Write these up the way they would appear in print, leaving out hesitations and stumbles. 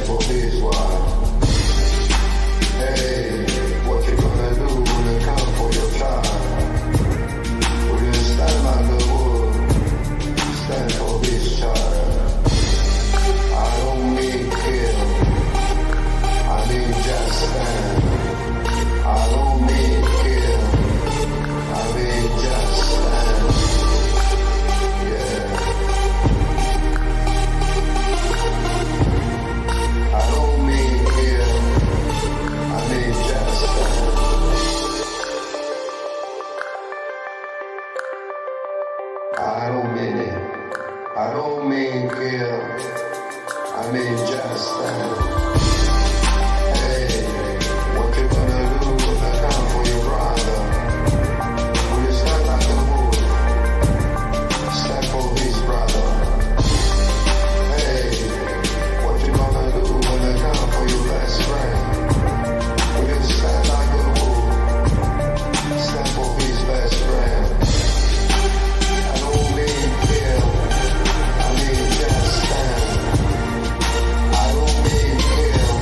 for this one. Hey, what you gonna do when they come for your child? We're gonna stand like the wood, stand for this child. I don't mean kill, I mean just stand. I don't mean kill, I mean just stand. Yeah. I don't mean kill, I mean just stand. I don't mean it. I don't mean kill, I mean just stand. Hey, what you gonna do when I come for your brother? Will you stand like a bull? Stand for his brother. Hey, what you gonna do when I come for your best friend? Will you stand like a bull? Stand for his best friend. I don't mean kill, I mean just stand. I don't mean kill,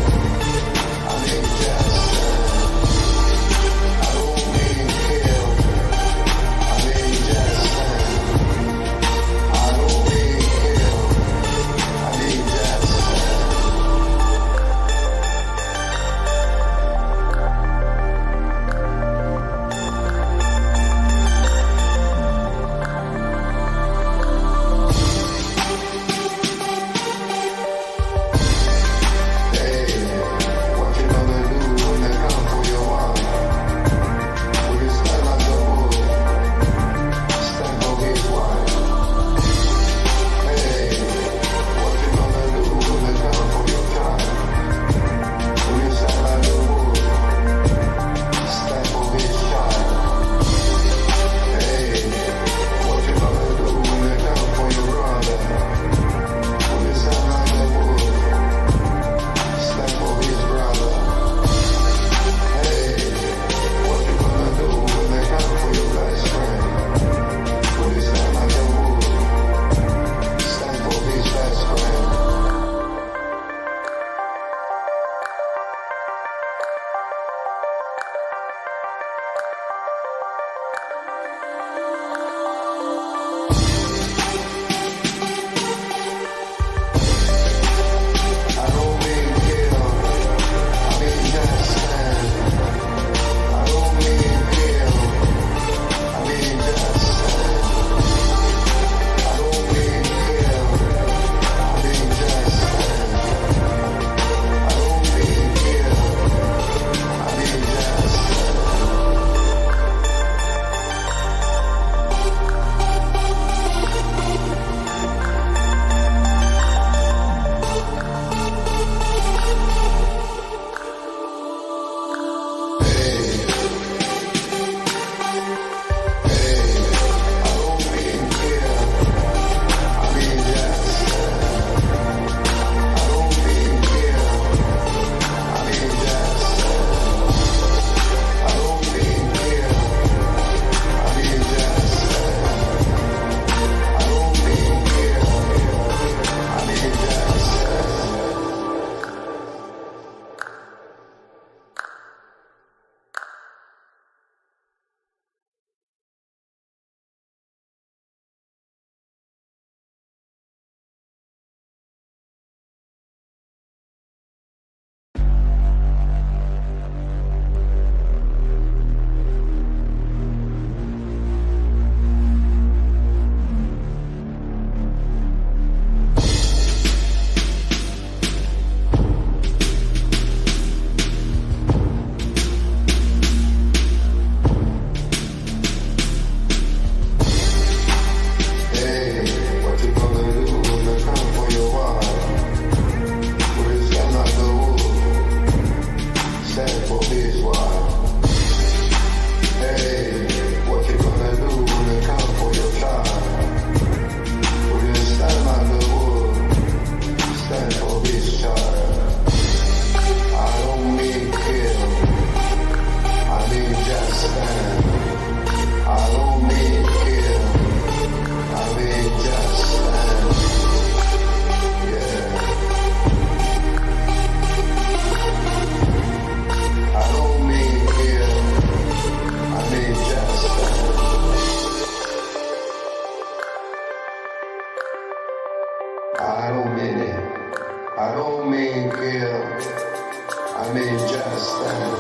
mean just stand.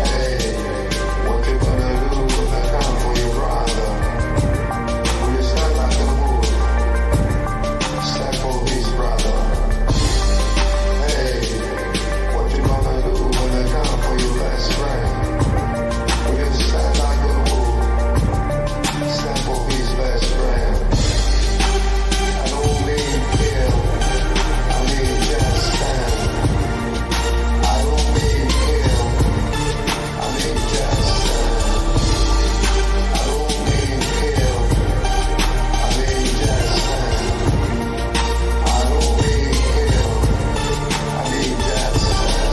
Hey, what you gonna do when I come for your brother? Will you stand like a bull? Stand for his brother. Hey, what you gonna do when I come for your best friend? Will you stand like a bull? Stand for his best friend. I don't mean kill, I mean just stand. I don't mean kill, I mean just stand. I don't mean kill, I mean just stand. I don't mean kill, I mean just stand.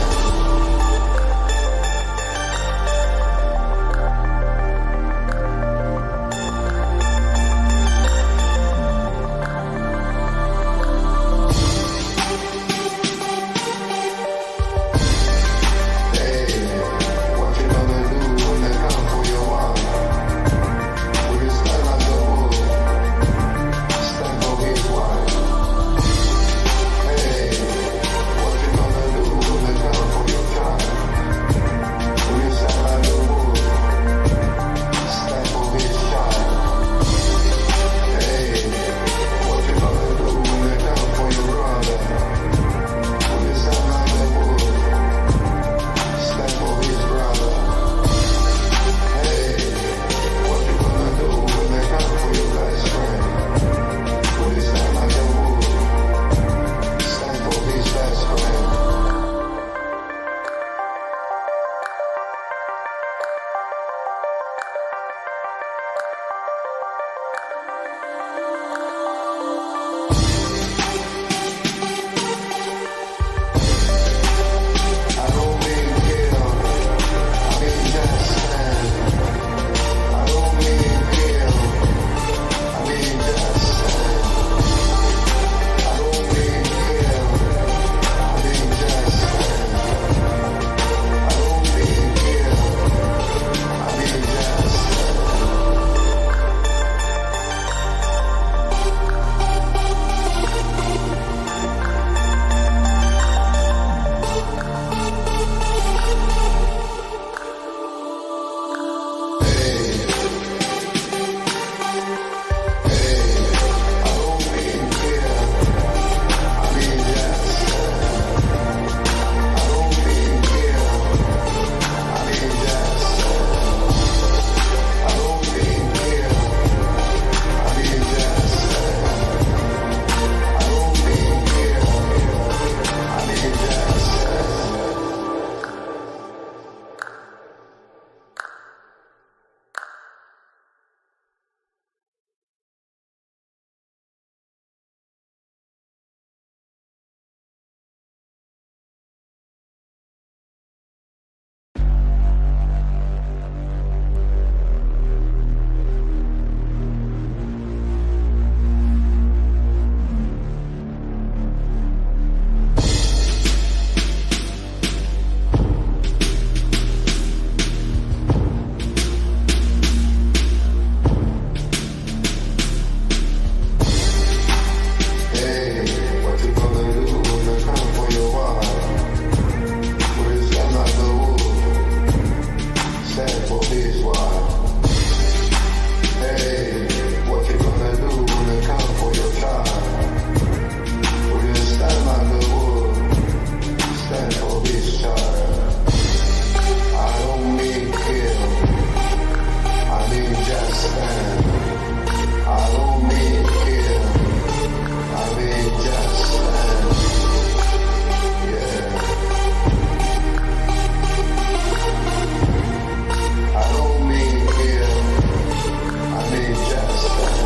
Hey, what you gonna do when they come for your wife? Will you stand like a bull? Stand for his wife. Hey, what you gonna do when they come for your child? Will you stand like a bull? Stand for his child. Hey, what you gonna do when they come for your brother? Will you stand like a bull? Stand for his brother. Hey, what you gonna do when they come for your best friend? Will you stand like a bull? Stand for his best friend. I don't mean kill, I mean just stand. I don't mean kill, I mean just stand. I don't mean kill, I mean just stand. I don't mean kill, I mean just stand. Hey, what you gonna do when they come for your wife? Will you stand like a bull? Stand for his wife. Hey, what you gonna do when they come for your child? Will you stand like a bull? Stand for his child. I don't mean kill, I mean just stand. I don't mean kill, I mean just stand. Yeah. I don't mean kill, I mean just stand.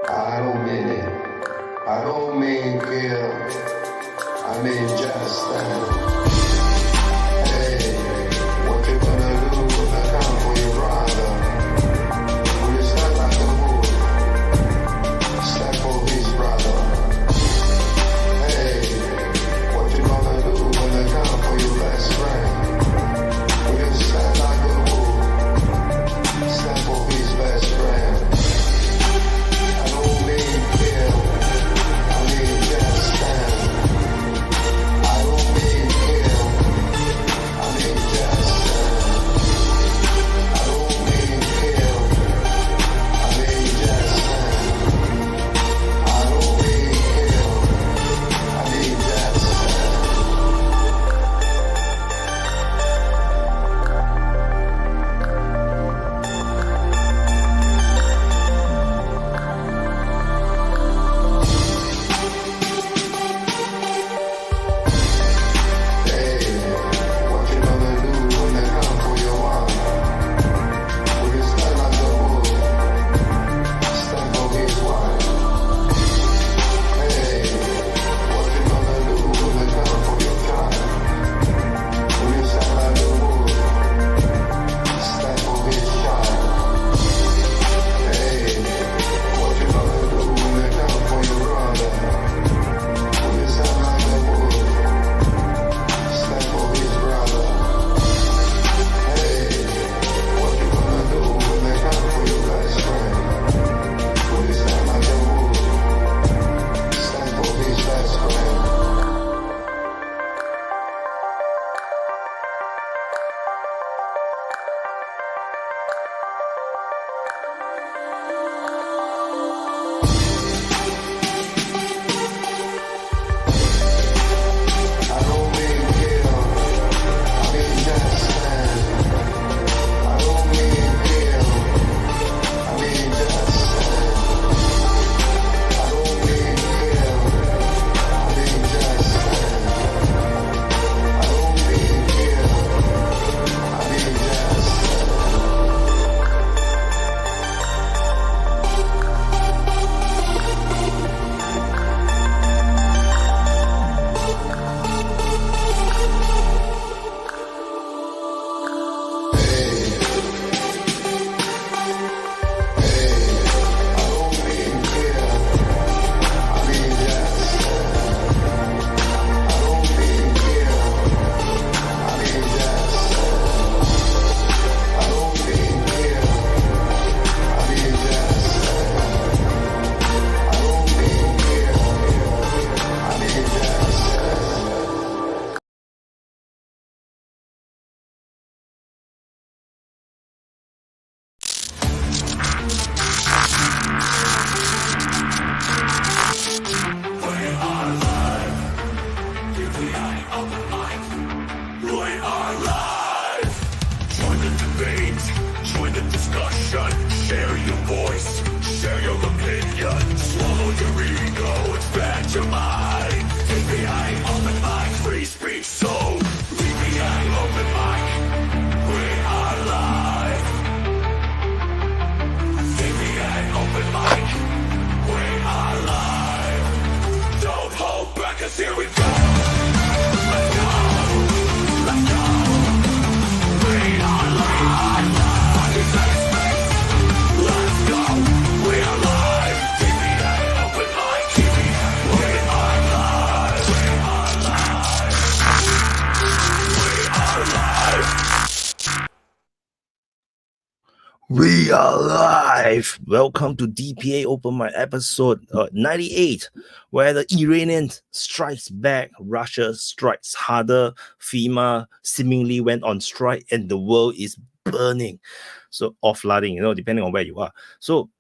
I don't mean it. I don't mean kill, I mean just stand. Hey, what you gonna do when I come for your brother? Will you stand like a bull? Stand for his brother. Hey, what you gonna do when I come for your best friend? Will you stand like a bull? Stand for his best friend. I don't mean kill, We are live. Welcome to DPA Open Mic episode 98, where the Iranian strikes back, Russia strikes harder, FEMA seemingly went on strike, and the world is burning. So, or flooding, depending on where you are. So,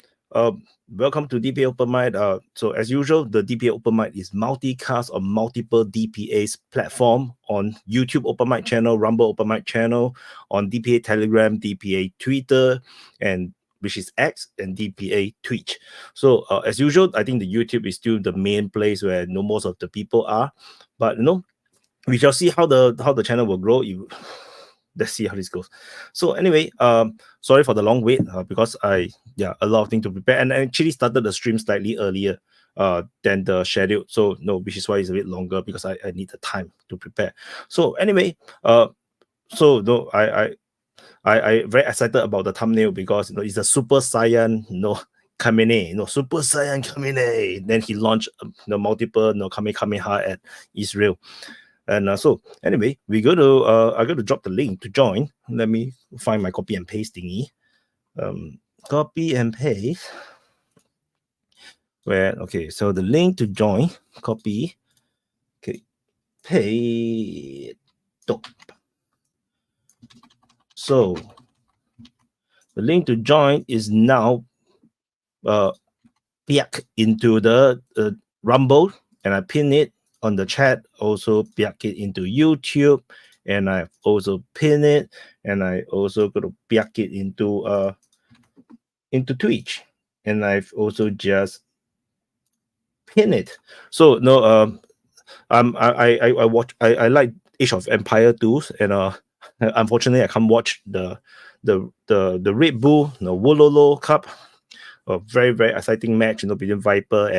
welcome to DPA Open Mic. So, as usual, the DPA Open Mic is multicast on multiple DPA's platform on YouTube Open Mic channel, Rumble Open Mic channel, on DPA Telegram, DPA Twitter, and which is X, and DPA Twitch. So, as usual, I think the YouTube is still the main place where most of the people are. But we shall see how the channel will grow. Let's see how this goes. So anyway, sorry for the long wait because a lot of things to prepare, and I actually started the stream slightly earlier than the schedule. So which is why it's a bit longer, because I need the time to prepare. So anyway, I very excited about the thumbnail because it's a Super Saiyan Khamenei, Super Saiyan Khamenei. Then he launched multiple Kamehameha at Israel. And so anyway, I'm going to drop the link to join. Let me find my copy and paste thingy. Copy and paste. So the link to join, copy, paste. So the link to join is now back into the Rumble, and I pin it on the chat. Also back it into YouTube, and I also pin it, and I also going to back it into Twitch, and I've also just pin it. So I like Age of Empire 2, and unfortunately I can't watch the Red Bull Wololo Cup, a very, very exciting match between Viper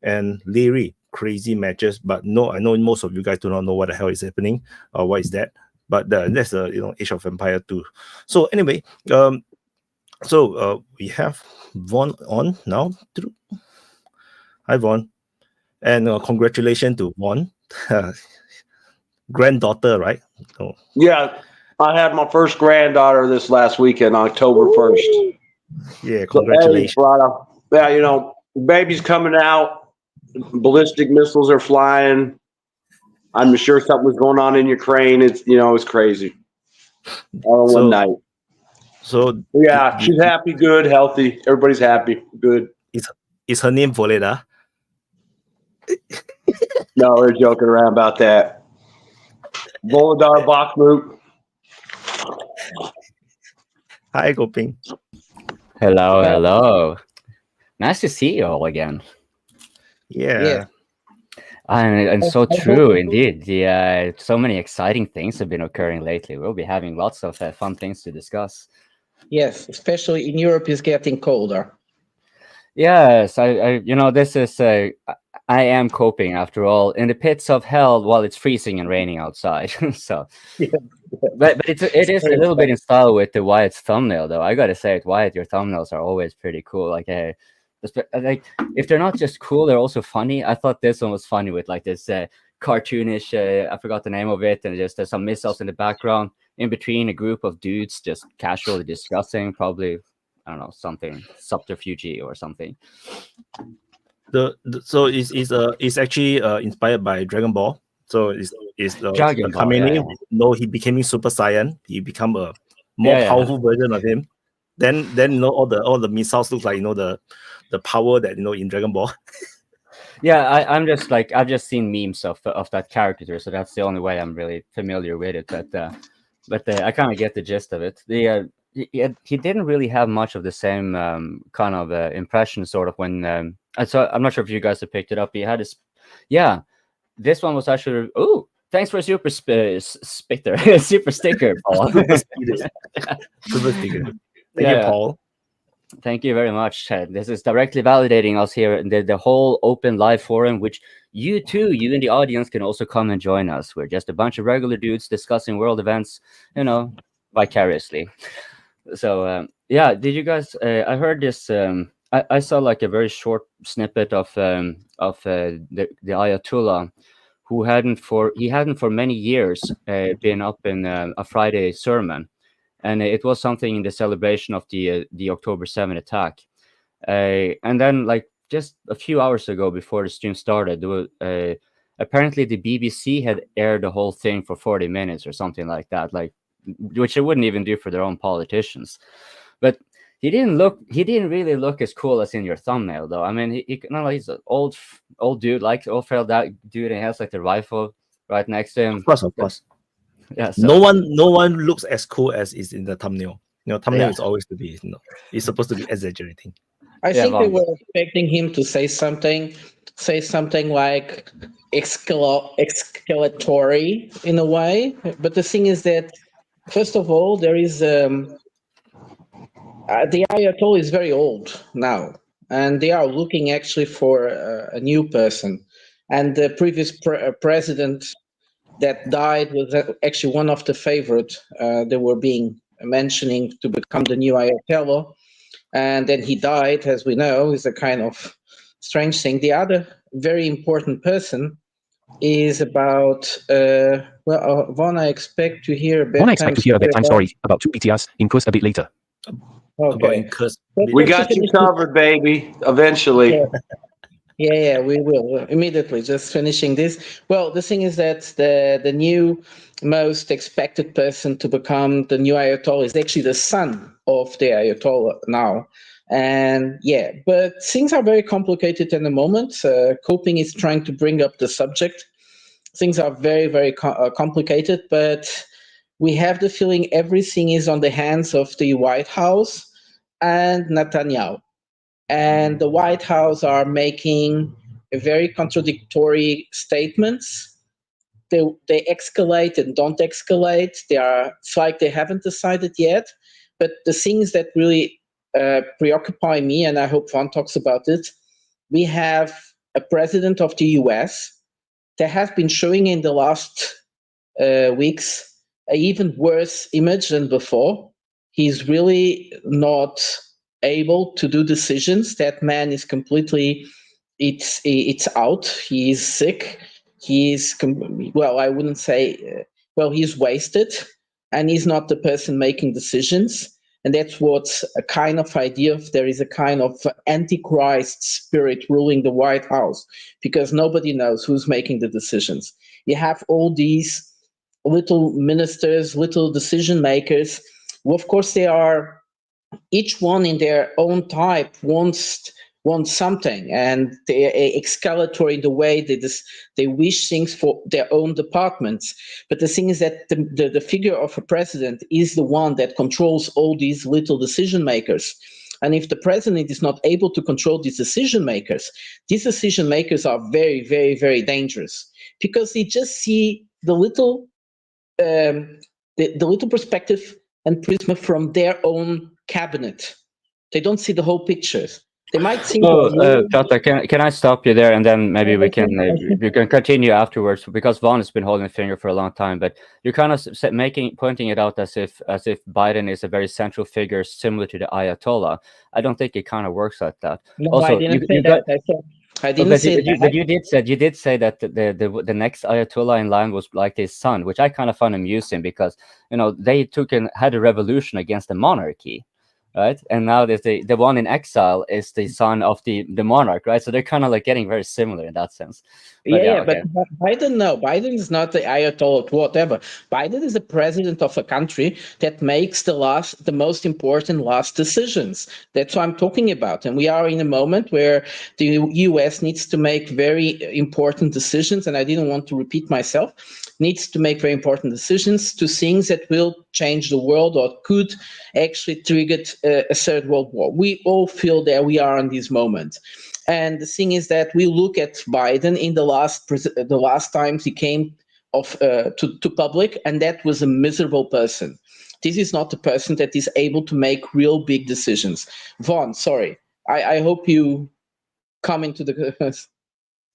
and Leary. Crazy matches, but I know most of you guys do not know what the hell is happening or what is that, but that's Age of Empire 2. So anyway, we have Vaughn on now. Hi Vaughn, and congratulations to Vaughn, granddaughter, right? Yeah, I had my first granddaughter this last weekend, October 1st. Yeah, congratulations. So, yeah, baby's coming out. Ballistic missiles are flying. I'm sure something was going on in Ukraine. It's it's crazy. All in one night. So yeah, she's happy, good, healthy. Everybody's happy, good. Is her name Voleda? No, we're joking around about that. Volodar Bakhmut. Hi, Goping. Hello. Nice to see you all again. Yeah. And so true, indeed. So many exciting things have been occurring lately. We'll be having lots of fun things to discuss. Yes, especially in Europe, it's getting colder. Yes, this is. I am coping, after all, in the pits of hell while it's freezing and raining outside. So, but it is a little bit in style with the Wyatt's thumbnail, though. I gotta say it, Wyatt, your thumbnails are always pretty cool. Like if they're not just cool, they're also funny. I thought this one was funny with like this cartoonish, I forgot the name of it, and just there's some missiles in the background, in between a group of dudes just casually discussing, probably, I don't know, something subterfuge or something. So it's actually inspired by Dragon Ball. So it's Dragon Ball, Khamenei. He became Super Saiyan. He become a more powerful version of him. Then all the missiles look like the power that in Dragon Ball. Yeah, I'm just like, I've just seen memes of that character, so that's the only way I'm really familiar with it. But I kind of get the gist of it. He didn't really have much of the same kind of impression, sort of, when so I'm not sure if you guys have picked it up. He had his, this one was actually, thanks for a super spitter, super sticker, Paul. Super sticker. Thank you, Paul. Thank you very much. This is directly validating us here in the whole open live forum, which you in the audience can also come and join us. We're just a bunch of regular dudes discussing world events, vicariously. So did you guys? I heard this. I saw like a very short snippet of the Ayatollah, who hadn't for many years been up in a Friday sermon. and it was something in the celebration of the October 7 attack. And then, like, just a few hours ago, before the stream started, there was, apparently the BBC had aired the whole thing for 40 minutes or something like that, like, which they wouldn't even do for their own politicians. But he didn't really look as cool as in your thumbnail, though. I mean, he's an old dude, like old frail that dude, and he has like the rifle right next to him. Of course. Yeah. So. No one looks as cool as is in the thumbnail. Thumbnail is always to be, it's supposed to be exaggerating. I think they were expecting him to say something like exclamatory in a way. But the thing is that, first of all, there is the Ayatollah is very old now, and they are looking actually for a new person. And the previous president that died was actually one of the favorite they were being mentioning to become the new Ayatollah. And then he died, as we know, is a kind of strange thing. The other very important person is about, Von, I expect to hear a bedtime story about 2 BTS in Kursk a bit later. Okay. We got you covered, baby, eventually. Yeah, we will immediately. Just finishing this. Well, the thing is that the new most expected person to become the new Ayatollah is actually the son of the Ayatollah now. And yeah, but things are very complicated in the moment. Coping is trying to bring up the subject. Things are very, very complicated, but we have the feeling everything is on the hands of the White House and Netanyahu. And the White House are making very contradictory statements. They escalate and don't escalate. It's like they haven't decided yet. But the things that really preoccupy me, and I hope Von talks about it, we have a president of the US that has been showing in the last weeks an even worse image than before. He's really not able to do decisions. That man is completely, it's out. He is sick. He's, I wouldn't say, he's wasted, and he's not the person making decisions. And that's what's a kind of idea of, there is a kind of antichrist spirit ruling the White House, because nobody knows who's making the decisions. You have all these little ministers, little decision makers, who of course they are, each one in their own type wants something, and they are escalatory in the way they wish things for their own departments. But the thing is that the figure of a president is the one that controls all these little decision makers. And if the president is not able to control these decision makers are very, very, very dangerous, because they just see the little perspective and prism from their own cabinet. They don't see the whole picture. They might think. Piotr, can I stop you there, and then maybe we can continue afterwards, because Von has been holding a finger for a long time. But you're kind of pointing it out as if Biden is a very central figure, similar to the Ayatollah. I don't think it kind of works like that. No, also, I didn't say that. I didn't say that. But you did say that the next Ayatollah in line was like his son, which I kind of found amusing, because they had a revolution against the monarchy. Right, and now the one in exile is the son of the monarch, right? So they're kind of like getting very similar in that sense. But but Biden, no, Biden is not the Ayatollah, whatever. Biden is the president of a country that makes the most important last decisions. That's what I'm talking about. And we are in a moment where the US needs to make very important decisions, and I didn't want to repeat myself, needs to make very important decisions to things that will change the world or could actually trigger a third world war. We all feel that we are in this moment. And the thing is that we look at Biden in the last times he came to public, and that was a miserable person. This is not a person that is able to make real big decisions. Von, sorry. I hope you come into the...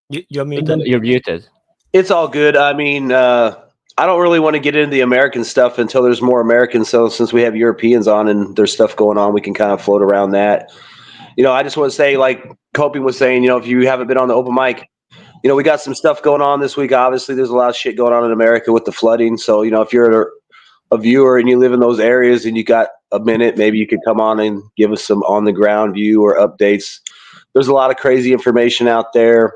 You're muted. You're muted. It's all good. I mean, I don't really want to get into the American stuff until there's more Americans. So since we have Europeans on and there's stuff going on, we can kind of float around that. I just want to say, like Coping was saying, if you haven't been on the open mic, we got some stuff going on this week. Obviously, there's a lot of shit going on in America with the flooding. So, if you're a viewer and you live in those areas and you got a minute, maybe you could come on and give us some on the ground view or updates. There's a lot of crazy information out there.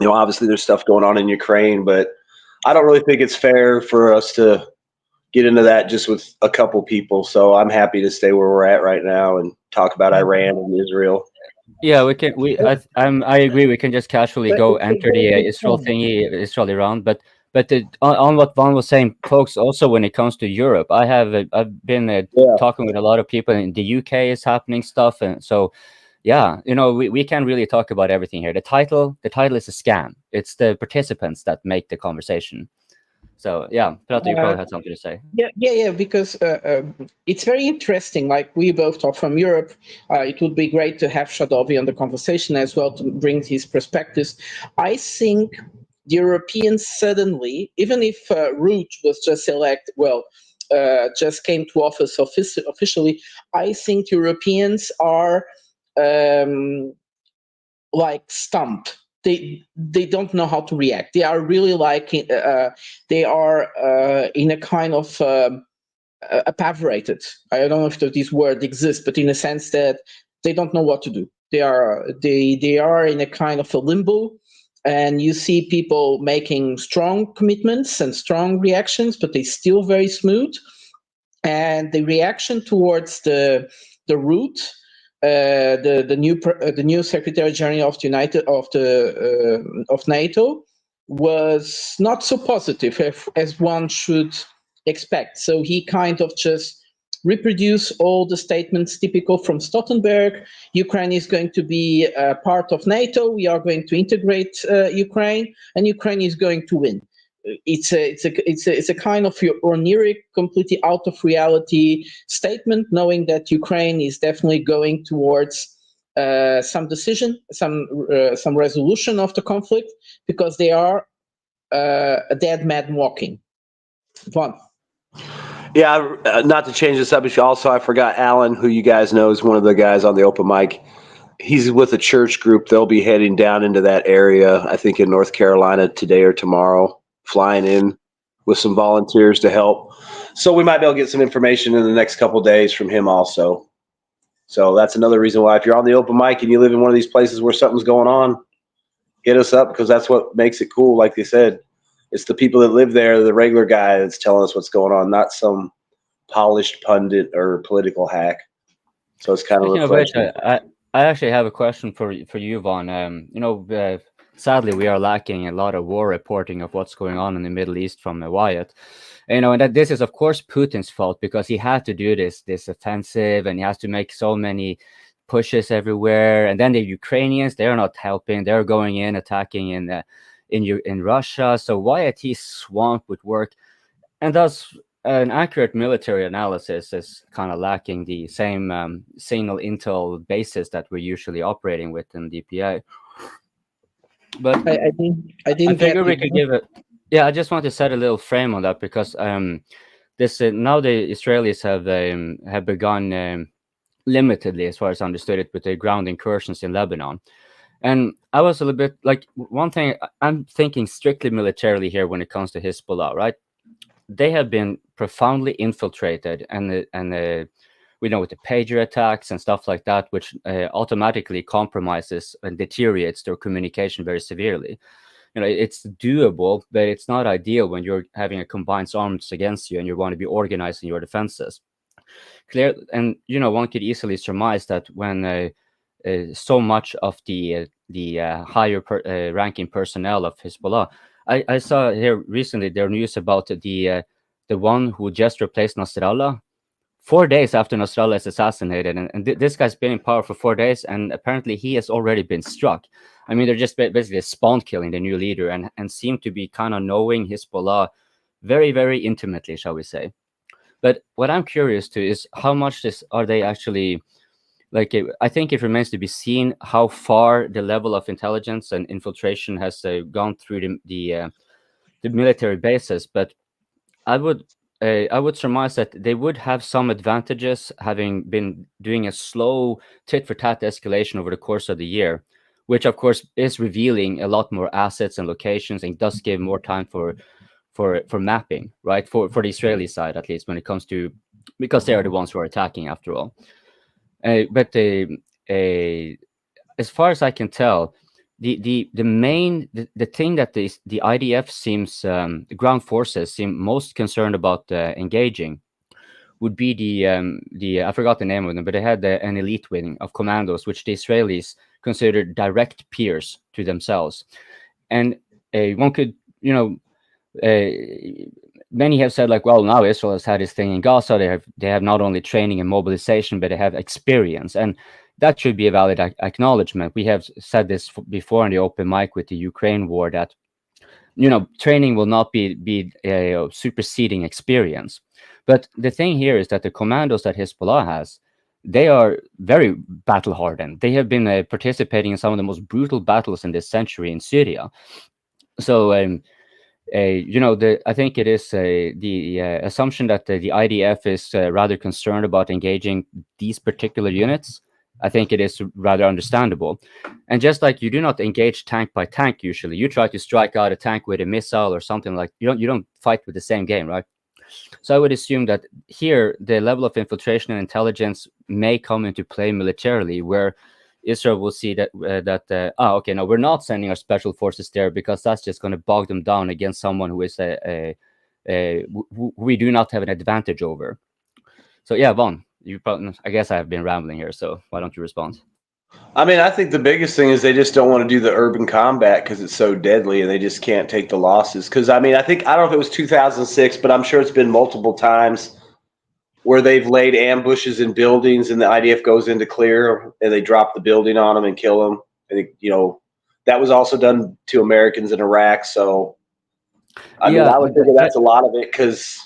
You know, obviously there's stuff going on in Ukraine, but I don't really think it's fair for us to get into that just with a couple people. So I'm happy to stay where we're at right now and talk about Iran and Israel. Yeah, we can. I agree. We can just casually go enter the Israel thingy, Israel Iran. But on what Von was saying, folks. Also, when it comes to Europe, I've been talking with a lot of people in the UK. Is happening stuff, and so yeah, you know, we can really talk about everything here. The title is a scam. It's the participants that make the conversation. So yeah, Piotr, you probably had something to say. Yeah, because it's very interesting. Like, we both are from Europe. It would be great to have Shadovi on the conversation as well to bring his perspectives. I think the Europeans suddenly, even if Rutte was just just came to office officially, I think Europeans are like stumped. They don't know how to react. They are really like they are in a kind of apavorated. I don't know if this word exists, but in a sense that they don't know what to do. They are in a kind of a limbo, and you see people making strong commitments and strong reactions, but they're still very smooth. And the reaction towards the route. The new Secretary General of NATO was not so positive as one should expect. So he kind of just reproduced all the statements typical from Stoltenberg. Ukraine is going to be part of NATO. We are going to integrate Ukraine, and Ukraine is going to win. It's a kind of oniric, completely out of reality statement, knowing that Ukraine is definitely going towards some decision, some resolution of the conflict, because they are a dead man walking. Von. Yeah, not to change the subject. Also, I forgot Alan, who you guys know is one of the guys on the open mic. He's with a church group. They'll be heading down into that area, I think in North Carolina today or tomorrow, flying in with some volunteers to help. So we might be able to get some information in the next couple of days from him also. So that's another reason why, if you're on the open mic and you live in one of these places where something's going on, hit us up, because that's what makes it cool. Like they said, it's the people that live there, the regular guy that's telling us what's going on, not some polished pundit or political hack. So it's kind of refreshing. I actually have a question for you, Von. Sadly, we are lacking a lot of war reporting of what's going on in the Middle East from Wyatt. And that this is, of course, Putin's fault, because he had to do this offensive, and he has to make so many pushes everywhere. And then the Ukrainians, they're not helping. They're going in, attacking in Russia. So Wyatt, he's swamped with work. And thus, an accurate military analysis is kind of lacking the same signal intel basis that we're usually operating with in DPA. But I figure we could give it. Yeah, I just want to set a little frame on that, because this now the Israelis have begun limitedly, as far as I understood it, with the ground incursions in Lebanon. And I was a little bit like, one thing, I'm thinking strictly militarily here when it comes to Hezbollah, right? They have been profoundly infiltrated, and we know with the pager attacks and stuff like that, which automatically compromises and deteriorates their communication very severely. It's doable, but it's not ideal when you're having a combined arms against you and you want to be organizing your defenses. Clear, and one could easily surmise that when so much of the higher ranking personnel of Hezbollah, I saw here recently their news about the one who just replaced Nasrallah 4 days after Nasrallah is assassinated, and this guy's been in power for 4 days, and apparently he has already been struck. I mean, they're just basically spawn killing the new leader, and seem to be kind of knowing Hezbollah very, very intimately, shall we say. But what I'm curious to is how much are they actually, like, I think it remains to be seen how far the level of intelligence and infiltration has gone through the military bases. But I would surmise that they would have some advantages, having been doing a slow tit-for-tat escalation over the course of the year, which of course is revealing a lot more assets and locations, and does give more time for for mapping, right? For the Israeli side, at least when it comes to, because they are the ones who are attacking after all. But as far as I can tell, the thing that the IDF seems, the ground forces seem most concerned about engaging would be the I forgot the name of them, but they had an elite wing of commandos, which the Israelis considered direct peers to themselves. And one could, many have said, like, well, now Israel has had this thing in Gaza. They have not only training and mobilization, but they have experience, and that should be a valid acknowledgement. We have said this before in the open mic with the Ukraine war, that training will not be superseding experience. But the thing here is that the commandos that Hezbollah has, they are very battle hardened. They have been participating in some of the most brutal battles in this century in Syria. So, I think it is the assumption that the IDF is rather concerned about engaging these particular units. I think it is rather understandable. And just like you do not engage tank by tank, usually you try to strike out a tank with a missile or something, like you don't fight with the same game, right? So I would assume that here the level of infiltration and intelligence may come into play militarily, where Israel will see that okay, no, we're not sending our special forces there because that's just going to bog them down against someone who is who we do not have an advantage over. So yeah, Von, I guess I have been rambling here, so why don't you respond? I mean, I think the biggest thing is they just don't want to do the urban combat because it's so deadly, and they just can't take the losses. Because I mean, I don't know if it was 2006, but I'm sure it's been multiple times where they've laid ambushes in buildings and the IDF goes into clear and they drop the building on them and kill them. I think, that was also done to Americans in Iraq. So, I mean, I would think that's a lot of it because.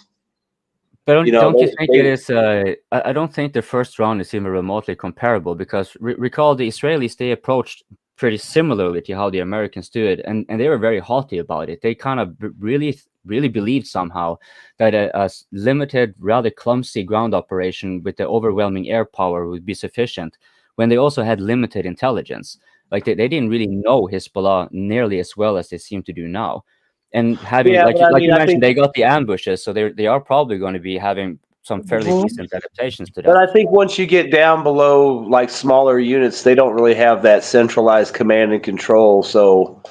But don't you think it is? I don't think the first round is even remotely comparable, because recall the Israelis, they approached pretty similarly to how the Americans do it, and they were very haughty about it. They kind of really believed somehow that a limited, rather clumsy ground operation with the overwhelming air power would be sufficient, when they also had limited intelligence. Like they didn't really know Hezbollah nearly as well as they seem to do now. And having, like you mentioned, they got the ambushes, so they are probably going to be having some fairly decent adaptations to that. But I think once you get down below like smaller units, they don't really have that centralized command and control. So,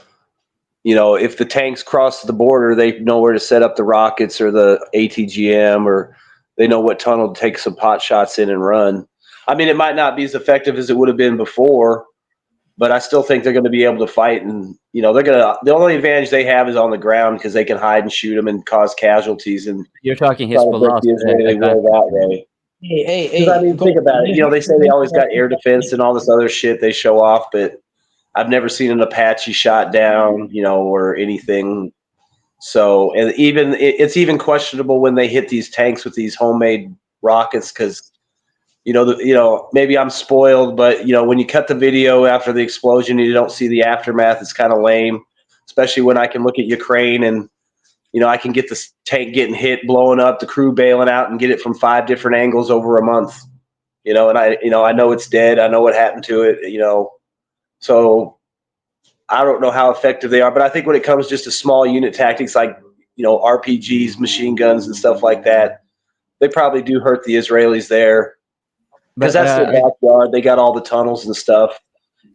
if the tanks cross the border, they know where to set up the rockets or the ATGM, or they know what tunnel to take some pot shots in and run. I mean, it might not be as effective as it would have been before, but I still think they're going to be able to fight, and the only advantage they have is on the ground because they can hide and shoot them and cause casualties. And you're talking Hezbollah that way. Hey, I mean, think about it. They say they always got air defense and all this other shit they show off, but I've never seen an Apache shot down, or anything. So, and it's even questionable when they hit these tanks with these homemade rockets because. Maybe I'm spoiled, but when you cut the video after the explosion, you don't see the aftermath. It's kind of lame, especially when I can look at Ukraine and, I can get this tank getting hit, blowing up, the crew bailing out, and get it from 5 different angles over a month. And I know it's dead. I know what happened to it. So I don't know how effective they are, but I think when it comes just to small unit tactics like RPGs, machine guns, and stuff like that, they probably do hurt the Israelis there. Because that's their backyard. They got all the tunnels and stuff.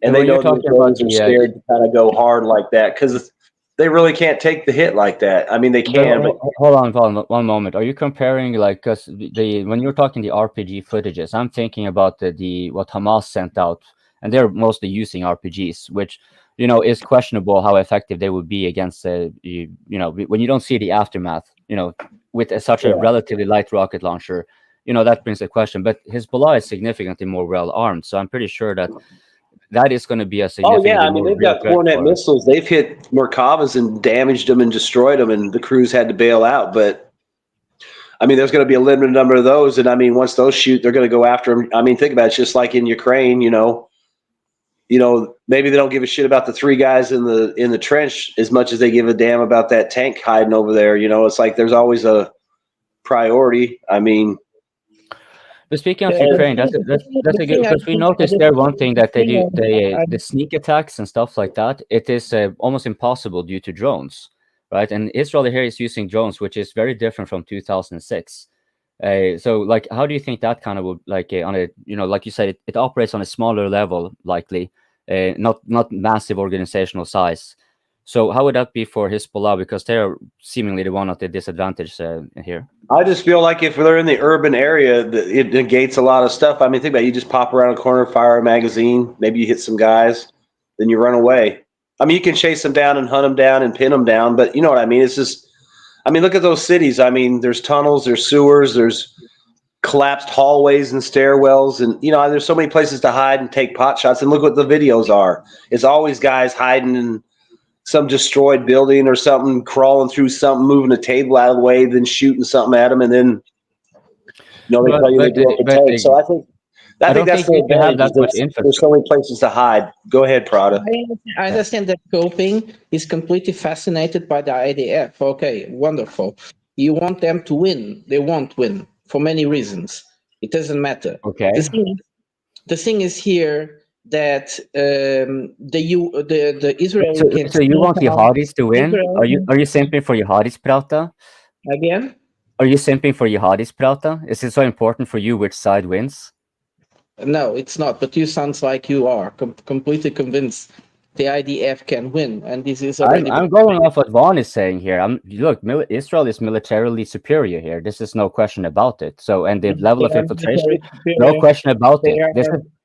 And they know the Israelis are scared to kind of go hard like that because they really can't take the hit like that. I mean, they can. But hold on, one moment. Are you comparing, because when you're talking the RPG footages, I'm thinking about what Hamas sent out, and they're mostly using RPGs, which, is questionable how effective they would be against, when you don't see the aftermath, with such a relatively light rocket launcher. That brings a question, but Hezbollah is significantly more well armed, so I'm pretty sure that is going to be a significant. Oh yeah, I mean they've got Hornet missiles. They've hit Merkavas and damaged them and destroyed them, and the crews had to bail out. But I mean, there's going to be a limited number of those, and I mean, once those shoot, they're going to go after them. I mean, think about it. It's just like in Ukraine, maybe they don't give a shit about the 3 guys in the trench as much as they give a damn about that tank hiding over there. It's like there's always a priority. I mean. But speaking of Ukraine, that's a good, because we noticed there one thing that they do, the sneak attacks and stuff like that. It is almost impossible due to drones, right? And Israel here is using drones, which is very different from 2006. So like, how do you think that kind of would, like, on a, you know, like you said, it operates on a smaller level, likely, not massive organizational size. So how would that be for Hezbollah? Because they're seemingly the one at the disadvantage here. I just feel like if they're in the urban area, it negates a lot of stuff. I mean, think about it. You just pop around a corner, fire a magazine, maybe you hit some guys, then you run away. I mean, you can chase them down and hunt them down and pin them down, but you know what I mean? It's just, I mean, look at those cities. I mean, there's tunnels, there's sewers, there's collapsed hallways and stairwells, and you know, there's so many places to hide and take pot shots. And look what the videos are. It's always guys hiding in some destroyed building or something, crawling through something, moving a table out of the way, then shooting something at them, and then they tell you they do what it takes. So I think that's the advantage. There's so many places to hide. Go ahead, Prada. I understand that coping is completely fascinated by the IDF. Okay, wonderful. You want them to win. They won't win for many reasons. It doesn't matter. Okay. The thing is here that the Israel. So you want jihadis to win? Are you simping for jihadis, Prata? Again? Are you simping for jihadis, Prata? Is it so important for you which side wins? No, it's not. But you sounds like you are completely convinced the IDF can win, and this is already. I'm going off what Vaughn is saying here. Look, Israel is militarily superior here. This is no question about it. So, and the level of infiltration, no question about it.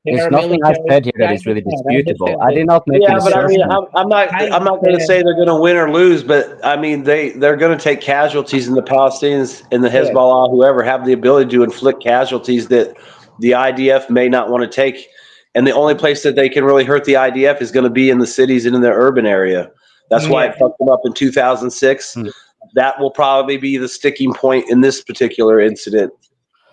There's nothing I've said here that is really disputable. I did not make an assertion. I mean, I'm not going to say they're going to win or lose, but I mean, they're going to take casualties, and the Palestinians and the Hezbollah, whoever, have the ability to inflict casualties that the IDF may not want to take. And the only place that they can really hurt the IDF is going to be in the cities and in the urban area. That's why it fucked them up in 2006. That will probably be the sticking point in this particular incident.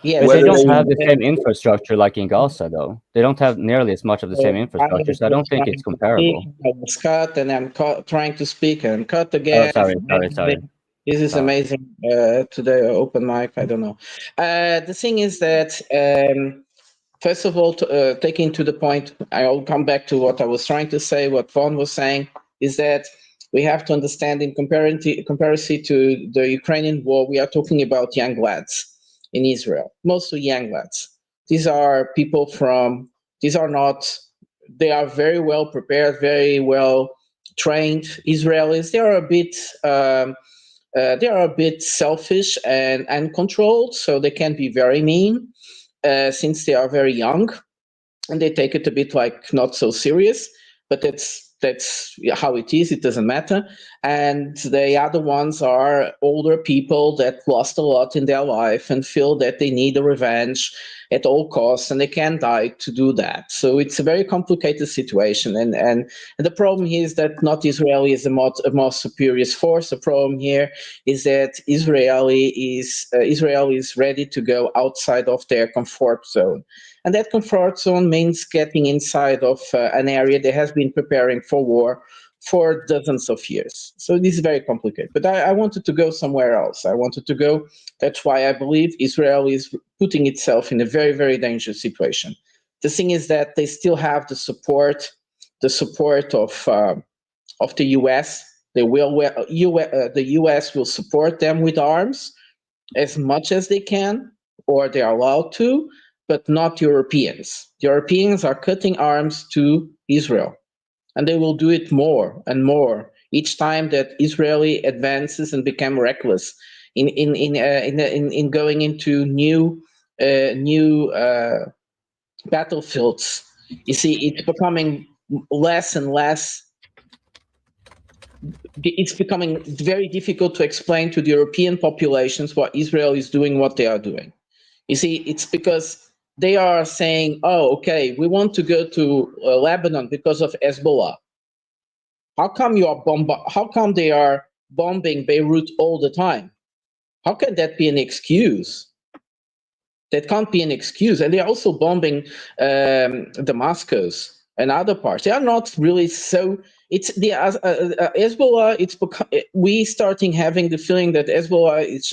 Yeah, but they don't have the same infrastructure like in Gaza, though. They don't have nearly as much of the same infrastructure, so I don't think it's comparable. I was cut, and I'm trying to speak and cut again. Oh, sorry. This is amazing. Today, open mic, I don't know. The thing is that, first of all, taking to the point, I'll come back to what I was trying to say, what Vaughn was saying, is that we have to understand in comparison to the Ukrainian war, we are talking about young lads in Israel, mostly young lads. These are people they are very well prepared, very well trained Israelis. They are a bit selfish and uncontrolled, so they can be very mean since they are very young, and they take it a bit like not so serious, but that's how it is. It doesn't matter. And the other ones are older people that lost a lot in their life and feel that they need a revenge at all costs, and they can die to do that. So it's a very complicated situation. And the problem here is that not Israel is a more superior force. The problem here is that Israel is ready to go outside of their comfort zone. And that comfort zone means getting inside of an area that has been preparing for war for dozens of years. So this is very complicated. But I wanted to go somewhere else. That's why I believe Israel is putting itself in a very, very dangerous situation. The thing is that they still have the support of the U.S. The U.S. will support them with arms as much as they can, or they are allowed to, but not Europeans. Europeans are cutting arms to Israel, and they will do it more and more each time that Israeli advances and become reckless in going into new battlefields. You see, it's becoming less and less. It's becoming very difficult to explain to the European populations what Israel is doing, what they are doing. You see, it's because they are saying, oh, okay, we want to go to Lebanon because of Hezbollah. How come they are bombing Beirut all the time? How can that be an excuse? That can't be an excuse. And they're also bombing Damascus and other parts. They are not really so. It's the Hezbollah. We starting having the feeling that Hezbollah is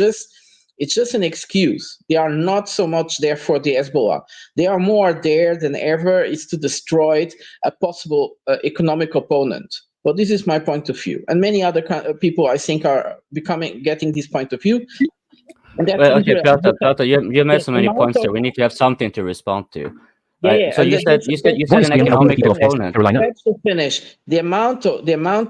just an excuse. They are not so much there for the Hezbollah. They are more there than ever is to destroy a possible economic opponent. Well, this is my point of view, and many other people I think are getting this point of view. And that's Well, okay, Israel. Piotr, you made so many points there. We need to have something to respond to. Right? So you said an economic component. Let's finish. The amount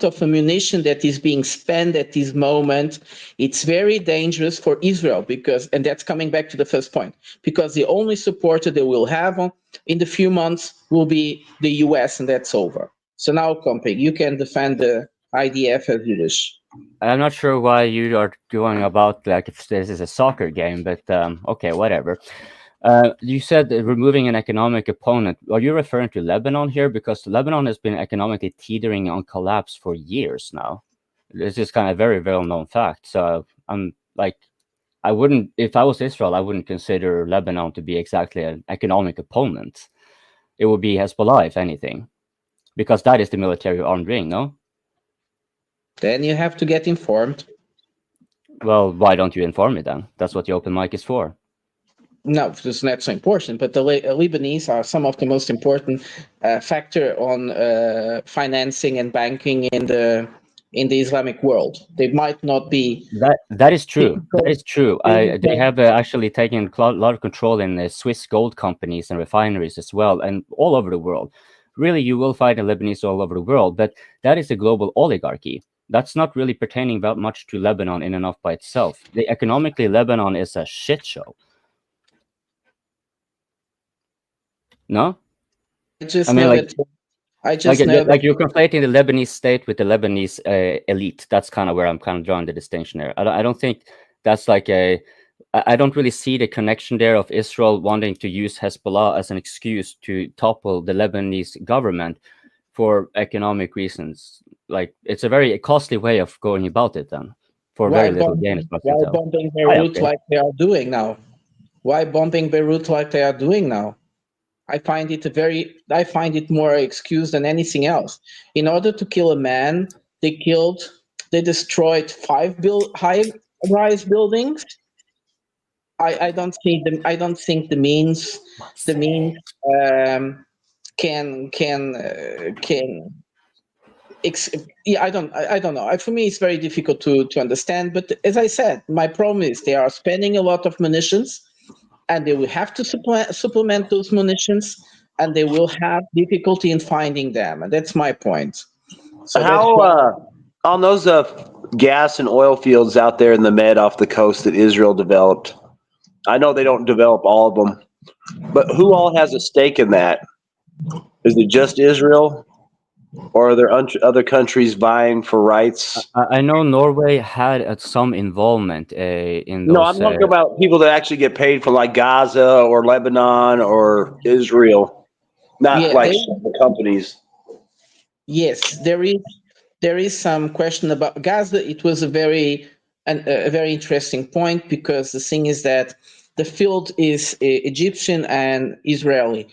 of ammunition that is being spent at this moment, it's very dangerous for Israel and that's coming back to the first point, because the only supporter they will have in the few months will be the US, and that's over. So now, Compig, you can defend the IDF as you wish. I'm not sure why you are going about like if this is a soccer game, but okay, whatever. You said removing an economic opponent. Are you referring to Lebanon here? Because Lebanon has been economically teetering on collapse for years now. This is kind of a very well-known fact. So I'm like, if I was Israel, I wouldn't consider Lebanon to be exactly an economic opponent. It would be Hezbollah, if anything, because that is the military armed ring, no? Then you have to get informed. Well, why don't you inform me then? That's what the open mic is for. No, it's not so important, but the Lebanese are some of the most important factor on financing and banking in the Islamic world. They might not be. That is true. That is true. They have actually taken a lot of control in the Swiss gold companies and refineries as well, and all over the world. Really, you will find the Lebanese all over the world, but that is a global oligarchy. That's not really pertaining that much to Lebanon in and of by itself. Economically, Lebanon is a shit show. No? I mean, like you're conflating the Lebanese state with the Lebanese elite. That's kind of where I'm kind of drawing the distinction there. I don't think that's like I don't really see the connection there of Israel wanting to use Hezbollah as an excuse to topple the Lebanese government for economic reasons. Like, it's a very costly way of going about it then, for very little gain. Why bombing Beirut like they are doing now? Why bombing Beirut like they are doing now? I find it more excuse than anything else. In order to kill a man, they destroyed 5 high-rise buildings. I don't think the means I don't know. For me, it's very difficult to understand. But as I said, my problem is they are spending a lot of munitions, and they will have to supplement those munitions, and they will have difficulty in finding them. And that's my point. So on those gas and oil fields out there in the Med off the coast that Israel developed, I know they don't develop all of them, but who all has a stake in that? Is it just Israel? Or are there other countries vying for rights? I know Norway had some involvement in those. No, I'm talking about people that actually get paid for, like Gaza or Lebanon or Israel, not the companies. Yes, there is some question about Gaza. It was a very interesting point, because the thing is that the field is Egyptian and Israeli,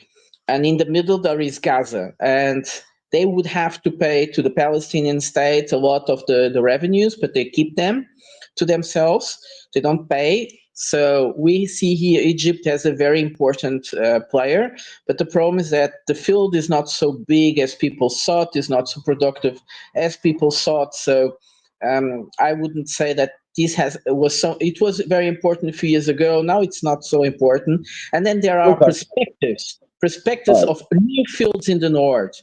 and in the middle there is Gaza, and they would have to pay to the Palestinian state a lot of the revenues, but they keep them to themselves. They don't pay. So we see here Egypt as a very important player, but the problem is that the field is not so big as people thought, is not so productive as people thought. So I wouldn't say that it was very important a few years ago. Now it's not so important. And then there are perspectives of new fields in the north.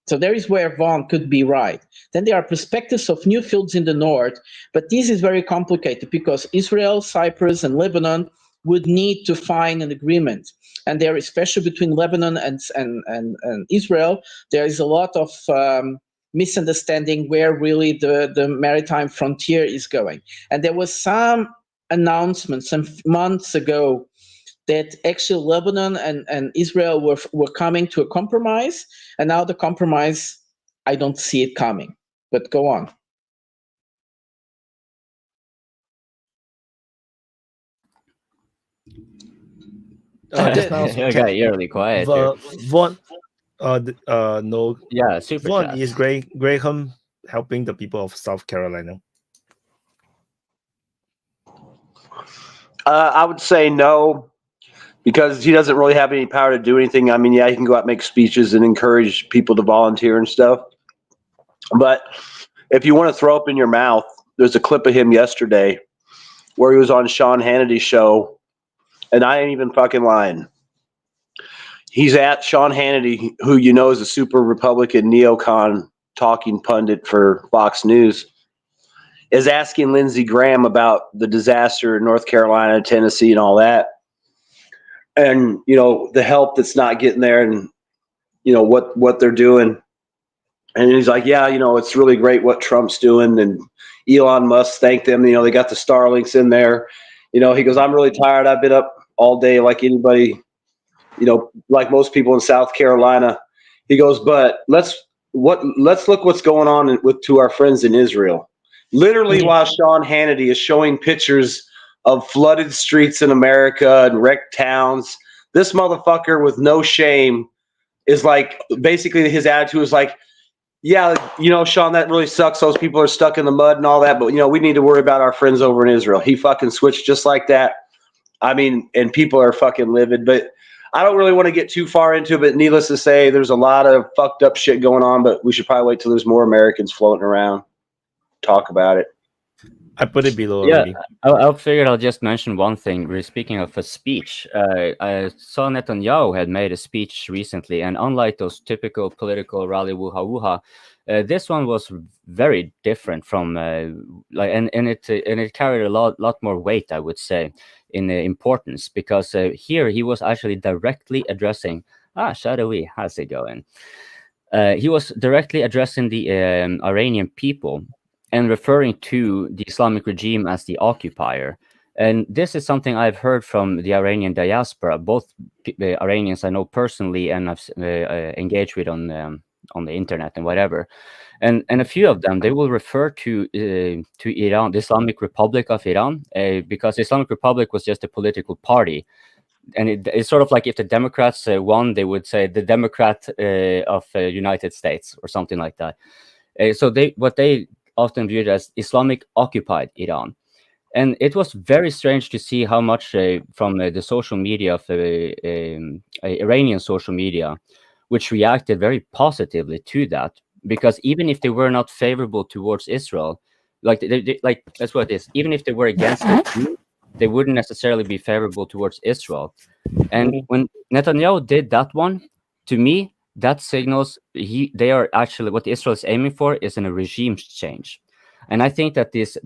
So there is where Vaughn could be right. Then there are perspectives of new fields in the north, but this is very complicated because Israel, Cyprus, and Lebanon would need to find an agreement. And there, especially between Lebanon and Israel, there is a lot of misunderstanding where really the maritime frontier is going. And there was some announcement some months ago that actually Lebanon and Israel were coming to a compromise, and now the compromise, I don't see it coming. But go on. Okay, you're really quiet. Vaughn, no. Yeah, super. Vaughn, is Graham helping the people of South Carolina? I would say no, because he doesn't really have any power to do anything. I mean, yeah, he can go out and make speeches and encourage people to volunteer and stuff. But if you want to throw up in your mouth, there's a clip of him yesterday where he was on Sean Hannity's show, and I ain't even fucking lying. He's at Sean Hannity, who you know is a super Republican neocon talking pundit for Fox News, is asking Lindsey Graham about the disaster in North Carolina, Tennessee, and all that. And, you know, the help that's not getting there and, you know, what they're doing. And he's like, yeah, you know, it's really great what Trump's doing. And Elon Musk thanked them. You know, they got the Starlinks in there. You know, he goes, I'm really tired. I've been up all day like anybody, you know, like most people in South Carolina. He goes, but let's look what's going on to our friends in Israel. Literally, while Sean Hannity is showing pictures of flooded streets in America and wrecked towns, this motherfucker with no shame is like, basically his attitude is like, yeah, you know, Sean, that really sucks. Those people are stuck in the mud and all that, but, you know, we need to worry about our friends over in Israel. He fucking switched just like that. I mean, and people are fucking livid, but I don't really want to get too far into it, but needless to say, there's a lot of fucked up shit going on, but we should probably wait till there's more Americans floating around. Talk about it. I put it below Yeah, already. I figured I'll just mention one thing. We're speaking of a speech. I saw Netanyahu had made a speech recently, and unlike those typical political rally woo-ha, this one was very different from like, and it carried a lot more weight, I would say, in importance, because here he was actually directly addressing. Shadowy, how's it going? He was directly addressing the Iranian people and referring to the Islamic regime as the occupier. And this is something I've heard from the Iranian diaspora, both the Iranians I know personally and I've engaged with on the internet and whatever. And a few of them, they will refer to Iran, the Islamic Republic of Iran, because the Islamic Republic was just a political party. And it's sort of like if the Democrats won, they would say the Democrat of United States or something like that. So what they often viewed as Islamic occupied Iran. And it was very strange to see how much from the social media of Iranian social media, which reacted very positively to that, because even if they were not favorable towards Israel, like that's what it is, even if they were against it, they wouldn't necessarily be favorable towards Israel. And when Netanyahu did that one, to me, that signals they are actually, what Israel is aiming for is a regime change. And I think that this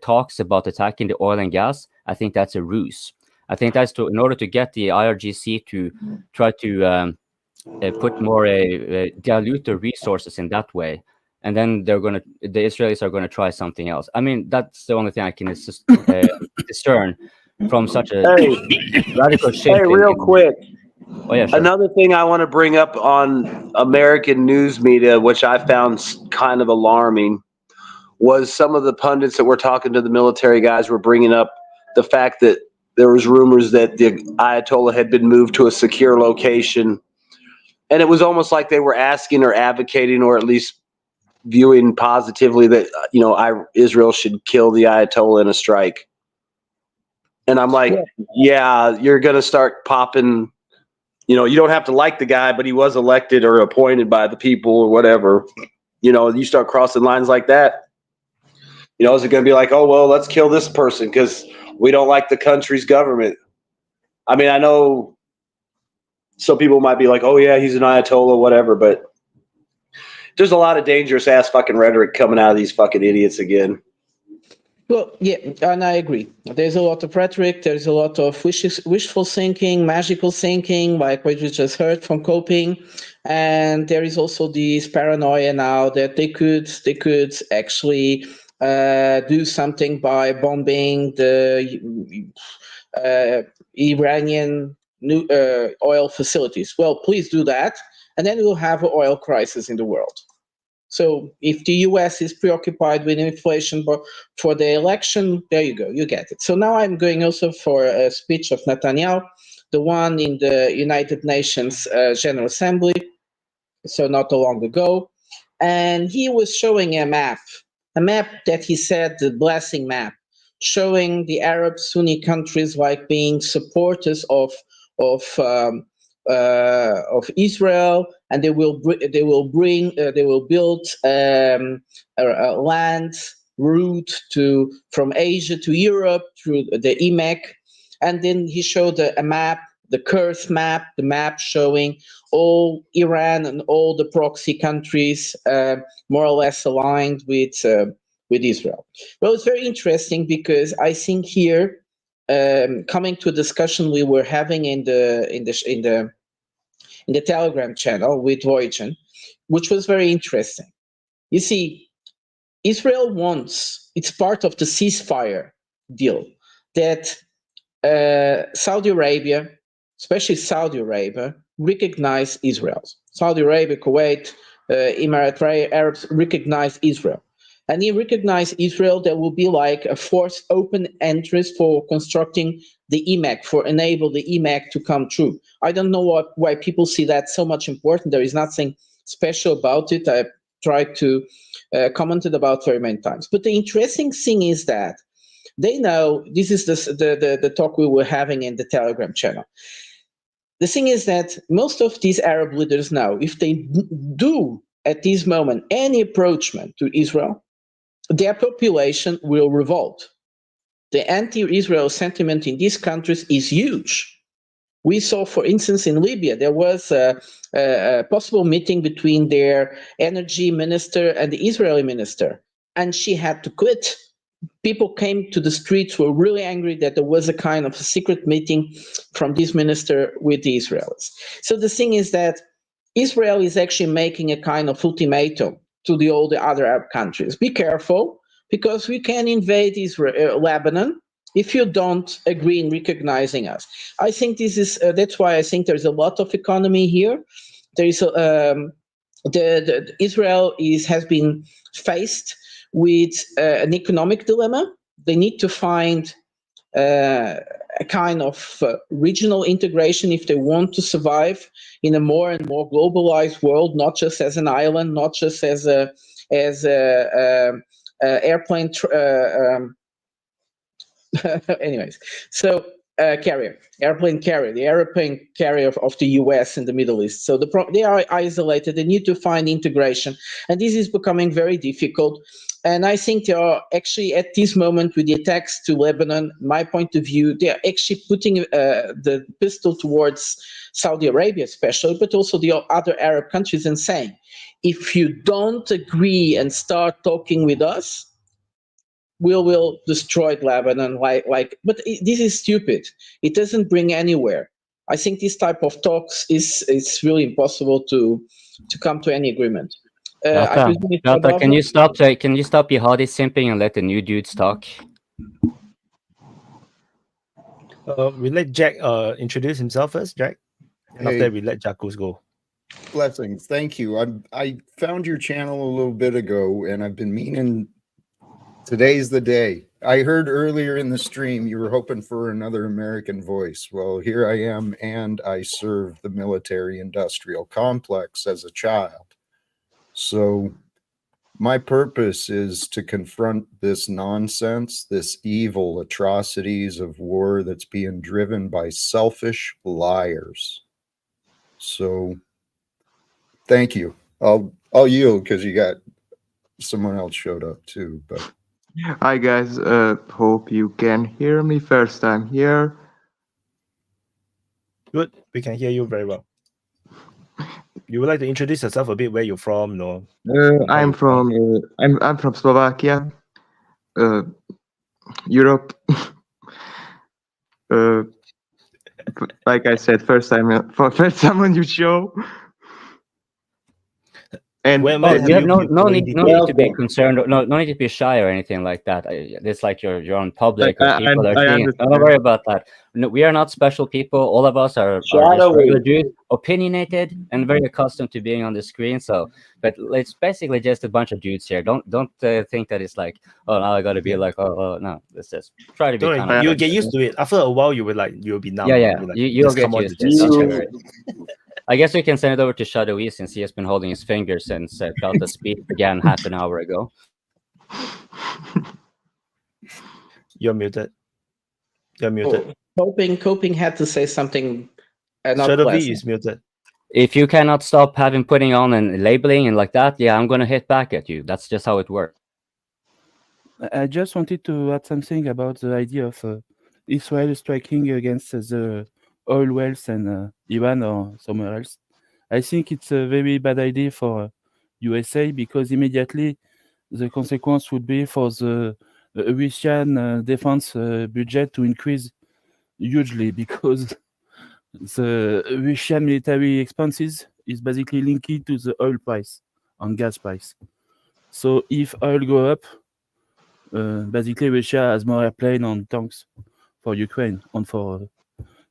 talks about attacking the oil and gas, I think that's a ruse. I think that's in order to get the IRGC to try to put more dilute the resources in that way. And then the Israelis are going to try something else. I mean, that's the only thing I can discern from such a radical shift. Hey, real quick. Oh, yeah, sure. Another thing I want to bring up on American news media, which I found kind of alarming, was some of the pundits that were talking to the military guys were bringing up the fact that there was rumors that the Ayatollah had been moved to a secure location. And it was almost like they were asking or advocating or at least viewing positively that, you know, Israel should kill the Ayatollah in a strike. And I'm like, yeah, you're going to start popping. You know, you don't have to like the guy, but he was elected or appointed by the people or whatever. You know, you start crossing lines like that. You know, is it going to be like, oh, well, let's kill this person because we don't like the country's government? I mean, I know some people might be like, oh, yeah, he's an Ayatollah, whatever. But there's a lot of dangerous ass fucking rhetoric coming out of these fucking idiots again. Well, yeah, and I agree. There's a lot of rhetoric. There's a lot of wishful thinking, magical thinking, like what we just heard from Coping. And there is also this paranoia now that they could actually do something by bombing the Iranian oil facilities. Well, please do that, and then we'll have an oil crisis in the world. So if the US is preoccupied with inflation for the election, there you go, you get it. So now I'm going also for a speech of Netanyahu, the one in the United Nations General Assembly, so not long ago. And he was showing a map that he said, the blessing map, showing the Arab Sunni countries like being supporters of Israel, and they will build a land route from Asia to Europe through the EMEC. And then he showed a map, the curse map, the map showing all Iran and all the proxy countries more or less aligned with Israel. Well, it's very interesting because I think here, coming to a discussion we were having in the Telegram channel with Voyagen, which was very interesting. You see, Israel wants, it's part of the ceasefire deal, that Saudi Arabia, especially Saudi Arabia, recognize Israel. Saudi Arabia, Kuwait, Emirates Arabs recognize Israel. And he recognized Israel, there will be like a forced open entrance for constructing the EMEC, for enable the EMEC to come true. I don't know why people see that so much important. There is nothing special about it. I've tried to comment about very many times. But the interesting thing is that they know, this is the talk we were having in the Telegram channel. The thing is that most of these Arab leaders know, if they do at this moment any approachment to Israel, their population will revolt. The anti-Israel sentiment in these countries is huge. We saw, for instance, in Libya, there was a possible meeting between their energy minister and the Israeli minister, and she had to quit. People came to the streets, were really angry that there was a kind of a secret meeting from this minister with the Israelis. So the thing is that Israel is actually making a kind of ultimatum to all the other Arab countries. Be careful, because we can invade Lebanon if you don't agree in recognizing us. I think this is, that's why I think there's a lot of economy here. There is Israel has been faced with an economic dilemma. They need to find a kind of regional integration if they want to survive in a more and more globalized world, not just as an island, not just as a airplane. Anyways, so airplane carrier, the airplane carrier of the US in the Middle East. So they are isolated. They need to find integration, and this is becoming very difficult. And I think they are actually at this moment with the attacks to Lebanon, my point of view, they are actually putting the pistol towards Saudi Arabia especially, but also the other Arab countries, and saying, if you don't agree and start talking with us, we will destroy Lebanon. But this is stupid. It doesn't bring anywhere. I think this type of talks it's really impossible to come to any agreement. Delta, can you stop jihadi simping and let the new dudes talk? We let Jack introduce himself first, Jack. And after that, we let Jacuz go. Blessings. Thank you. I found your channel a little bit ago, and I've been meaning, today's the day. I heard earlier in the stream you were hoping for another American voice. Well, here I am, and I served the military-industrial complex as a child. So my purpose is to confront this nonsense, this evil atrocities of war that's being driven by selfish liars. So thank you. I'll yield because you got someone else showed up too. But hi guys, hope you can hear me. First time here. Good, we can hear you very well. You would like to introduce yourself a bit, where you're from? No. I'm from Slovakia, Europe. Like I said, first time on your show. And you have no need to be concerned, no need to be shy or anything like that. It's like you're on public, or people are seeing it. Don't worry about that. No, we are not special people. All of us are just regular dudes, opinionated and very accustomed to being on the screen. So, but it's basically just a bunch of dudes here. Don't think that it's like, oh, now I got to be like, oh no. Let's just try to be. You'll get used to it. After a while, you'll be numb. Yeah. Like, you'll get used to it. I guess we can send it over to Shadowy, since he has been holding his finger since Delta speed began half an hour ago. You're muted. Coping had to say something not Shadow V pleasant. is muted. If you cannot stop putting on and labeling and like that, yeah, I'm gonna hit back at you. That's just how it works. I just wanted to add something about the idea of Israel striking against the oil wells and Iran or somewhere else. I think it's a very bad idea for USA because immediately the consequence would be for the Russian defense budget to increase hugely because the Russian military expenses is basically linked to the oil price and gas price. So if oil go up, basically Russia has more airplane and tanks for Ukraine and for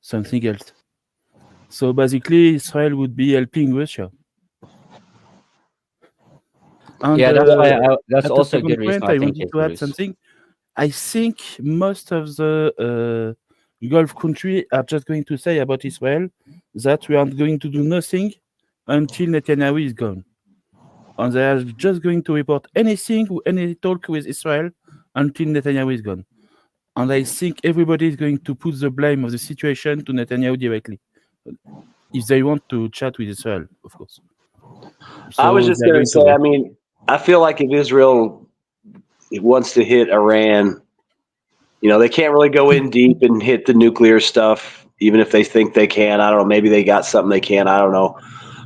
something else. So basically Israel would be helping Russia. And Yeah, that's why that's at also a second good reason point, I I think wanted it's to add loose. something. I think most of the Gulf countries are just going to say about Israel that we are going to do nothing until Netanyahu is gone. And they are just going to report anything, any talk with Israel until Netanyahu is gone. And I think everybody is going to put the blame of the situation to Netanyahu directly. If they want to chat with Israel, of course. So I was just they're going to going say, I mean, I feel like if Israel wants to hit Iran, you know, they can't really go in deep and hit the nuclear stuff, even if they think they can. I don't know. Maybe they got something they can. I don't know.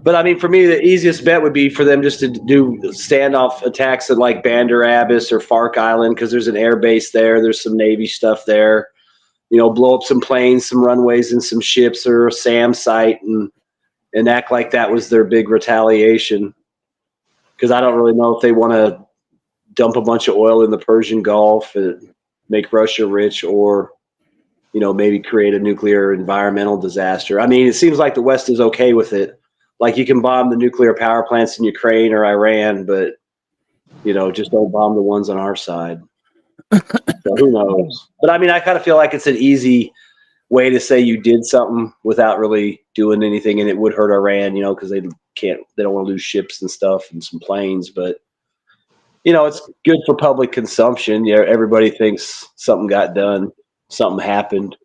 But I mean, for me, the easiest bet would be for them just to do standoff attacks at like Bandar Abbas or Fark Island because there's an air base there. There's some Navy stuff there. You know, blow up some planes, some runways, and some ships or a SAM site and act like that was their big retaliation. Because I don't really know if they want to dump a bunch of oil in the Persian Gulf and make Russia rich or, you know, maybe create a nuclear environmental disaster. I mean, it seems like the West is okay with it. Like you can bomb the nuclear power plants in Ukraine or Iran, but, you know, just don't bomb the ones on our side. So who knows? But I mean, I kind of feel like it's an easy way to say you did something without really doing anything, and it would hurt Iran, you know, because they don't want to lose ships and stuff and some planes. But you know, it's good for public consumption. Yeah, everybody thinks something got done, something happened.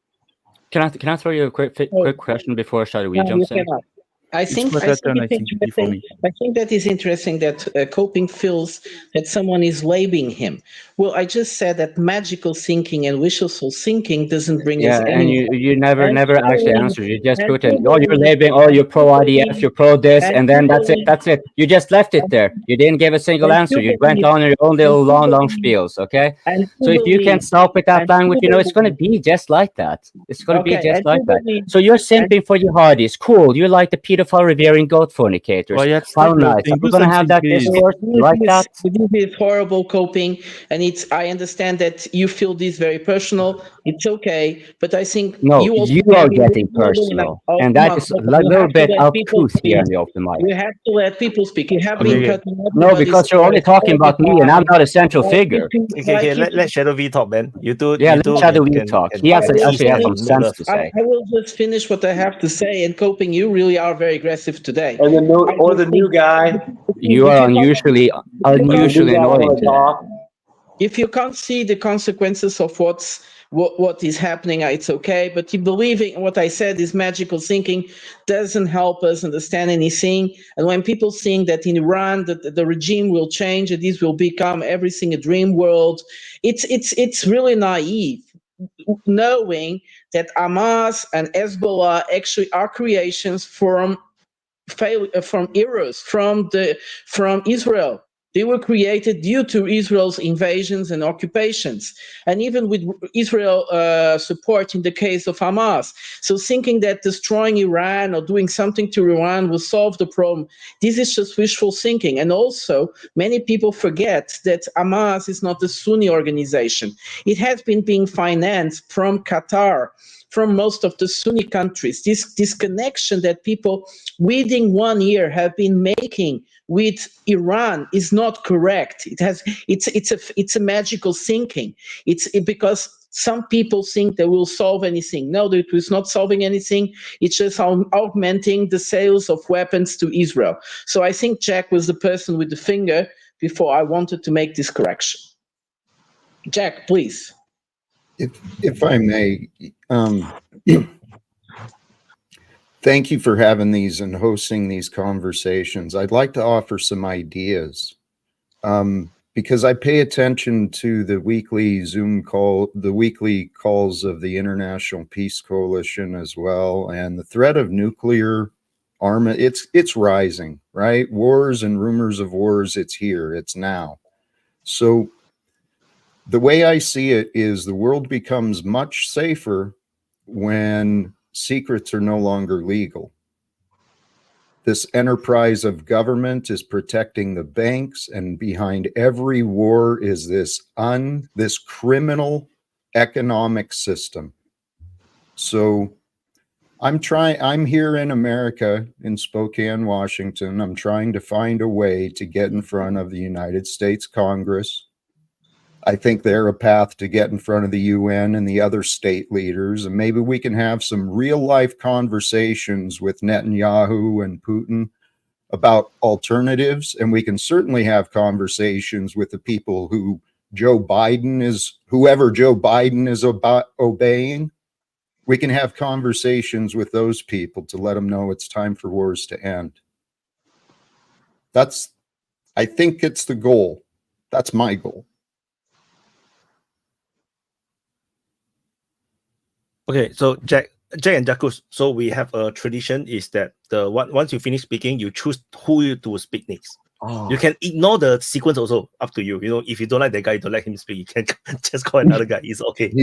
Can I throw you a quick question before Shadow No, jumps you in? cannot. I think that is interesting that Coping feels that someone is labeling him. Well, I just said that magical thinking and wishful thinking doesn't bring us Yeah, and anywhere. you never actually answer. You just put in, oh, you're labeling, labeling, oh, you're pro IDF, you're pro this, and then that's it. You just left it there. You didn't give a single answer. You went on your own little long spiels, okay? So if you can stop with that language, you know, it's going to be just like that. It's going to be just like that. So you're simping for jihadis. Cool. You're like the pedophile revering goat fornicators. How nice. Are we going to have that discourse like that? This is horrible Coping, and I understand that you feel this very personal. It's okay, but I think you are getting personal, and that is a little bit of truth here in the open mic. You have to let people speak. You have been cutting. No, because you're only talking about me, and I'm not a central figure. Okay, let Shadow V talk, man. You two, let Shadow V talk. He actually has some sense to say. I will just finish what I have to say. And Coping, you really are very aggressive today. And the new guy. You are unusually annoying today. If you can't see the consequences of what is happening, it's okay. But believing what I said is magical thinking doesn't help us understand anything. And when people think that in Iran the regime will change and this will become everything a dream world, it's really naive, knowing that Hamas and Hezbollah actually are creations from errors from Israel. They were created due to Israel's invasions and occupations, and even with Israel support in the case of Hamas. So thinking that destroying Iran or doing something to Iran will solve the problem, this is just wishful thinking. And also, many people forget that Hamas is not a Sunni organization. It has been being financed from Qatar, from most of the Sunni countries. This connection that people within 1 year have been making with Iran is not correct. It's a magical thinking. Because some people think they will solve anything. No, it is not solving anything. It's just augmenting the sales of weapons to Israel. So I think Jack was the person with the finger before I wanted to make this correction. Jack, please. If I may, Thank you for having these and hosting these conversations. I'd like to offer some ideas because I pay attention to the weekly Zoom call, the weekly calls of the International Peace Coalition as well, and the threat of nuclear armament. It's rising, right? Wars and rumors of wars. It's here. It's now. So the way I see it is the world becomes much safer when secrets are no longer legal. This enterprise of government is protecting the banks, and behind every war is this criminal economic system. So I'm here in America, in Spokane, Washington. I'm trying to find a way to get in front of the United States Congress. I think they're a path to get in front of the UN and the other state leaders, and maybe we can have some real-life conversations with Netanyahu and Putin about alternatives, and we can certainly have conversations with the people whoever Joe Biden is obeying. We can have conversations with those people to let them know it's time for wars to end. I think it's the goal. That's my goal. Okay, so Jack and Jacuz, so we have a tradition is that once you finish speaking, you choose who to speak next. Oh. You can ignore the sequence also, up to you. You know, if you don't like that guy, you don't let him speak, you can just call another guy. It's okay.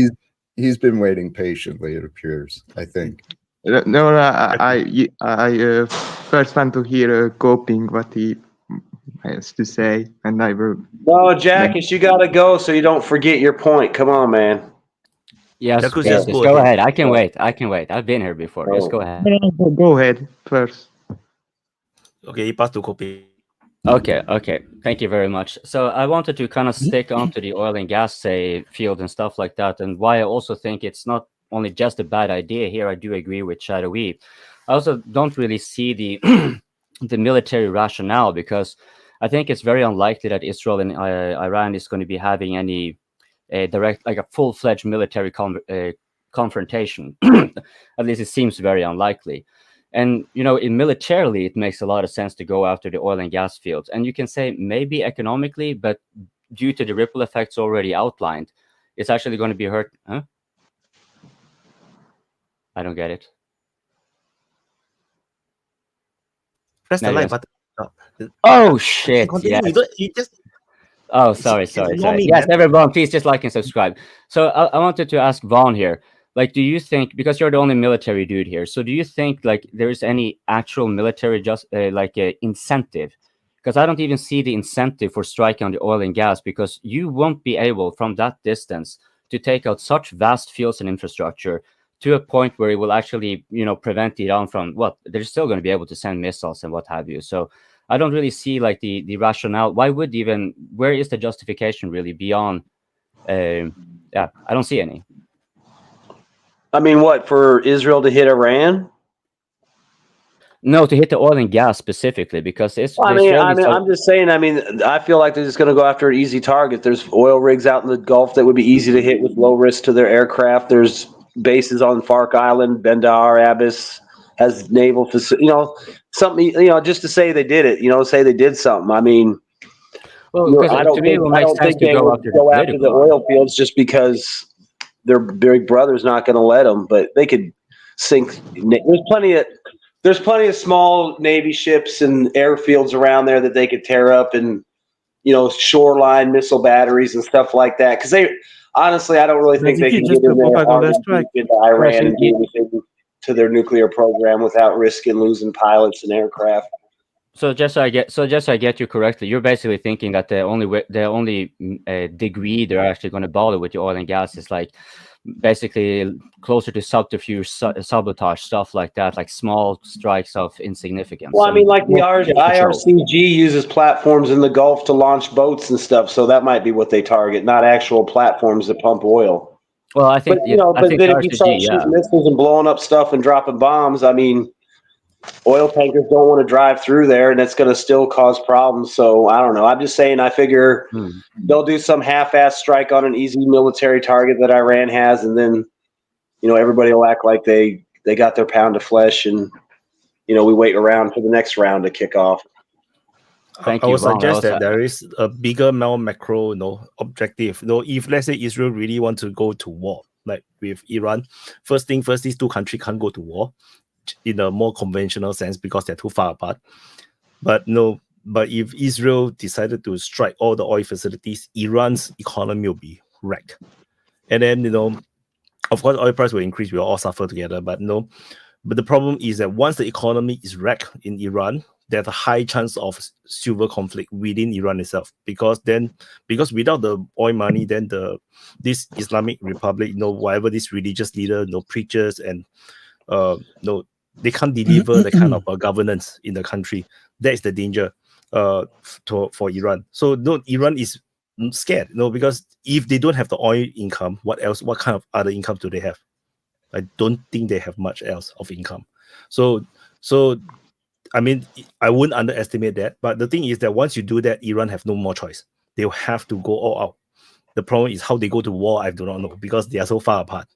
He's been waiting patiently, it appears, I think. No, I first want to hear Coping what he has to say, and I will. No, Jackus, you gotta go so you don't forget your point. Come on, man. Yes, Jacuz, yes, just go ahead. I can wait. I've been here before. Just go ahead. Go ahead first. Okay, pass to Kopi. Okay. Thank you very much. So I wanted to kind of stick onto the oil and gas field and stuff like that, and why I also think it's not only just a bad idea here. I do agree with Shadowy. I also don't really see the the military rationale, because I think it's very unlikely that Israel and Iran is going to be having any direct, like a full-fledged military confrontation. At least it seems very unlikely. And, you know, militarily, it makes a lot of sense to go after the oil and gas fields. And you can say maybe economically, but due to the ripple effects already outlined, it's actually going to be hurt. Huh? I don't get it. Press the like button. Oh, shit. Continue. Yes. You just... Oh, sorry. Yes, everyone, please just like and subscribe. So I wanted to ask Vaughn here. Like, do you think, because you're the only military dude here, so do you think like there's any actual military incentive? Because I don't even see the incentive for striking on the oil and gas, because you won't be able from that distance to take out such vast fields and infrastructure to a point where it will actually, you know, prevent Iran from what they're still going to be able to send missiles and what have you. So I don't really see like the rationale. Where is the justification really beyond? I don't see any. I mean, what, for Israel to hit Iran? No, to hit the oil and gas specifically, because it's. I'm just saying. I mean, I feel like they're just going to go after an easy target. There's oil rigs out in the Gulf that would be easy to hit with low risk to their aircraft. There's bases on Fark Island, Bandar Abbas has naval facility. You know, something. You know, just to say they did it. You know, say they did something. I mean, well, I don't think they would go after the oil fields just because their big brother's not going to let them. But they could sink. There's plenty of small Navy ships and airfields around there that they could tear up, and, you know, shoreline missile batteries and stuff like that. Because honestly, I don't really think they can get in there into Iran and do anything to their nuclear program without risking losing pilots and aircraft. So just so I get you correctly, you're basically thinking that the only degree they're actually going to bother with the oil and gas is like basically closer to subterfuge, sabotage, stuff like that, like small strikes of insignificance. Well, I mean, like the IRCG uses platforms in the Gulf to launch boats and stuff, so that might be what they target, not actual platforms that pump oil. Well, I think, but then if you start shooting missiles and blowing up stuff and dropping bombs, I mean, oil tankers don't want to drive through there, and it's going to still cause problems. So I don't know. I'm just saying, I figure they'll do some half-ass strike on an easy military target that Iran has, and then, you know, everybody will act like they got their pound of flesh and we wait around for the next round to kick off. Thank I you, would Ron. suggest that Also- there is a bigger, more macro, objective. If let's say Israel really want to go to war, like with Iran, first thing first, these two countries can't go to war in a more conventional sense because they're too far apart. But if Israel decided to strike all the oil facilities, Iran's economy will be wrecked. And then, of course, oil price will increase. We'll all suffer together. But the problem is that once the economy is wrecked in Iran, there's a high chance of civil conflict within Iran itself. Because without the oil money, then this Islamic Republic, whatever this religious leader, preachers and they can't deliver the kind of governance in the country. That is the danger for Iran. So Iran is scared, because if they don't have the oil income, what else? What kind of other income do they have? I don't think they have much else of income. So I mean, I wouldn't underestimate that. But the thing is that once you do that, Iran have no more choice. They'll have to go all out. The problem is how they go to war. I do not know because they are so far apart.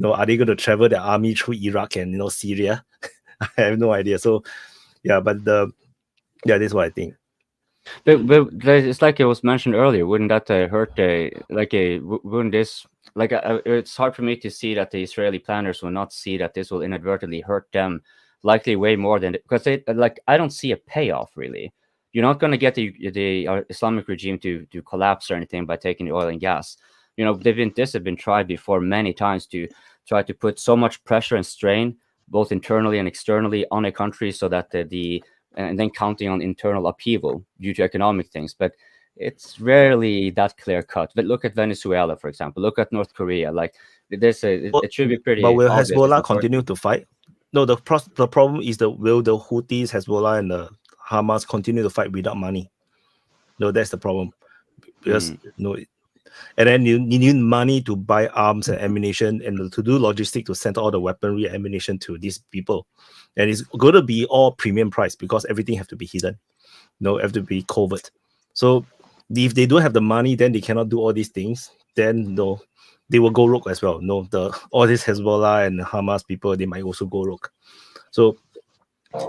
Are they going to travel their army through Iraq and Syria? I have no idea. So yeah, but that's what I think. But it's like it was mentioned earlier. Wouldn't that hurt? Wouldn't this it's hard for me to see that the Israeli planners will not see that this will inadvertently hurt them, likely way more than because I don't see a payoff really. You're not going to get the Islamic regime to collapse or anything by taking the oil and gas. This has been tried before many times to try to put so much pressure and strain both internally and externally on a country so that and then counting on internal upheaval due to economic things. But it's rarely that clear cut. But look at Venezuela, for example. Look at North Korea. It should be pretty. But will obvious Hezbollah continue to fight? No, the problem is will the Houthis, Hezbollah, and the Hamas continue to fight without money? No, that's the problem. Because and then you need money to buy arms and ammunition and to do logistics to send all the weaponry and ammunition to these people. And it's going to be all premium price because everything have to be hidden. Have to be covert. So if they don't have the money, then they cannot do all these things. Then they will go rogue as well. All these Hezbollah and Hamas people, they might also go rogue. So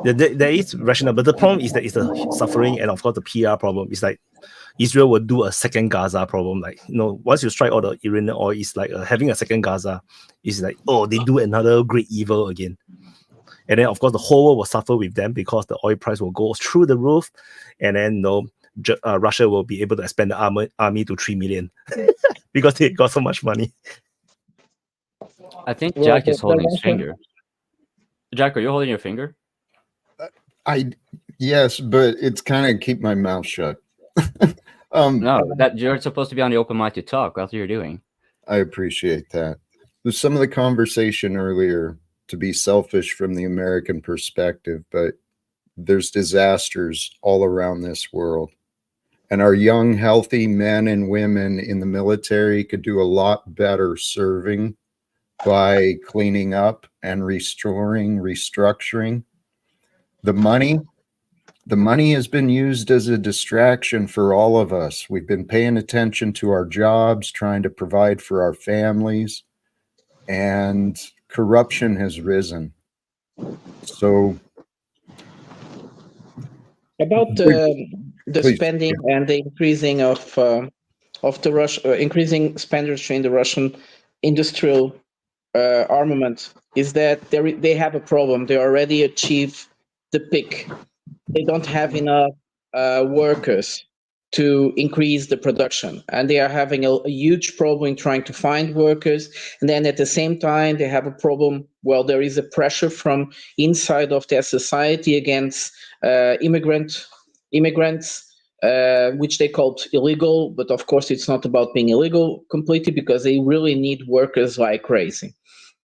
there is rational, but the problem is that it's the suffering and of course the PR problem. It's like Israel will do a second Gaza problem. Once you strike all the Iranian oil, it's like having a second Gaza. It's like, they do another great evil again. And then, of course, the whole world will suffer with them because the oil price will go through the roof. And then, Russia will be able to expand the army to 3 million because they got so much money. I think Jack is holding his finger. Jack, are you holding your finger? Yes, but it's kind of keep my mouth shut. No, that you're supposed to be on the open mic to talk. That's what you're doing. I appreciate that. There's some of the conversation earlier to be selfish from the American perspective, but there's disasters all around this world. And our young, healthy men and women in the military could do a lot better serving by cleaning up and restoring, restructuring. The money has been used as a distraction for all of us. We've been paying attention to our jobs, trying to provide for our families, and corruption has risen. So about the spending and the increasing of the increasing expenditure in the Russian industrial armament is that they have a problem. They already achieved the peak. They don't have enough workers to increase the production, and they are having a huge problem in trying to find workers. And then at the same time, they have a problem. Well, there is a pressure from inside of their society against immigrants, which they called illegal. But of course, it's not about being illegal completely because they really need workers like crazy.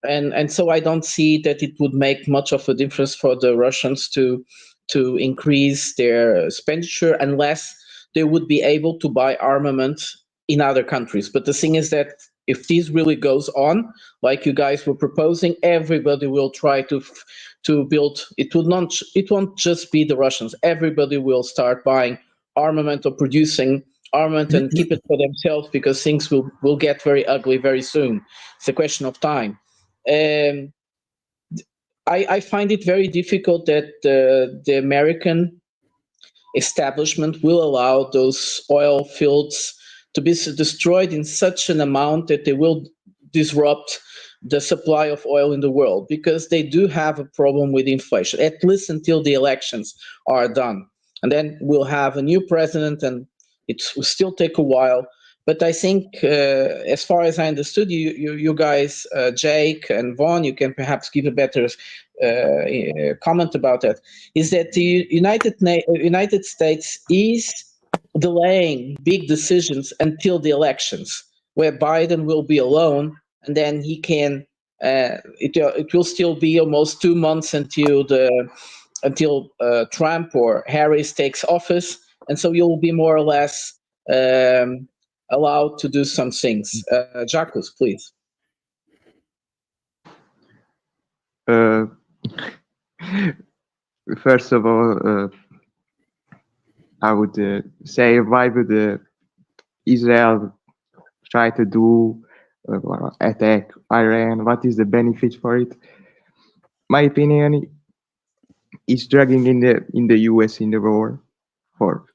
And so I don't see that it would make much of a difference for the Russians to increase their expenditure unless they would be able to buy armament in other countries. But the thing is that if this really goes on, like you guys were proposing, everybody will try to build. It won't just be the Russians. Everybody will start buying armament or producing armament and keep it for themselves because things will get very ugly very soon. It's a question of time. I find it very difficult that the American establishment will allow those oil fields to be destroyed in such an amount that they will disrupt the supply of oil in the world, because they do have a problem with inflation, at least until the elections are done. And then we'll have a new president, and it will still take a while. But I think, as far as I understood, you guys, Jake and Vaughn, you can perhaps give a better comment about that, is that the United States is delaying big decisions until the elections, where Biden will be alone, and then he can. It will still be almost 2 months until Trump or Harris takes office, and so you'll be more or less allowed to do some things. Jacques, please. First of all, I would say, why would Israel try to do attack Iran? What is the benefit for it? My opinion is dragging in the US in the war for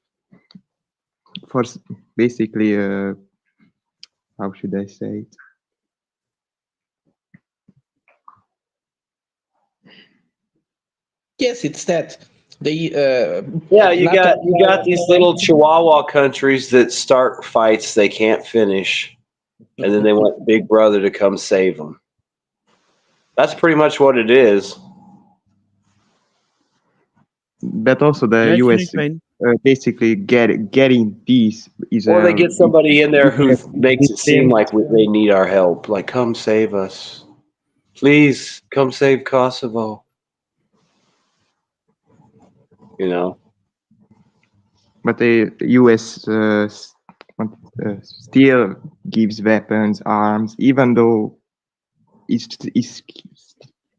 basically how should I say it? Yes, it's that. You got these little Chihuahua countries that start fights they can't finish, and then they want Big Brother to come save them. That's pretty much what it is. But also the US basically getting these Israel. Or they get somebody in there who makes it seem like they need our help. Like, come save us. Please, come save Kosovo. You know? But the US still gives weapons, arms, even though it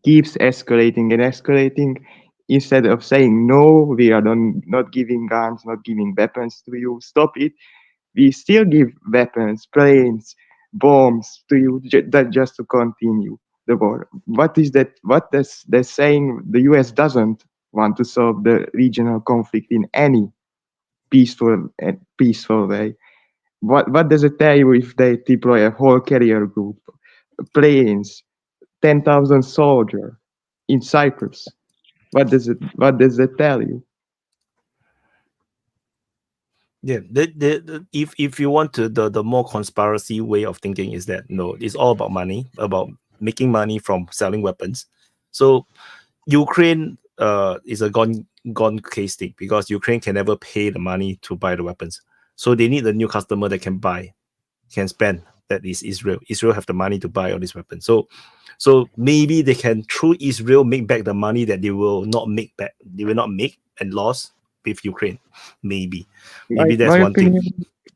keeps escalating and escalating. Instead of saying, no, we are not giving arms, not giving weapons to you, stop it, we still give weapons, planes, bombs to you just to continue the war. What is that? What they're saying? The US doesn't want to solve the regional conflict in any peaceful way. What does it tell you if they deploy a whole carrier group, planes, 10,000 soldiers in Cyprus? What does it tell you? Yeah, if you want to, the more conspiracy way of thinking is that no, it's all about money, about making money from selling weapons. So Ukraine is a gone case thing, because Ukraine can never pay the money to buy the weapons. So they need a new customer that can buy, can spend. That is Israel. Israel have the money to buy all these weapons. So maybe they can, through Israel, make back the money that they will not make back. They will not make and lost with Ukraine. Maybe that's one thing.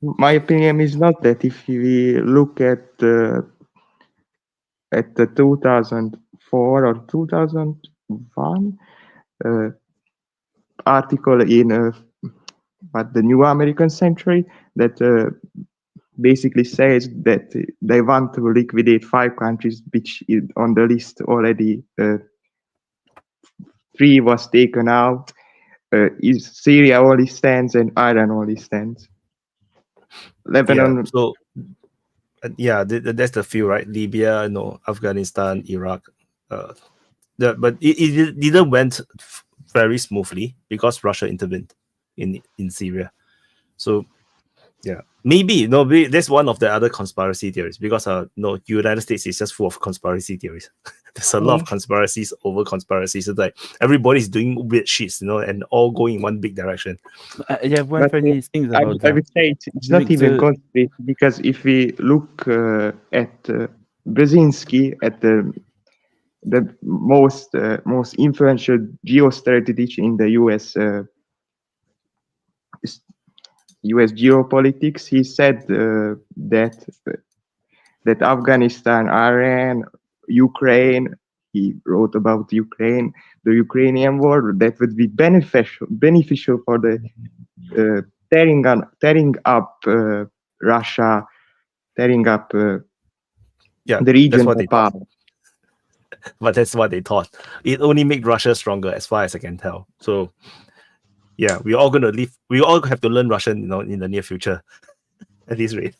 My opinion is not that. If we look at the 2004 or 2001 article in the New American Century that basically says that they want to liquidate 5 countries, which is on the list already. 3 was taken out. Is Syria only stands and Iran only stands. Lebanon. Yeah, so that's the few, right? Libya, Afghanistan, Iraq. But it didn't went very smoothly because Russia intervened in Syria. So yeah, maybe that's one of the other conspiracy theories, because United States is just full of conspiracy theories. There's a lot of conspiracies over conspiracies. It's like everybody's doing weird shits, and all going in one big direction. I have one funny thing about that. I would say it's not even conspiracy, because if we look at Brzezinski, at the most influential geostrategist in the US geopolitics, he said that Afghanistan, Iran, Ukraine, he wrote about Ukraine, the Ukrainian war, that would be beneficial for the tearing up Russia, tearing up the region of power. but that's what they thought. It only made Russia stronger, as far as I can tell. So, yeah, we're all gonna live. We all have to learn Russian, in the near future, at this rate.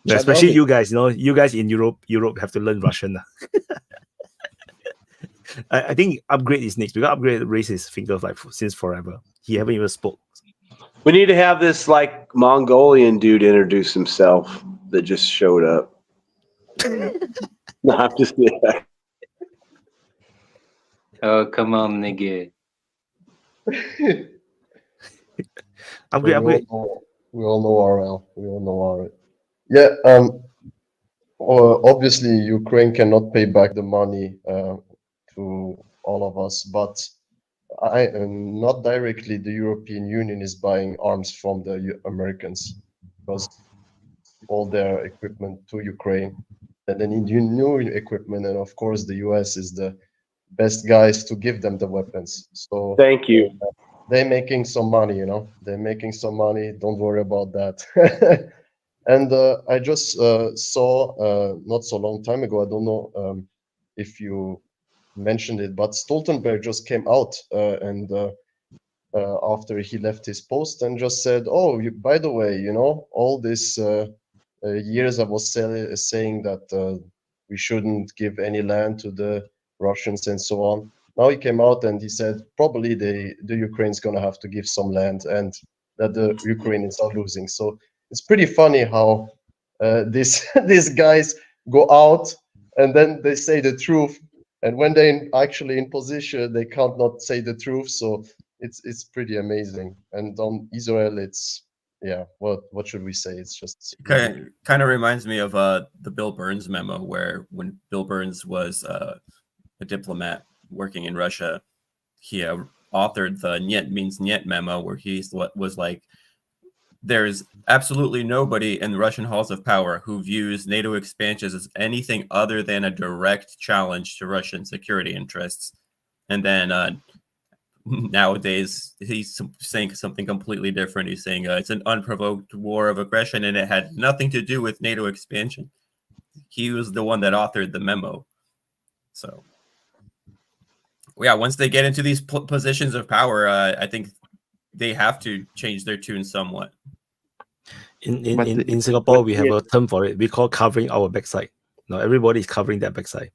Yeah, especially you guys. You guys in Europe have to learn Russian. I think Upgrade is next because Upgrade raised his fingers like since forever. He haven't even spoke. We need to have this like Mongolian dude introduce himself that just showed up. No, I'm just kidding. Oh, come on, nigga. Upgrade. We all know RL. We all know RL. Yeah. Obviously, Ukraine cannot pay back the money to all of us, but not directly. The European Union is buying arms from the Americans because all their equipment to Ukraine, and they need new equipment, and of course, the US is the best guys to give them the weapons. So thank you. They're making some money, They're making some money. Don't worry about that. And I just saw not so long time ago. I don't know if you mentioned it, but Stoltenberg just came out and after he left his post and just said, "Oh, by the way, all this years I was saying that we shouldn't give any land to the Russians and so on." Now he came out and he said probably the Ukraine's gonna have to give some land and that the Ukrainians are losing. So it's pretty funny how these guys go out and then they say the truth, and when they're actually in position, they can't not say the truth. So it's pretty amazing. And on Israel, it's what should we say? It's just kind of reminds me of the Bill Burns memo, where when Bill Burns was a diplomat working in Russia, he authored the "Niet means Niet" memo, where he was like, there's absolutely nobody in the Russian halls of power who views NATO expansions as anything other than a direct challenge to Russian security interests. And then nowadays, he's saying something completely different. He's saying it's an unprovoked war of aggression, and it had nothing to do with NATO expansion. He was the one that authored the memo. So, yeah, once they get into these positions of power, I think they have to change their tune somewhat. In Singapore, we have a term for it. We call covering our backside. Now everybody is covering their backside.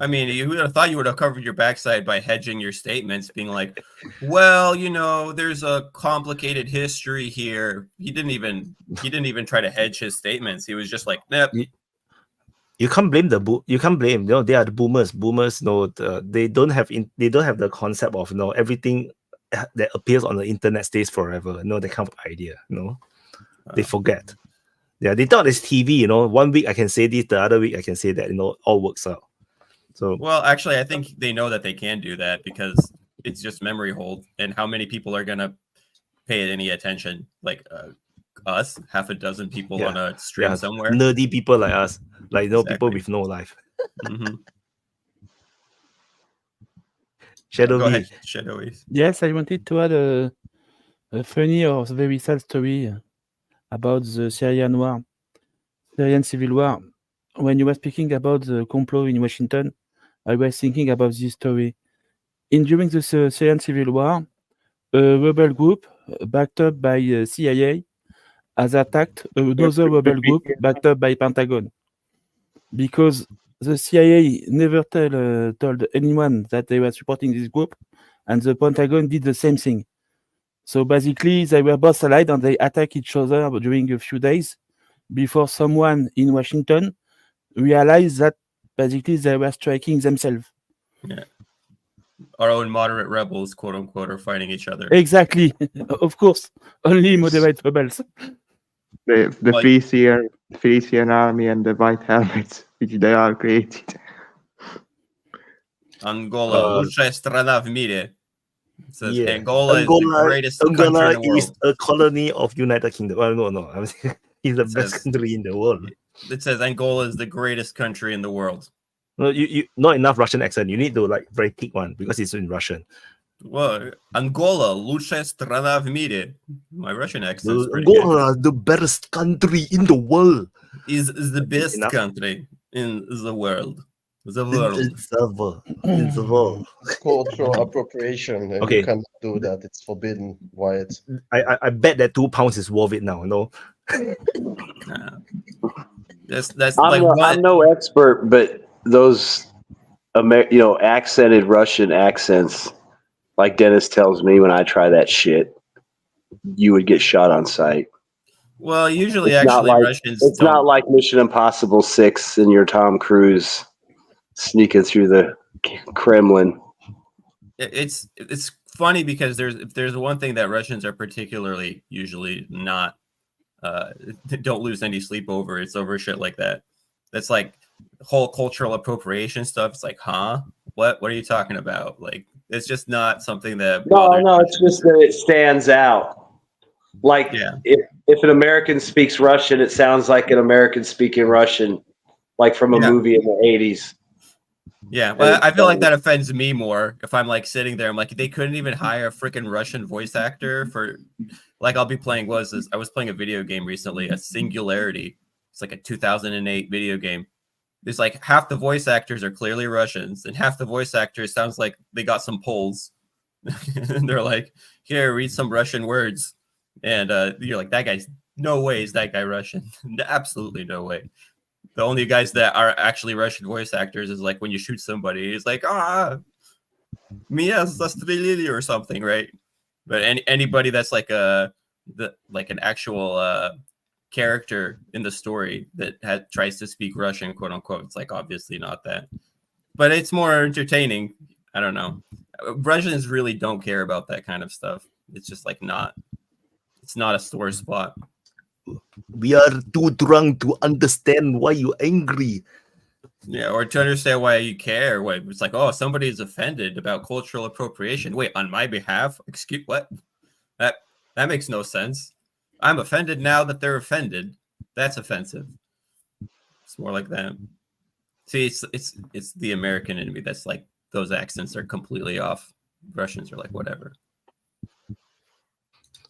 I mean, you would have thought you would have covered your backside by hedging your statements, being like, well, there's a complicated history here. He didn't even try to hedge his statements. He was just like, nope. You can't blame you can't blame, they are the boomers. Boomers, they don't have the concept of, everything that appears on the internet stays forever. That kind of idea, they forget. Yeah, they thought it's TV, 1 week I can say this, the other week I can say that, all works out. So, well, actually, I think they know that they can do that because it's just memory hold, and how many people are gonna pay any attention? Like us, half a dozen people on a stream somewhere. Nerdy people like us, exactly. People with no life. Mm-hmm. Shadowy. Yes, I wanted to add a funny or very sad story about the Syrian civil war. When you were speaking about the complot in Washington, I was thinking about this story. During the Syrian civil war, a rebel group backed up by CIA has attacked another rebel group backed up by Pentagon, because the CIA never told anyone that they were supporting this group, and the Pentagon did the same thing. So basically, they were both allied and they attacked each other during a few days before someone in Washington realized that basically they were striking themselves. Yeah. Our own moderate rebels, quote unquote, are fighting each other. Exactly. Of course, only moderate rebels. The Frisian army and the white helmets, which they are created. Angola, лучшая страна в мире. It says Angola is the greatest country in the world. Is a colony of United Kingdom. Well, no. It's the best country in the world. It says Angola is the greatest country in the world. No, you not enough Russian accent. You need to very thick one because it's in Russian. Well, Angola, лучшая страна в мире. My Russian accent is pretty Angola, the best country in the world. is the best Enough. country in the world. The In world. the world. Cultural appropriation. And Okay. You cannot do that. It's forbidden, Wyatt. I bet that £2 is worth it now. No. That's I'm, like I'm no expert, but those, accented Russian accents, like Dennis tells me when I try that shit, you would get shot on sight. well, usually It's not actually like, Russians it's don't. not like Mission Impossible 6 and your Tom Cruise sneaking through the Kremlin. It's funny because there's one thing that Russians are particularly usually not don't lose any sleep over. It's over shit like that. That's like whole cultural appropriation stuff. It's like, huh? What are you talking about? Like, it's just not something that No, it's just that it stands out. Like, if an American speaks Russian, it sounds like an American speaking Russian, like from a movie in the 80s. Yeah, well, I feel like that offends me more if I'm like sitting there. I'm like, they couldn't even hire a freaking Russian voice actor for, like, I'll be playing. I was playing a video game recently, a Singularity. It's like a 2008 video game. There's like half the voice actors are clearly Russians, and half the voice actors sounds like they got some Poles. And they're like, here, read some Russian words, and you're like, that guy's no way is that guy Russian. Absolutely no way. The only guys that are actually Russian voice actors is like when you shoot somebody, it's like, Mia Zastrelili or something, right? But anybody that's like an actual character in the story that tries to speak Russian, quote unquote, it's like obviously not that. But it's more entertaining. I don't know. Russians really don't care about that kind of stuff. It's just like it's not a sore spot. We are too drunk to understand why you're angry. Yeah, or to understand why you care. Wait, it's like, oh, somebody is offended about cultural appropriation. Wait, on my behalf? Excuse what? That makes no sense. I'm offended now that they're offended. That's offensive. It's more like that. See, it's the American in me that's like those accents are completely off. Russians are like whatever.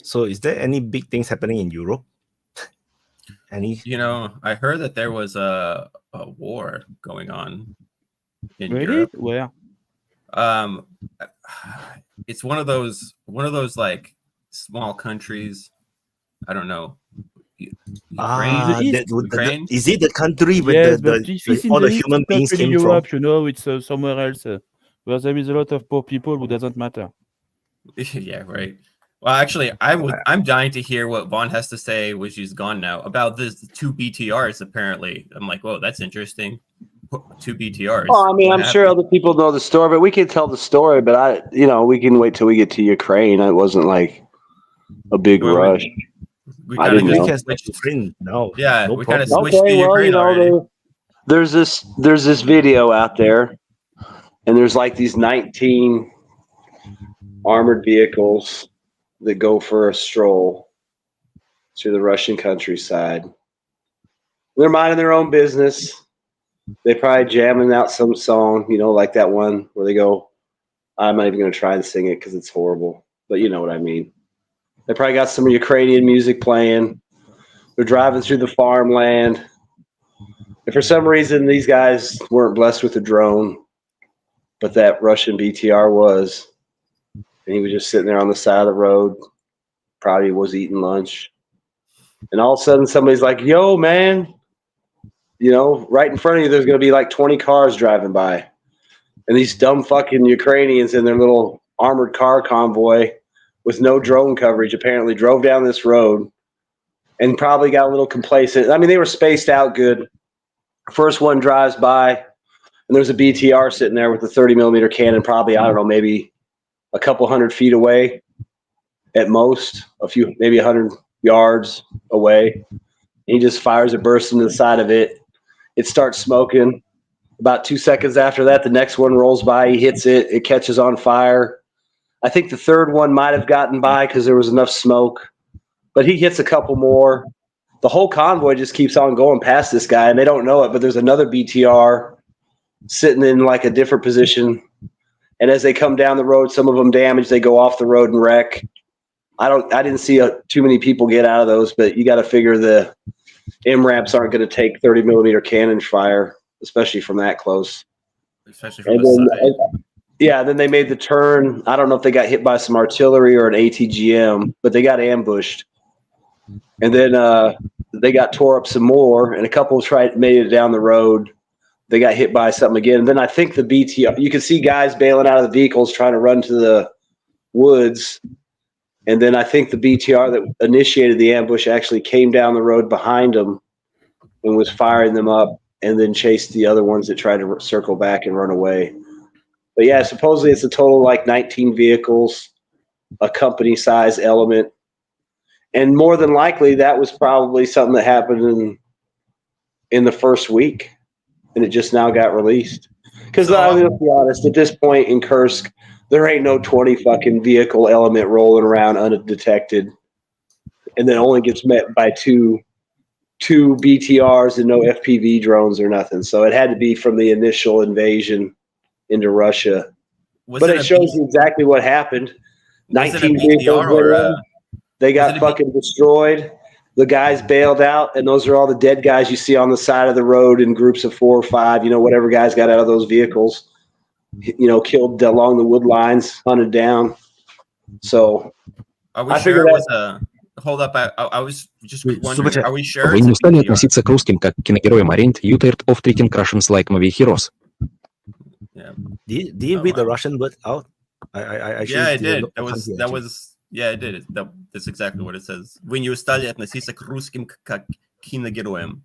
So, is there any big things happening in Europe? Any? I heard that there was a war going on in Really? Europe. Where? It's one of those like small countries. I don't know. Ukraine? Is it the country with Yes, but if it's in all the the east, human it's not beings really came Europe, from? it's somewhere else where there is a lot of poor people who doesn't matter. Yeah, right. Well, actually, I'm dying to hear what Vaughn has to say, which he's gone now, about this 2 BTRs. Apparently, I'm like, whoa, that's interesting. 2 BTRs. Well, I mean, I'm sure other people know the story, but we can tell the story. But we can wait till we get to Ukraine. It wasn't like a big rush. We I kind of didn't know. We kind of switched to Ukraine already. There's this video out there, and there's like these 19 armored vehicles that go for a stroll through the Russian countryside. They're minding their own business. They probably jamming out some song, like that one where they go, I'm not even going to try and sing it because it's horrible, but you know what I mean. They probably got some Ukrainian music playing. They're driving through the farmland. And for some reason, these guys weren't blessed with a drone, but that Russian BTR was. And he was just sitting there on the side of the road, probably was eating lunch. And all of a sudden, somebody's like, yo, man, right in front of you, there's going to be like 20 cars driving by. And these dumb fucking Ukrainians in their little armored car convoy with no drone coverage apparently drove down this road and probably got a little complacent. I mean, they were spaced out good. First one drives by, and there's a BTR sitting there with a 30-millimeter cannon, probably, I don't know, maybe a couple 100 feet away at most, maybe 100 yards away. And he just fires a burst into the side of it. It starts smoking. About 2 seconds after that, the next one rolls by. He hits it. It catches on fire. I think the third one might have gotten by because there was enough smoke. But he hits a couple more. The whole convoy just keeps on going past this guy, and they don't know it, but there's another BTR sitting in like a different position. And as they come down the road, some of them damaged. They go off the road and wreck. I didn't see too many people get out of those, but you got to figure the MRAPs aren't going to take 30 millimeter cannon fire, especially from that close. Especially from the side. Yeah, then they made the turn. I don't know if they got hit by some artillery or an ATGM, but they got ambushed. And then they got tore up some more, and a couple made it down the road. They got hit by something again. And then I think the BTR, you can see guys bailing out of the vehicles trying to run to the woods. And then I think the BTR that initiated the ambush actually came down the road behind them and was firing them up, and then chased the other ones that tried to circle back and run away. But yeah, supposedly it's a total like 19 vehicles, a company size element. And more than likely that was probably something that happened in the first week, and it just now got released. Because let's be honest, at this point in Kursk, there ain't no 20 fucking vehicle element rolling around undetected, and then only gets met by two BTRs and no FPV drones or nothing. So it had to be from the initial invasion into Russia. But it shows you exactly what happened. 19 vehicles, they got fucking destroyed. The guys bailed out, and those are all the dead guys you see on the side of the road in groups of 4 or 5. Whatever guys got out of those vehicles, killed along the wood lines, hunted down. So I figured it was hold up. I was just wondering, are we sure? Вы не стали относиться к русским как к киногероям, aren't you tired of treating Russians like movie heroes? Yeah. Did you read the Russian word out? I did. I did. That's exactly what it says. Вы не устали относиться к русским как к киногероям.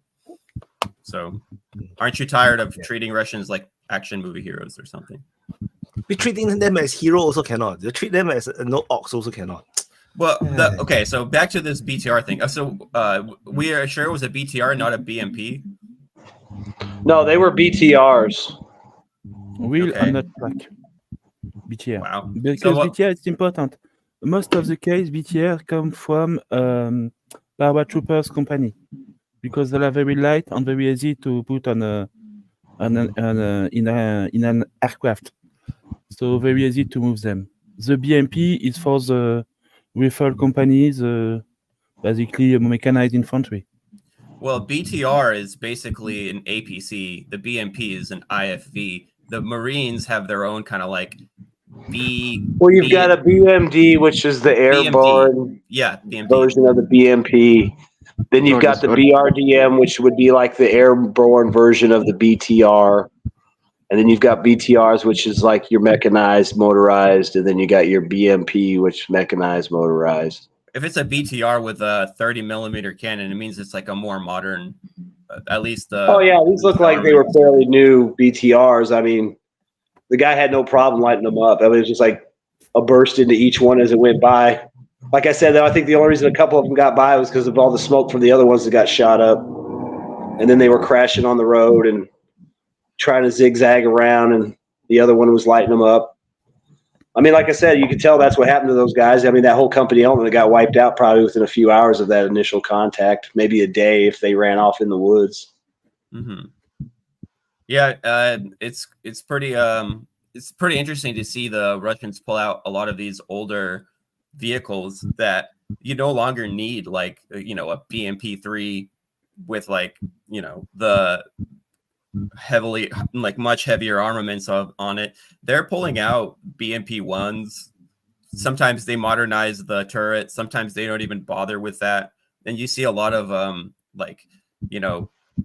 So, aren't you tired of treating Russians like action movie heroes or something? We treating them as hero also cannot. You treat them as no ox also cannot. Well, okay. So back to this BTR thing. So we are sure it was a BTR, not a BMP. No, they were BTRs. Wheel on that track. BTR. Wow. Because BTR is important. Most of the case, BTR come from paratroopers company, because they are very light and very easy to put on in an aircraft. So very easy to move them. The BMP is for the rifle companies, basically mechanized infantry. Well, BTR is basically an APC. The BMP is an IFV. The Marines have their own kind of like Well, you've got a BMD, which is the airborne version of the BMP. Then you've got the BRDM, which would be like the airborne version of the BTR. And then you've got BTRs, which is like your mechanized, motorized. And then you got your BMP, which mechanized, motorized. If it's a BTR with a 30 millimeter cannon, it means it's like a more modern, at least. Oh, yeah. These look like they were fairly new BTRs. I mean, the guy had no problem lighting them up. I mean, it was just like a burst into each one as it went by. Like I said, though, I think the only reason a couple of them got by was because of all the smoke from the other ones that got shot up. And then they were crashing on the road and trying to zigzag around, and the other one was lighting them up. I mean, like I said, you could tell that's what happened to those guys. I mean, that whole company element got wiped out probably within a few hours of that initial contact, maybe a day if they ran off in the woods. Mm-hmm. Yeah, it's pretty interesting to see the Russians pull out a lot of these older vehicles that you no longer need, like a BMP-3 with the heavily much heavier armaments on it. They're pulling out BMP-1s. Sometimes they modernize the turret. Sometimes they don't even bother with that. And you see a lot of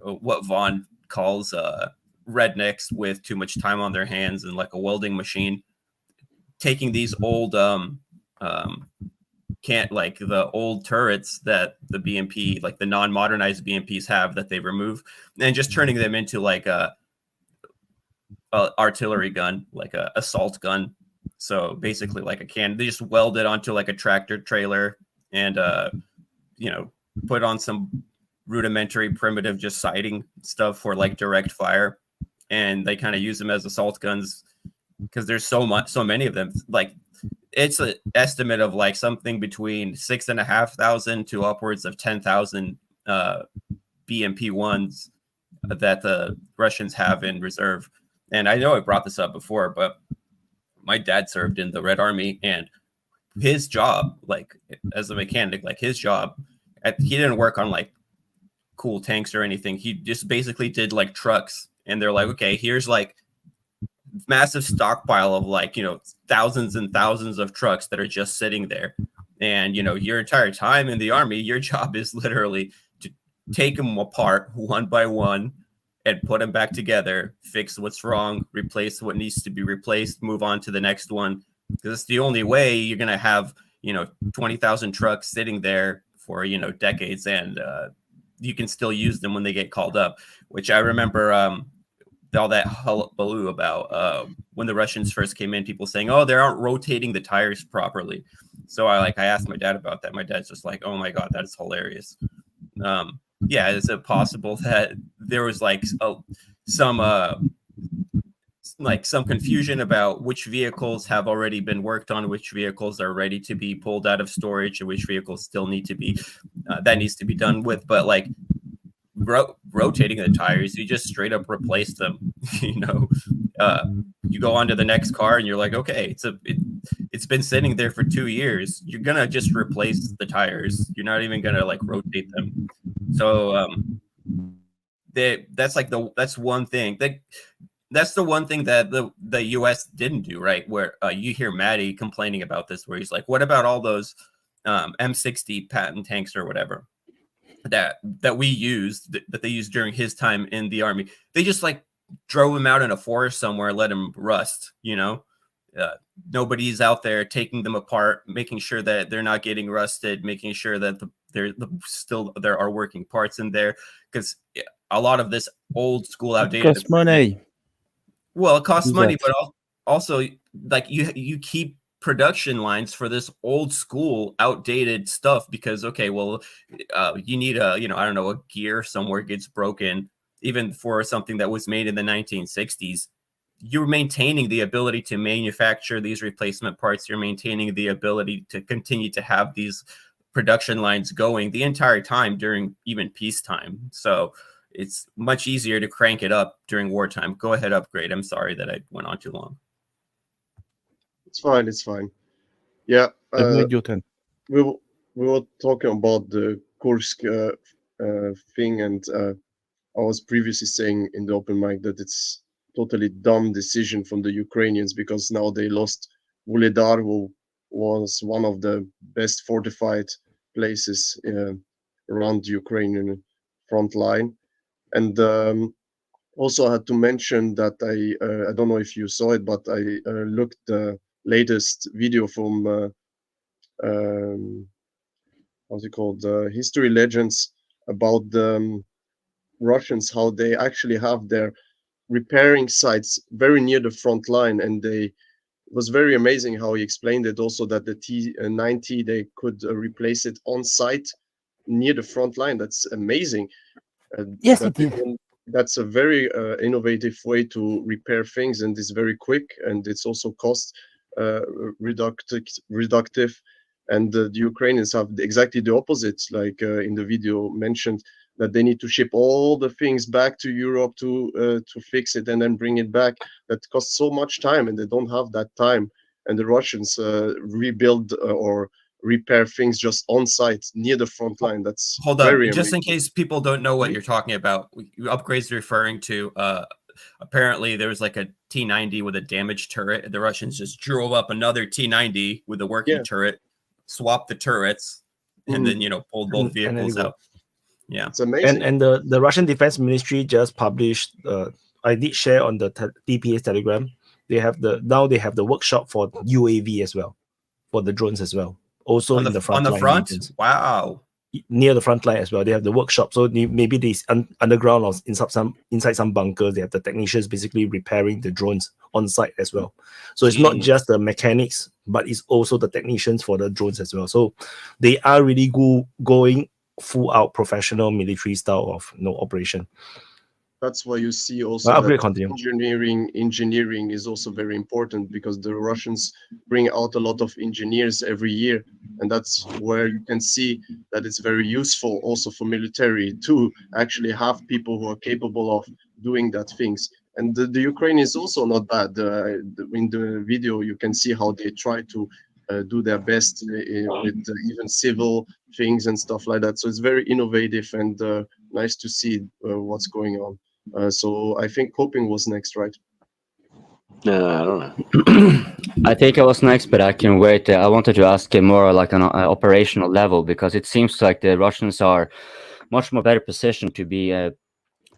what Vaughn calls rednecks with too much time on their hands and like a welding machine, taking these old the old turrets that the BMP, like the non-modernized BMPs have that they remove, and just turning them into like a artillery gun, like a assault gun. So basically like a cannon. They just weld it onto like a tractor trailer and put on some rudimentary primitive just sighting stuff for like direct fire, and they kind of use them as assault guns because there's so many of them. Like it's an estimate of like something between 6,500 to upwards of 10,000 BMP-1s that the Russians have in reserve. And I know I brought this up before, but my dad served in the Red Army, and his job, like as a mechanic, like his job, he didn't work on like cool tanks or anything. He just basically did like trucks, and they're like, okay, here's like massive stockpile of like, you know, thousands and thousands of trucks that are just sitting there. And, you know, your entire time in the army, your job is literally to take them apart one by one and put them back together, fix what's wrong, replace what needs to be replaced, move on to the next one. Because it's the only way you're going to have, you know, 20,000 trucks sitting there for, you know, decades, and you can still use them when they get called up, which I remember all that hullabaloo about when the Russians first came in, people saying, oh, they aren't rotating the tires properly. So I asked my dad about that. My dad's just like, oh my God, that's hilarious. Yeah, is it possible that there was like some confusion about which vehicles have already been worked on, which vehicles are ready to be pulled out of storage, and which vehicles still need to be that needs to be done with? But like rotating the tires, you just straight up replace them. You know, you go on to the next car and you're like, okay, it's been sitting there for 2 years. You're gonna just replace the tires. You're not even gonna like rotate them. So that's one thing that's the one thing that the US didn't do, right? Where you hear Maddie complaining about this, where he's like, what about all those M60 Patton tanks or whatever that we used, that they used during his time in the army? They just like drove him out in a forest somewhere, let him rust, you know? Nobody's out there taking them apart, making sure that they're not getting rusted, making sure that there are working parts in there, because a lot of this old school outdated Costs money. Well, it costs money, but also like you keep production lines for this old school outdated stuff, because okay, well, you need a gear somewhere gets broken, even for something that was made in the 1960s. You're maintaining the ability to manufacture these replacement parts. You're maintaining the ability to continue to have these production lines going the entire time during even peacetime. So it's much easier to crank it up during wartime. Go ahead, Upgrade. I'm sorry that I went on too long. It's fine. It's fine. Yeah. Your turn. We were talking about the Kursk thing, and I was previously saying in the open mic that it's totally dumb decision from the Ukrainians, because now they lost Vuhledar, who was one of the best fortified places around the Ukrainian front line. And also I had to mention that I don't know if you saw it, but I looked the latest video from how's it called, History Legends, about the Russians, how they actually have their repairing sites very near the front line. And it was very amazing how he explained it also, that the T-90, they could replace it on site near the front line. That's amazing. Yes, that's a very innovative way to repair things, and it's very quick, and it's also cost reductive. And the Ukrainians have exactly the opposite, like in the video mentioned, that they need to ship all the things back to Europe to fix it and then bring it back. That costs so much time, and they don't have that time. And the Russians rebuild or repair things just on site near the front line. That's hold on, very just amazing. in case people don't know what you're talking about. Upgrade's referring to apparently there was like a T-90 with a damaged turret, and the Russians just drove up another T-90 with a working turret, swapped the turrets, and then pulled both vehicles out. Yeah, it's amazing. And the Russian Defense Ministry just published. I did share on the DPA Telegram. They have the workshop for UAV as well, for the drones as well. Also in the front. On the front. Regions. Wow. Near the front line as well. They have the workshop. So maybe these underground or inside some bunkers, they have the technicians basically repairing the drones on site as well. So it's not just the mechanics, but it's also the technicians for the drones as well. So they are really going full out professional military style of operation. That's why you see also that engineering is also very important, because the Russians bring out a lot of engineers every year, and that's where you can see that it's very useful also for military to actually have people who are capable of doing that things. And the Ukraine is also not bad. In the video you can see how they try to do their best with even civil things and stuff like that. So it's very innovative, and nice to see what's going on. So I think coping was next, right? No, I don't know. I think I was next, but I can wait. I wanted to ask more like an operational level, because it seems like the Russians are much more better positioned to be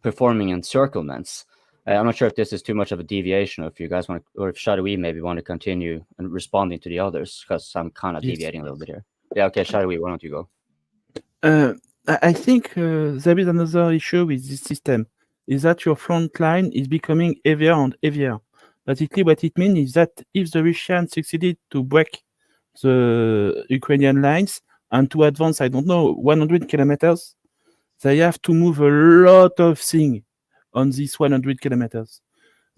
performing in circumvents. I'm not sure if this is too much of a deviation, or if you guys want to, or if Shadowy maybe want to continue and responding to the others, because I'm kind of deviating a little bit here. Yeah, okay, Shadowy, why don't you go? I think there is another issue with this system, is that your front line is becoming heavier and heavier. Basically, what it means is that if the Russians succeeded to break the Ukrainian lines and to advance, I don't know, 100 kilometers, they have to move a lot of things on these 100 kilometers.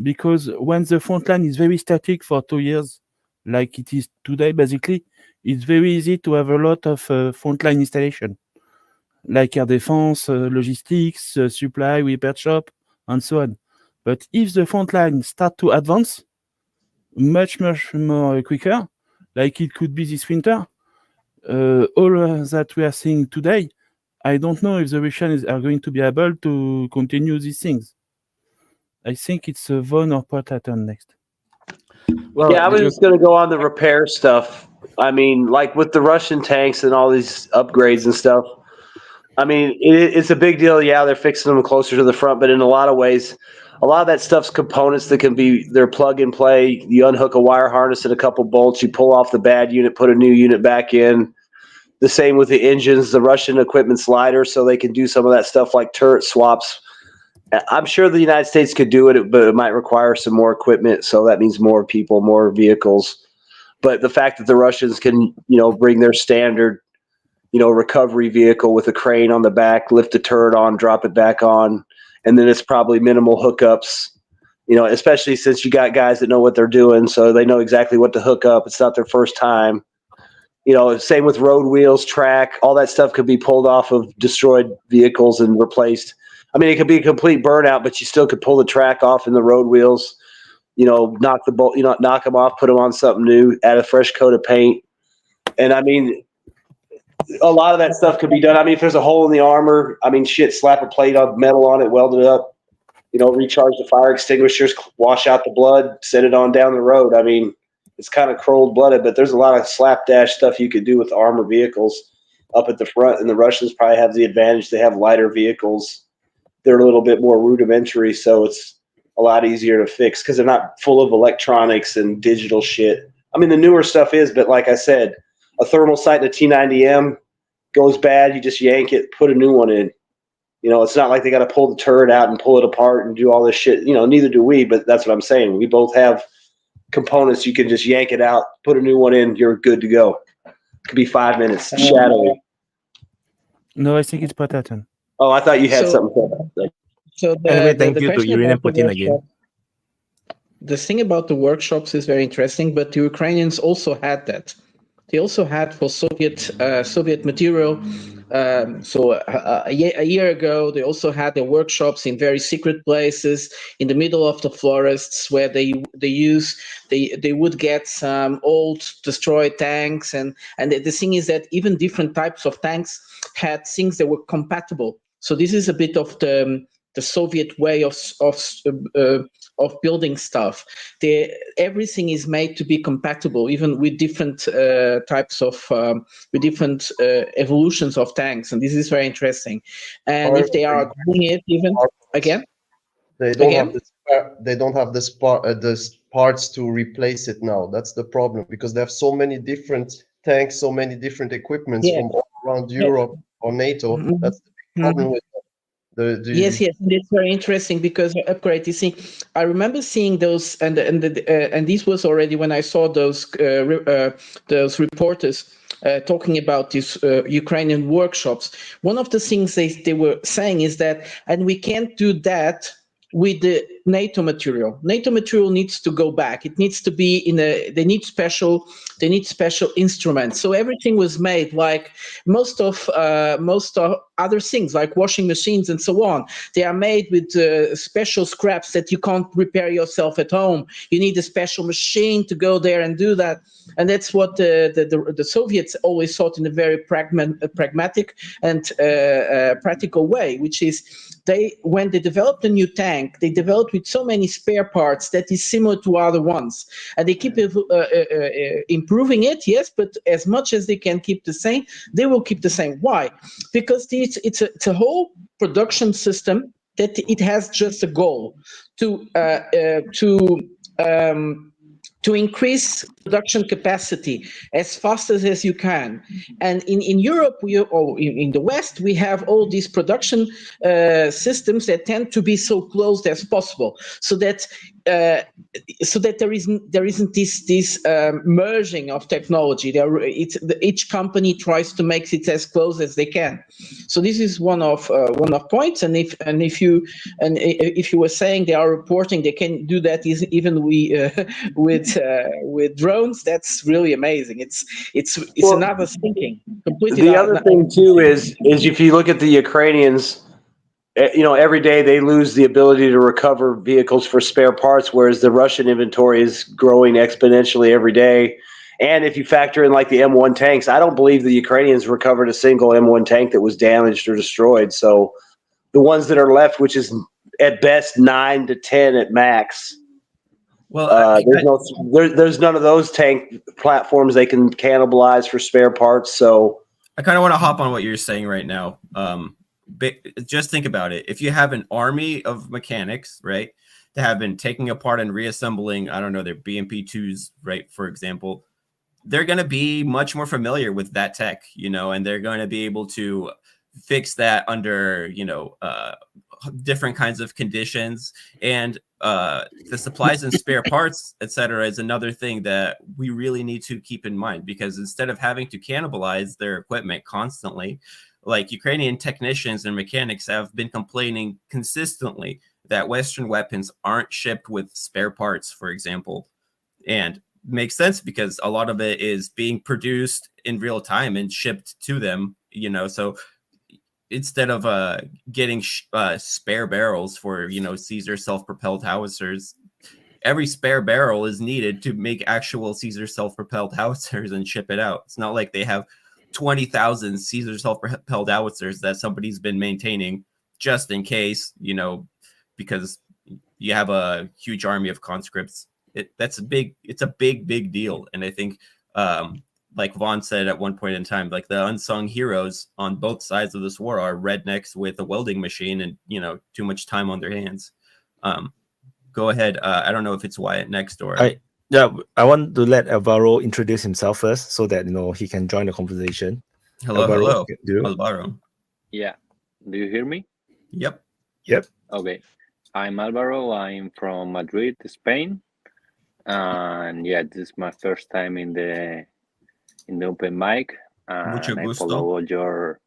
Because when the front line is very static for 2 years, like it is today, basically, it's very easy to have a lot of frontline installation, like air defense, logistics, supply, repair shop, and so on. But if the front line start to advance much more quicker, like it could be this winter, all that we are seeing today, I don't know if the Russians are going to be able to continue these things. I think it's Von or Potaton next. Well, yeah, I was just going to go on the repair stuff. I mean, like with the Russian tanks and all these upgrades and stuff, I mean, it's a big deal. Yeah, they're fixing them closer to the front, but in a lot of ways, a lot of that stuff's components that can be, they're plug and play. You unhook a wire harness and a couple bolts, you pull off the bad unit, put a new unit back in. The same with the engines. The Russian equipment's lighter, so they can do some of that stuff like turret swaps. I'm sure the United States could do it, but it might require some more equipment. So that means more people, more vehicles. But the fact that the Russians can, bring their standard, recovery vehicle with a crane on the back, lift the turret on, drop it back on, and then it's probably minimal hookups, especially since you got guys that know what they're doing. So they know exactly what to hook up. It's not their first time. Same with road wheels, track, all that stuff could be pulled off of destroyed vehicles and replaced. I mean, it could be a complete burnout, but you still could pull the track off and the road wheels, knock the bolt, knock them off, put them on something new, add a fresh coat of paint. And I mean, a lot of that stuff could be done. I mean, if there's a hole in the armor, I mean, slap a plate of metal on it, weld it up, recharge the fire extinguishers, wash out the blood, send it on down the road. I mean, it's kind of cold-blooded, but there's a lot of slapdash stuff you could do with armor vehicles up at the front, and the Russians probably have the advantage. They have lighter vehicles. They're a little bit more rudimentary, so it's a lot easier to fix because they're not full of electronics and digital shit. I mean, the newer stuff is, but like I said, a thermal sight in a T90M goes bad, you just yank it, put a new one in. It's not like they got to pull the turret out and pull it apart and do all this shit. Neither do we, but that's what I'm saying. We both have components. You can just yank it out, put a new one in, you're good to go. It could be 5 minutes. Shadowy. No, I think it's Potaton. Oh, I thought you had something. So thank you to Irina Putin again. The thing about the workshops is very interesting, but the Ukrainians also had that. They also had for Soviet material. A year ago, they also had their workshops in very secret places in the middle of the forests where they would get some old destroyed tanks, and the thing is that even different types of tanks had things that were compatible. So this is a bit of the Soviet way of building stuff. Everything is made to be compatible, even with different types of, with different evolutions of tanks, and this is very interesting. And if they are doing it, even again, they don't have this parts to replace it now. That's the problem, because they have so many different tanks, so many different equipments from all around Europe or NATO. Mm-hmm. That's the big problem with Yes, and it's very interesting because upgrade. You see, I remember seeing those, and this was already when I saw those reporters talking about these Ukrainian workshops. One of the things they were saying is that, and we can't do that with the NATO material. NATO material needs to go back. It needs to be they need special instruments. So everything was made, like most of other things, like washing machines and so on. They are made with special scraps that you can't repair yourself at home. You need a special machine to go there and do that. And that's what the Soviets always thought in a very pragmatic and practical way, which is when they developed a new tank, they developed with so many spare parts that is similar to other ones, and they keep improving it. Yes, but as much as they can keep the same, they will keep the same. Why? Because it's a whole production system that it has just a goal to increase production capacity as fast as you can. And in Europe, or in the West, we have all these production systems that tend to be so closed as possible, so that there isn't this merging of technology. Each company tries to make it as close as they can. So this is one of points. And if you were saying they are reporting they can do that even with drones, that's really amazing. It's another thinking completely. The other thing too is if you look at the Ukrainians, every day they lose the ability to recover vehicles for spare parts, whereas the Russian inventory is growing exponentially every day. And if you factor in like the M1 tanks, I don't believe the Ukrainians recovered a single M1 tank that was damaged or destroyed. So the ones that are left, which is at best 9 to 10 at max, well, there's none of those tank platforms they can cannibalize for spare parts. So I kind of want to hop on what you're saying right now. Just think about it. If you have an army of mechanics, right, that have been taking apart and reassembling, I don't know, their BMP2s, right, for example, they're going to be much more familiar with that tech, and they're going to be able to fix that under, different kinds of conditions. And the supplies and spare parts, etc., is another thing that we really need to keep in mind, because instead of having to cannibalize their equipment constantly, like Ukrainian technicians and mechanics have been complaining consistently that Western weapons aren't shipped with spare parts, for example. And makes sense because a lot of it is being produced in real time and shipped to them, so instead of getting spare barrels for, Caesar self-propelled howitzers, every spare barrel is needed to make actual Caesar self-propelled howitzers and ship it out. It's not like they have 20,000 Caesar self-propelled howitzers that somebody's been maintaining just in case, because you have a huge army of conscripts. It's a big deal. And I think, like Vaughn said at one point in time, like the unsung heroes on both sides of this war are rednecks with a welding machine and, too much time on their hands. Go ahead. I don't know if it's Wyatt next or... I want to let Alvaro introduce himself first so that he can join the conversation. Hello. Alvaro. Yeah. Do you hear me? Yep. Okay. I'm Alvaro. I'm from Madrid, Spain. And yeah, this is my first time in the open mic. Mucho gusto. I follow all your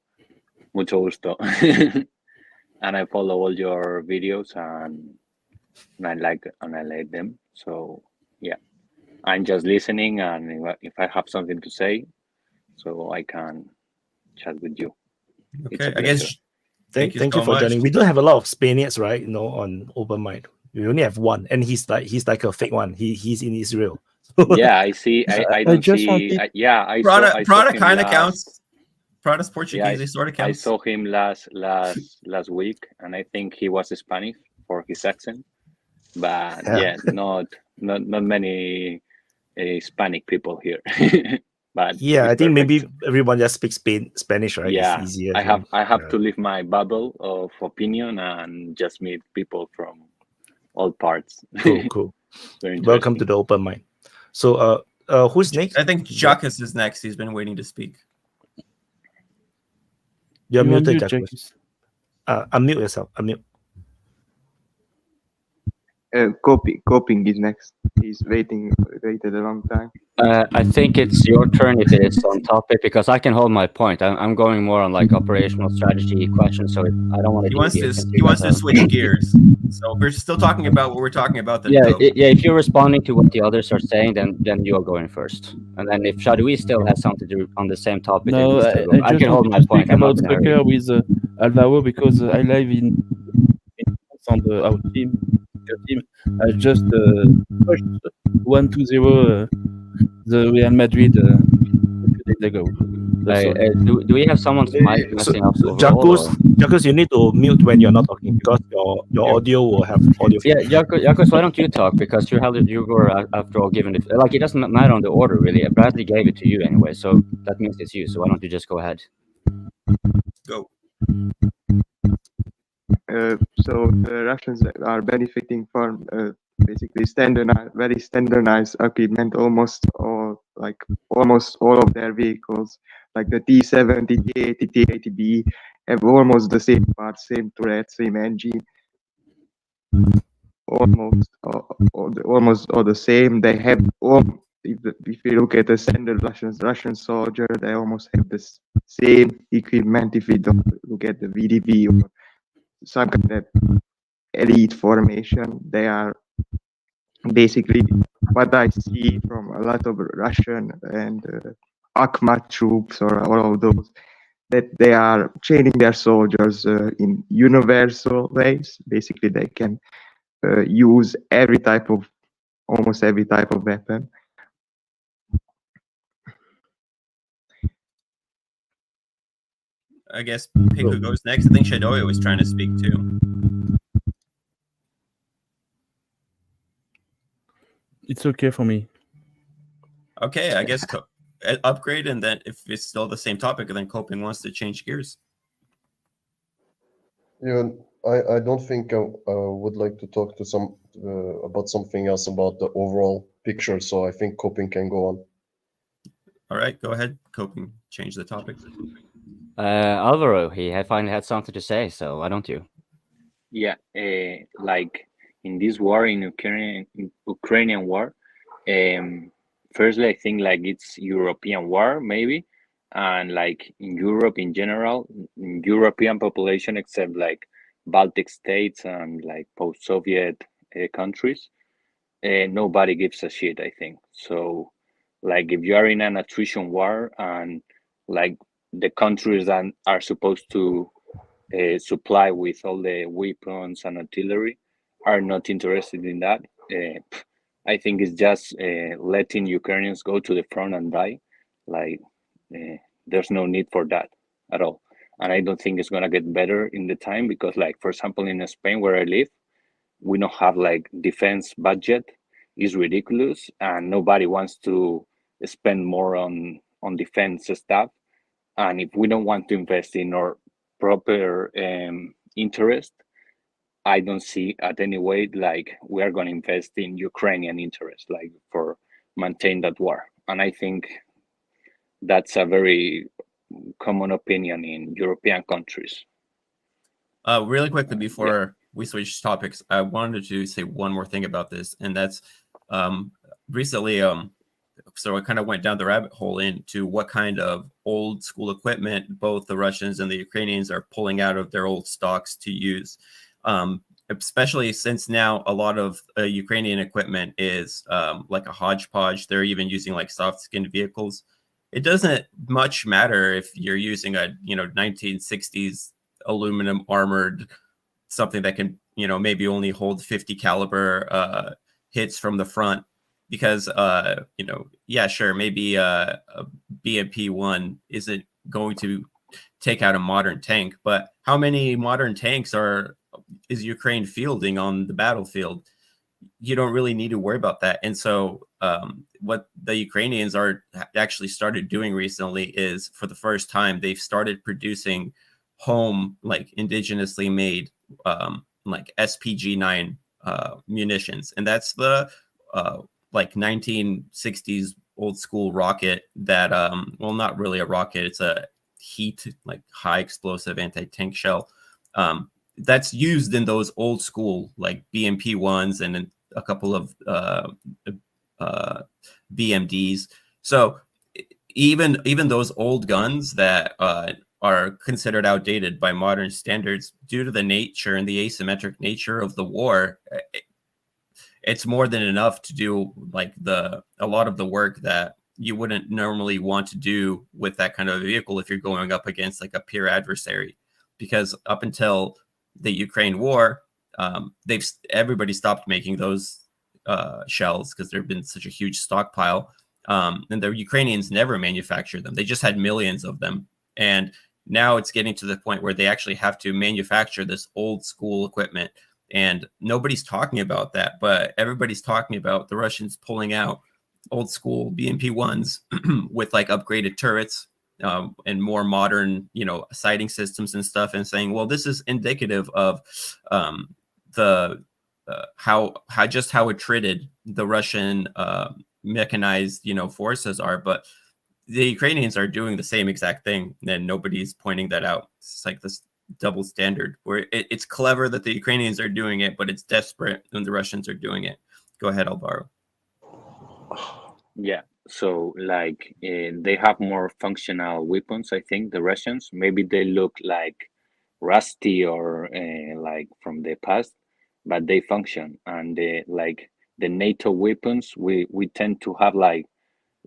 mucho gusto. And I follow all your videos and I like them. So yeah. I'm just listening, and if I have something to say, so I can chat with you. Okay, I guess. Thank you for joining. We don't have a lot of Spaniards, right? On open mic. We only have one, and he's like a fake one. He's in Israel. Yeah, I see. I don't see. Prada kind of counts. Prada's Portuguese. They sort of counts. I saw him last week, and I think he was Spanish for his accent. But not many Hispanic people here. But I think maybe everyone just speaks Spanish, right? Yeah, it's easier. I have to leave my bubble of opinion and just meet people from all parts. Cool. Welcome to the open mic. So, who's next? I think Jacques is next. He's been waiting to speak. You're muted, Jacques. Unmute yourself. Unmute. Coping is next. He's waited a long time. I think it's your turn if it is on topic, because I can hold my point. I'm going more on like operational strategy questions, so I don't want to. He wants to switch gears. So we're still talking about what we're talking about. If you're responding to what the others are saying, then you're going first, and then if Shadowy still has something to do on the same topic, No, I can just hold want my to point. speak about soccer with Alvaro, because I live in on our team. I just pushed 1-0 the Real Madrid a few days ago. Do we have someone's mic messing up? Jacques, you need to mute when you're not talking, because your audio will have audio. Yeah, Jacques, why don't you talk, because you were after all given it. Like, it doesn't matter on the order really. Bradley gave it to you anyway, so that means it's you. So why don't you just go ahead? Go. So the Russians are benefiting from basically very standardized equipment. Almost all of their vehicles, like the T70, T80, T80B, have almost the same parts, same turret, same engine. Almost all the same. They have all. If you look at the standard Russian soldier, they almost have the same equipment. If you don't look at the VDV or some kind of elite formation, they are basically what I see from a lot of Russian and Akhmat troops or all of those, that they are training their soldiers in universal ways. Basically, they can use almost every type of weapon. I guess Piku goes next. I think Shadowy was trying to speak too. It's okay for me. Okay, I guess upgrade, and then if it's still the same topic, then Coping wants to change gears. Yeah, I don't think I would like to talk to about something else about the overall picture. So I think Coping can go on. All right, go ahead, Coping. Change the topic. Alvaro, he finally had something to say, so why don't you? Yeah, like in this war, in Ukrainian war, firstly, I think like it's European war maybe, and like in Europe in general, European population except like Baltic states and like post-Soviet countries, nobody gives a shit, I think. So like if you are in an attrition war and like the countries that are supposed to supply with all the weapons and artillery are not interested in that, I think it's just letting Ukrainians go to the front and die. Like there's no need for that at all. And I don't think it's gonna get better in the time, because like, for example, in Spain where I live, we don't have like defense budget. Is ridiculous, and nobody wants to spend more on defense stuff. And if we don't want to invest in our proper interest, I don't see at any way like we are going to invest in Ukrainian interest, like for maintain that war. And I think that's a very common opinion in European countries. Really quickly before we switch topics, I wanted to say one more thing about this, and that's recently so I kind of went down the rabbit hole into what kind of old school equipment both the Russians and the Ukrainians are pulling out of their old stocks to use, especially since now a lot of Ukrainian equipment is like a hodgepodge. They're even using like soft skinned vehicles. It doesn't much matter if you're using a 1960s aluminum armored something that can maybe only hold 50 caliber hits from the front, because yeah, sure, maybe a BMP-1 isn't going to take out a modern tank, but how many modern tanks is Ukraine fielding on the battlefield? You don't really need to worry about that. And so what the Ukrainians are actually started doing recently is, for the first time, they've started producing home, like indigenously made like SPG-9 munitions, and that's the like 1960s old school rocket that well, not really a rocket, it's a heat, like high explosive anti-tank shell. that's used in those old school like BMP ones and a couple of BMDs. So even those old guns that are considered outdated by modern standards due to the nature and the asymmetric nature of the war, it's more than enough to do like a lot of the work that you wouldn't normally want to do with that kind of a vehicle if you're going up against like a peer adversary. Because up until the Ukraine war, everybody stopped making those shells because there had been such a huge stockpile, and the Ukrainians never manufactured them. They just had millions of them, and now it's getting to the point where they actually have to manufacture this old school equipment, and nobody's talking about that, but everybody's talking about the Russians pulling out old school BMP-1s with like upgraded turrets and more modern, sighting systems and stuff, and saying, well, this is indicative of how attrited the Russian mechanized, forces are. But the Ukrainians are doing the same exact thing, and nobody's pointing that out. It's like this double standard where it's clever that the Ukrainians are doing it, but it's desperate when the Russians are doing it. Go ahead, Alvaro. Yeah, so like they have more functional weapons, I think, the Russians. Maybe they look like rusty or like from the past, but they function. And like the NATO weapons, we tend to have like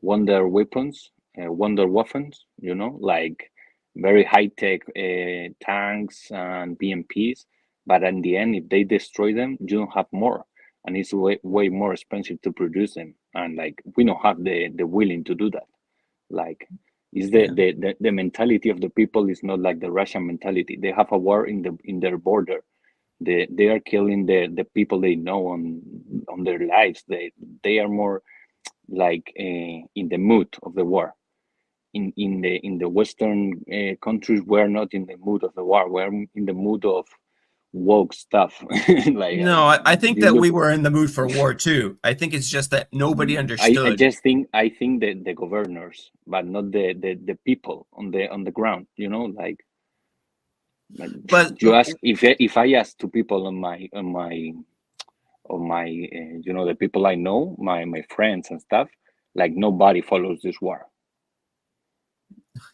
wonder weapons, like very high-tech tanks and BMPs. But in the end, if they destroy them, you don't have more. And it's way more expensive to produce them, and like we don't have the willing to do that. Like, is the mentality of the people is not like the Russian mentality. They have a war in their border. They are killing the people they know on their lives. They are more like in the mood of the war. In the Western countries, we're not in the mood of the war. We're in the mood of woke stuff. Like, no, I think that we were in the mood for war too. I think it's just that nobody understood. I think that the governors, but not the people on the ground. But you ask if I ask to people on my the people I know, my friends and stuff, like nobody follows this war.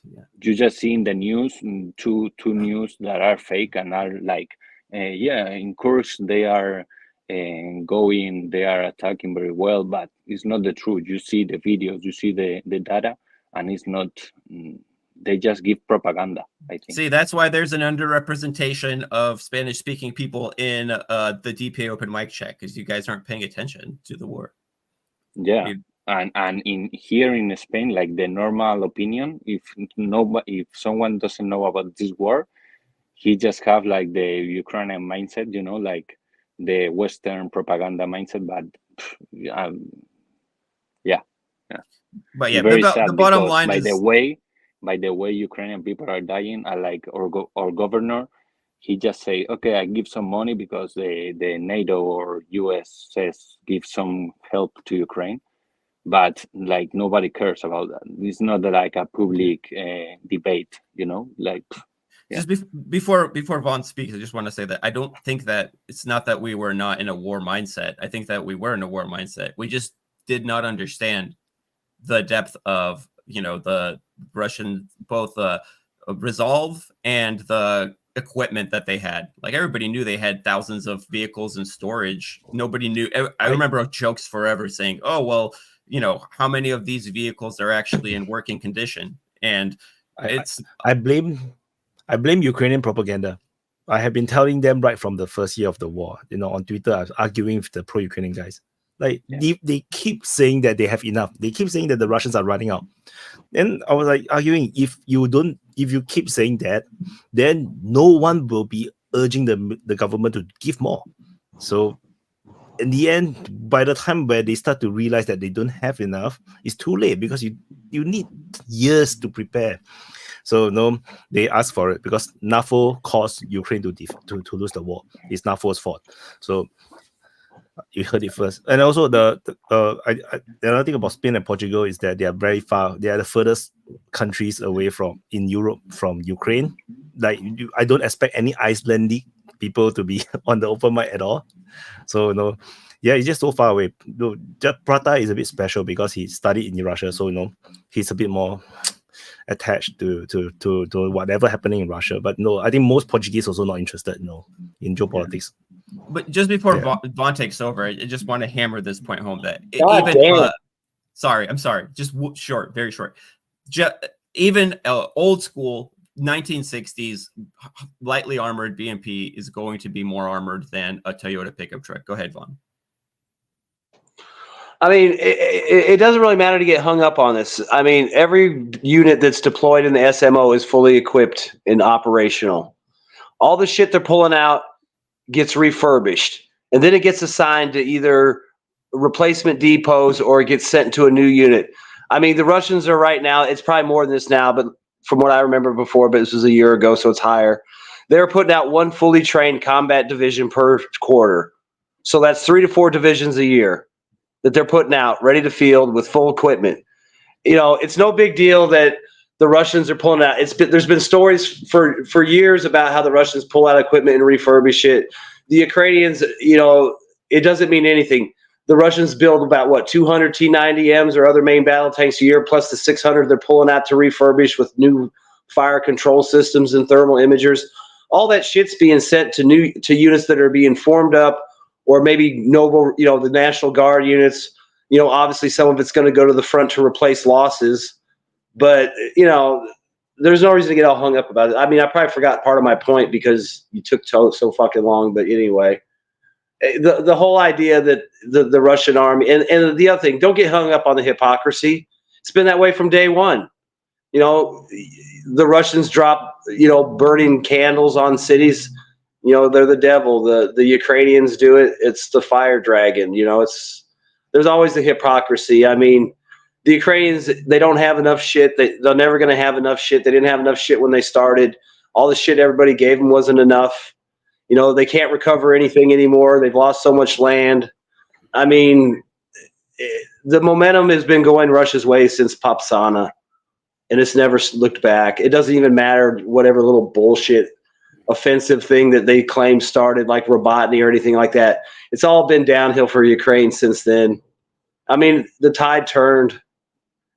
Yeah. You just see in the news two news that are fake and are like, in course they are they are attacking very well, but it's not the truth. You see the videos, you see the data, and it's not. They just give propaganda, I think. See, that's why there's an underrepresentation of Spanish-speaking people in the DPA Open Mic chat, because you guys aren't paying attention to the war. Yeah. And in here in Spain, like the normal opinion, if someone doesn't know about this war, he just have like the Ukrainian mindset, like the Western propaganda mindset. But yeah. But yeah, the bottom line by is the way Ukrainian people are dying, like our governor, he just say, okay, I give some money because the NATO or US says give some help to Ukraine. But like nobody cares about that. It's not like a public debate, like. Yeah. Just before Vaughn speaks, I just want to say that I don't think that it's not that we were not in a war mindset. I think that we were in a war mindset. We just did not understand the depth of the Russian both resolve and the equipment that they had. Like everybody knew they had thousands of vehicles in storage. Nobody knew. I remember jokes forever saying, "Oh well." How many of these vehicles are actually in working condition? And I blame Ukrainian propaganda. I have been telling them right from the first year of the war. On Twitter, I was arguing with the pro-Ukrainian guys. Like they keep saying that they have enough. They keep saying that the Russians are running out. And I was like arguing, if you keep saying that, then no one will be urging the government to give more. So in the end, by the time where they start to realize that they don't have enough, it's too late, because you need years to prepare. So no, they ask for it because NAFO caused Ukraine to lose the war. It's NAFO's fault. So you heard it first. And also the other thing about Spain and Portugal is that they are very far. They are the furthest countries away in Europe from Ukraine. Like I don't expect any Icelandic people to be on the open mic at all. So yeah, it's just so far away. Prata is a bit special because he studied in Russia, so he's a bit more attached to whatever happening in Russia. But I think most Portuguese also not interested, in geopolitics. But just before Vaughn takes over, I just want to hammer this point home that I'm sorry, just short, very short. Even old school 1960s lightly armored BMP is going to be more armored than a Toyota pickup truck. Go ahead, Vaughn. I mean, it doesn't really matter to get hung up on this. I mean, every unit that's deployed in the SMO is fully equipped and operational. All the shit they're pulling out gets refurbished, and then it gets assigned to either replacement depots or it gets sent to a new unit. I mean, the Russians are right now, it's probably more than this now, but from what I remember before, but this was a year ago, so it's higher. They're putting out one fully trained combat division per quarter. So that's 3 to 4 divisions a year that they're putting out ready to field with full equipment. It's no big deal that the Russians are pulling out. There's been stories for years about how the Russians pull out equipment and refurbish it. The Ukrainians, it doesn't mean anything. The Russians build about 200 T-90Ms or other main battle tanks a year, plus the 600 they're pulling out to refurbish with new fire control systems and thermal imagers. All that shit's being sent to units that are being formed up, or maybe noble, the National Guard units. Obviously some of it's going to go to the front to replace losses, but there's no reason to get all hung up about it. I mean, I probably forgot part of my point because you took so fucking long, but anyway. The whole idea that the Russian army and the other thing, don't get hung up on the hypocrisy. It's been that way from day one. The Russians drop, burning candles on cities. They're the devil. The Ukrainians do it. It's the fire dragon. There's always the hypocrisy. I mean, the Ukrainians, they don't have enough shit. They're never going to have enough shit. They didn't have enough shit when they started. All the shit everybody gave them wasn't enough. They can't recover anything anymore. They've lost so much land. I mean, the momentum has been going Russia's way since Popsana, and it's never looked back. It doesn't even matter whatever little bullshit offensive thing that they claim started, like Robotny or anything like that. It's all been downhill for Ukraine since then. I mean, the tide turned,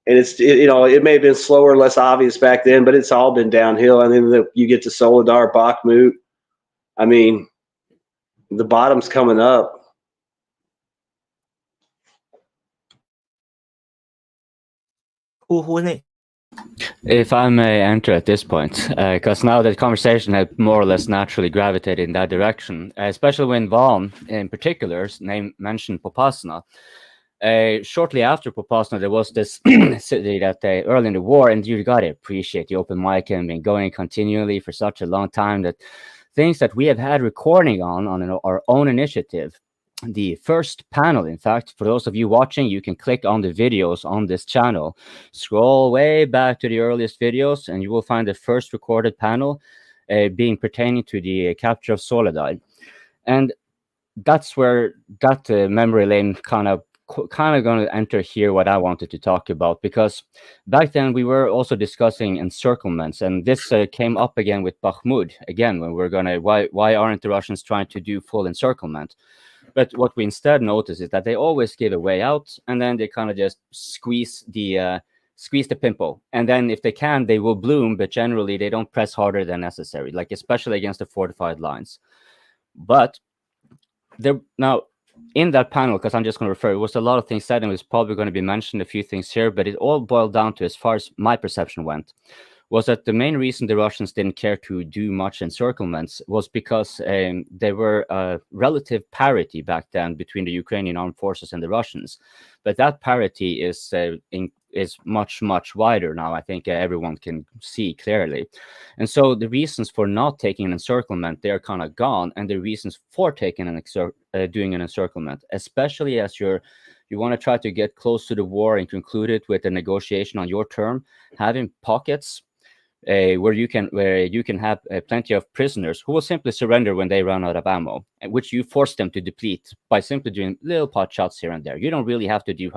and it may have been slower, less obvious back then, but it's all been downhill. I mean, you get to Soledar, Bakhmut. I mean, the bottom's coming up. Who next? If I may enter at this point, because now the conversation had more or less naturally gravitated in that direction, especially when Vaughn, in particular, mentioned Popasna. Shortly after Popasna, there was this city that early in the war, and you got to appreciate the open mic and been going continually for such a long time that things that we have had recording on our own initiative. The first panel, in fact, for those of you watching, you can click on the videos on this channel, scroll way back to the earliest videos, and you will find the first recorded panel being pertaining to the capture of Soledar. And that's where that memory lane kind of going to enter here what I wanted to talk about, because back then we were also discussing encirclements, and this came up again with Bakhmut again when we're gonna why aren't the Russians trying to do full encirclement? But what we instead notice is that they always give a way out, and then they kind of just squeeze the pimple, and then if they can, they will bloom, but generally they don't press harder than necessary, like especially against the fortified lines. But now in that panel, because I'm just going to refer, it was a lot of things said, and it's probably going to be mentioned a few things here, but it all boiled down to, as far as my perception went, was that the main reason the Russians didn't care to do much encirclements was because there were relative parity back then between the Ukrainian armed forces and the Russians. But that parity is much, much wider now. I think everyone can see clearly. And so the reasons for not taking an encirclement, they're kind of gone. And the reasons for taking doing an encirclement, especially as you want to try to get close to the war and conclude it with a negotiation on your term, having pockets where you can have plenty of prisoners who will simply surrender when they run out of ammo, which you force them to deplete by simply doing little pot shots here and there. You don't really have to do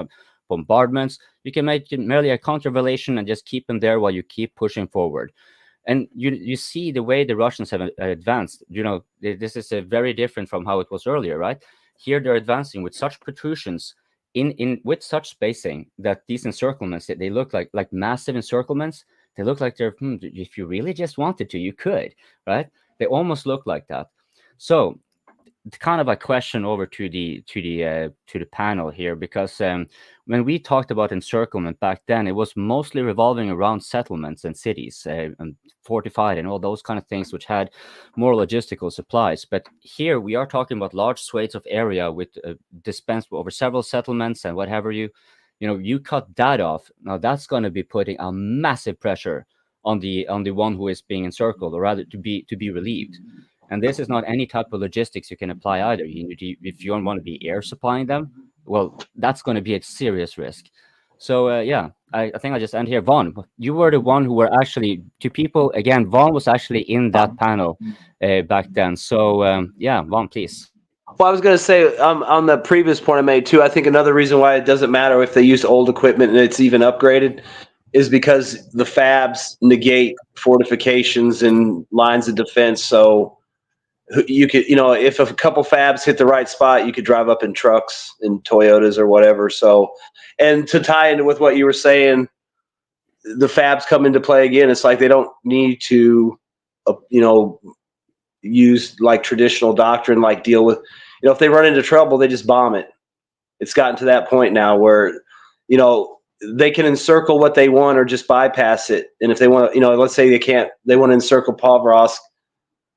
bombardments. You can make it merely a countervallation and just keep them there while you keep pushing forward. And you see the way the Russians have advanced. You know, this is very different from how it was earlier, right? Here they're advancing with such protrusions with such spacing that these encirclements, they look like massive encirclements. They look like they're if you really just wanted to, you could, right? They almost look like that. So kind of a question over to the panel here, because when we talked about encirclement back then, it was mostly revolving around settlements and cities and fortified and all those kind of things, which had more logistical supplies. But here we are talking about large swathes of area with dispensed over several settlements and whatever you cut that off. Now that's going to be putting a massive pressure on the one who is being encircled, or rather to be relieved. And this is not any type of logistics you can apply either. If you don't want to be air supplying them, well, that's going to be a serious risk. So yeah, I think I'll just end here. Vaughn, you were the one who were actually, to people, again, Vaughn was actually in that panel back then. So yeah, Vaughn, please. Well, I was going to say on the previous point I made too, I think another reason why it doesn't matter if they use old equipment and it's even upgraded is because the fabs negate fortifications and lines of defense. So you could, if a couple fabs hit the right spot, you could drive up in trucks and Toyotas or whatever. So, and to tie into with what you were saying, the fabs come into play again. It's like they don't need to, use like traditional doctrine, like deal with, if they run into trouble, they just bomb it. It's gotten to that point now where, they can encircle what they want or just bypass it. And if they want, let's say they want to encircle Pavlovsk,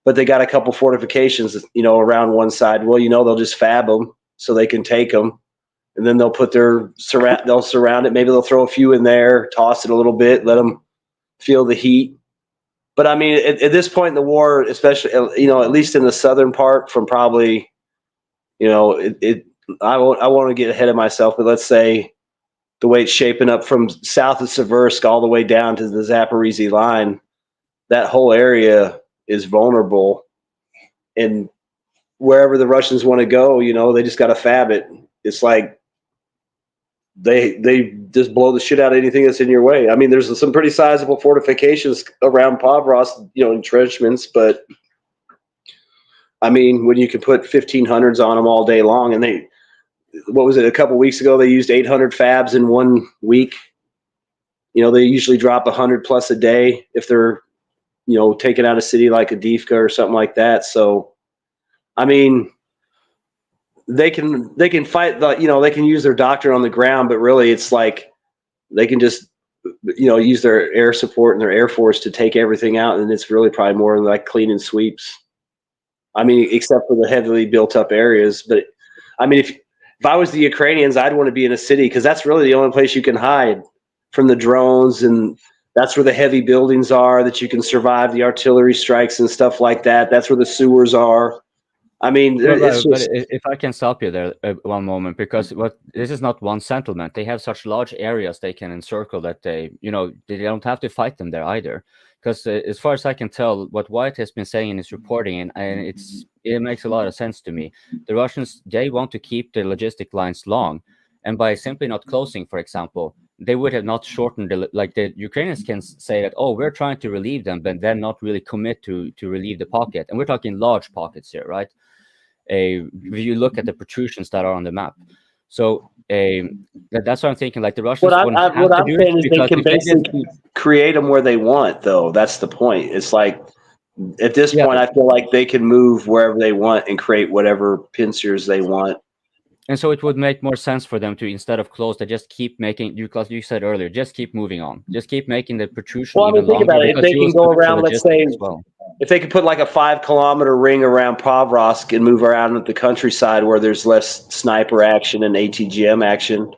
but they got a couple fortifications, around one side. Well, they'll just fab them so they can take them, and then they'll put they'll surround it. Maybe they'll throw a few in there, toss it a little bit, let them feel the heat. But I mean, at this point in the war, especially, at least in the southern part, from probably, I want to get ahead of myself, but let's say the way it's shaping up from south of Seversk all the way down to the Zaporizhzhia line, that whole area is vulnerable, and wherever the Russians want to go, they just got to fab it. It's like they just blow the shit out of anything that's in your way. I mean, there's some pretty sizable fortifications around Pavlovsk, entrenchments, but I mean, when you can put 1500s on them all day long, and a couple weeks ago, they used 800 fabs in 1 week. They usually drop 100 plus a day if they're taking out a city like Avdiivka or something like that. So, I mean, they can fight they can use their doctrine on the ground, but really it's like they can just, use their air support and their air force to take everything out. And it's really probably more like clean and sweeps. I mean, except for the heavily built up areas. But I mean, if I was the Ukrainians, I'd want to be in a city, because that's really the only place you can hide from the drones, and that's where the heavy buildings are that you can survive the artillery strikes and stuff like that. That's where the sewers are. I mean, but if I can stop you there one moment, because this is not one settlement. They have such large areas they can encircle that they don't have to fight them there either. Because as far as I can tell, what White has been saying in his reporting, and it makes a lot of sense to me. The Russians, they want to keep the logistic lines long, and by simply not closing, for example, they would have not shortened the Ukrainians can say that, oh, we're trying to relieve them, but then not really commit to relieve the pocket. And we're talking large pockets here, right? If you look at the protrusions that are on the map. So that's what I'm thinking. Like the Russians what I'm saying is they can basically create them where they want, though. That's the point. It's like at this point, I feel like they can move wherever they want and create whatever pincers they want. And so it would make more sense for them to, instead of close, they just keep making, because you said earlier, just keep moving on. Just keep making the protrusion even longer. Well, I mean, think about it. If they can go around, let's say, if they could put like a 5-kilometer ring around Pavlovsk and move around the countryside where there's less sniper action and ATGM action,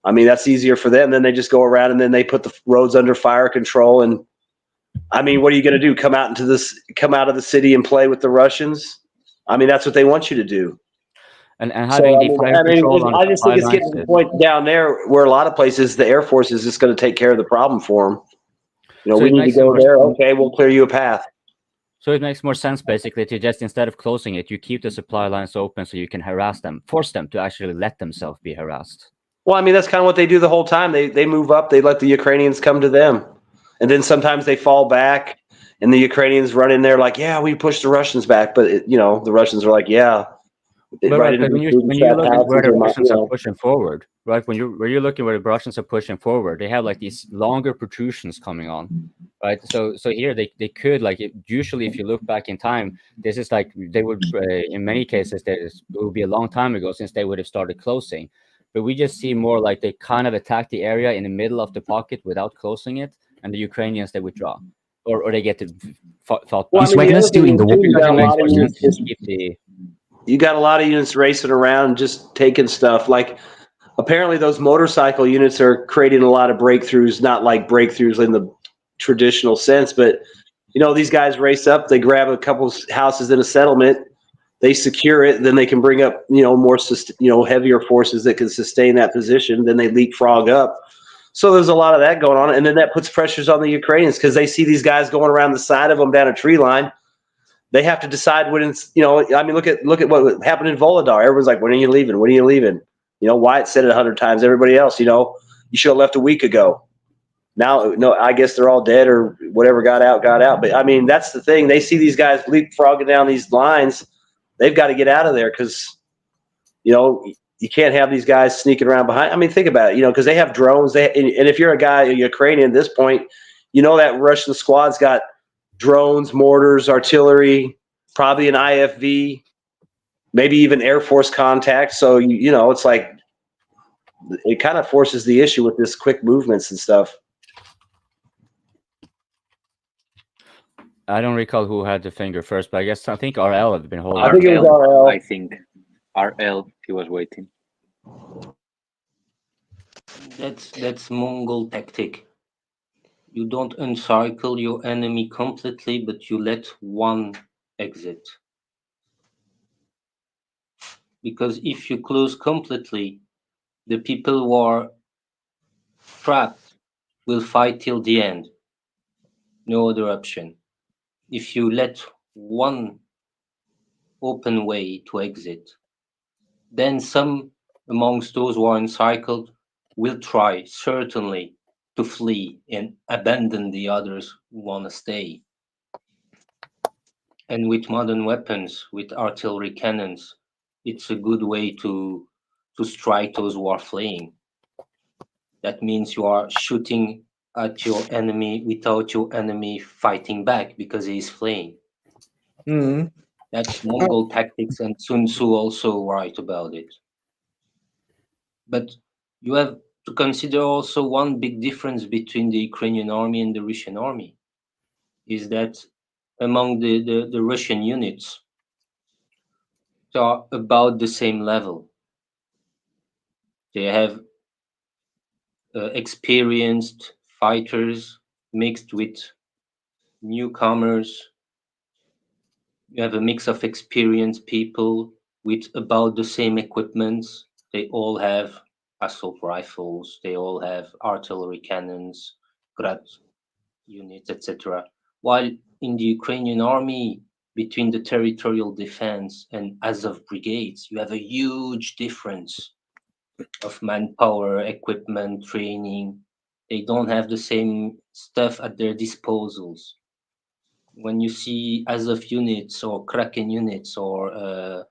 I mean, that's easier for them. Then they just go around and then they put the roads under fire control. And I mean, what are you going to do? Come out of the city and play with the Russians? I mean, that's what they want you to do. And having I just think it's getting to the point down there where a lot of places the Air Force is just going to take care of the problem for them. So we need to go there. Okay, we'll clear you a path. So it makes more sense basically to just, instead of closing it, you keep the supply lines open so you can harass them, force them to actually let themselves be harassed. Well, I mean, that's kind of what they do the whole time. They move up. They let the Ukrainians come to them. And then sometimes they fall back, and the Ukrainians run in there like, yeah, we pushed the Russians back. But, the Russians are like, yeah. But Right when you look at where the Russians are pushing forward, right? When you're looking where the Russians are pushing forward, they have like these longer protrusions coming on, right? So here they could usually if you look back in time, this is like they would in many cases it would be a long time ago since they would have started closing, but we just see more like they kind of attack the area in the middle of the pocket without closing it, and the Ukrainians they withdraw, or they get to fought back. Well, I mean, the other thing is, too, you got a lot of units racing around just taking stuff. Like apparently those motorcycle units are creating a lot of breakthroughs, not like breakthroughs in the traditional sense, but these guys race up, they grab a couple houses in a settlement, they secure it, then they can bring up more heavier forces that can sustain that position, then they leapfrog up. So there's a lot of that going on, and then that puts pressures on the Ukrainians because they see these guys going around the side of them down a tree line. They have to decide when it's, I mean, look at what happened in Volodar. Everyone's like, when are you leaving? When are you leaving? Wyatt said it 100 times. Everybody else, you should have left a week ago. Now, no, I guess they're all dead or whatever got out. But I mean, that's the thing. They see these guys leapfrogging down these lines. They've got to get out of there because, you can't have these guys sneaking around behind. I mean, think about it, because they have drones. And if you're a Ukrainian at this point, that Russian squad's got drones, mortars, artillery, probably an IFV, maybe even Air Force contact. So, it's like it kind of forces the issue with this quick movements and stuff. I don't recall who had the finger first, but I think RL had been holding. I think it was RL. I think RL, he was waiting. That's Mongol tactic. You don't encircle your enemy completely, but you let one exit. Because if you close completely, the people who are trapped will fight till the end. No other option. If you let one open way to exit, then some amongst those who are encircled will try, certainly, to flee and abandon the others who want to stay. And with modern weapons, with artillery cannons, it's a good way to strike those who are fleeing. That means you are shooting at your enemy without your enemy fighting back because he is fleeing. Mm-hmm. That's Mongol tactics, and Sun Tzu also write about it. But you have to consider also one big difference between the Ukrainian army and the Russian army, is that among the Russian units, they are about the same level. They have experienced fighters mixed with newcomers. You have a mix of experienced people with about the same equipment. They all have assault rifles, they all have artillery cannons, Grad units, etc. While in the Ukrainian army, between the territorial defense and Azov brigades, you have a huge difference of manpower, equipment, training. They don't have the same stuff at their disposals. When you see Azov units or Kraken units or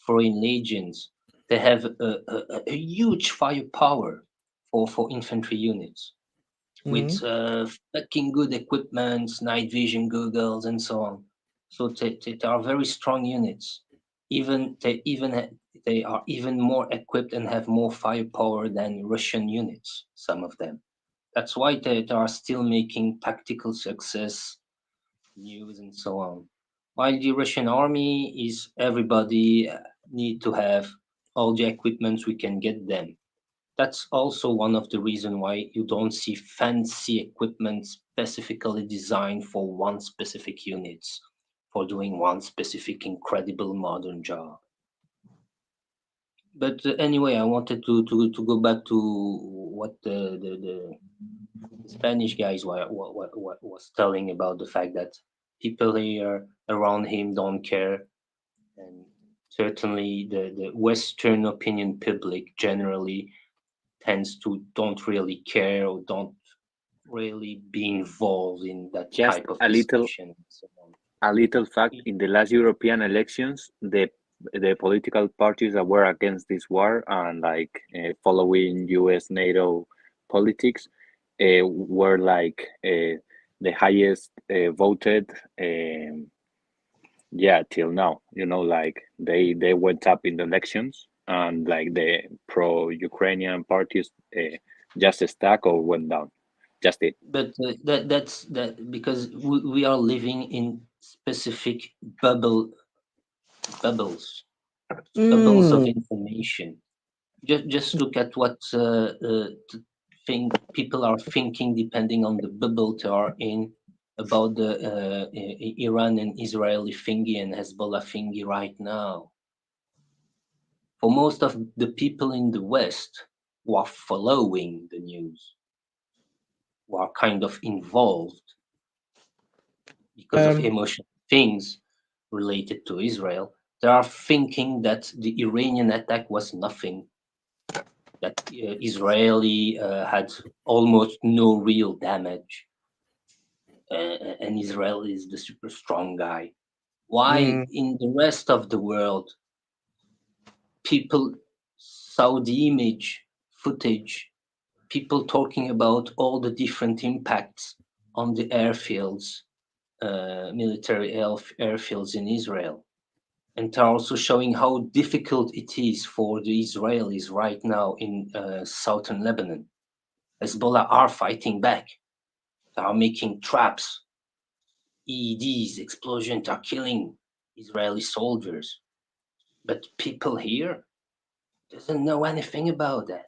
foreign legions, they have a huge firepower for infantry units with fucking good equipment, night vision goggles, and so on. So they are very strong units. They are even more equipped and have more firepower than Russian units, some of them. That's why they are still making tactical success, news, and so on. While the Russian army is everybody need to have all the equipment we can get them. That's also one of the reasons why you don't see fancy equipment specifically designed for one specific units, for doing one specific incredible modern job. But anyway, I wanted to go back to what the Spanish guys was telling about the fact that people here around him don't care, and certainly the Western opinion public generally tends to don't really care or don't really be involved in that Just type of a little, discussion. So, a little fact: in the last European elections, the political parties that were against this war and like following U.S. NATO politics were like the highest voted. Yeah, till now, you know, like they went up in the elections, and like the pro-Ukrainian parties just stuck or went down. Just it. but that's because we are living in specific bubbles of information. Just look at what people are thinking depending on the bubble they are in about the Iran and Israeli thingy and Hezbollah thingy right now. For most of the people in the West who are following the news, who are kind of involved because of emotional things related to Israel, they are thinking that the Iranian attack was nothing, that Israeli had almost no real damage, and Israel is the super strong guy. Why in the rest of the world, people saw the image, footage, people talking about all the different impacts on the airfields, military airfields in Israel. And they're also showing how difficult it is for the Israelis right now in southern Lebanon. Hezbollah are fighting back. They are making traps, EEDs, explosions are killing Israeli soldiers. But people here doesn't know anything about that.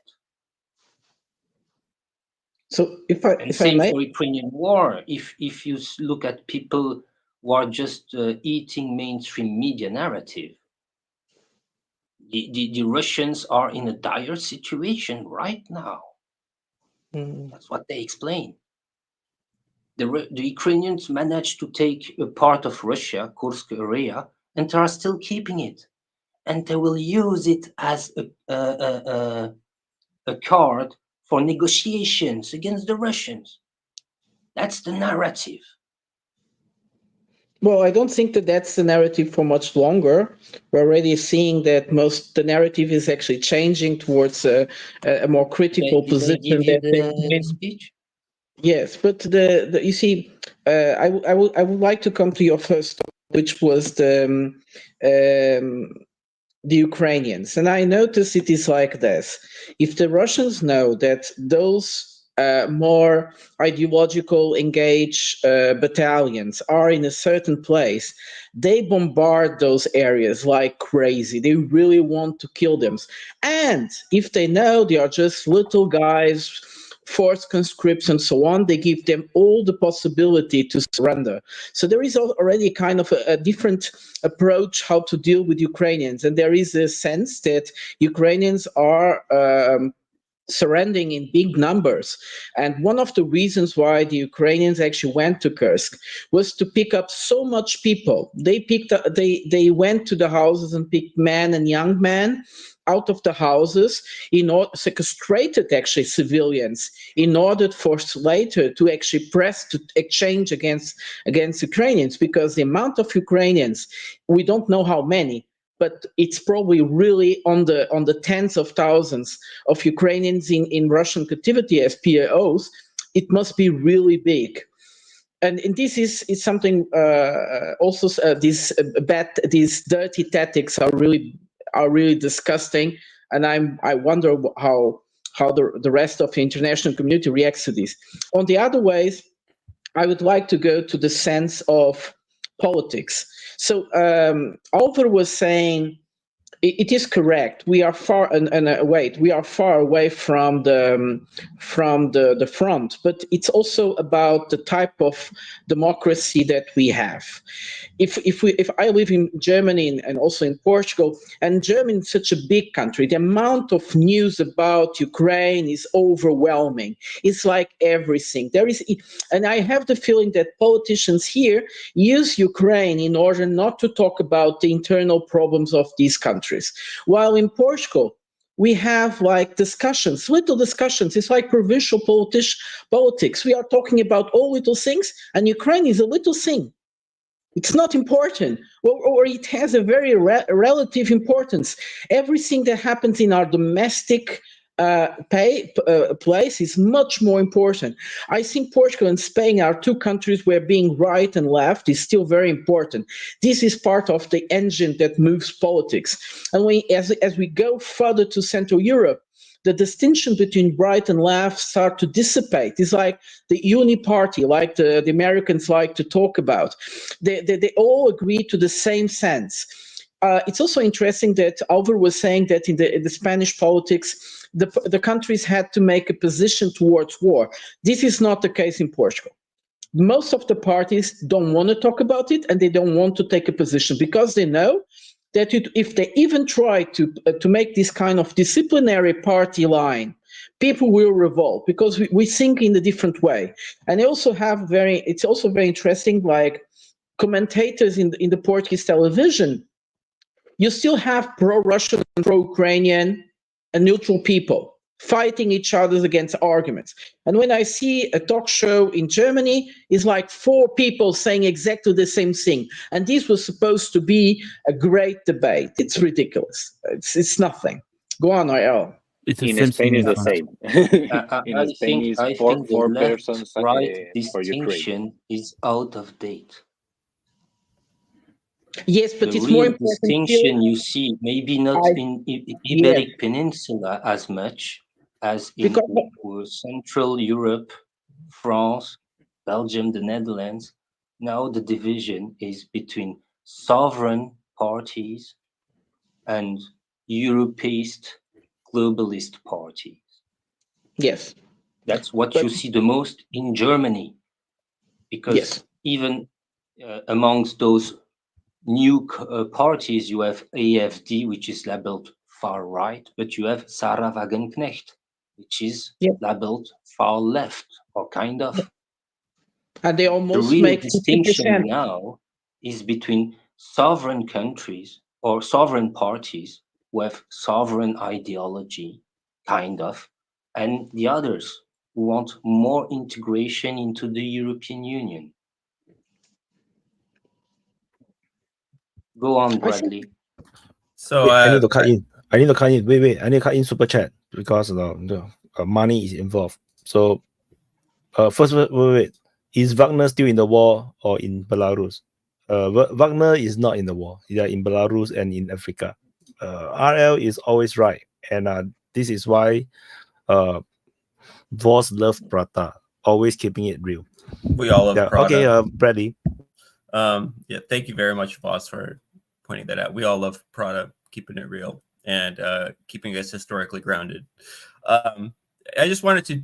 So if I same may, for Ukrainian war. If you look at people who are just eating mainstream media narrative, the Russians are in a dire situation right now. That's what they explain. The Ukrainians managed to take a part of Russia, Kursk area, and they are still keeping it. And they will use it as a card for negotiations against the Russians. That's the narrative. Well, I don't think that that's the narrative for much longer. We're already seeing that the narrative is actually changing towards a more critical position. Did they give you the speech? Yes, but you see, I would like to come to your first, which was the Ukrainians, and I notice it is like this: if the Russians know that those more ideological engaged battalions are in a certain place, they bombard those areas like crazy. They really want to kill them. And if they know they are just little guys, forced conscripts and so on, they give them all the possibility to surrender. So there is already kind of a different approach how to deal with Ukrainians. And there is a sense that Ukrainians are surrendering in big numbers. And one of the reasons why the Ukrainians actually went to Kursk was to pick up so much people. They went to the houses and picked men and young men out of the houses, sequestrated actually civilians in order for later to actually press to exchange against Ukrainians, because the amount of Ukrainians, we don't know how many, but it's probably really on the tens of thousands of Ukrainians in Russian captivity as PAOs. It must be really big. And this is something also these dirty tactics are really disgusting, and I wonder how the rest of the international community reacts to this. On the other ways, I would like to go to the sense of politics. So Oliver was saying it is correct. We are far we are far away from the front, but it's also about the type of democracy that we have. If I live in Germany and also in Portugal, and Germany is such a big country, the amount of news about Ukraine is overwhelming. It's like everything there is, and I have the feeling that politicians here use Ukraine in order not to talk about the internal problems of these countries. While in Portugal, we have like discussions, little discussions. It's like provincial politics. We are talking about all little things, and Ukraine is a little thing. It's not important, or it has a very relative importance. Everything that happens in our domestic place is much more important. I think Portugal and Spain are two countries where being right and left is still very important. This is part of the engine that moves politics. And as we go further to Central Europe, the distinction between right and left start to dissipate. It's like the uni-party, like the Americans like to talk about. They all agree to the same sense. It's also interesting that Alvar was saying that in the Spanish politics, the countries had to make a position towards war. This is not the case in Portugal. Most of the parties don't want to talk about it, and they don't want to take a position because they know that if they even try to make this kind of disciplinary party line, people will revolt because we think in a different way. And they also have it's also very interesting, like commentators in the Portuguese television, you still have pro-Russian and pro-Ukrainian and neutral people fighting each other against arguments. And when I see a talk show in Germany, it's like 4 people saying exactly the same thing. And this was supposed to be a great debate. It's ridiculous. It's nothing. Go on, Ariel. In Spain is the same. In Spain is I four think the persons left-right for Ukraine. distinction is out of date. Yes, but The it's more real important. distinction you see, maybe not in Iberic Peninsula as much as in Central Europe, France, Belgium, the Netherlands. Now the division is between sovereign parties and Europeist globalist parties. Yes. That's what you see the most in Germany, because even amongst those new parties, you have AfD, which is labeled far right, but you have Sarah Wagenknecht, which is labeled far left, or kind of. And they almost the real make distinction 50%. now is between sovereign countries or sovereign parties who have sovereign ideology, kind of, and the others who want more integration into the European Union. Go on, Bradley. So Wait, I need to cut in. Wait. I need to cut in super chat because the money is involved. So, first, wait. Is Wagner still in the war or in Belarus? Wagner is not in the war. They are in Belarus and in Africa. RL is always right, and this is why Voss love Prata, always keeping it real. We all love Prata. Okay, Bradley. Yeah, thank you very much, Voss, for pointing that out. We all love Prada, keeping it real and keeping us historically grounded. I just wanted to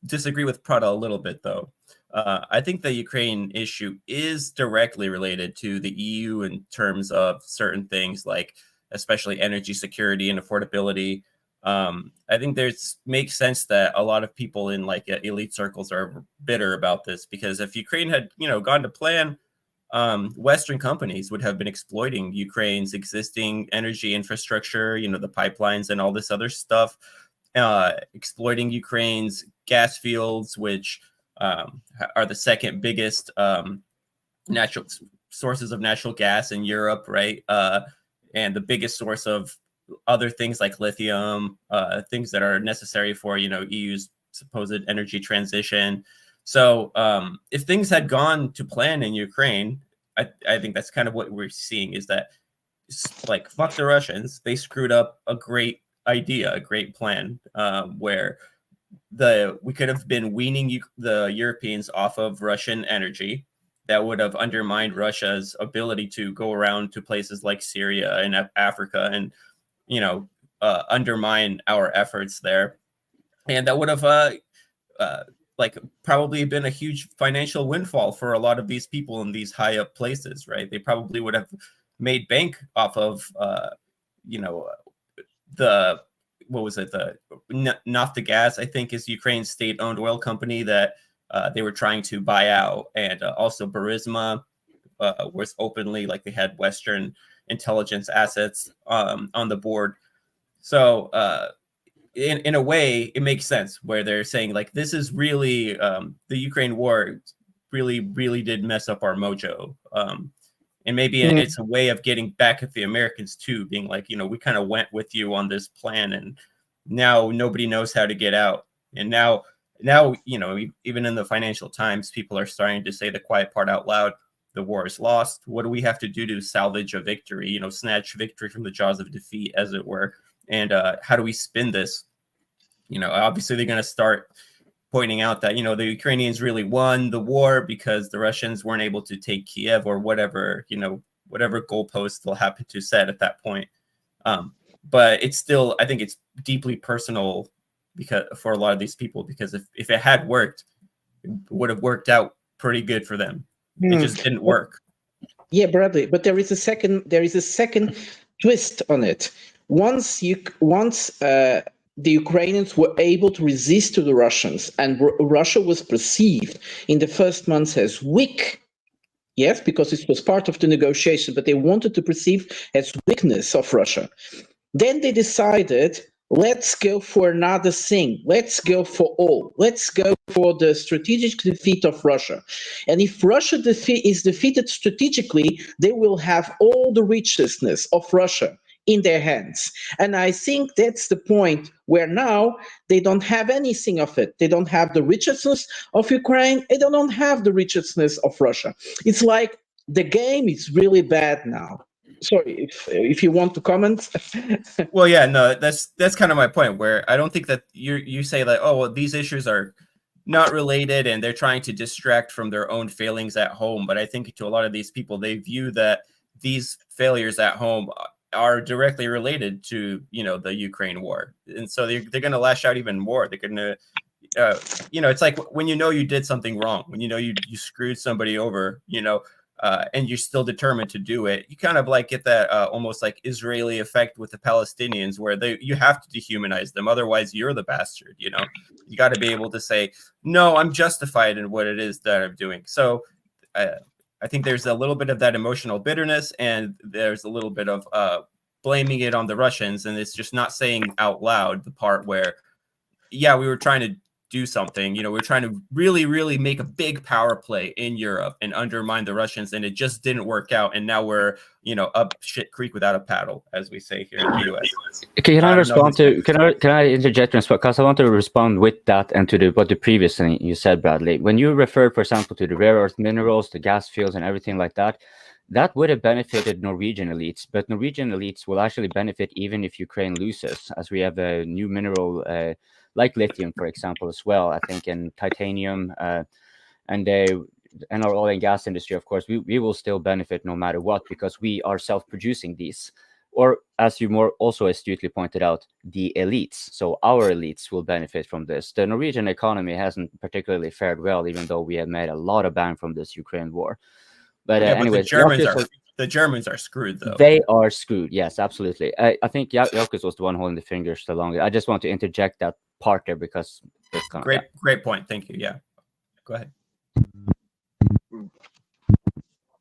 disagree with Prada a little bit, though. I think the Ukraine issue is directly related to the EU in terms of certain things, like especially energy security and affordability. I think makes sense that a lot of people in like elite circles are bitter about this, because if Ukraine had, gone to plan, Western companies would have been exploiting Ukraine's existing energy infrastructure, the pipelines and all this other stuff, exploiting Ukraine's gas fields, which are the second biggest natural sources of natural gas in Europe, right? And the biggest source of other things like lithium, things that are necessary for, EU's supposed energy transition. So if things had gone to plan in Ukraine, I think that's kind of what we're seeing, is that, like, fuck the Russians. They screwed up a great idea, a great plan, where we could have been weaning the Europeans off of Russian energy. That would have undermined Russia's ability to go around to places like Syria and Africa and, undermine our efforts there. And that would have probably been a huge financial windfall for a lot of these people in these high up places, right? They probably would have made bank off of, the Naftogaz, I think, is Ukraine's state-owned oil company that they were trying to buy out, and also Burisma was openly, like, they had Western intelligence assets on the board. So in a way, it makes sense where they're saying like this is really the Ukraine war really did mess up our mojo. And maybe it's a way of getting back at the Americans too, being like, we kind of went with you on this plan, and now nobody knows how to get out. And now, even in the Financial Times, people are starting to say the quiet part out loud. The war is lost. What do we have to do to salvage a victory? Snatch victory from the jaws of defeat, as it were. And how do we spin this? Obviously they're going to start pointing out that, the Ukrainians really won the war because the Russians weren't able to take Kiev or whatever, whatever goalpost they'll happen to set at that point. But it's still, I think it's deeply personal because for a lot of these people, because if it had worked, it would have worked out pretty good for them. It just didn't work. Yeah, Bradley, but there is a second twist on it. Once the Ukrainians were able to resist to the Russians, and Russia was perceived in the first months as weak. Yes, because it was part of the negotiation, but they wanted to perceive as weakness of Russia. Then they decided, let's go for another thing. Let's go for all. Let's go for the strategic defeat of Russia. And if Russia is defeated strategically, they will have all the richness of Russia in their hands. And I think that's the point where now they don't have anything of it. They don't have the richness of Ukraine. They don't have the richness of Russia. It's like the game is really bad now. Sorry, if you want to comment. Well, yeah, no, that's kind of my point, where I don't think that you say like, oh, well, these issues are not related and they're trying to distract from their own failings at home. But I think to a lot of these people, they view that these failures at home are directly related to, the Ukraine war. And so they're going to lash out even more. They're going to, it's like when you did something wrong, when you screwed somebody over, and you're still determined to do it, you kind of like get that almost like Israeli effect with the Palestinians, where you have to dehumanize them. Otherwise, you're the bastard, You got to be able to say, no, I'm justified in what it is that I'm doing. So I think there's a little bit of that emotional bitterness, and there's a little bit of blaming it on the Russians, and it's just not saying out loud the part where, yeah, we were trying to do something, we're trying to really make a big power play in Europe and undermine the Russians, and it just didn't work out, and now we're up shit creek without a paddle, as we say here in the US. Can I respond to? Can I interject because I want to respond with that and to what the previous thing you said, Bradley. When you referred, for example, to the rare earth minerals, the gas fields, and everything like that, that would have benefited Norwegian elites, but Norwegian elites will actually benefit even if Ukraine loses, as we have a new mineral like lithium, for example, as well. I think in titanium and our oil and gas industry, of course, we will still benefit no matter what, because we are self-producing these. Or, as you more also astutely pointed out, the elites. So our elites will benefit from this. The Norwegian economy hasn't particularly fared well, even though we have made a lot of bang from this Ukraine war. But anyways, the Germans are screwed, though. They are screwed. Yes, absolutely. I think Jakus was the one holding the fingers the longest. I just want to interject that part there because it's kind of great point. Thank you. Yeah, go ahead.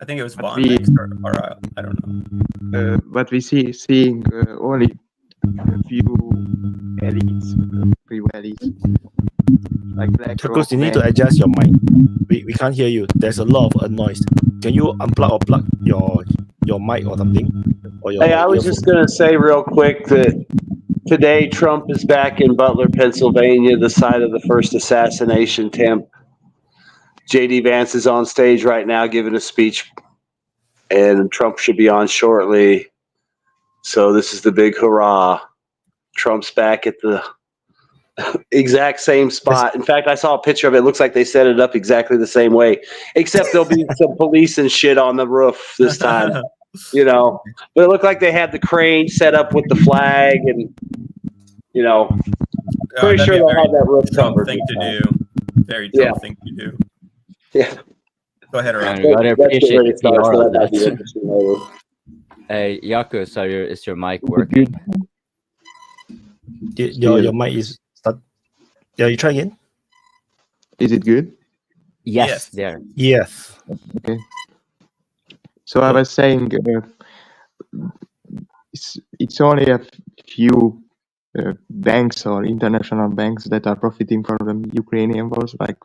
I think it was Vaughn next, or I don't know. But we seeing only a few elites, few elites. Like Jakus, you need to adjust your mic. We can't hear you. There's a lot of noise. Can you unplug or plug your mic or something? Or Hey, I was just going to say real quick that today Trump is back in Butler, Pennsylvania, the site of the first assassination attempt. J.D. Vance is on stage right now giving a speech, and Trump should be on shortly. So this is the big hurrah. Trump's back at the exact same spot. In fact, I saw a picture of it. It looks like they set it up exactly the same way, except there'll be some police and shit on the roof this time, But it looked like they had the crane set up with the flag, and pretty sure they'll have that roof covered. Thing to do. Very Trump thing to do. Yeah. Go ahead, Aram. Hey, Jakus, is your mic working? Your mic is start. Yeah, you try again. Is it good? Yes. There. Yes. Okay. So I was saying, it's only a few banks or international banks that are profiting from the Ukrainian wars. Like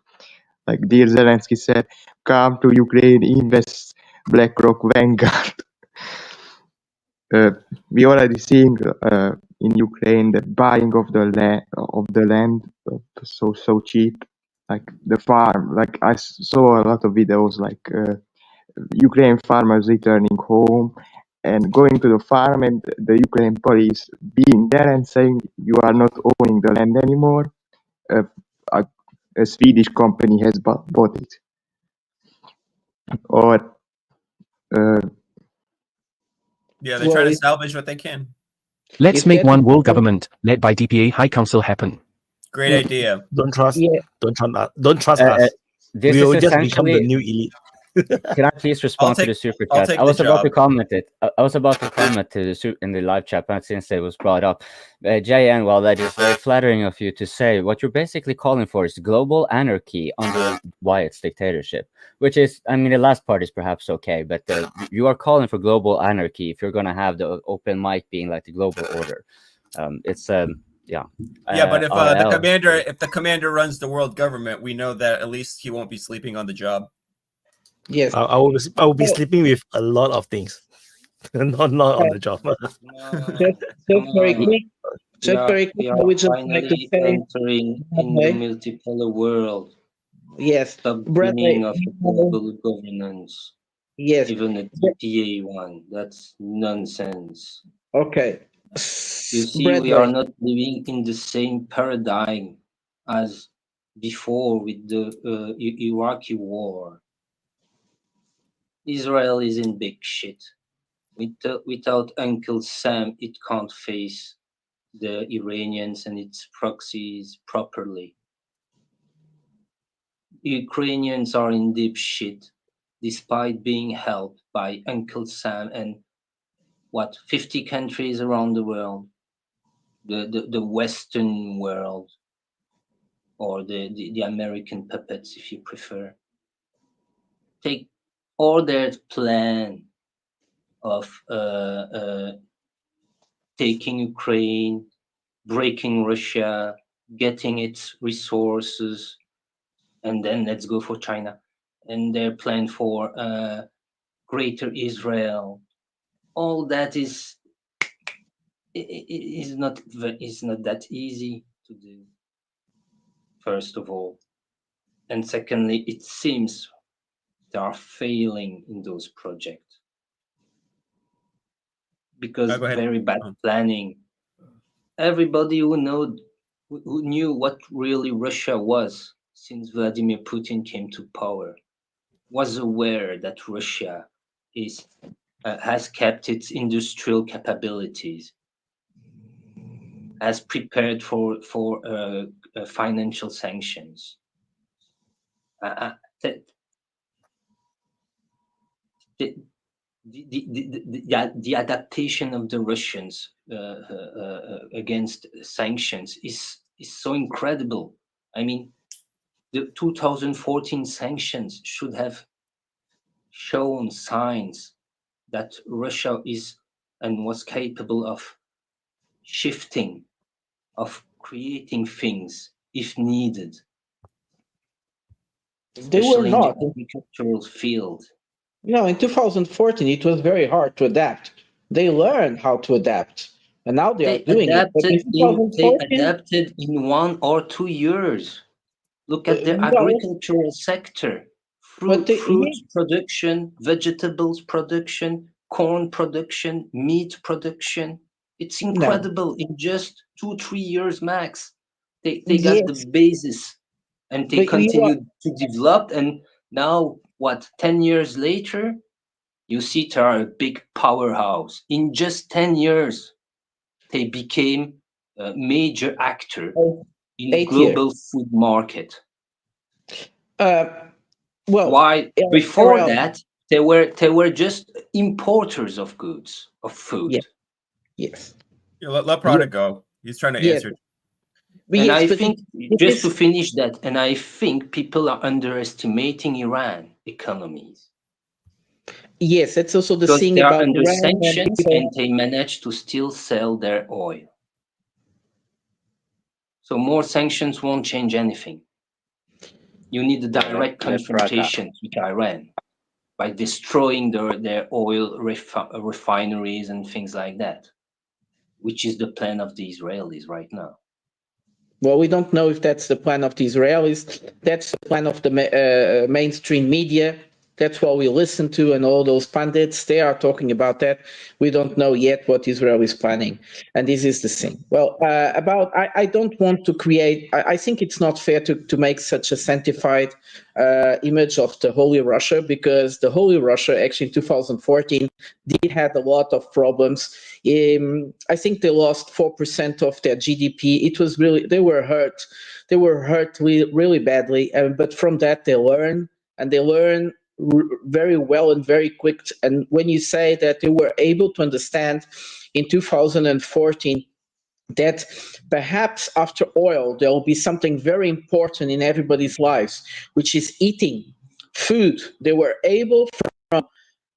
dear Zelensky said, come to Ukraine, invest BlackRock, Vanguard. We already seeing in Ukraine the buying of the land so cheap, like the farm. Like I saw a lot of videos like Ukraine farmers returning home and going to the farm, and the Ukraine police being there and saying you are not owning the land anymore. A Swedish company has bought it. Or yeah, they're trying to salvage what they can. Let's make one world government led by DPA High Council happen. Great idea. Don't trust. Don't trust us. This We is will just become the essentially- new elite. Can I please respond to the super chat? I was about to comment it. I was about to comment to in the live chat, but since it was brought up, JN, well, that is very flattering of you to say. What you're basically calling for is global anarchy under Wyatt's dictatorship, which is, I mean, the last part is perhaps okay, but you are calling for global anarchy if you're going to have the open mic being like the global order. It's yeah. Yeah, but if the commander runs the world government, we know that at least he won't be sleeping on the job. Yes, I will be sleeping with a lot of things, not on the job. Just very quick. We are finally entering in the multipolar world. Yes, the beginning of global governance. Yes, even a DPA one. That's nonsense. Okay. You see, we are not living in the same paradigm as before with the Iraqi war. Israel is in big shit. Without Uncle Sam, it can't face the Iranians and its proxies properly. Ukrainians are in deep shit, despite being helped by Uncle Sam and 50 countries around the world, the Western world, or the American puppets, if you prefer. Take all their plan of taking Ukraine, breaking Russia, getting its resources, and then let's go for China. And their plan for Greater Israel. All that is not that easy to do, first of all. And secondly, it seems they are failing in those projects because very bad planning. Everybody who knew what really Russia was since Vladimir Putin came to power was aware that Russia has kept its industrial capabilities, has prepared for financial sanctions. The adaptation of the Russians against sanctions is so incredible. I mean, the 2014 sanctions should have shown signs that Russia is and was capable of shifting, of creating things if needed. They were not in the agricultural field. No, in 2014, it was very hard to adapt. They learned how to adapt, and now they are doing it. But in 2014, they adapted in 1 or 2 years. Look at the agricultural sector. Fruit production, vegetables production, corn production, meat production. It's incredible. In just 2-3 years max, they got the basis, and they continued to develop. And now, 10 years later, you see they are a big powerhouse. In just 10 years, they became a major actor in the global food market. Why before that they were just importers of goods, of food. Yes. Yeah, let Prada go. He's trying to answer. And I think, just to finish that, and I think people are underestimating Iran economies. Yes, that's also the thing they are about under Iran sanctions, and they manage to still sell their oil. So more sanctions won't change anything. You need a direct confrontation with Iran by destroying their oil refineries and things like that, which is the plan of the Israelis right now. Well, we don't know if that's the plan of the Israelis. That's the plan of the mainstream media. That's what we listen to, and all those pundits, they are talking about that. We don't know yet what Israel is planning. And this is the thing. Well, I don't want to create, I think it's not fair to make such a sanctified image of the Holy Russia, because the Holy Russia actually in 2014 did have a lot of problems. I think they lost 4% of their GDP. It was really, they were hurt really badly. But from that they learn, and they learn very well and very quick. And when you say that they were able to understand in 2014 that perhaps after oil there will be something very important in everybody's lives, which is eating food, they were able from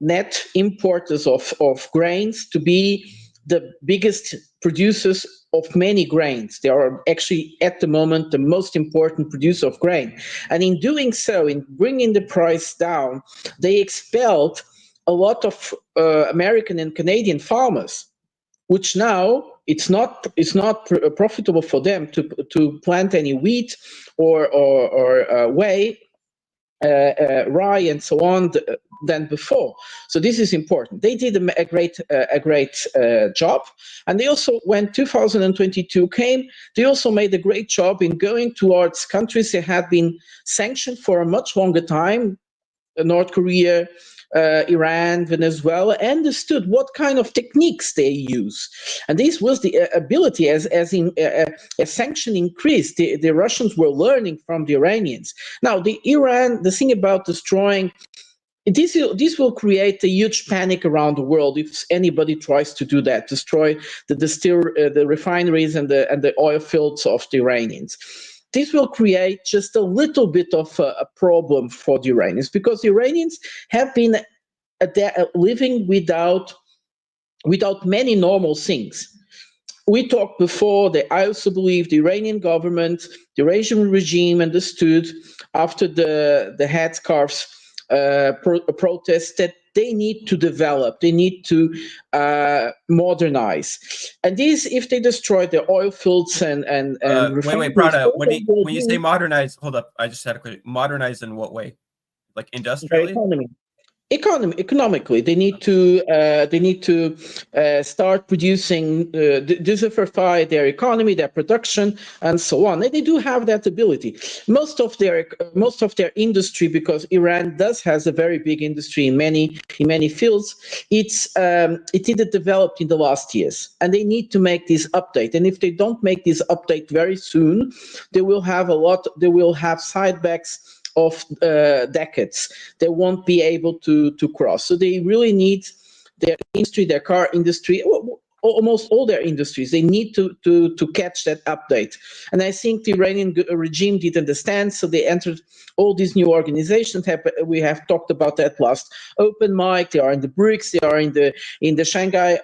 net importers of grains to be the biggest producers of many grains. They are actually at the moment the most important producer of grain. And in doing so, in bringing the price down, they expelled a lot of American and Canadian farmers, which now it's not profitable for them to plant any wheat or rye and so on than before. So this is important. They did a great job, and they also, when 2022 came, they also made a great job in going towards countries that had been sanctioned for a much longer time, North Korea, Iran, Venezuela, understood what kind of techniques they use. And this was the ability, as sanction increased, the Russians were learning from the Iranians. Now, the thing about destroying, this will create a huge panic around the world if anybody tries to do that, destroy the refineries and the oil fields of the Iranians. This will create just a little bit of a problem for the Iranians, because the Iranians have been living without many normal things. We talked before that I also believe the Iranian government, the Iranian regime understood after the headscarves protest that they need to develop, they need to modernize. And this, if they destroy the oil fields and wait, Prada, when you say modernize, hold up, I just had a question. Modernize in what way? Like industrially? Economically, they need to start producing, diversify their economy, their production, and so on. And they do have that ability. Most of their industry, because Iran has a very big industry in many fields. It didn't develop in the last years, and they need to make this update. And if they don't make this update very soon, they will have sidebacks of decades. They won't be able to cross. So they really need their industry, their car industry, almost all their industries. They need to catch that update. And I think the Iranian regime did understand, so they entered all these new organizations. We have talked about that last Open Mic. They are in the BRICS, they are in the Shanghai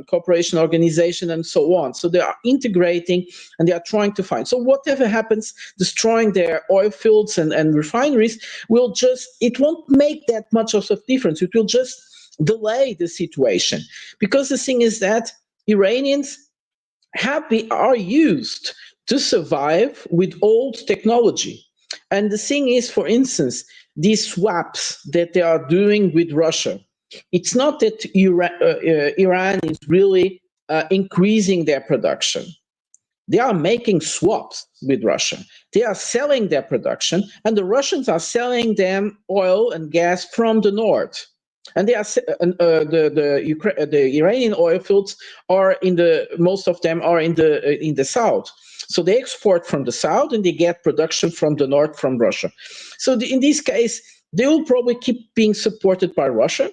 Cooperation Organization, and so on. So they are integrating, and they are trying to find. So whatever happens, destroying their oil fields and refineries it won't make that much of a difference. It will just delay the situation, because the thing is that Iranians are used to survive with old technology. And the thing is, for instance, these swaps that they are doing with Russia, it's not that Iran is really increasing their production. They are making swaps with Russia. They are selling their production, and the Russians are selling them oil and gas from the north. And they are the Iranian oil fields most of them are in the south. So they export from the south, and they get production from the north, from Russia. So in this case, they will probably keep being supported by Russia.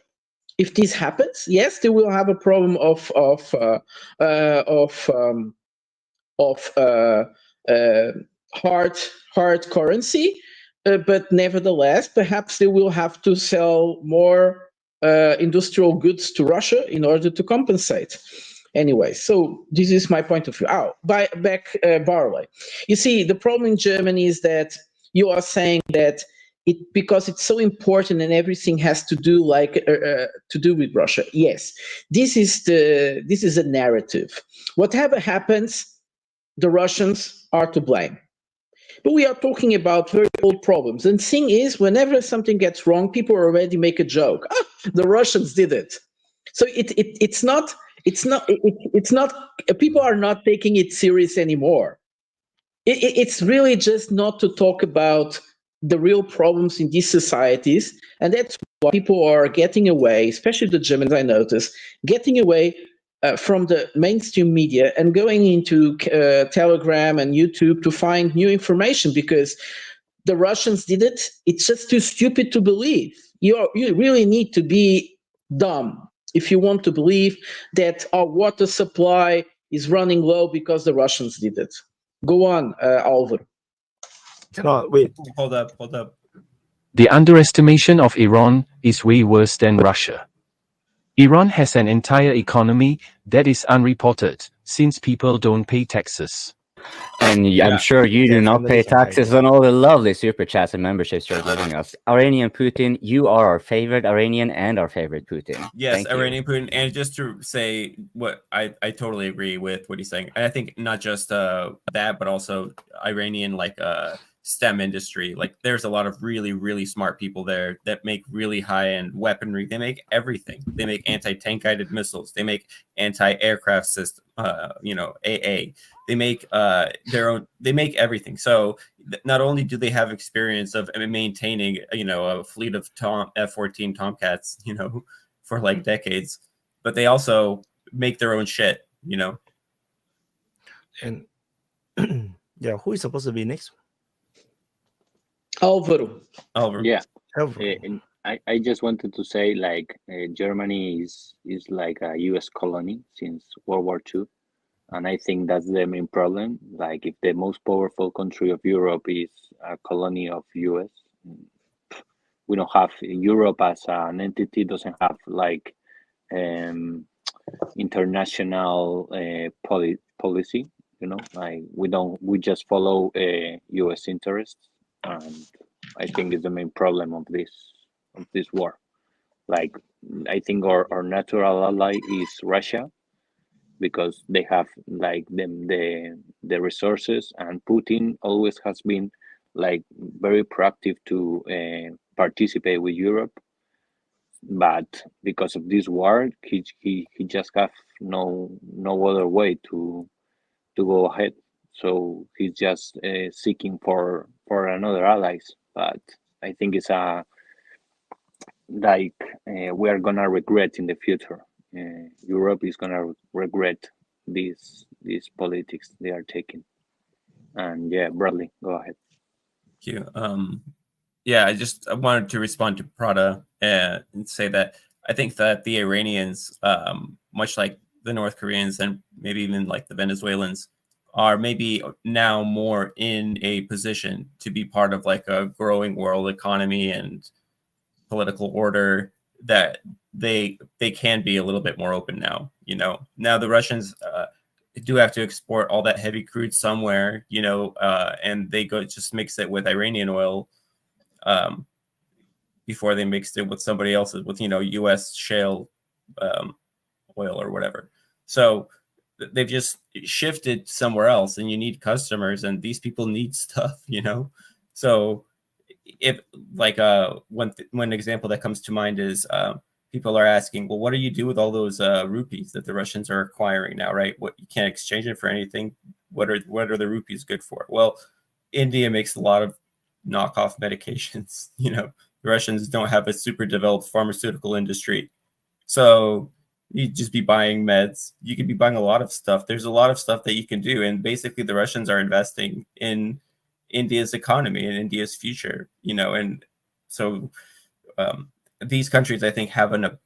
If this happens, yes, they will have a problem of hard currency, but nevertheless, perhaps they will have to sell more industrial goods to Russia in order to compensate. Anyway, so this is my point of view. Back Barley. You see, the problem in Germany is that you are saying that because it's so important and everything has to do with Russia. Yes, this is a narrative. Whatever happens, the Russians are to blame. But we are talking about very old problems. And the thing is, whenever something gets wrong, people already make a joke. The Russians did it. So it's not. People are not taking it serious anymore. It's really just not to talk about the real problems in these societies, and that's why people are getting away, especially the Germans, I notice, getting away from the mainstream media and going into Telegram and YouTube to find new information, because the Russians did it. It's just too stupid to believe. You really need to be dumb if you want to believe that our water supply is running low because the Russians did it. Go on, Alvaro. Cannot wait. Hold up. The underestimation of Iran is way worse than Russia. Iran has an entire economy that is unreported, since people don't pay taxes. And I'm sure you do not pay taxes on all the lovely super chats and memberships you're giving us. Iranian Putin, you are our favorite Iranian and our favorite Putin. Yes, Iranian Putin. And just to say what I totally agree with what he's saying. And I think not just that, but also Iranian STEM industry. Like there's a lot of really, really smart people there that make really high-end weaponry. They make everything. They make anti-tank guided missiles. They make anti-aircraft system, AA. They make their own. They make everything. So not only do they have experience of maintaining, a fleet of F-14 Tomcats, for like decades, but they also make their own shit, And yeah, who is supposed to be next? Alvaro. Yeah. Alvaro. And I just wanted to say, Germany is like a U.S. colony since World War II. And I think that's the main problem. Like, if the most powerful country of Europe is a colony of US, we don't have Europe as an entity, doesn't have international policy. We just follow US interests, and I think it's the main problem of this war. Like, I think our natural ally is Russia, because they have the resources, and Putin always has been very proactive to participate with Europe, but because of this war, he just have no other way to go ahead. So he's just seeking for another allies. But I think it's we are gonna regret in the future. Europe is gonna regret these politics they are taking. And yeah, Bradley, go ahead. Thank you. I wanted to respond to Prada and say that I think that the Iranians, much like the North Koreans and maybe even like the Venezuelans, are maybe now more in a position to be part of like a growing world economy and political order, that they can be a little bit more open now. Now the Russians do have to export all that heavy crude somewhere, and they just mix it with Iranian oil before they mixed it with somebody else's, with US shale oil or whatever. So they've just shifted somewhere else, and you need customers, and these people need stuff, So if one example that comes to mind is people are asking, well, what do you do with all those rupees that the Russians are acquiring now, right? What, you can't exchange it for anything. What are the rupees good for? Well, India makes a lot of knockoff medications. The Russians don't have a super developed pharmaceutical industry, so you'd just be buying meds. You could be buying a lot of stuff. There's a lot of stuff that you can do, and basically the Russians are investing in India's economy and India's future, and so these countries, I think, have an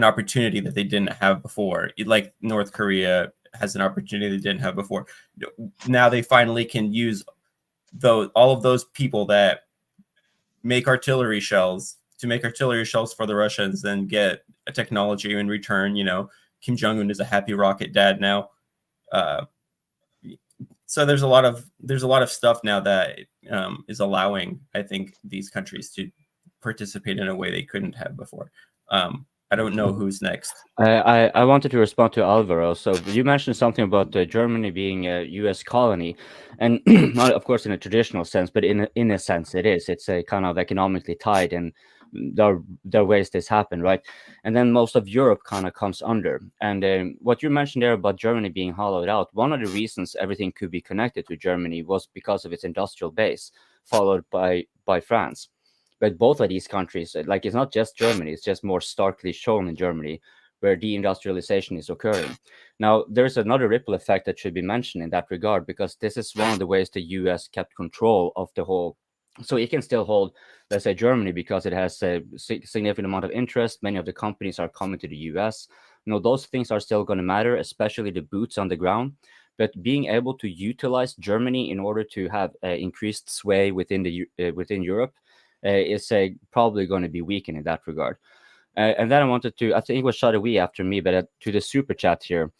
opportunity that they didn't have before. Like North Korea has an opportunity they didn't have before. Now they finally can use all of those people that make artillery shells to make artillery shells for the Russians, and get a technology in return, Kim Jong-un is a happy rocket dad now. So there's a lot of stuff now that is allowing, I think, these countries to participate in a way they couldn't have before. I don't know who's next. I wanted to respond to Alvaro. So you mentioned something about Germany being a U.S. colony, and not, of course, in a traditional sense, but in a sense, it is. It's a kind of economically tied, and there are ways this happen, right? And then most of Europe kind of comes under. And what you mentioned there about Germany being hollowed out, one of the reasons everything could be connected to Germany was because of its industrial base, followed by France. But both of these countries, like, it's not just Germany, it's just more starkly shown in Germany, where deindustrialization is occurring. Now, there's another ripple effect that should be mentioned in that regard, because this is one of the ways the US kept control of the whole. So it can still hold, let's say, Germany, because it has a significant amount of interest. Many of the companies are coming to the US. Those things are still going to matter, especially the boots on the ground. But being able to utilize Germany in order to have increased sway within Europe is probably going to be weakened in that regard. And then I think it was Shadawi after me, but to the super chat here,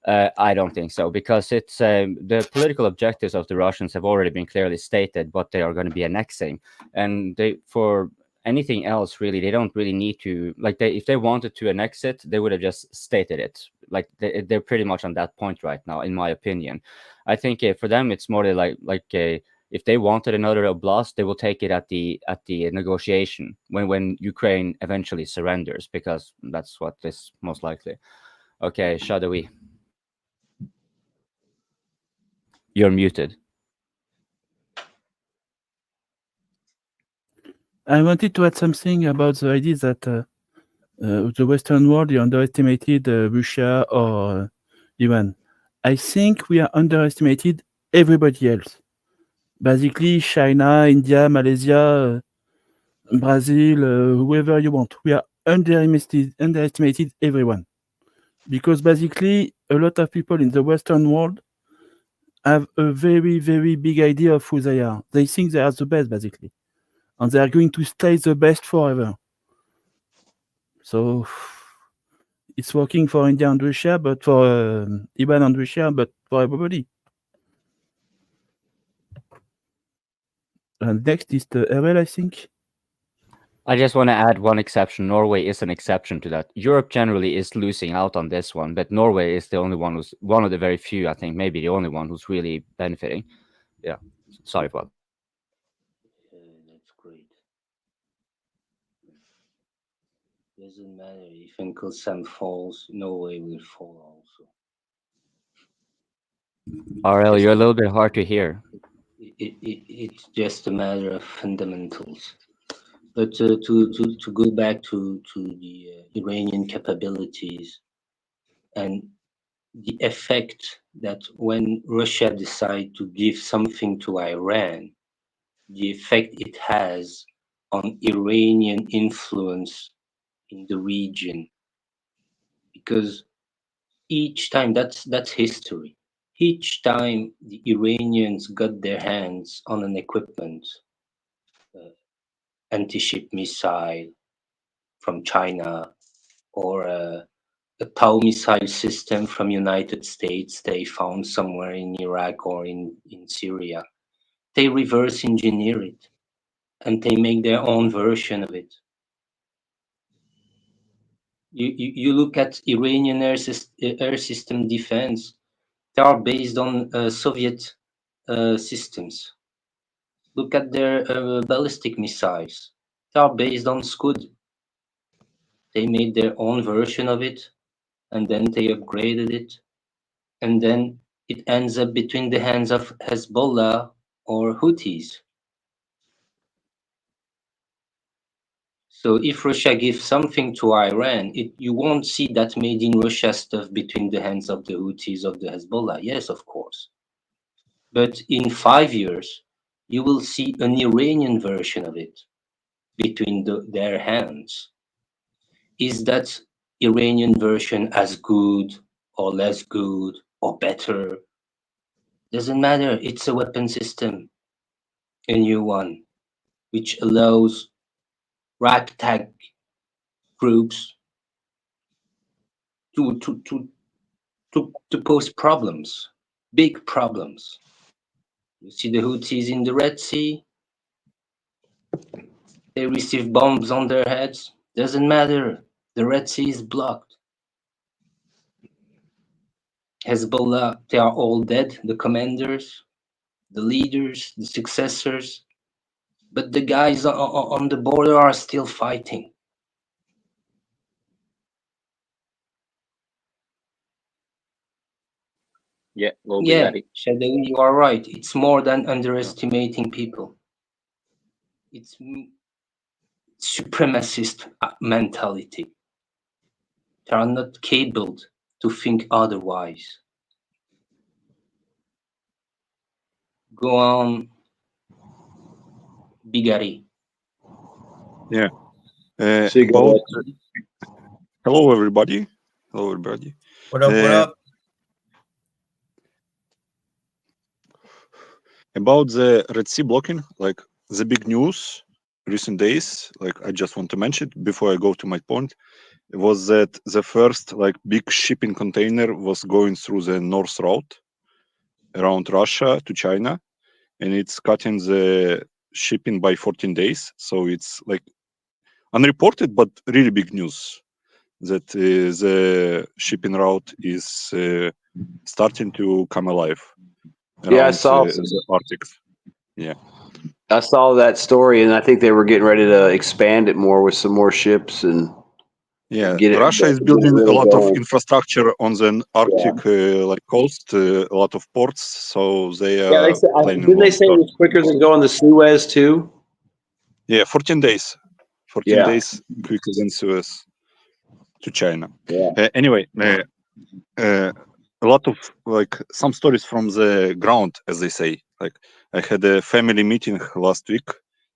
I don't think so, because it's the political objectives of the Russians have already been clearly stated, what they are going to be annexing. And for anything else, really, they don't really need to, like, if they wanted to annex it, they would have just stated it. Like, they're pretty much on that point right now, in my opinion. I think for them, it's more like if they wanted another oblast, they will take it at the negotiation when Ukraine eventually surrenders, because that's what is most likely. Okay, Shadawi, you're muted. I wanted to add something about the idea that the Western world underestimated Russia or Iran. I think we are underestimated everybody else. Basically, China, India, Malaysia, Brazil, whoever you want. We are underestimated everyone. Because basically, a lot of people in the Western world have a very, very big idea of who they are. They think they are the best, basically. And they are going to stay the best forever. So it's working for India and Russia, but for Iran and Russia, but for everybody. And next is the RL, I think. I just want to add one exception. Norway is an exception to that. Europe generally is losing out on this one, but Norway is the only one who's one of the very few, I think, maybe the only one who's really benefiting. Yeah, sorry for that. That's great. Doesn't matter if Uncle Sam falls, Norway will fall also. RL, you're a little bit hard to hear. It's just a matter of fundamentals. But to go back to the Iranian capabilities and the effect that when Russia decides to give something to Iran, the effect it has on Iranian influence in the region. Because each time, that's history. Each time the Iranians got their hands on an equipment, anti-ship missile from China, or a Tau missile system from United States they found somewhere in Iraq or in Syria, they reverse engineer it and they make their own version of it. You look at Iranian air system defense, they are based on Soviet systems. Look at their ballistic missiles. They are based on Scud. They made their own version of it, and then they upgraded it, and then it ends up between the hands of Hezbollah or Houthis. So if Russia gives something to Iran, you won't see that made in Russia stuff between the hands of the Houthis of the Hezbollah. Yes, of course. But in 5 years, you will see an Iranian version of it between their hands. Is that Iranian version as good or less good or better? Doesn't matter. It's a weapon system, a new one, which allows ragtag groups to pose problems, big problems. You see the Houthis in the Red Sea. They receive bombs on their heads. Doesn't matter. The Red Sea is blocked. Hezbollah, they are all dead. The commanders, the leaders, the successors. But the guys on the border are still fighting. Yeah, go Yeah, Bigari. Shadowy, you are right. It's more than underestimating people. It's supremacist mentality. They are not capable to think otherwise. Go on, Bigari. Yeah. So you go About hello everybody. Hello everybody. What up? What up? About the Red Sea blocking, like the big news recent days, like I just want to mention it before I go to my point, was that the first like big shipping container was going through the north route around Russia to China, and it's cutting the shipping by 14 days. So it's like unreported, but really big news that the shipping route is starting to come alive. Yeah, I saw the Arctic. Yeah, I saw that story, and I think they were getting ready to expand it more with some more ships and yeah. get it. Russia is get it building really a lot of going. infrastructure on the Arctic like coast, a lot of ports. So they Yeah, they are said. planning Didn't they long say it term. was quicker than going the Suez too? Yeah, 14 days. 14 Yeah. days quicker than Suez to China. Yeah. Anyway, a lot of like some stories from the ground, as they say. Like I had a family meeting last week,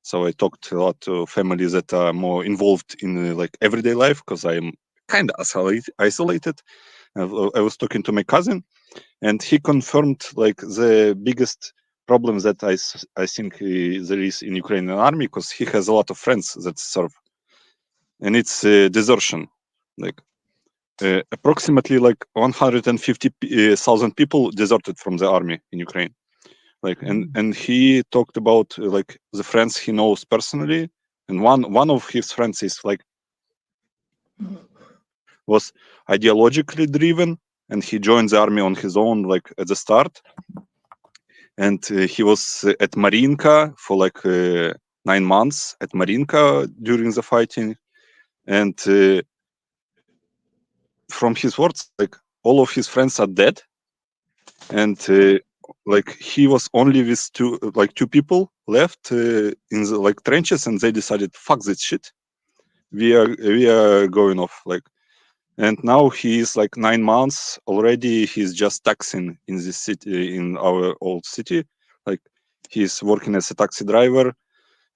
so I talked a lot to families that are more involved in like everyday life because I'm kind of isolated. I was talking to my cousin, and he confirmed like the biggest problem that I think there is in Ukrainian army, because he has a lot of friends that serve, and it's desertion. Like approximately like 150,000 people deserted from the army in Ukraine. Like and he talked about like the friends he knows personally, and one of his friends is like was ideologically driven, and he joined the army on his own like at the start, and he was at Marinka for like 9 months at Marinka during the fighting, and from his words, like all of his friends are dead, and like he was only with two people left in the like trenches, and they decided, fuck this shit, we are going off. Like, and now he is like 9 months already. He's just taxing in this city, in our old city. Like he's working as a taxi driver.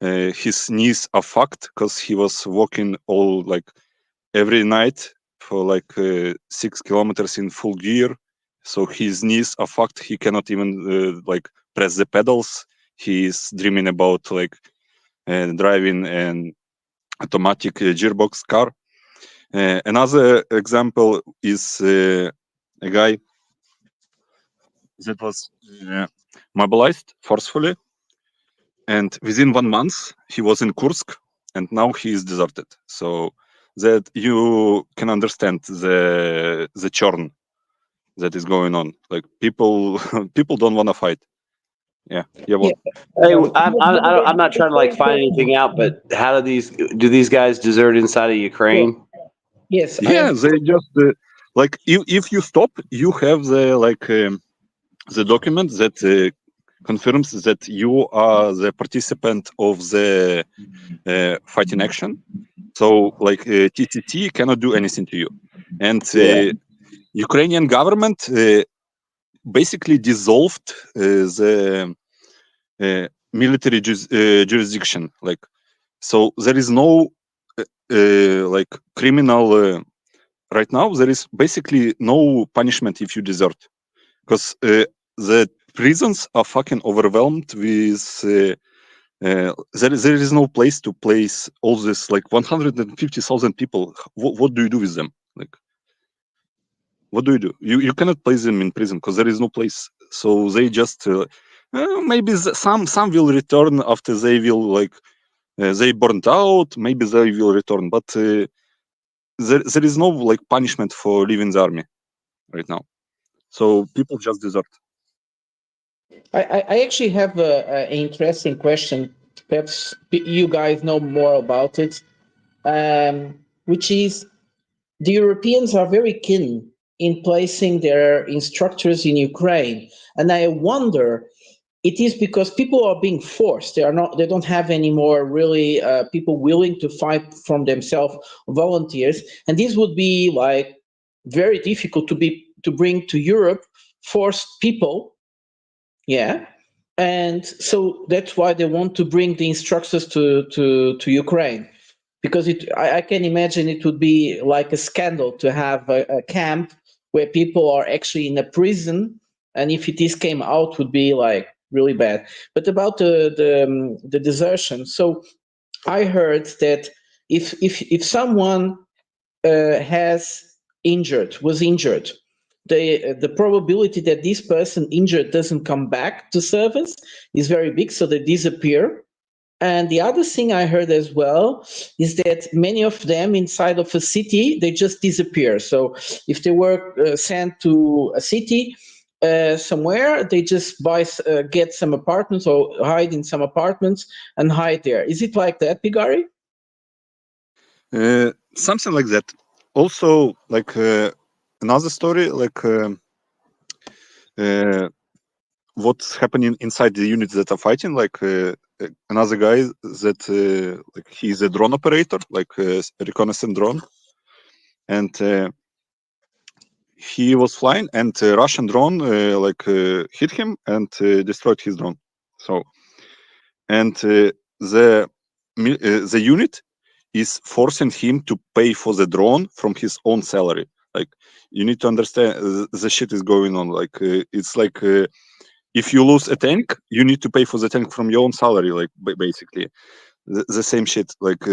His knees are fucked because he was walking all like every night for like 6 kilometers in full gear. So his knees are fucked. He cannot even like press the pedals. He is dreaming about like driving an automatic gearbox car. Another example is a guy that was mobilized forcefully, and within 1 month he was in Kursk, and now he is deserted. So that you can understand the churn that is going on. Like people don't want to fight. Yeah. What? Hey, I'm not trying to like find anything out, but how do these guys desert inside of Ukraine? Yes. Yeah, they just like if you stop, you have the like the document that confirms that you are the participant of the fighting action. So like TTT cannot do anything to you, and Ukrainian government basically dissolved the military jurisdiction. Like, so there is no like criminal right now. There is basically no punishment if you desert, because the prisons are fucking overwhelmed with. There is no place to place all this like 150,000 people. What do you do with them? Like, what do? You cannot place them in prison because there is no place. So they just maybe some will return after they will like they burnt out. Maybe they will return, but there is no like punishment for leaving the army right now. So people just desert. I actually have an interesting question. Perhaps you guys know more about it, which is the Europeans are very keen in placing their instructors in Ukraine, and I wonder, it is because people are being forced. They don't have any more really people willing to fight from themselves, volunteers, and this would be like very difficult to bring to Europe, forced people. Yeah. And so that's why they want to bring the instructors to Ukraine, because I can imagine it would be like a scandal to have a camp where people are actually in a prison, and if it came out, would be like really bad. But about the desertion, so I heard that if someone was injured, the probability that this person injured doesn't come back to service is very big, so they disappear. And the other thing I heard as well is that many of them inside of a city, they just disappear. So if they were sent to a city somewhere, they just get some apartments or hide in some apartments and hide there. Is it like that, Bigari? Something like that. Also, like another story, like what's happening inside the units that are fighting, like another guy that like he's a drone operator, like a reconnaissance drone, and he was flying, and a Russian drone like hit him and destroyed his drone. So, and the unit is forcing him to pay for the drone from his own salary. Like, you need to understand the shit is going on. Like it's like if you lose a tank, you need to pay for the tank from your own salary. Like basically the same shit. Like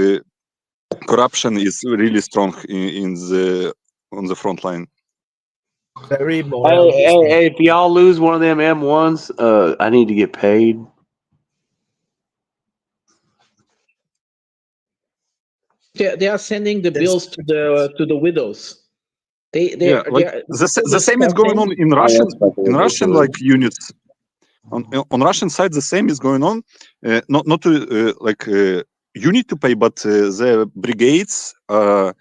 corruption is really strong on the front line. Very Hey, if y'all lose one of them M1s, I need to get paid. They are sending the bills to the widows. The same is going on in Russian like units. On Russian side, the same is going on. Not to like you need to pay, but the brigades are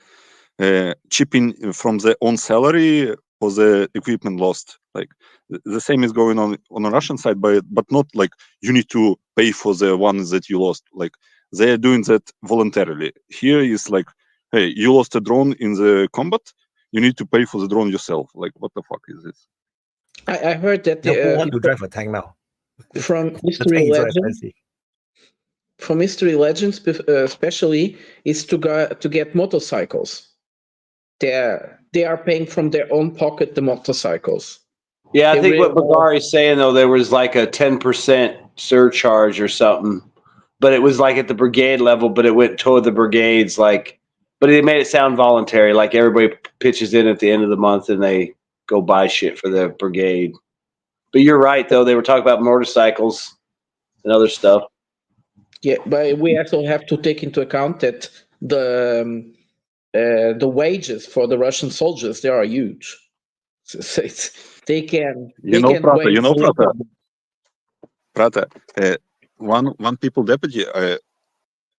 chipping from their own salary for the equipment lost. Like the same is going on the Russian side, but not like you need to pay for the ones that you lost. Like they are doing that voluntarily. Here is like, hey, you lost a drone in the combat, you need to pay for the drone yourself. Like, what the fuck is this? I heard that who want to drive a tank now? From history legends. From history legends, especially, is to get motorcycles. They are paying from their own pocket the motorcycles. Yeah, I think what Bagari's saying though, there was like a 10% surcharge or something, but it was like at the brigade level, but it went toward the brigades, like, but it made it sound voluntary, like everybody pitches in at the end of the month and they go buy shit for the brigade. But you're right though, they were talking about motorcycles and other stuff. Yeah, but we also have to take into account that the wages for the Russian soldiers, they are huge. So they can. Prata, one people deputy.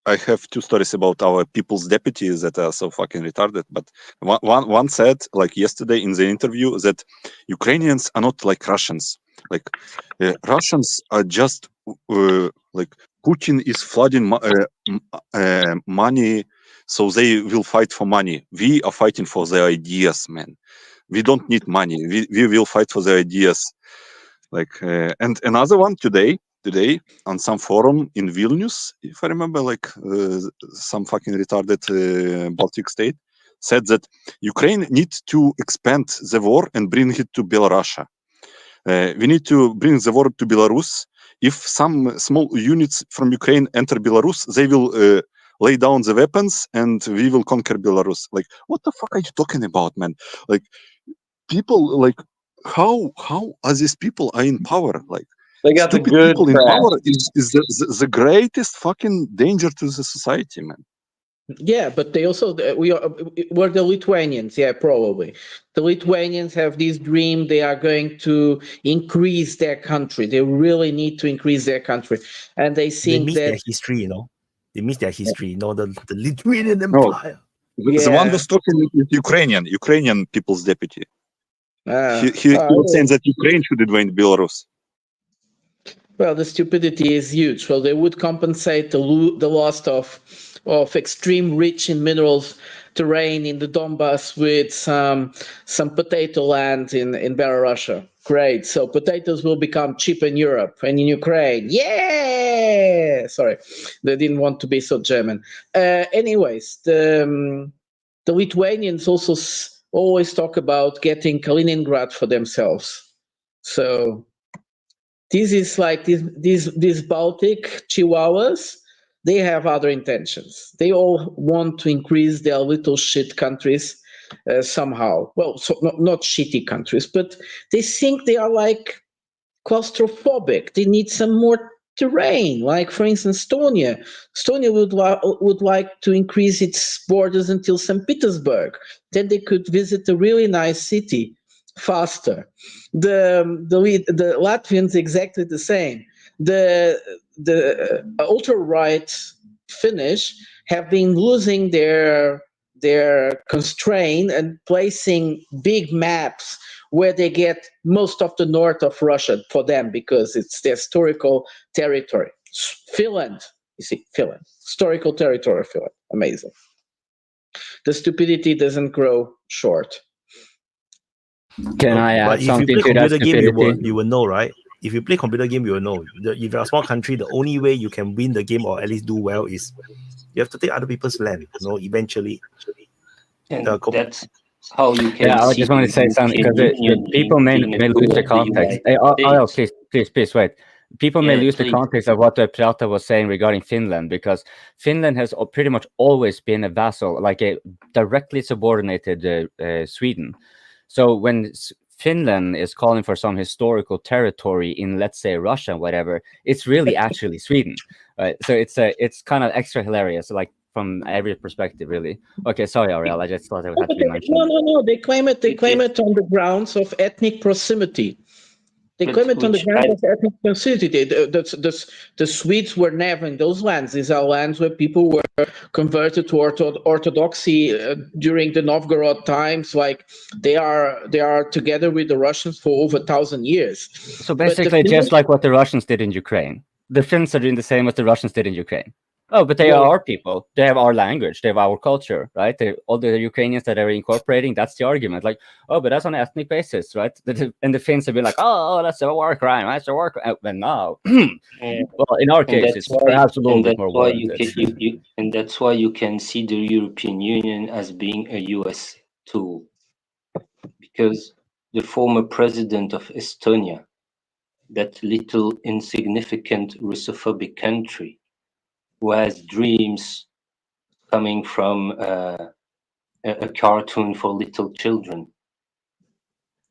I have two stories about our people's deputies that are so fucking retarded. But one said, like yesterday in the interview, that Ukrainians are not like Russians. Like Russians are just like Putin is flooding money, so they will fight for money. We are fighting for the ideas, man. We don't need money. We will fight for the ideas. Like and another one today on some forum in Vilnius, if I remember, like some fucking retarded Baltic state said that Ukraine needs to expand the war and bring it to Belarus. We need to bring the war to Belarus. If some small units from Ukraine enter Belarus, they will lay down the weapons and we will conquer Belarus. Like, what the fuck are you talking about, man? Like, people like how are these people are in power? Like They got the stupid good people in crap. power is the greatest fucking danger to the society, man. Yeah, but they also we're the Lithuanians. Yeah, probably the Lithuanians have this dream. They are going to increase their country. They really need to increase their country, and they They think miss that their history, you know. They miss their history, you know, the Lithuanian No, Empire. the one Yeah. was talking with Ukrainian people's deputy. Ah, He was saying that Ukraine should invade Belarus. well, the stupidity is huge. Well, they would compensate the loss of extreme rich in minerals terrain in the Donbass with some potato land in Belarus. Great. So potatoes will become cheap in Europe and in Ukraine. Yeah. Sorry, they didn't want to be so German. Anyways, the Lithuanians also always talk about getting Kaliningrad for themselves. So this is like these Baltic chihuahuas. They have other intentions. They all want to increase their little shit countries somehow. Well, so not shitty countries, but they think they are like claustrophobic. They need some more terrain. Like, for instance, Estonia. Estonia would like to increase its borders until St. Petersburg. Then they could visit a really nice city faster. The Latvians exactly the same. The ultra right Finnish have been losing their constraint and placing big maps where they get most of the north of Russia for them because it's their historical territory. Finland, you see, Finland, historical territory of Finland. Amazing. The stupidity doesn't grow short. Can I add But if you something play to that computer game, stupidity? you will know, right? If you play computer game, you will know. If you're a small country, the only way you can win the game or at least do well is you have to take other people's land. You know, eventually. And that's how you can. Yeah, I see just want to say something because the people may lose the context. Hey, please wait. People may lose the context of what Prata was saying regarding Finland, because Finland has pretty much always been a vassal, like a directly subordinated Sweden. So when Finland is calling for some historical territory in, let's say, Russia, whatever, it's really actually Sweden. Right? So it's kind of extra hilarious, like from every perspective, really. Okay, sorry, Ariel. I just thought it had to be mentioned. No. They claim it on the grounds of ethnic proximity. They claim it on the grounds of ethnic proximity. The Swedes were never in those lands. These are lands where people were converted to Orthodoxy during the Novgorod times. Like they are together with the Russians for over 1,000 years. So basically, just like what the Russians did in Ukraine, the Finns are doing the same what the Russians did in Ukraine. Oh, but they are our people. They have our language. They have our culture, right? All the Ukrainians that are incorporating, that's the argument. Like, oh, but that's on an ethnic basis, right? And the Finns have been like, oh, that's a war crime. That's a war crime. But now, well, in our case, it's perhaps a little bit more warranted. And that's why you can see the European Union as being a US tool. Because the former president of Estonia, that little insignificant Russophobic country, who has dreams coming from a cartoon for little children,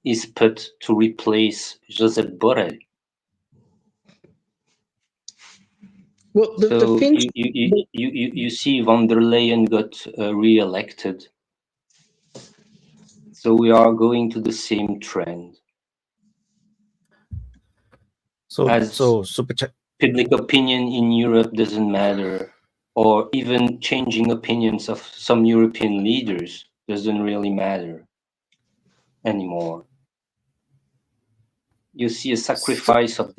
is put to replace Josep Borrell. Well, so you see von der Leyen got re-elected. So we are going to the same trend. So super chat. Public opinion in Europe doesn't matter, or even changing opinions of some European leaders doesn't really matter anymore. You see a sacrifice of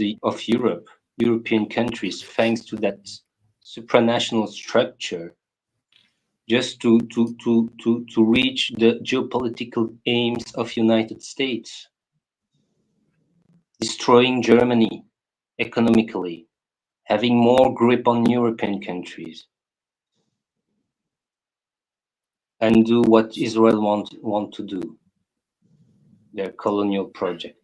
European countries, thanks to that supranational structure, just to reach the geopolitical aims of United States, destroying Germany economically, having more grip on European countries, and do what Israel want to do, their colonial project.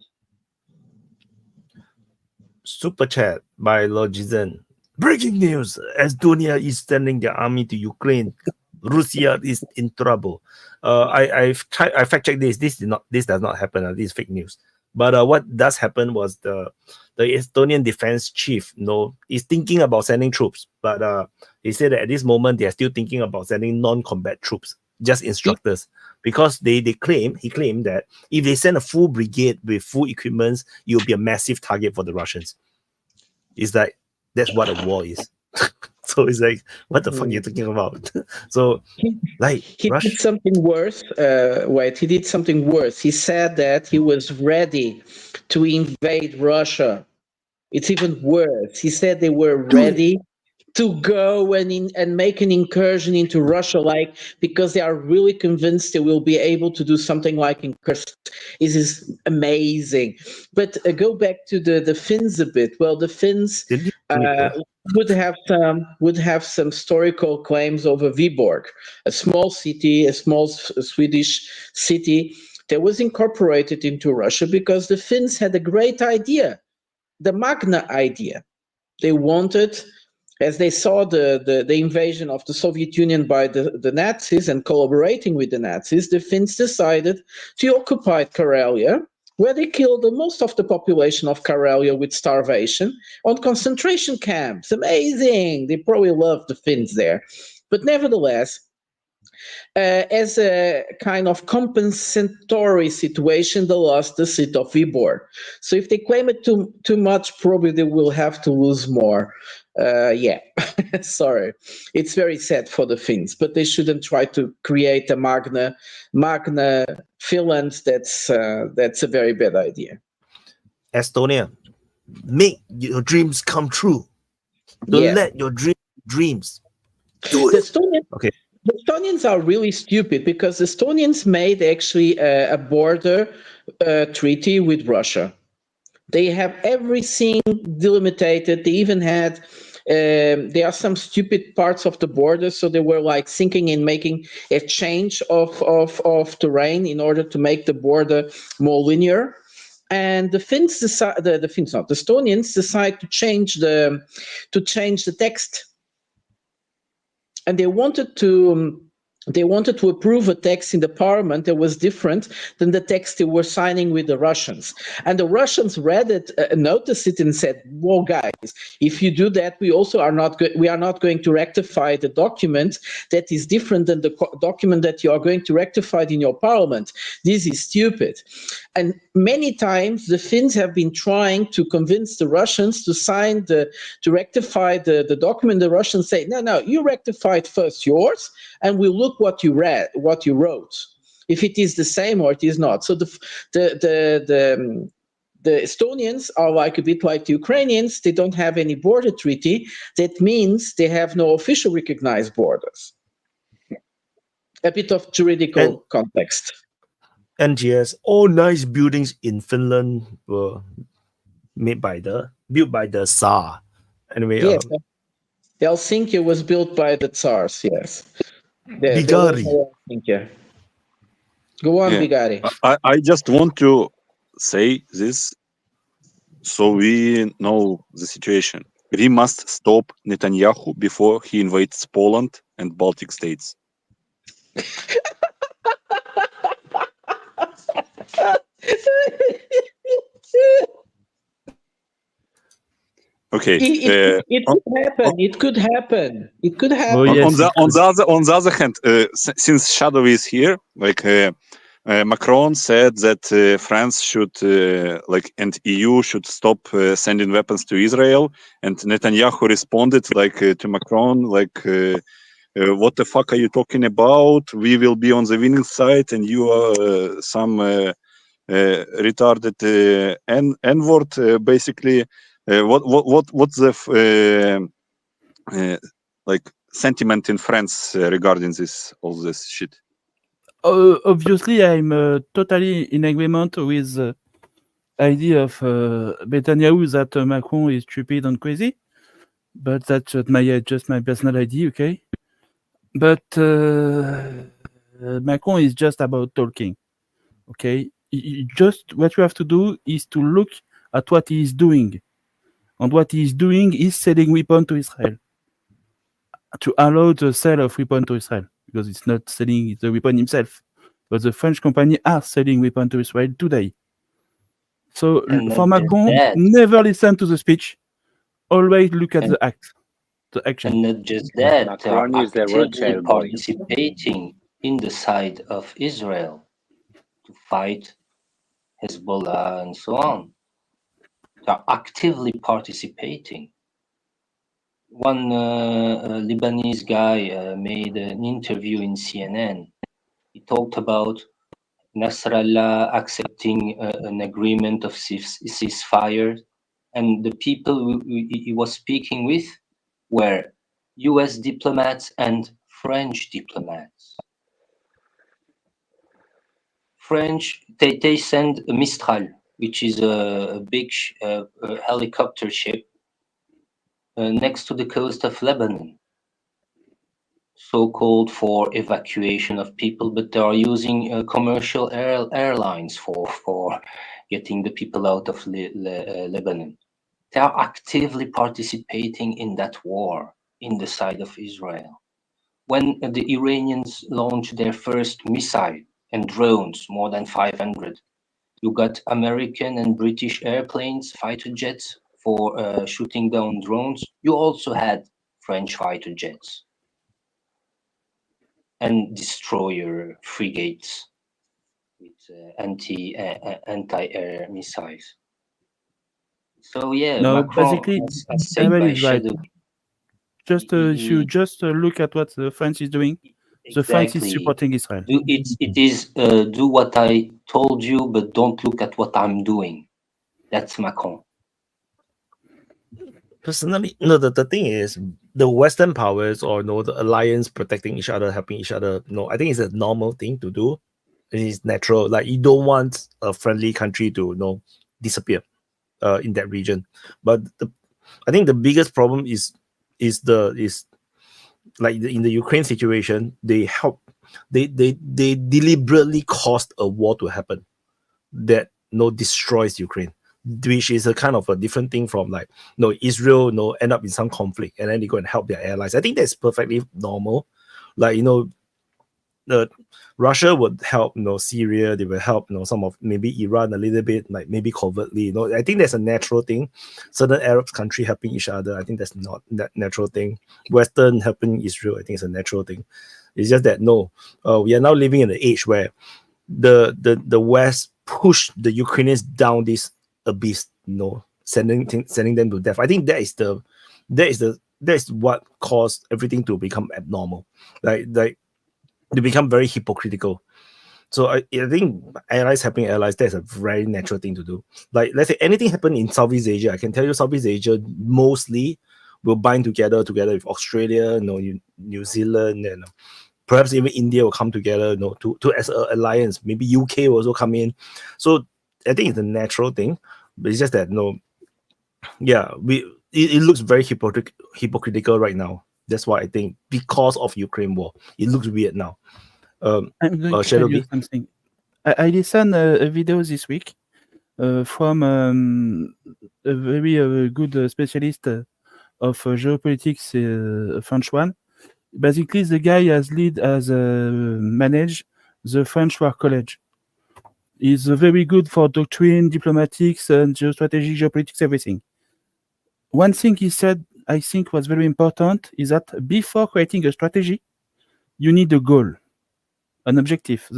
Super chat by Lord Jizen. Breaking news: Estonia is sending their army to Ukraine. Russia is in trouble. I fact checked this. This does not happen. This is fake news. But what does happen was the Estonian defense chief, is thinking about sending troops, but he said that at this moment they are still thinking about sending non-combat troops, just instructors, because he claimed that if they send a full brigade with full equipment, it will be a massive target for the Russians. It's like that's what a war is. So it's like, what the fuck are you talking about? So, like, he did something worse. He did something worse. He said that he was ready to invade Russia. It's even worse. He said they were ready to go and make an incursion into Russia, because they are really convinced they will be able to do something like incursion. This is amazing. But go back to the Finns a bit. Well, the Finns would have some historical claims over Viborg, a small Swedish city that was incorporated into Russia because the Finns had a great idea, the Magna idea. They wanted, as they saw the invasion of the Soviet Union by the Nazis and collaborating with the Nazis, the Finns decided to occupy Karelia, where they killed most of the population of Karelia with starvation on concentration camps. Amazing! They probably love the Finns there. But nevertheless, as a kind of compensatory situation, they lost the seat of Viborg. So if they claim it too much, probably they will have to lose more. Sorry. It's very sad for the Finns, but they shouldn't try to create a Magna Finland. That's a very bad idea. Estonia, make your dreams come true. Don't let your dreams do it. Okay. The Estonians are really stupid because the Estonians made actually a border treaty with Russia. They have everything delimited. They even had, there are some stupid parts of the border, so they were like thinking in making a change of terrain in order to make the border more linear. And the Finns the Estonians decide to change the text. And they wanted to approve a text in the parliament that was different than the text they were signing with the Russians. And the Russians read it, noticed it, and said, "Well, guys, if you do that, we are not going to rectify the document that is different than the document that you are going to rectify in your parliament. This is stupid." And many times the Finns have been trying to convince the Russians to sign to rectify the document. The Russians say, no, you rectified first yours, and we'll look what you wrote, if it is the same or it is not. So the Estonians are a bit like the Ukrainians. They don't have any border treaty. That means they have no official recognized borders. A bit of juridical context. NGS, all nice buildings in Finland were built by the Tsar. Anyway, yes, Helsinki was built by the Tsars. Yes, Bigari. Go on, Bigari. I just want to say this so we know the situation. We must stop Netanyahu before he invades Poland and Baltic states. Okay. It could happen. Oh, yes, on the other hand, since Shadow is here, Macron said that France should, and EU should stop sending weapons to Israel, and Netanyahu responded to Macron what the fuck are you talking about? We will be on the winning side, and you are some retarded N-word, basically. What's the sentiment in France regarding all this shit? Obviously, I'm totally in agreement with the idea of Netanyahu that Macron is stupid and crazy, but that's just my personal idea, okay? But Macron is just about talking, okay? Just what you have to do is to look at what he is doing. And what he is doing is selling weapons to Israel, to allow the sale of weapons to Israel. because it's not selling the weapon himself. But the French company are selling weapons to Israel today. So And for not just Macron, that, never listen to the speech. Always look at the act, the action. and not just that, they are Macron is the actively Rothschild boy. participating in the side of Israel to fight Hezbollah and so on. They are actively participating. One Lebanese guy made an interview in CNN. He talked about Nasrallah accepting an agreement of ceasefire, and the people he was speaking with were US diplomats and French diplomats. French, they send a Mistral, which is a big helicopter ship next to the coast of Lebanon, so-called for evacuation of people, but they are using commercial airlines for getting the people out of Lebanon. They are actively participating in that war in the side of Israel. When the Iranians launched their first missile and drones, more than 500, you got American and British airplanes, fighter jets for shooting down drones. You also had French fighter jets and destroyer frigates with anti-air missiles. So yeah, No, Macron basically, has said Abel by is right. shadow. Just if you just look at what France is doing, the France is Exactly. supporting Israel. It is do what I told you, but don't look at what I'm doing. That's Macron. Personally, no, the thing is, the Western powers or no, the alliance protecting each other, helping each other. No, I think it's a normal thing to do. It is natural. Like you don't want a friendly country to disappear in that region. But I think the biggest problem is like in the Ukraine situation, they deliberately caused a war to happen that destroys Ukraine, which is a kind of a different thing from like Israel end up in some conflict and then they go and help their allies. I think that's perfectly normal. Like Russia would help Syria, they will help some of maybe Iran a little bit, like maybe covertly. I think that's a natural thing. Certain Arab country helping each other, I think that's not that natural thing. Western helping Israel, I think it's a natural thing. It's just that we are now living in an age where the West push the Ukrainians down this abyss, sending them to death. I think that is what caused everything to become abnormal. Like they become very hypocritical. So I think allies helping allies, that's a very natural thing to do. Like let's say anything happen in Southeast Asia, I can tell you Southeast Asia mostly will bind together with Australia, New Zealand, and perhaps even India will come together, to as an alliance. Maybe UK will also come in. So I think it's a natural thing, but it's just that it looks very hypocritical right now. That's why I think because of Ukraine war, it looks weird now. I'm going to tell you something. I listened a video this week from a very good specialist of geopolitics, a French one. Basically, the guy has managed the French War College. He's very good for doctrine, diplomatics, and geostrategy, geopolitics, everything. One thing he said, I think, was very important is that before creating a strategy, you need a goal, an objective.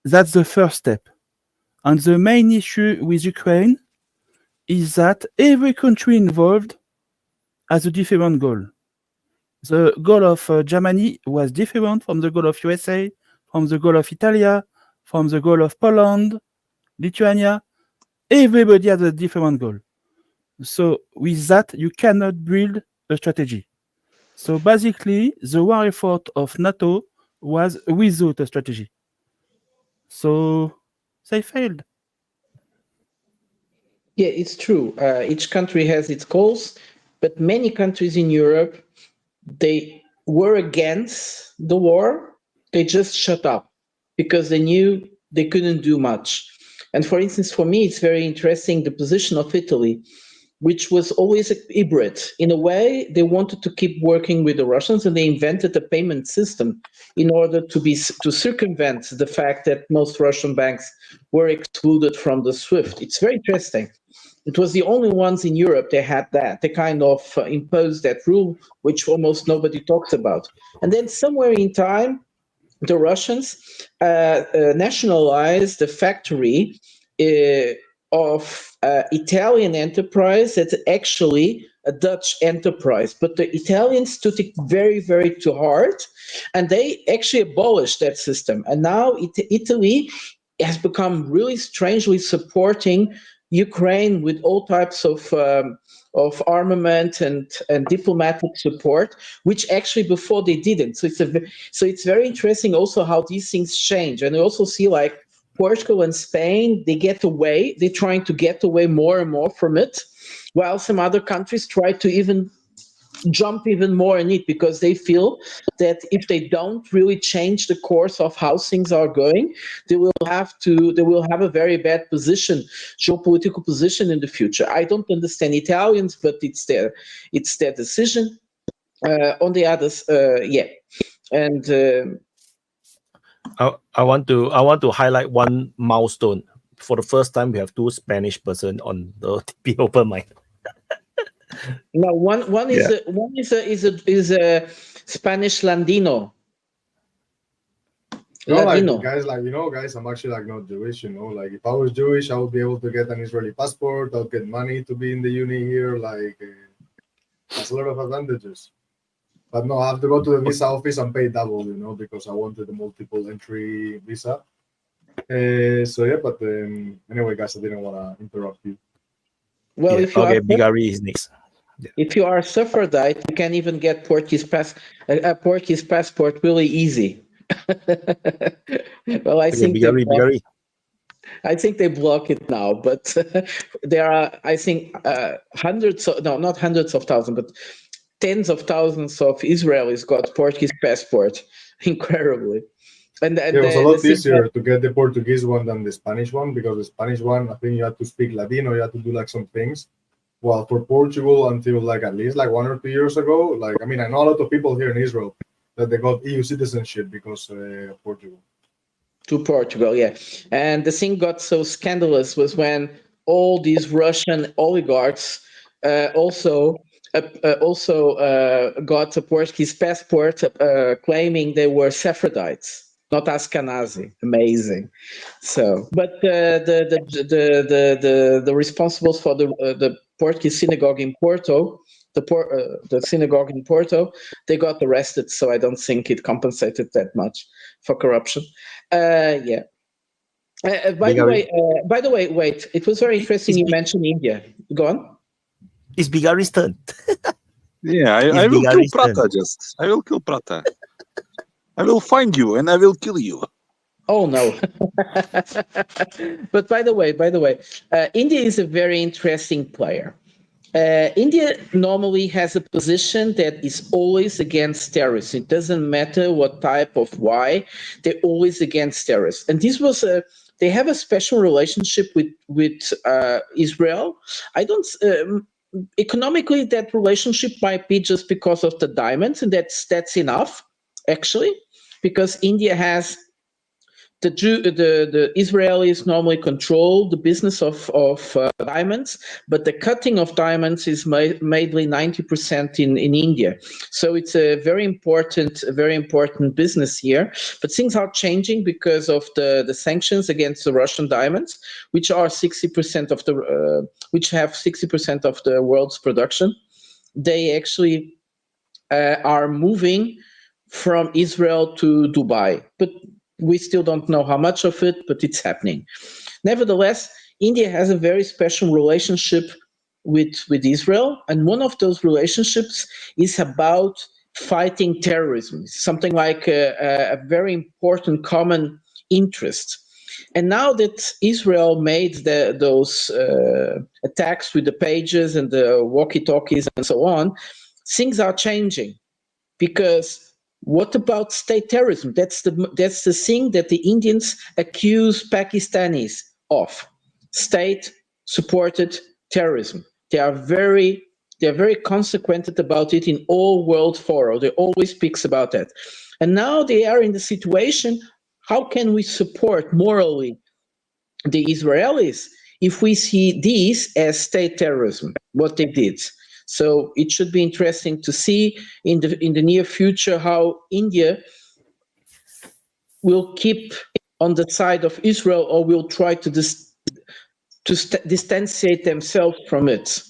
That's the first step. And the main issue with Ukraine is that every country involved has a different goal. The goal of Germany was different from the goal of USA, from the goal of Italy, from the goal of Poland, Lithuania. Everybody has a different goal. So with that, you cannot build a strategy. So basically, the war effort of NATO was without a strategy. So they failed. Yeah, it's true. Each country has its goals, but many countries in Europe, they were against the war. They just shut up because they knew they couldn't do much. And for instance, for me, it's very interesting the position of Italy. which was always a hybrid. In a way, they wanted to keep working with the Russians, and they invented a payment system in order to circumvent the fact that most Russian banks were excluded from the SWIFT. It's very interesting. It was the only ones in Europe that had that. They kind of imposed that rule, which almost nobody talks about. And then somewhere in time, the Russians nationalized the factory of Italian enterprise that's actually a Dutch enterprise. But the Italians took it very, very to heart, and they actually abolished that system. And now Italy has become really strangely supporting Ukraine with all types of armament and diplomatic support, which actually before they didn't. So it's very interesting also how these things change. And I also see like Portugal and Spain, they're trying to get away more and more from it, while some other countries try to even jump even more in it, because they feel that if they don't really change the course of how things are going, they will have a very bad position, geopolitical position in the future. I don't understand Italians, but it's their decision. On the others, yeah. And I want to highlight one milestone. For the first time, we have two Spanish person on the DPA Open Mic. No, one is a Spanish Ladino. No, Ladino. Guys, I'm actually like not Jewish, like if I was Jewish, I would be able to get an Israeli passport, I'll get money to be in the uni here, that's a lot of advantages. But no, I have to go to the visa office and pay double, because I wanted a multiple entry visa. So yeah, but anyway, guys, I didn't want to interrupt you. Well, if you are Bigari is next. Yeah. If you are a Sephardite, you can even get a Portuguese passport really easy. Well, I think they block it now, but there are, I think, not hundreds of thousands, but tens of thousands of Israelis got Portuguese passport, incredibly. And it was a lot easier to get the Portuguese one than the Spanish one, because the Spanish one, I think you had to speak Ladino, you had to do like some things. Well, for Portugal, until like at least like 1 or 2 years ago, I know a lot of people here in Israel that they got EU citizenship because of Portugal. To Portugal, yeah. And the thing got so scandalous was when all these Russian oligarchs also got a Portuguese passport, claiming they were Sephardites, not Ashkenazi. Amazing. So, but the responsibles for the Portuguese synagogue in Porto, the synagogue in Porto, they got arrested. So I don't think it compensated that much for corruption. Yeah. By the way, wait. It was very interesting. You mentioned India. Go on. It's Bigari's turn. Yeah, I will kill Prata. I will kill Prata. I will find you and I will kill you. Oh no! But by the way, India is a very interesting player. India normally has a position that is always against terrorists. It doesn't matter what type of why, they're always against terrorists. And this was they have a special relationship with Israel. I don't. Economically, that relationship might be just because of the diamonds, and that's enough, actually, because India has the Israelis normally control the business of diamonds, but the cutting of diamonds is mainly 90% in India. So it's a very important business here. But things are changing because of the sanctions against the Russian diamonds, which are 60% of which have 60% of the world's production. They actually are moving from Israel to Dubai, but we still don't know how much of it, but it's happening. Nevertheless, India has a very special relationship with Israel, and one of those relationships is about fighting terrorism, something like a very important common interest. And now that Israel made those attacks with the pages and the walkie-talkies and so on, things are changing, because what about state terrorism? That's the thing that the Indians accuse Pakistanis of, state-supported terrorism. They are very consequent about it in all world fora. They always speaks about that. And now they are in the situation, how can we support morally the Israelis if we see this as state terrorism, what they did? So it should be interesting to see in the near future how India will keep on the side of Israel or will try to distanciate themselves from it.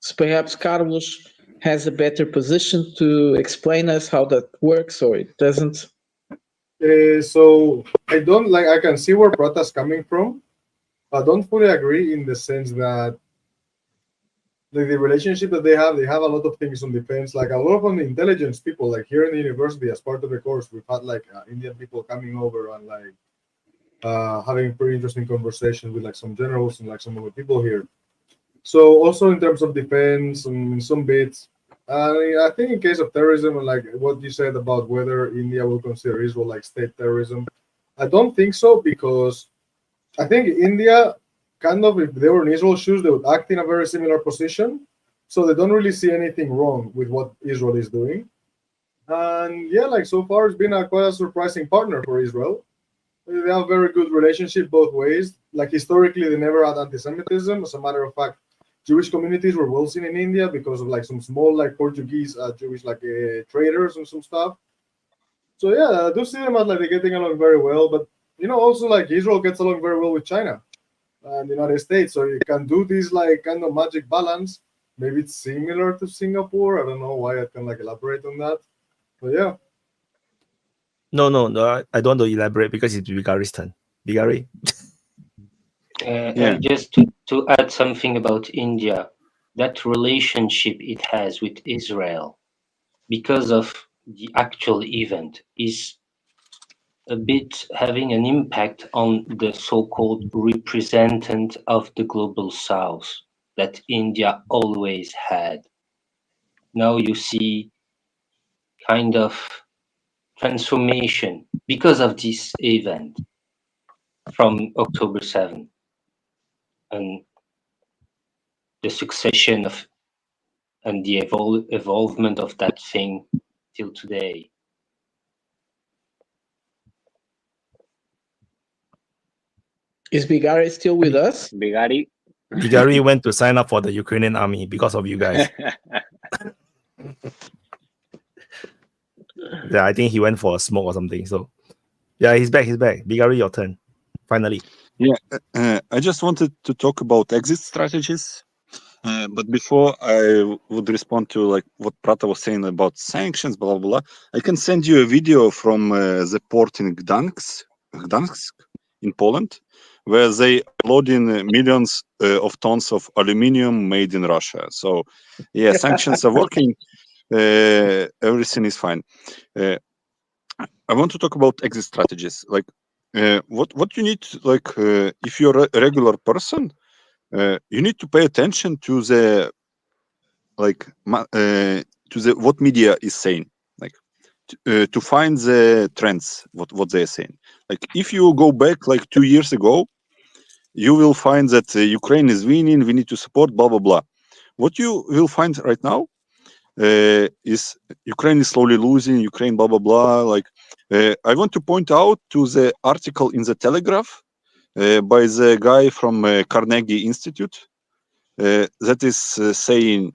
So perhaps Carlos has a better position to explain us how that works, or it doesn't. So I don't like. I can see where Prata's coming from. I don't fully agree in the sense that like the relationship that they have a lot of things on defense. Like a lot of on the intelligence people, like here in the university, as part of the course, we've had like Indian people coming over and like having pretty interesting conversations with like some generals and like some of the people here. So also in terms of defense and some bits, I think in case of terrorism and like what you said about whether India will consider Israel like state terrorism, I don't think so, because I think India kind of, if they were in Israel's shoes, they would act in a very similar position. So they don't really see anything wrong with what Israel is doing. And yeah, like so far it's been quite a surprising partner for Israel. They have a very good relationship both ways. Like historically, they never had anti-Semitism. As a matter of fact, Jewish communities were well seen in India because of like some small like Portuguese Jewish like traders and some stuff. So yeah, I do see them as like they're getting along very well. But you know, also like Israel gets along very well with China and the United States. So you can do this like kind of magic balance. Maybe it's similar to Singapore. I don't know why I can like elaborate on that. But yeah. No, I don't want to elaborate because it's Bigari's turn. Bigari. Just to add something about India, that relationship it has with Israel, because of the actual event, is a bit having an impact on the so-called representative of the global South that India always had. Now you see kind of transformation because of this event from October 7th. And the succession of and the evolvement of that thing till today. Is Bigari still with us? Bigari went to sign up for the Ukrainian army because of you guys. Yeah, I think he went for a smoke or something. So yeah, he's back. Bigari, your turn. Finally. Yeah, I just wanted to talk about exit strategies. But before I would respond to like what Prata was saying about sanctions, blah, blah, blah, I can send you a video from the port in Gdansk in Poland, where they load in millions of tons of aluminium made in Russia. So yeah, sanctions are working. Everything is fine. I want to talk about exit strategies. Like what you need, like if you're a regular person, you need to pay attention to the what media is saying, like to find the trends, what they're saying. Like if you go back like 2 years ago, you will find that Ukraine is winning, we need to support, blah blah blah. What you will find right now is Ukraine is slowly losing, Ukraine blah blah blah. Like I want to point out to the article in the Telegraph by the guy from Carnegie Institute that is saying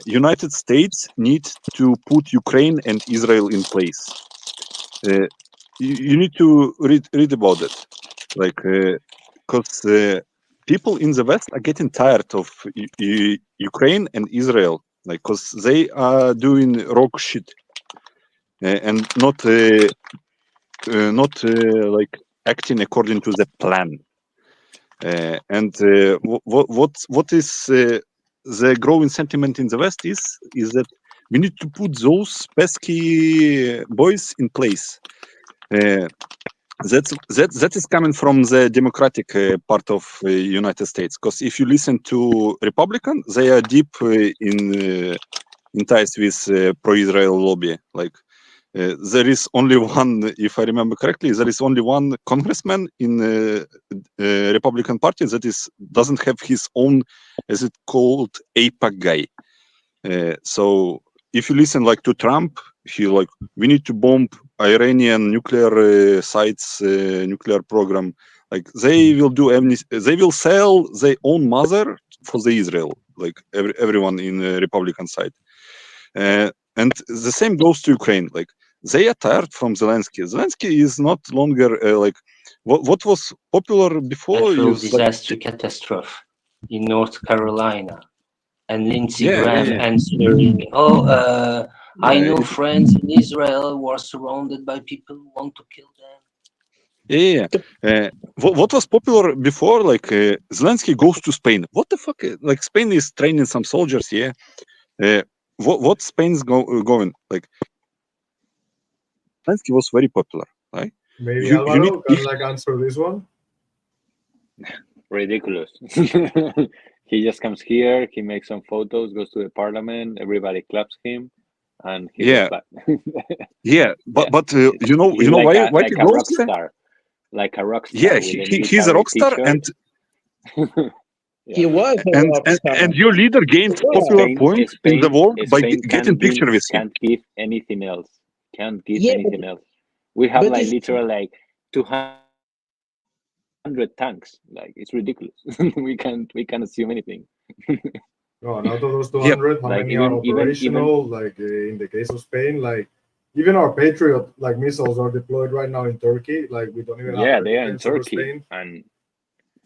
United States need to put Ukraine and Israel in place. You need to read about it, like because people in the West are getting tired of Ukraine and Israel, like because they are doing rogue shit and not like acting according to the plan. And what is the growing sentiment in the West is that we need to put those pesky boys in place. That is coming from the Democratic part of United States. Because if you listen to Republican, they are deep in ties with pro-Israel lobby. Like there is only one, if I remember correctly, there is only one congressman in Republican Party that doesn't have his own, as it called, APAC guy. So if you listen like to Trump, he like, we need to bomb Iranian nuclear sites, nuclear program. Like they will do they will sell their own mother for the Israel, like everyone in the Republican side. And the same goes to Ukraine. Like they are tired from Zelensky. Zelensky is not longer like what was popular before. Natural is disaster like, catastrophe in North Carolina, and Lindsey Yeah, Graham yeah. answering, I know it- friends in Israel who are surrounded by people who want to kill them. Yeah. What was popular before? Like Zelensky goes to Spain. What the fuck? Like Spain is training some soldiers. Yeah. What Spain's going? Like Zelensky was very popular, right? Maybe You need Alvaro can like answer this one. Ridiculous. He just comes here, he makes some photos, goes to the parliament, everybody claps him, and he Yeah. goes back. Yeah, but Yeah. you know He's like why like he a goes rock there? star, like a rock star Yeah, with a he's a military rock star, t-shirt. and He was a rock star. and your leader gains popular points in the world by Spain getting picture with him. can't give anything else. Can't give Yeah, anything else. We have but like it's- literally like 200 tanks. Like it's ridiculous. we can't assume anything. No, and out of those 200, how Like many are even operational? Like in the case of Spain, like even our Patriot like missiles are deployed right now in Turkey. Like we don't even yeah, have they are in presidents over Turkey, Spain. and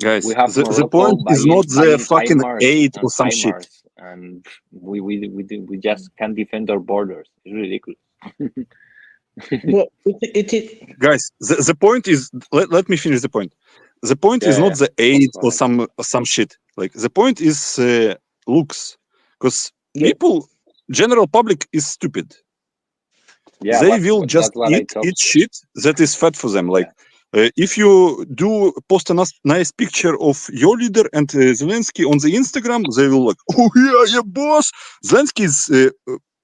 Guys, we have the Morocco point is not the buying fucking HIMARS aid and or some shit. HIMARS, and we just can't defend our borders. It's ridiculous. well, it Guys, the point is, let me finish the point. The point is Yeah, not the aid Go or ahead. some shit. Like the point is looks, because Yeah. people, general public is stupid. Yeah, They will that's just what I eat told. shit that is fed for them. Like if you do post a nice picture of your leader and Zelensky on the Instagram, they will like, oh yeah, boss. Zelensky's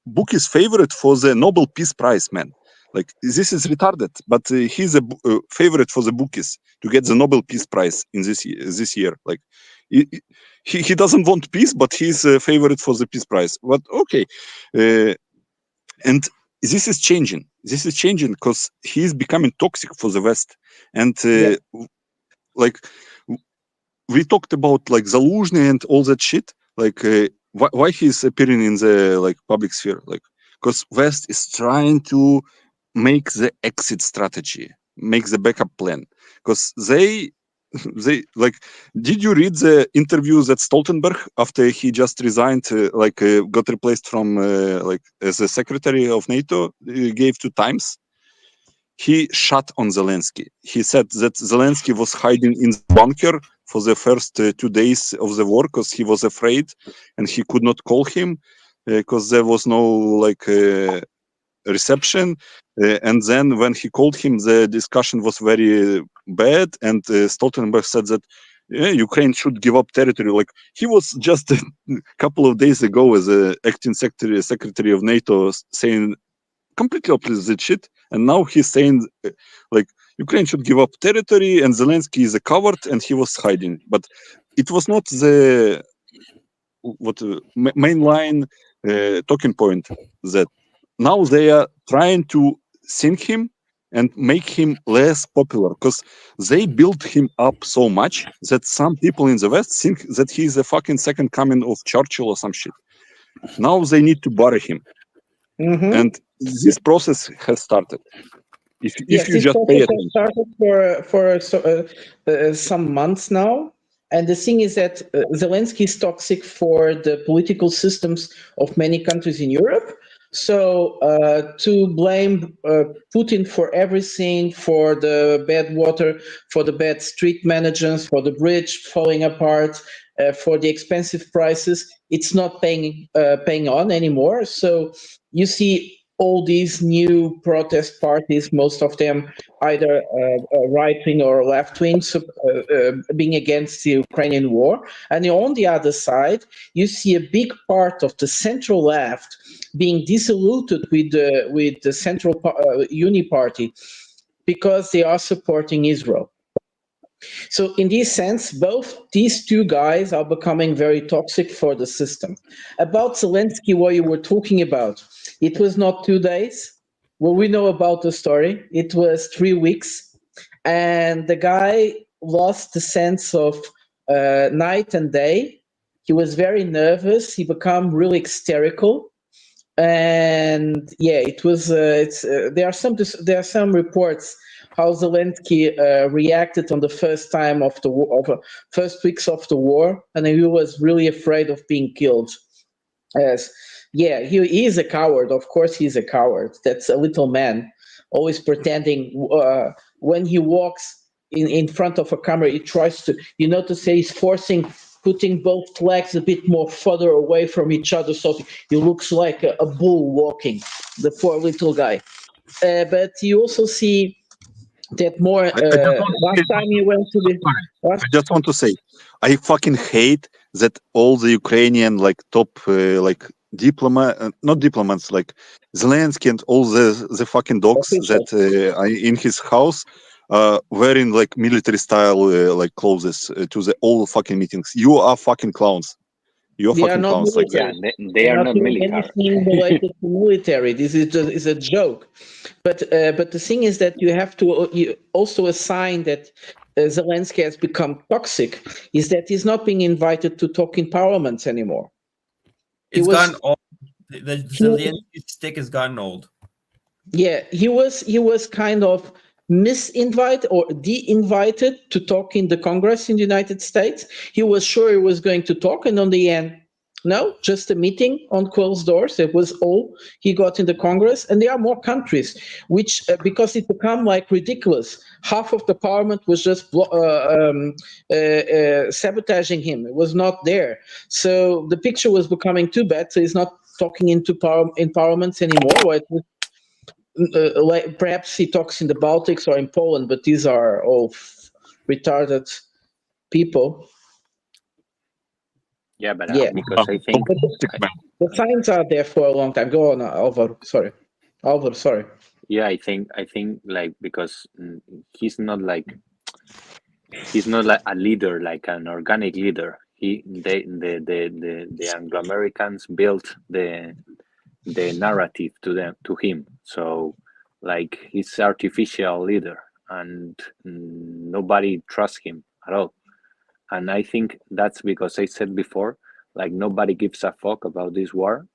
book is favorite for the Nobel Peace Prize, man. Like this is retarded, but he's a favorite for the bookies to get the Nobel Peace Prize in this year. Like he doesn't want peace, but he's a favorite for the Peace Prize. But okay, and this is changing. This is changing because he's becoming toxic for the West, and like we talked about like Zaluzhny and all that shit. Like why he's appearing in the like public sphere? Like because West is trying to make the exit strategy, make the backup plan, because they like. Did you read the interview that Stoltenberg, after he just resigned, got replaced from like as a secretary of NATO, gave to Times? He shot on Zelensky. He said that Zelensky was hiding in the bunker for the first 2 days of the war because he was afraid and he could not call him because there was no like reception. And then when he called him, the discussion was very bad. And Stoltenberg said that Ukraine should give up territory. Like he was just a couple of days ago as acting secretary of NATO saying completely opposite shit. And now he's saying like Ukraine should give up territory and Zelensky is a coward and he was hiding. But it was not the mainline talking point that now they are trying to sink him and make him less popular because they built him up so much that some people in the West think that he's a fucking second coming of Churchill or some shit. Now they need to bury him. And this process has started. If you just pay attention. Started for some months now. And the thing is that Zelensky is toxic for the political systems of many countries in Europe. So to blame Putin for everything, for the bad water, for the bad street management, for the bridge falling apart, for the expensive prices, it's not paying on anymore. So you see all these new protest parties, most of them either right-wing or left-wing, being against the Ukrainian war. And on the other side, you see a big part of the central left being disillusioned with the central Uni party because they are supporting Israel. So in this sense, both these two guys are becoming very toxic for the system. About Zelensky, what you were talking about, it was not 2 days. Well, we know about the story. It was 3 weeks. And the guy lost the sense of night and day. He was very nervous. He became really hysterical. And yeah, it was. There are some reports how Zelensky reacted on the first time of the war, first weeks of the war, and he was really afraid of being killed. Yeah, he is a coward. Of course, he's a coward. That's a little man, always pretending. When he walks in front of a camera, he tries to. You notice he's putting both legs a bit more further away from each other, so he looks like a bull walking. The poor little guy. But you also see that more. Last time you went to the. I just want to say, I fucking hate that all the Ukrainian like top not diplomats, like Zelensky and all the fucking dogs that are in his house wearing like military style like clothes to the all fucking meetings. You are fucking clowns. You're fucking clowns like that. They are not military. Anything related to military. This is a joke. But the thing is that you have to also assign that Zelensky has become toxic. Is that he's not being invited to talk in parliaments anymore. It's gotten old. The Zelensky stick has gotten old. Yeah, he was kind of misinvited or de-invited to talk in the Congress in the United States. He was sure he was going to talk, and on the end, no, just a meeting on closed doors. It was all he got in the Congress. And there are more countries which, because it became like ridiculous, half of the parliament was just sabotaging him. It was not there. So the picture was becoming too bad. So he's not talking in parliaments anymore. Like perhaps he talks in the Baltics or in Poland, but these are all retarded people. Yeah, but because I think the signs are there for a long time. Go on, Alvaro. Sorry. Yeah, I think like because he's not like a leader, like an organic leader. The Anglo-Americans built the narrative to him. So like he's artificial leader, and nobody trusts him at all. And I think that's because I said before, like nobody gives a fuck about this war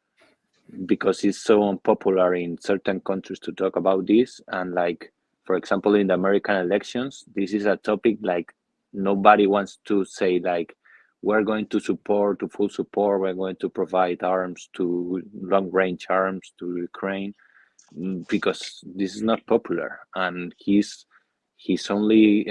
because it's so unpopular in certain countries to talk about this. And like, for example, in the American elections, this is a topic like nobody wants to say like, we're going to support, to full support, we're going to provide arms to long-range arms to Ukraine, because this is not popular. And he's only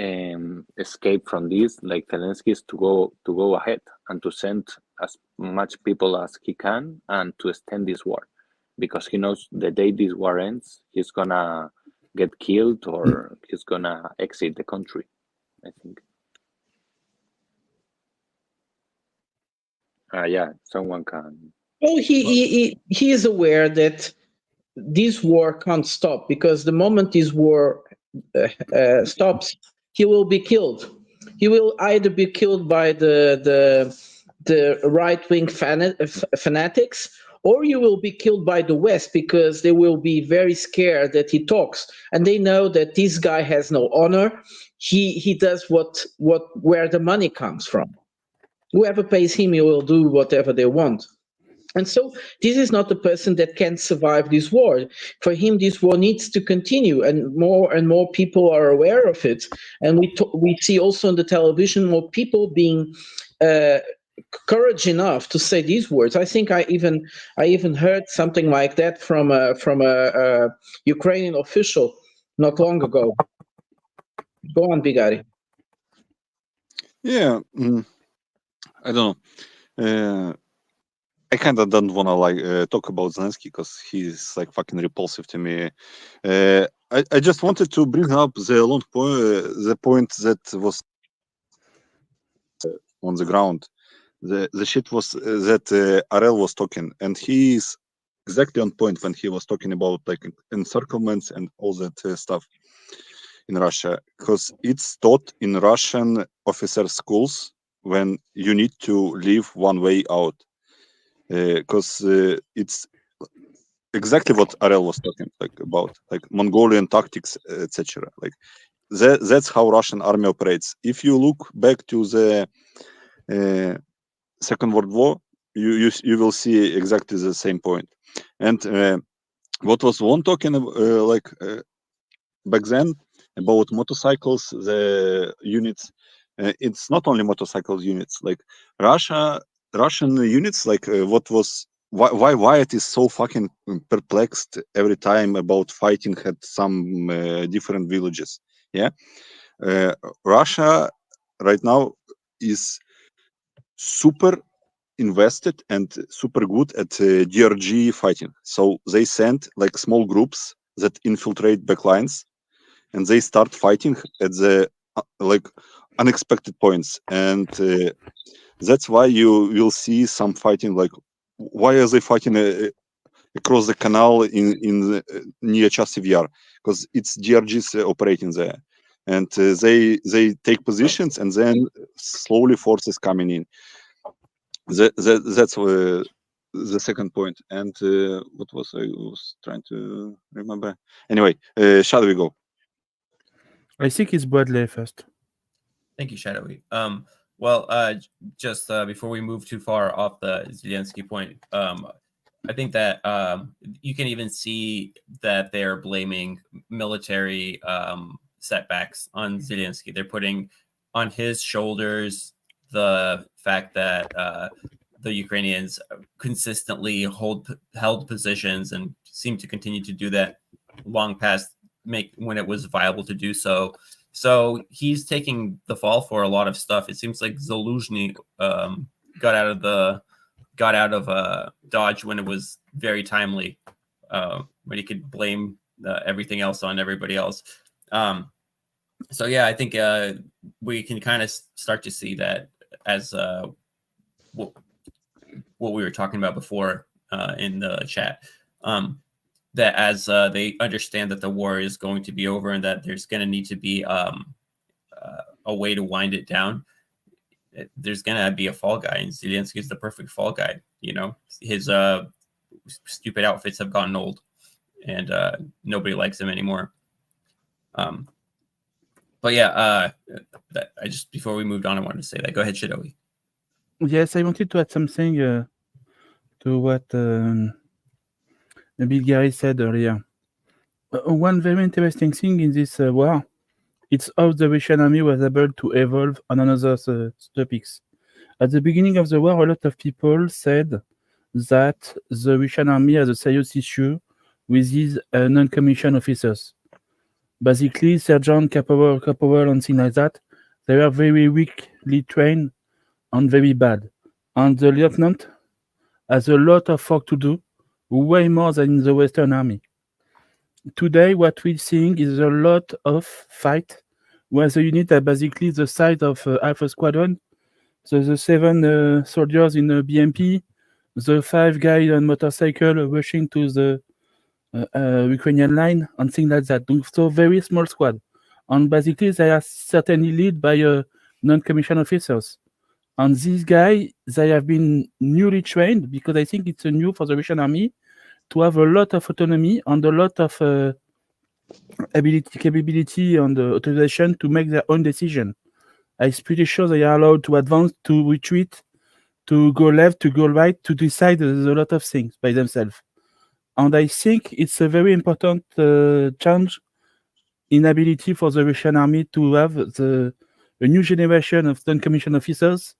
escape from this, like Zelensky, is to go ahead and to send as much people as he can and to extend this war, because he knows the day this war ends, he's gonna get killed or he's gonna exit the country, I think. Yeah, someone can. Oh, he is aware that this war can't stop, because the moment this war stops, he will be killed. He will either be killed by the right-wing fanatics, or you will be killed by the West, because they will be very scared that he talks, and they know that this guy has no honor. He does where the money comes from. Whoever pays him, he will do whatever they want. And so this is not a person that can survive this war. For him, this war needs to continue, and more people are aware of it. And we see also on the television more people being courage enough to say these words. I think I even heard something like that from a Ukrainian official not long ago. Go on, Bigari. Yeah, I don't know. I kind of don't want to like talk about Zelensky because he's like fucking repulsive to me. I just wanted to bring up the long point, the point that was on the ground. The shit was that Arel was talking, and he's exactly on point when he was talking about like encirclements and all that stuff in Russia, because it's taught in Russian officer schools when you need to leave one way out. Because it's exactly what Arel was talking like about, like Mongolian tactics, etc. Like that's how Russian army operates. If you look back to the Second World War, you will see exactly the same point. And what was one talking back then about motorcycles, the units? It's not only motorcycle units. Like Russian units, like why it is so fucking perplexed every time about fighting at some different villages. Yeah, Russia right now is super invested and super good at DRG fighting. So they send like small groups that infiltrate backlines, and they start fighting at the like unexpected points. And that's why you will see some fighting. Like, why are they fighting across the canal in near Chasiv Yar? Because it's DRGs operating there, and they take positions, and then slowly forces coming in. That's the second point. And what was I was trying to remember? Anyway, shall we go? I think it's Bradley first. Thank you, Shadowy. Well, just before we move too far off the Zelensky point, I think that you can even see that they're blaming military setbacks on Zelensky. They're putting on his shoulders the fact that the Ukrainians consistently held positions and seem to continue to do that long past when it was viable to do so. So he's taking the fall for a lot of stuff. It seems like Zaluzhny got out of Dodge when it was very timely, when he could blame everything else on everybody else. So yeah, I think we can kind of start to see that as what we were talking about before in the chat. That as they understand that the war is going to be over and that there's going to need to be a way to wind it down, there's going to be a fall guy, and Zelensky is the perfect fall guy. You know, his stupid outfits have gotten old, and nobody likes him anymore. But yeah, I just, before we moved on, I wanted to say that. Go ahead, Shadowy. Yes, I wanted to add something to what Bill Gary said earlier. One very interesting thing in this war, it's how the Russian army was able to evolve on another topics. At the beginning of the war, a lot of people said that the Russian army has a serious issue with these non-commissioned officers. Basically, sergeant, corporal, and things like that, they were very weakly trained and very bad. And the lieutenant has a lot of work to do, way more than in the Western Army. Today, what we're seeing is a lot of fight where the unit are basically the size of Alpha Squadron. So the 7 soldiers in the BMP, the 5 guys on motorcycle rushing to the Ukrainian line and things like that. So very small squad. And basically, they are certainly led by non-commissioned officers. And these guys, they have been newly trained, because I think it's new for the Russian army to have a lot of autonomy and a lot of capability and authorization to make their own decision. I'm pretty sure they are allowed to advance, to retreat, to go left, to go right, to decide a lot of things by themselves. And I think it's a very important change in ability for the Russian army to have a new generation of non-commissioned officers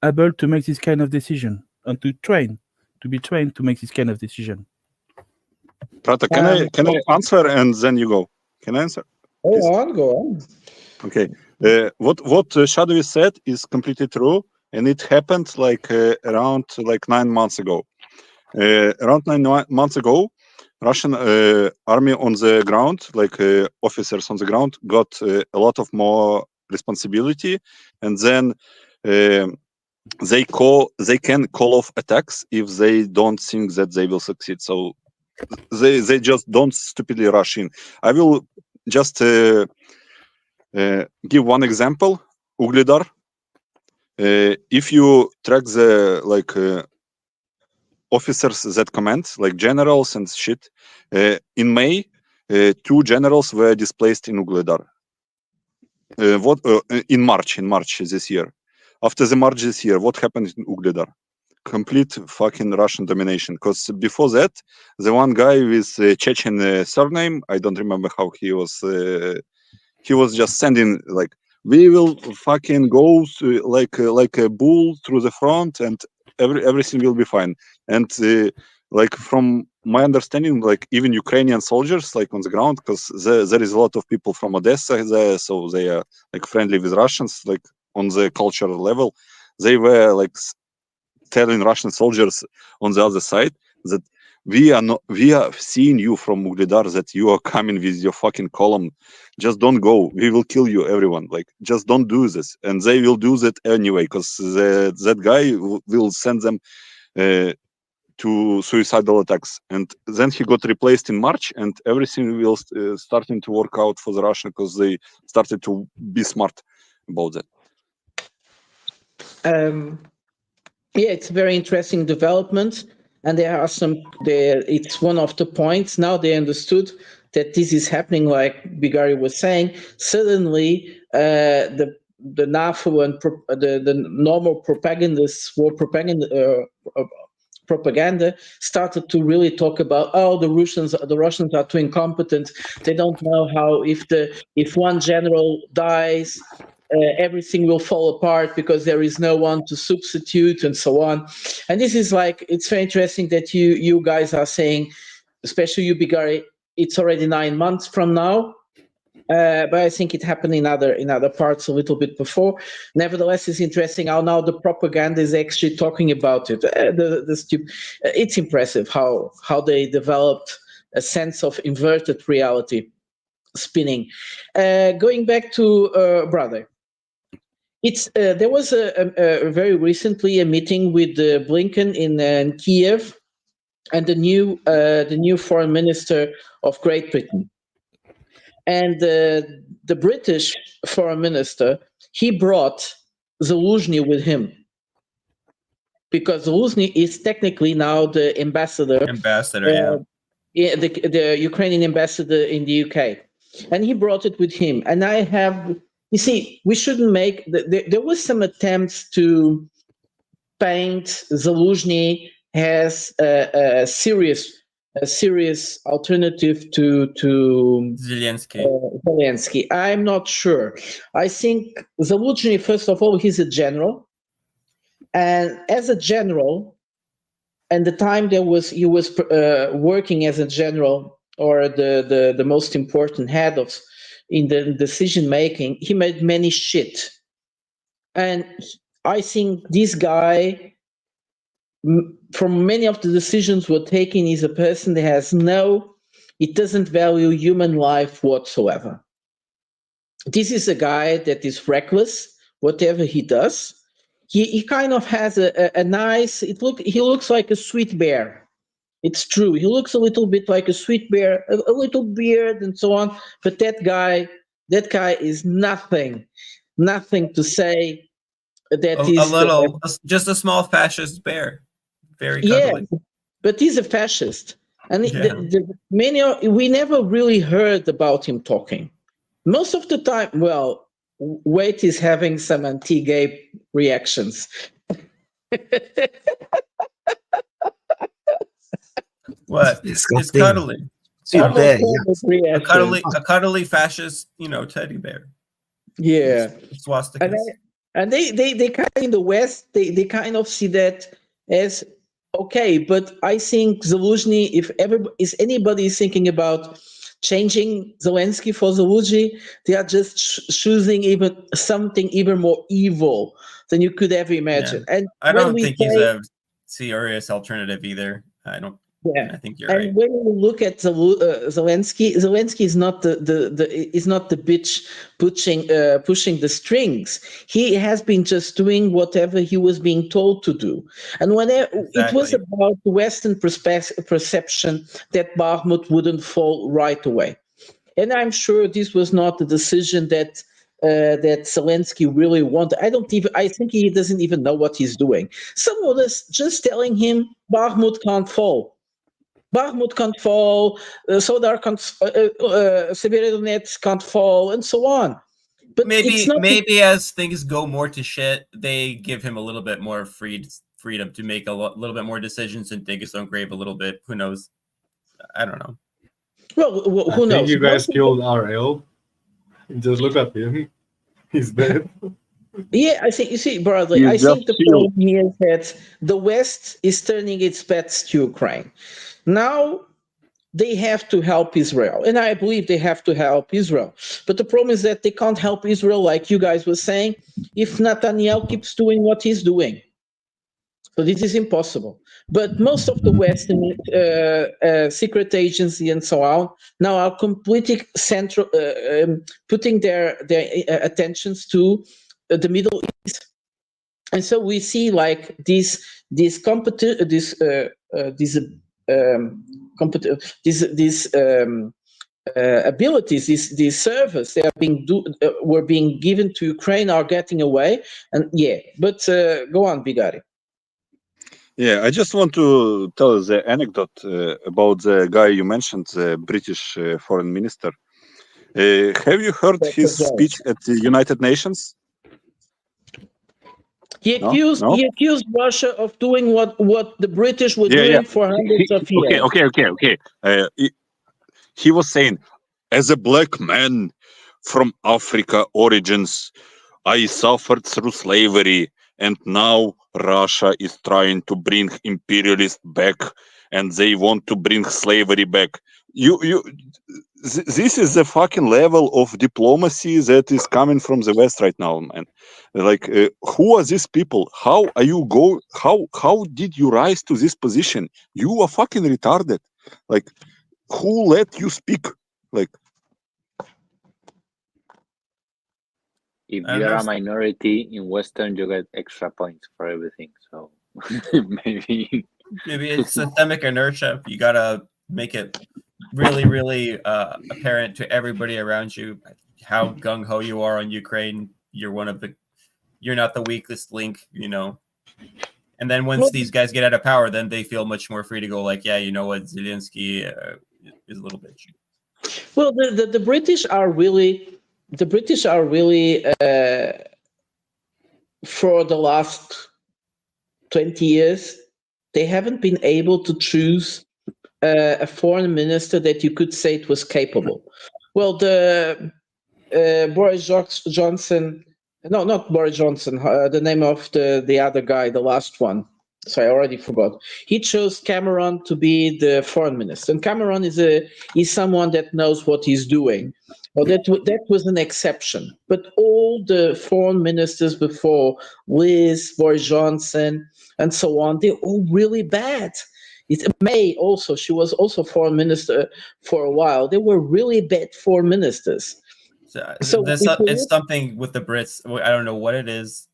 able to make this kind of decision and to be trained to make this kind of decision. Prata, can I answer and then you go? Can I answer? Go on. Okay. What Shadowy said is completely true, and it happened like around like 9 months ago. Around 9 months ago, Russian army on the ground, like officers on the ground, got a lot of more responsibility, and then they can call off attacks if they don't think that they will succeed. So they just don't stupidly rush in. I will just give one example. Ugledar. If you track the officers that command, like generals and shit, in May, 2 generals were displaced in Ugledar. In March this year. After the March this year, what happened in Ugledar? Complete fucking Russian domination. Because before that, the one guy with Chechen surname, I don't remember how he was just sending like, we will fucking go like a bull through the front, and everything will be fine. And like from my understanding, like even Ukrainian soldiers, like on the ground, because there is a lot of people from Odessa there, so they are like friendly with Russians, like on the cultural level. They were like telling Russian soldiers on the other side that we are seeing you from Ugledar, that you are coming with your fucking column. Just don't go. We will kill you, everyone. Like, just don't do this. And they will do that anyway, because that guy will send them to suicidal attacks. And then he got replaced in March, and everything will starting to work out for the Russian, because they started to be smart about that. Yeah, it's a very interesting development. And there are it's one of the points. Now they understood that this is happening, like Bigari was saying. Suddenly, the NAFO and the normal propagandists, propaganda started to really talk about, oh, the Russians are too incompetent. They don't know how, if one general dies, everything will fall apart because there is no one to substitute, and so on. And this is like, it's very interesting that you guys are saying, especially you, Bigari, it's already 9 months from now. But I think it happened in other parts a little bit before. Nevertheless, it's interesting how now the propaganda is actually talking about it. It's impressive how they developed a sense of inverted reality spinning. Going back to Brother. There was a very recently a meeting with Blinken in Kiev and the new foreign minister of Great Britain, and the British foreign minister, he brought Zaluzhny with him, because Zaluzhny is technically now the ambassador. The Ukrainian ambassador in the UK, and he brought it with him. And you see, we shouldn't make, there was some attempts to paint Zaluzhny as a serious alternative to Zelensky. I'm not sure. I think Zaluzhny, first of all, he's a general, and as a general, and the time he was working as a general, or the most important head of in the decision making, he made many shit. And I think this guy, from many of the decisions were taken, is a person that it doesn't value human life whatsoever. This is a guy that is reckless, whatever he does. He kind of has a nice, he looks like a sweet bear. It's true. He looks a little bit like a sweet bear, a little beard and so on. But that guy is nothing to say that just a small fascist bear. Very cuddly. Yeah, but he's a fascist. And we never really heard about him talking. Most of the time, well, Wait is having some anti-gay reactions. What? It's cuddly. A cuddly fascist, teddy bear. Yeah. Swastikas. And they kind of, in the West, they kind of see that as okay. But I think Zaluzhny, if anybody is thinking about changing Zelensky for Zaluzhny, they are just choosing something even more evil than you could ever imagine. Yeah. And I don't think he's a serious alternative either. I don't. Yeah, I think you're and right. when you look at Zelensky, Zelensky is not the bitch pushing the strings. He has been just doing whatever he was being told to do, and whenever it was Exactly. about Western perception that Bakhmut wouldn't fall right away, and I'm sure this was not the decision that that Zelensky really wanted. I think he doesn't even know what he's doing. Someone was just telling him Bakhmut can't fall. Bakhmut can't fall, Sodar can't, Severodonetsk can't fall, and so on. But it's not. Maybe as things go more to shit, they give him a little bit more freedom to make a little bit more decisions and dig his own grave a little bit. Who knows? I don't know. Well, who I think knows? you guys killed RL. Just look at him. He's dead. Yeah, I think, you see, Bradley, I think the problem here is that the West is turning its backs to Ukraine. Now they have to help Israel, and I believe they have to help Israel. But the problem is that they can't help Israel, like you guys were saying, if Netanyahu keeps doing what he's doing. So this is impossible. But most of the Western secret agency and so on now are completely central, putting their attentions to the Middle East, and so we see like these abilities, these servers, they are were being given to Ukraine, are getting away, and yeah. But go on, Bigari. Yeah, I just want to tell the anecdote about the guy you mentioned, the British foreign minister. Have you heard his speech at the United Nations? He accused Russia of doing what the British were doing for hundreds of years. Okay. He was saying, as a black man from Africa origins, I suffered through slavery, and now Russia is trying to bring imperialists back, and they want to bring slavery back. This is the fucking level of diplomacy that is coming from the West right now, man. Like, who are these people? How are you how did you rise to this position? You are fucking retarded. Like, who let you speak? Like, if you're a minority in Western, you get extra points for everything. So maybe it's systemic inertia. You gotta make it really apparent to everybody around you how gung-ho you are on Ukraine. You're not the weakest link, you know. And then once these guys get out of power, then they feel much more free to go like, yeah, you know what, Zelensky is a little bitchy. Well, the British are really for the last 20 years, they haven't been able to choose a foreign minister that you could say it was capable. Well, the Boris Johnson, no, not Boris Johnson, the name of the other guy, the last one. So I already forgot. He chose Cameron to be the foreign minister, and Cameron is someone that knows what he's doing. Well, that was an exception, but all the foreign ministers before, Liz, Boris Johnson, and so on, they're all really bad. May also, she was also foreign minister for a while. They were really bad foreign ministers. So it's something with the Brits. I don't know what it is.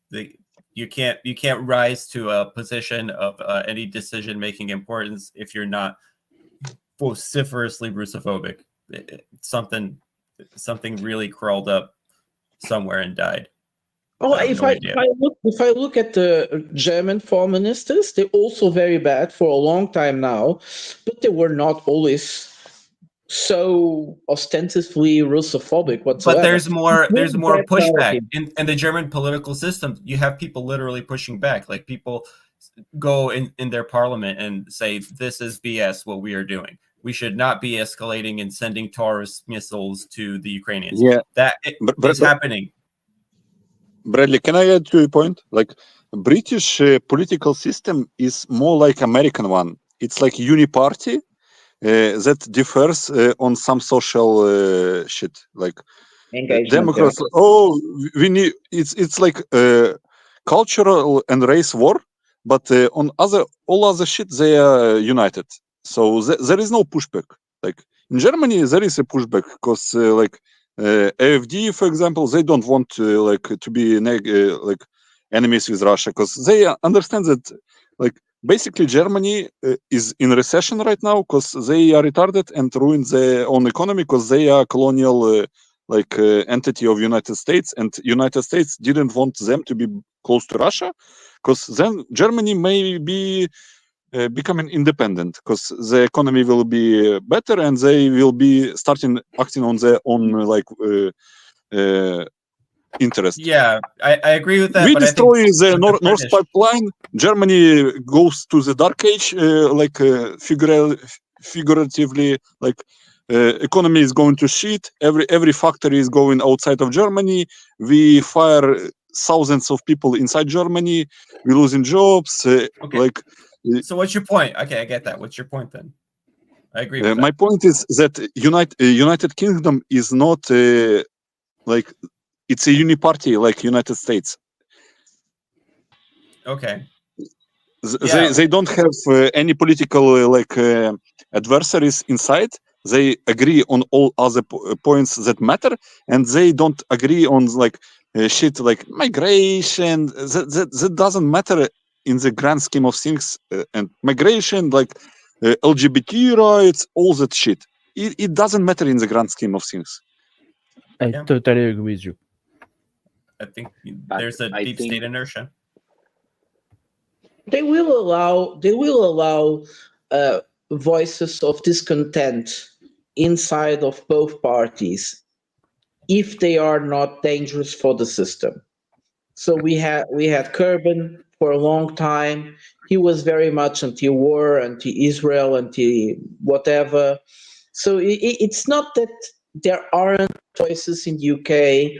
You can't rise to a position of any decision-making importance if you're not vociferously Russophobic. Something really crawled up somewhere and died. Oh, if I look at the German foreign ministers, they're also very bad for a long time now, but they were not always so ostensibly Russophobic whatsoever. But there's more pushback in the German political system. You have people literally pushing back. Like, people go in their parliament and say, this is BS what we are doing. We should not be escalating and sending Taurus missiles to the Ukrainians. Yeah, that is happening. Bradley, can I add to a point? Like, British political system is more like American one. It's like uniparty that differs on some social shit. Like, Democrats, we need. It's like cultural and race war. but on all other shit they are united. So there is no pushback. Like in Germany, there is a pushback because like AfD, for example, they don't want to be like enemies with Russia because they understand that like basically Germany is in recession right now because they are retarded and ruin their own economy because they are colonial entity of United States, and United States didn't want them to be close to Russia because then Germany may be becoming independent because the economy will be better and they will be starting acting on their own interest. Yeah, I agree with that. We but destroy I think the North British- Pipeline. Germany goes to the dark age, figuratively, like economy is going to shit. Every factory is going outside of Germany. We fire thousands of people inside Germany. We're losing jobs. So what's your point? Okay, I get that. What's your point then? I agree with My that. point is that United Kingdom is not like it's a uniparty like United States. Okay. They don't have any political adversaries inside. They agree on all other points that matter, and they don't agree on shit like migration. That doesn't matter in the grand scheme of things. And migration, LGBT rights, all that shit. It doesn't matter in the grand scheme of things. I totally agree with you. I think there's a deep state inertia. They will allow voices of discontent inside of both parties if they are not dangerous for the system. So we had Corbyn for a long time. He was very much anti-war, anti-Israel, anti-whatever. So it's not that there aren't voices in the UK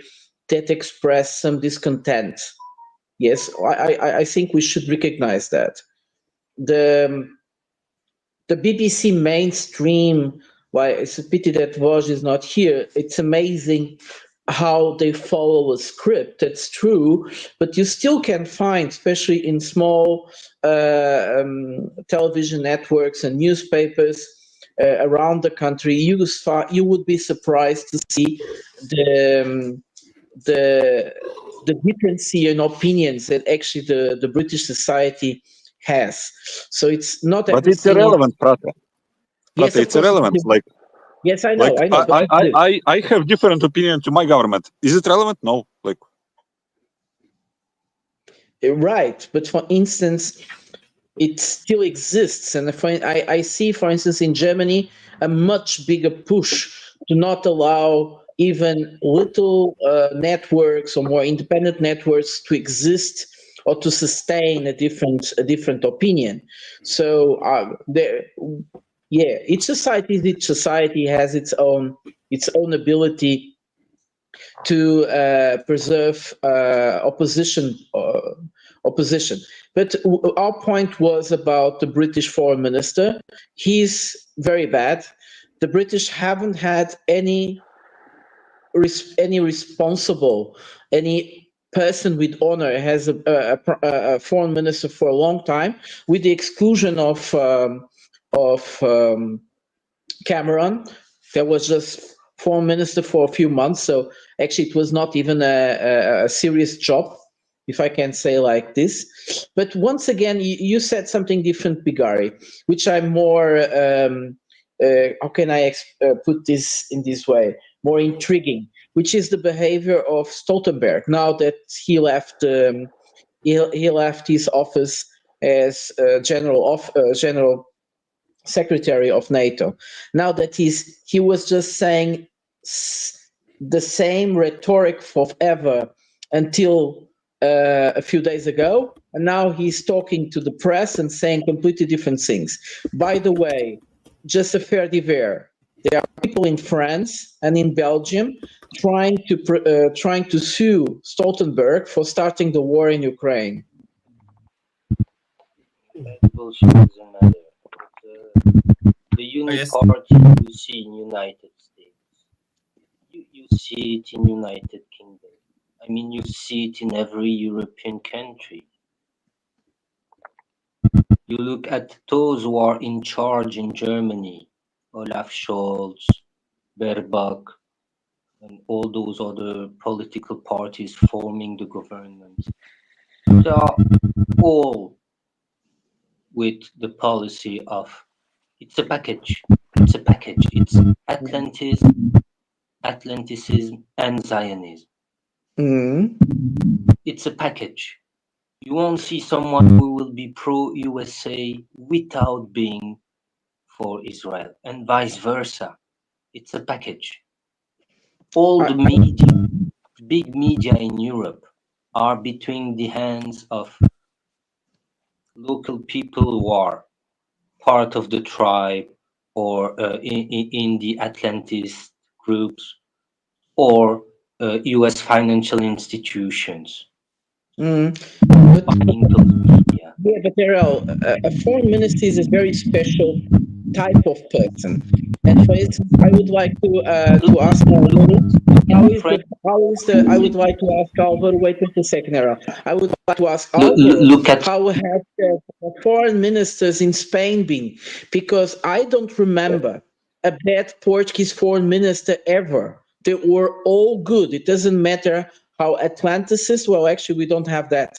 that express some discontent. Yes, I think we should recognize that. The BBC mainstream, why it's a pity that Woj is not here, it's amazing how they follow a script. That's true, but you still can find, especially in small television networks and newspapers around the country, you would be surprised to see the difference in opinions that actually the British society has. So it's not But it's irrelevant, Prata. Yes, It's irrelevant. Yes, I know. But I have different opinion to my government. Is it relevant? No. Right, but for instance, it still exists, and I see, for instance, in Germany, a much bigger push to not allow even little networks or more independent networks to exist or to sustain a different opinion. So each society has its own ability to preserve opposition. But our point was about the British foreign minister. He's very bad. The British haven't had any responsible, any person with honor as a foreign minister for a long time, with the exclusion of Cameron. There was just foreign minister for a few months, so actually it was not even a serious job, if I can say like this. But once again, you said something different, Bigari, which I'm more, how can I put this in this way, more intriguing, which is the behavior of Stoltenberg now that he left his office as general secretary of NATO. Now that he was just saying the same rhetoric forever until a few days ago, and now he's talking to the press and saying completely different things. By the way, just a fair divert, there are people in France and in Belgium trying to sue Stoltenberg for starting the war in Ukraine. Bullshit doesn't matter. The uniparty you see in United States, you see it in United Kingdom. I mean, you see it in every European country. You look at those who are in charge in Germany, Olaf Scholz, Baerbock, and all those other political parties forming the government. They are all with the policy of it's a package. It's a package. It's Atlanticism, and Zionism. It's a package. You won't see someone who will be pro-USA without being for Israel, and vice versa. It's a package. All the media, big media in Europe, are between the hands of local people who are part of the tribe or in the Atlantist groups or US financial institutions. Yeah, but Errol, a foreign minister is a very special type of person. And for instance, I would like to ask Alvaro, I would like to ask Alvaro, wait just a second, Errol. I would like to ask Alvaro, how have the foreign ministers in Spain been? Because I don't remember a bad Portuguese foreign minister ever. They were all good. It doesn't matter how Atlanticist, well, actually, we don't have that.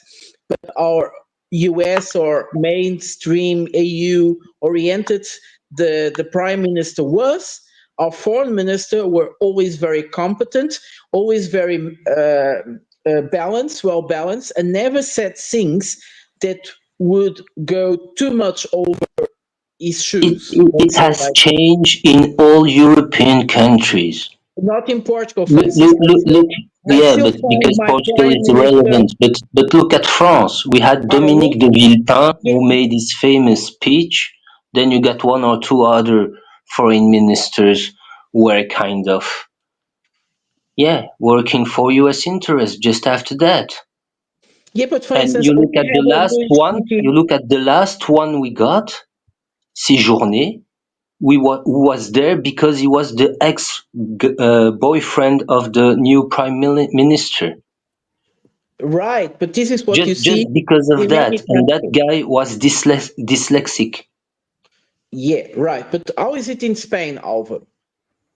But our US or mainstream AU oriented the prime minister was, our foreign minister were always very competent, always very well balanced, and never said things that would go too much over his shoes. It has changed in all European countries. Not in Portugal, for instance. Yeah, but because Portugal is irrelevant. But look at France. We had Dominique de Villepin, who made his famous speech. Then you got one or two other foreign ministers who were kind of, working for US interests just after that. Yeah, but for and instance, you look at the last one. You look at the last one we got, Séjourné. Who was there because he was the ex-boyfriend of the new prime minister. Right, but this is what you see. Just because of that, and that guy was dyslexic. Yeah, right. But how is it in Spain, Alvaro?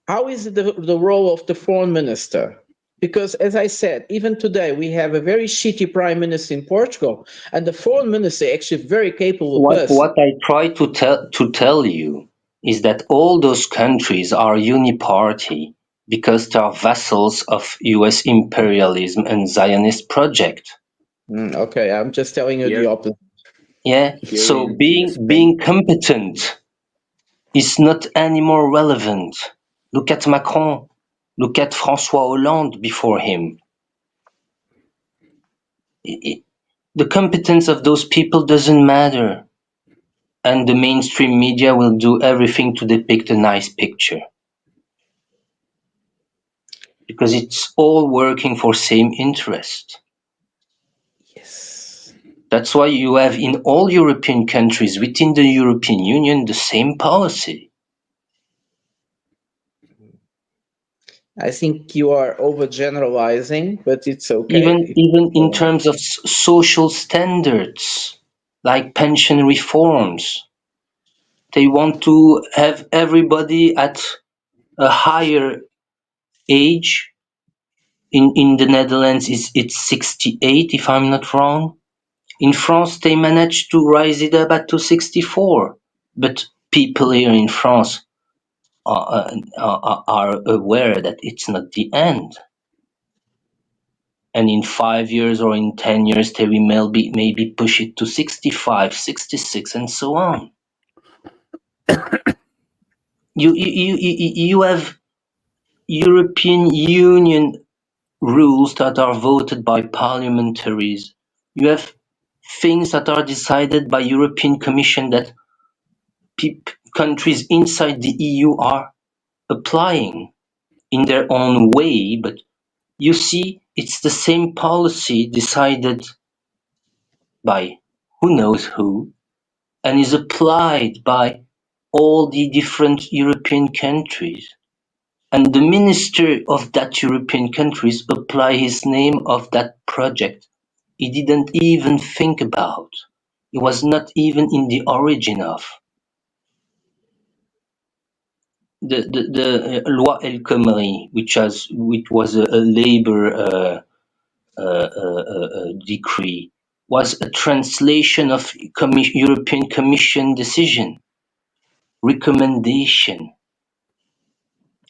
How is it the role of the foreign minister? Because as I said, even today we have a very shitty prime minister in Portugal, and the foreign minister actually very capable person. What I try to tell you is that all those countries are uniparty because they are vassals of US imperialism and Zionist project. Okay, I'm just telling you the opposite. Yeah, so being competent is not any more relevant. Look at Macron. Look at François Hollande before him. The competence of those people doesn't matter. And the mainstream media will do everything to depict a nice picture. Because it's all working for same interest. Yes. That's why you have in all European countries within the European Union the same policy. I think you are overgeneralizing, but it's okay. Even in terms of social standards, like pension reforms, they want to have everybody at a higher age. In the Netherlands, it's 68, if I'm not wrong. In France, they managed to rise it up to 64. But people here in France are aware that it's not the end. And in 5 years or in 10 years, they will maybe push it to 65, 66, and so on. You have European Union rules that are voted by parliamentaries. You have things that are decided by European Commission that countries inside the EU are applying in their own way, but you see, it's the same policy decided by who knows who, and is applied by all the different European countries. And the minister of that European countries apply his name of that project he didn't even think about. It was not even in the origin of the Loi El Khomri, which was a labor decree, was a translation of European Commission decision recommendation,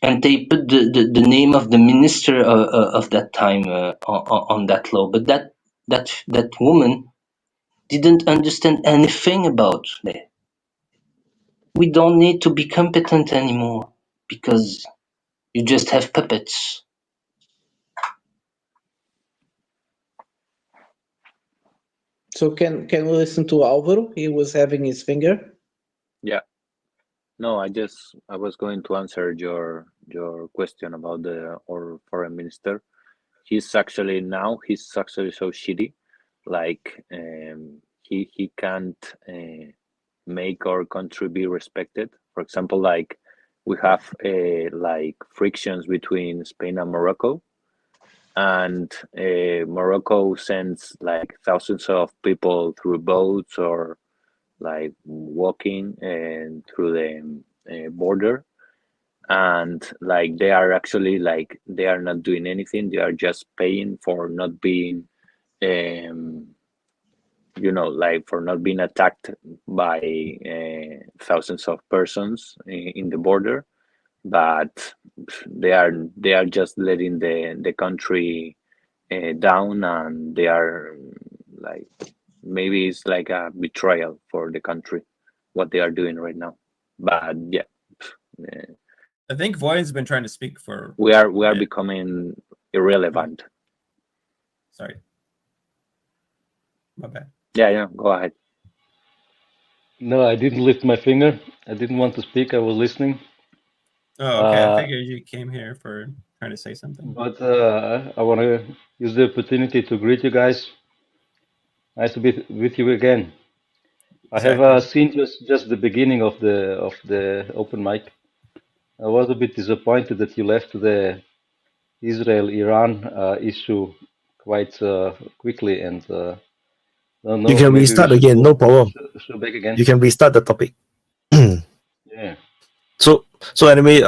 and they put the name of the minister of that time on that law, but that woman didn't understand anything about it. We don't need to be competent anymore because you just have puppets. So can we listen to Álvaro? He was having his finger. Yeah. No, I was going to answer your question about our foreign minister. He's actually so shitty, like he can't make our country be respected. For example, like we have like frictions between Spain and Morocco, and Morocco sends like thousands of people through boats or like walking and through the border, and like they are actually like they are not doing anything. They are just paying for not being like for not being attacked by thousands of persons in the border, but they are just letting the country down, and they are like, maybe it's like a betrayal for the country what they are doing right now. But yeah, I think Void's been trying to speak for. we are becoming irrelevant. Sorry. My bad. Yeah, go ahead. No, I didn't lift my finger. I didn't want to speak. I was listening. Oh, okay. I figured you came here for trying to say something. But I want to use the opportunity to greet you guys. Nice to be with you again. Exactly. I have seen just the beginning of the open mic. I was a bit disappointed that you left the Israel-Iran issue quite quickly, and don't know, You can maybe we restart should again, no problem. should back again. You can restart the topic. Yeah. So anyway,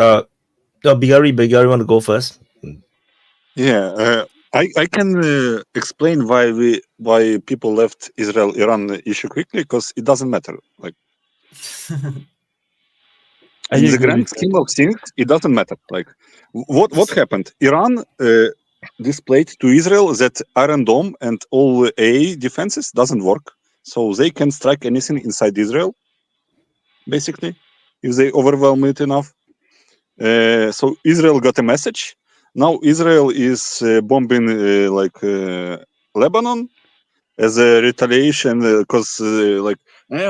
Bigari want to go first? Yeah, I can explain why people left Israel-Iran issue quickly, because it doesn't matter. Like I in the agree grand with scheme of things, it doesn't matter. Like what happened? Iran displayed to Israel that Iron Dome and all AA defenses doesn't work, so they can strike anything inside Israel. Basically, if they overwhelm it enough. So Israel got a message. Now Israel is bombing Lebanon as a retaliation, because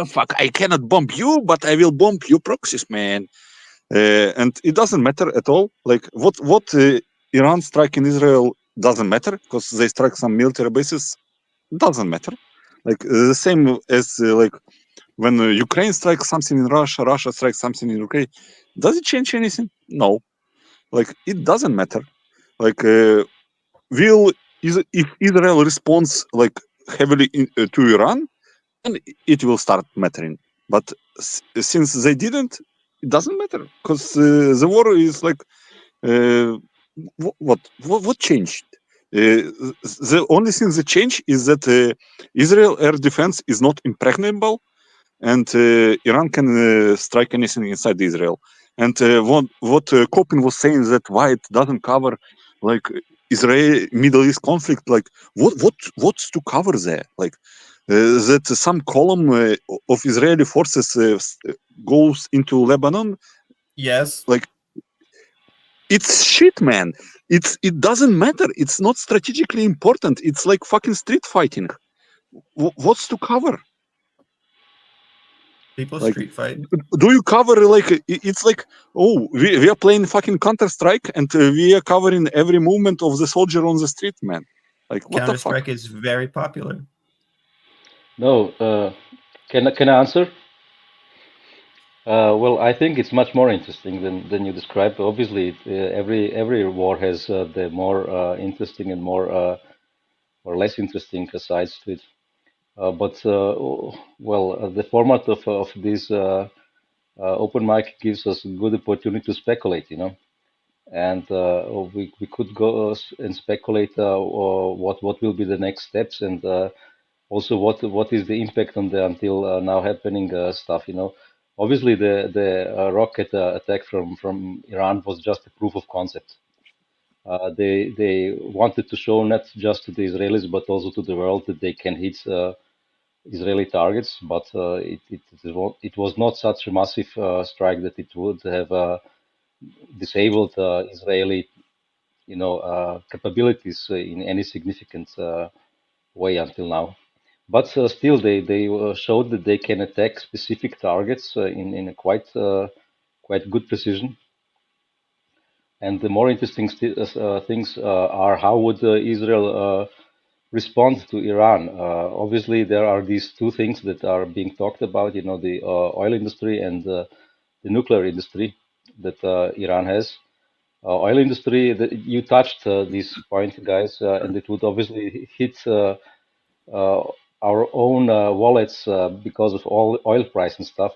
fuck, I cannot bomb you, but I will bomb your proxies, man. And it doesn't matter at all. Like what Iran strike in Israel doesn't matter, because they strike some military bases. Doesn't matter. Like the same as like when Ukraine strikes something in Russia, Russia strikes something in Ukraine. Does it change anything? No. Like it doesn't matter. Like if Israel responds like heavily to Iran, then it will start mattering. But since they didn't, it doesn't matter, because the war is like what changed? The only thing that changed is that Israel air defense is not impregnable, and Iran can strike anything inside Israel. And what Kopin was saying, that why it doesn't cover like Israel Middle East conflict, like what's to cover there? Like that some column of Israeli forces goes into Lebanon. Yes. Like it's shit, man. It doesn't matter. It's not strategically important. It's like fucking street fighting. What's to cover? People Like, street fight. do you cover like it's like, oh, we are playing fucking Counter-Strike and we are covering every movement of the soldier on the street, man. Like what the fuck? Counter-Strike is very popular. No, can I answer? Well, I think it's much more interesting than you described. Obviously, every war has the more interesting and more or less interesting sides to it. The format of this open mic gives us a good opportunity to speculate, you know, and we could go and speculate what will be the next steps, and also what is the impact on the until now happening stuff, you know. Obviously, the rocket attack from Iran was just a proof of concept. They wanted to show not just to the Israelis but also to the world that they can hit Israeli targets, but it was not such a massive strike that it would have disabled Israeli, you know, capabilities in any significant way until now. But still, they showed that they can attack specific targets in a quite good precision. And the more interesting things are how would Israel respond to Iran. Obviously, there are these two things that are being talked about, you know, the oil industry and the nuclear industry that Iran has. Oil industry, you touched this point, guys, and it would obviously hit our own wallets because of all oil price and stuff.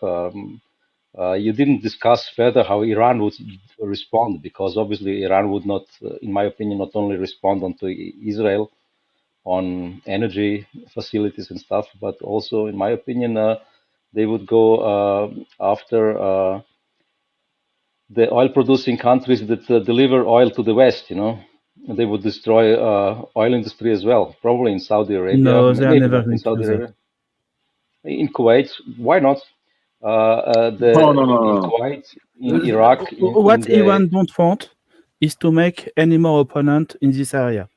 You didn't discuss further how Iran would respond, because obviously Iran would not, in my opinion, not only respond onto Israel on energy facilities and stuff, but also, in my opinion, they would go after the oil-producing countries that deliver oil to the West. You know, they would destroy oil industry as well, probably in Saudi Arabia. No, they are Maybe never not in going to Saudi do that. Arabia. In Kuwait, why not? In Kuwait, in Iraq, What Iran don't want is to make any more opponent in this area.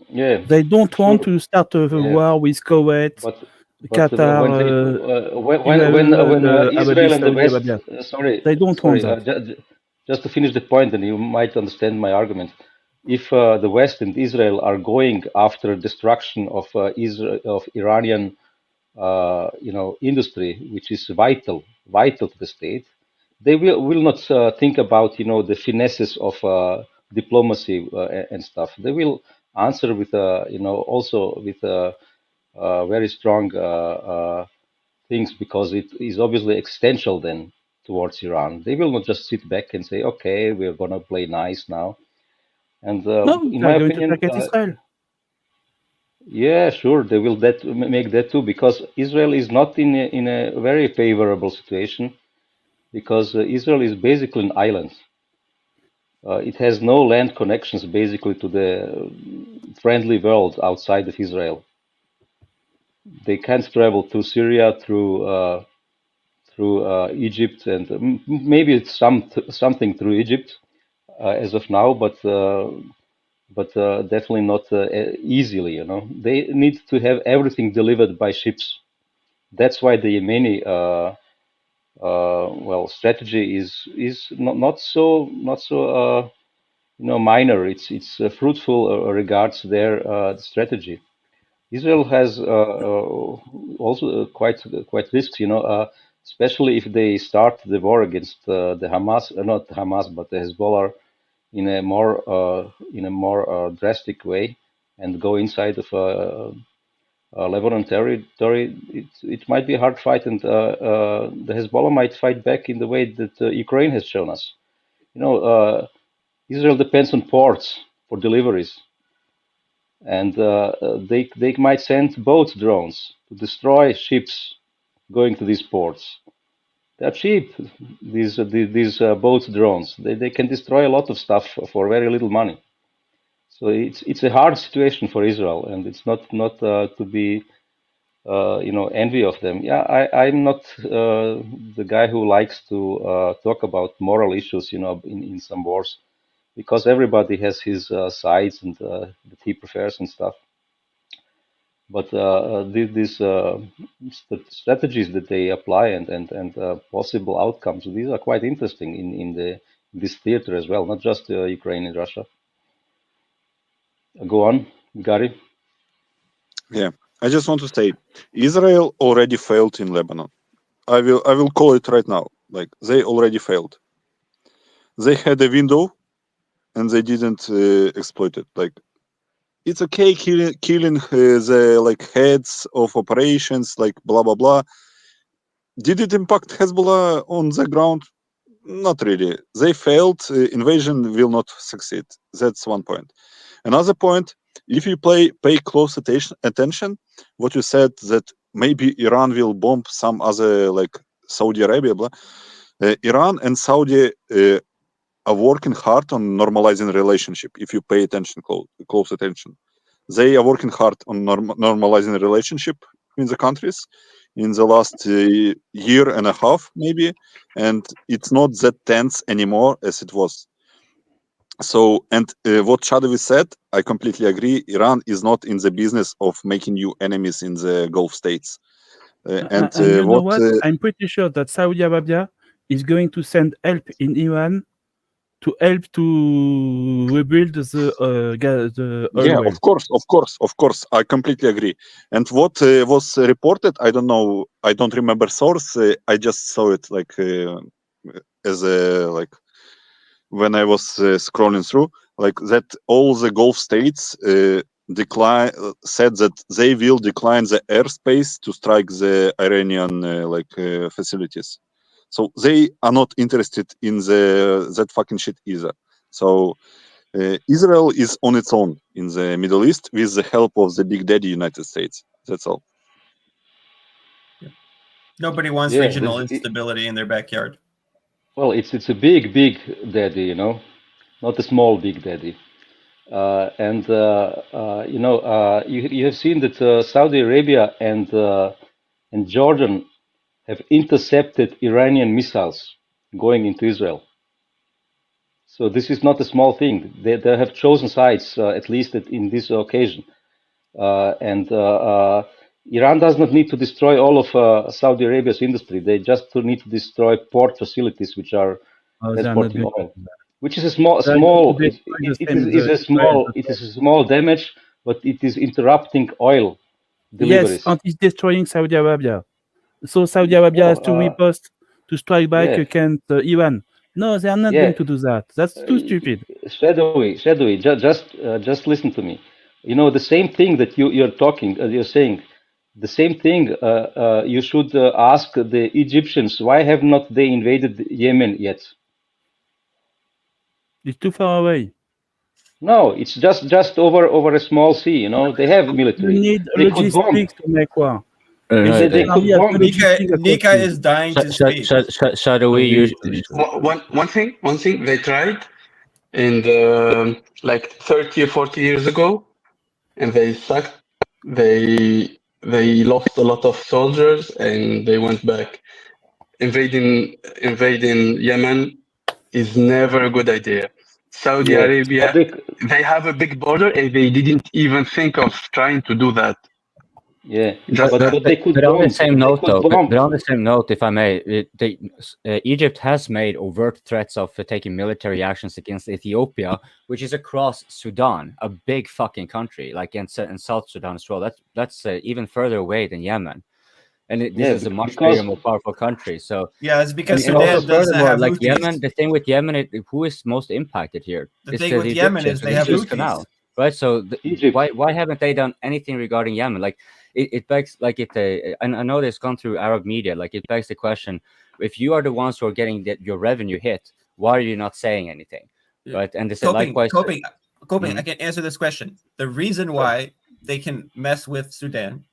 Yeah, they don't sure. want to start the war with Kuwait, Qatar, when Israel and the West, Arabia. they don't want that. Just to finish the point, and you might understand my argument. If the West and Israel are going after destruction of Iranian, you know, industry, which is vital to the state, they will not think about, you know, the finesses of diplomacy and stuff. They will answer with you know, also with very strong things, because it is obviously existential then towards Iran. They will not just sit back and say, okay, we're gonna play nice now. And no, in my opinion, Israel. yeah, sure, they will make that too, because Israel is not in a very favorable situation, because Israel is basically an island. It has no land connections basically to the friendly world outside of Israel. They can't travel through Syria, through Egypt, and maybe it's something through Egypt as of now, but definitely not easily. You know, they need to have everything delivered by ships. That's why the Yemeni strategy is not so you know, minor. It's fruitful regards their strategy. Israel has also quite risks, you know, especially if they start the war against the Hamas, not Hamas, but the Hezbollah, in a more drastic way, and go inside of Lebanon territory. It might be a hard fight, and the Hezbollah might fight back in the way that Ukraine has shown us. You know, Israel depends on ports for deliveries, and they might send boat drones to destroy ships going to these ports. They're cheap. These boat drones. They can destroy a lot of stuff for very little money. So it's a hard situation for Israel, and it's not to be you know, envy of them. Yeah, I'm not the guy who likes to talk about moral issues, you know, in some wars, because everybody has his sides and that he prefers and stuff. But these strategies that they apply and possible outcomes, these are quite interesting in this theater as well, not just Ukraine and Russia. Go on, Gary. Yeah, I just want to say, Israel already failed in Lebanon. I will call it right now. Like, they already failed. They had a window, and they didn't exploit it. Like, it's okay killing the like heads of operations, like blah blah blah. Did it impact Hezbollah on the ground? Not really. They failed. Invasion will not succeed. That's one point. Another point, if you pay close attention, what you said that maybe Iran will bomb some other like Saudi Arabia, blah. Iran and Saudi are working hard on normalizing relationship. If you pay attention, close attention, they are working hard on normalizing relationship in the countries in the last year and a half, maybe, and it's not that tense anymore as it was. So, and what Shadavi said, I completely agree. Iran is not in the business of making new enemies in the Gulf states. And you know what? I'm pretty sure that Saudi Arabia is going to send help in Iran to help to rebuild the oil yeah, well. of course, I completely agree. And what was reported, I don't know, I don't remember source. I just saw it like as a like when I was scrolling through, like that all the Gulf states said that they will decline the airspace to strike the Iranian facilities. So they are not interested in that fucking shit either. So Israel is on its own in the Middle East with the help of the Big Daddy United States. That's all. Nobody wants regional instability in their backyard. Well, it's a big daddy, you know, not a small big daddy. You know, you have seen that Saudi Arabia and Jordan have intercepted Iranian missiles going into Israel. So this is not a small thing. They have chosen sides, at least in this occasion. Iran does not need to destroy all of Saudi Arabia's industry. They just need to destroy port facilities which are transporting oil, which is a small. It is a small damage, but it is interrupting oil deliveries. Yes, and it's destroying Saudi Arabia. So Saudi Arabia has to riposte to strike back against Iran. No, they are not going to do that. That's too stupid. Shadowy. Just listen to me. You know, the same thing that you're saying, the same thing you should ask the Egyptians. Why have not they invaded Yemen yet? It's too far away. No, it's just over a small sea. You know, they have military. You need they logistics to make war. Nika is dying to speak. One thing they tried in like 30 or 40 years ago, and they sucked. They lost a lot of soldiers, and they went back. Invading Yemen is never a good idea. Saudi Arabia, they have a big border, and they didn't even think of trying to do that. Yeah, but they could. But on the same note, though, but on the same note, if I may, Egypt has made overt threats of taking military actions against Ethiopia, which is across Sudan, a big fucking country, like in South Sudan as well. That's even further away than Yemen, and this is a much bigger, more powerful country. So yeah, it's because Sudan doesn't have like Houthis. Yemen. The thing with Yemen, who is most impacted here? The thing with Yemen is they have Houthis. Canal, right? So why haven't they done anything regarding Yemen? Like. It begs, like, and I know this gone through Arab media, like, it begs the question, if you are the ones who are getting your revenue hit, why are you not saying anything? Right? And they say, likewise. Coping, I can answer this question. The reason why they can mess with Sudan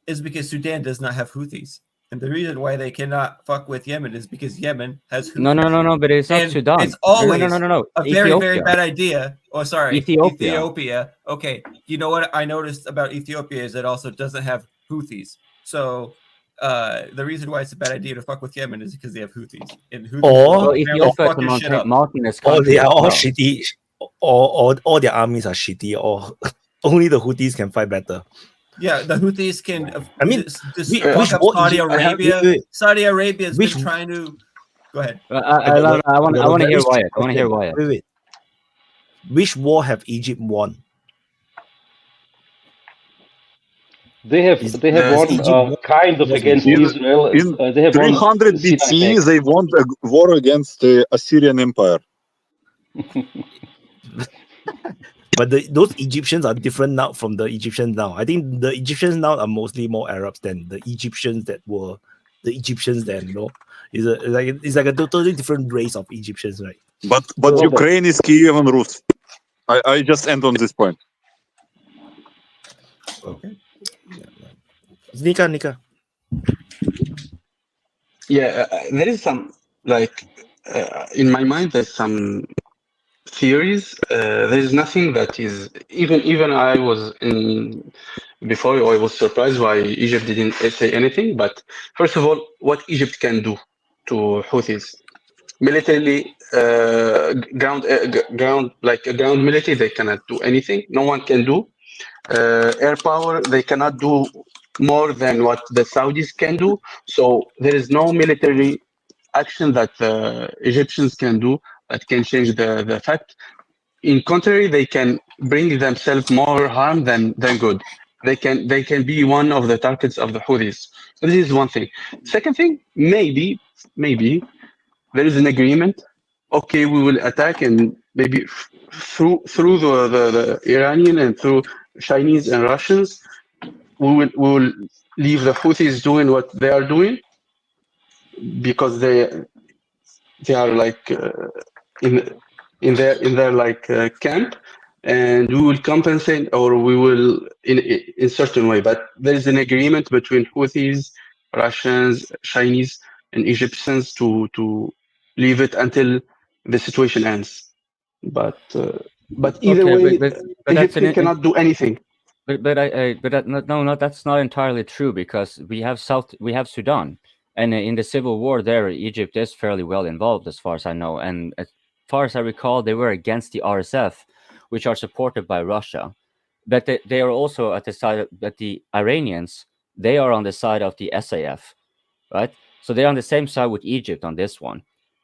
is because Sudan does not have Houthis. And the reason why they cannot fuck with Yemen is because Yemen has Houthis. No, but it's not Sudan. It's always no. a very, very bad idea. Oh, sorry. Ethiopia. Okay. You know what I noticed about Ethiopia is it also doesn't have Houthis. So the reason why it's a bad idea to fuck with Yemen is because they have Houthis. And Houthis Ethiopia is a mountainous country. Or they are all shitty, or their armies are shitty, or only the Houthis can fight better. Yeah, the Houthis can. I mean, Saudi Arabia. Saudi Arabia has been trying to. Go ahead. I want to hear Wyatt. I want to hear Wyatt. Wait. Which war have Egypt won? They have won kind of against Israel. In they have 300 BC, they won a war against the Assyrian Empire. But those Egyptians are different now from the Egyptians now. I think the Egyptians now are mostly more Arabs than the Egyptians that were the Egyptians then. You know, it's like a totally different race of Egyptians, right? But So- Ukraine is Kiev and Rus. I just end on this point. Okay. Nika. Yeah, there is some in my mind. There's some theories. There's nothing that is even I was in before. I was surprised why Egypt didn't say anything. But first of all, what Egypt can do to Houthis militarily, ground like a ground military, they cannot do anything. No one can do. Air power, they cannot do more than what the Saudis can do. So there is no military action that the Egyptians can do that can change the fact. In contrary, they can bring themselves more harm than good. They can be one of the targets of the Houthis. So this is one thing. Second thing, maybe there is an agreement. Okay, we will attack, and maybe through the Iranian and through Chinese and Russians, we will leave the Houthis doing what they are doing, because they are like in their like camp, and we will compensate, or we will in certain way. But there is an agreement between Houthis, Russians, Chinese, and Egyptians to leave it until the situation ends. But either way, Egypt cannot do anything. But that's not entirely true, because we have Sudan, and in the civil war there, Egypt is fairly well involved, as far as I know, and as far as I recall, they were against the RSF, which are supported by Russia, but they are also at the side that the Iranians, they are on the side of the SAF, right? So they're on the same side with Egypt on this one.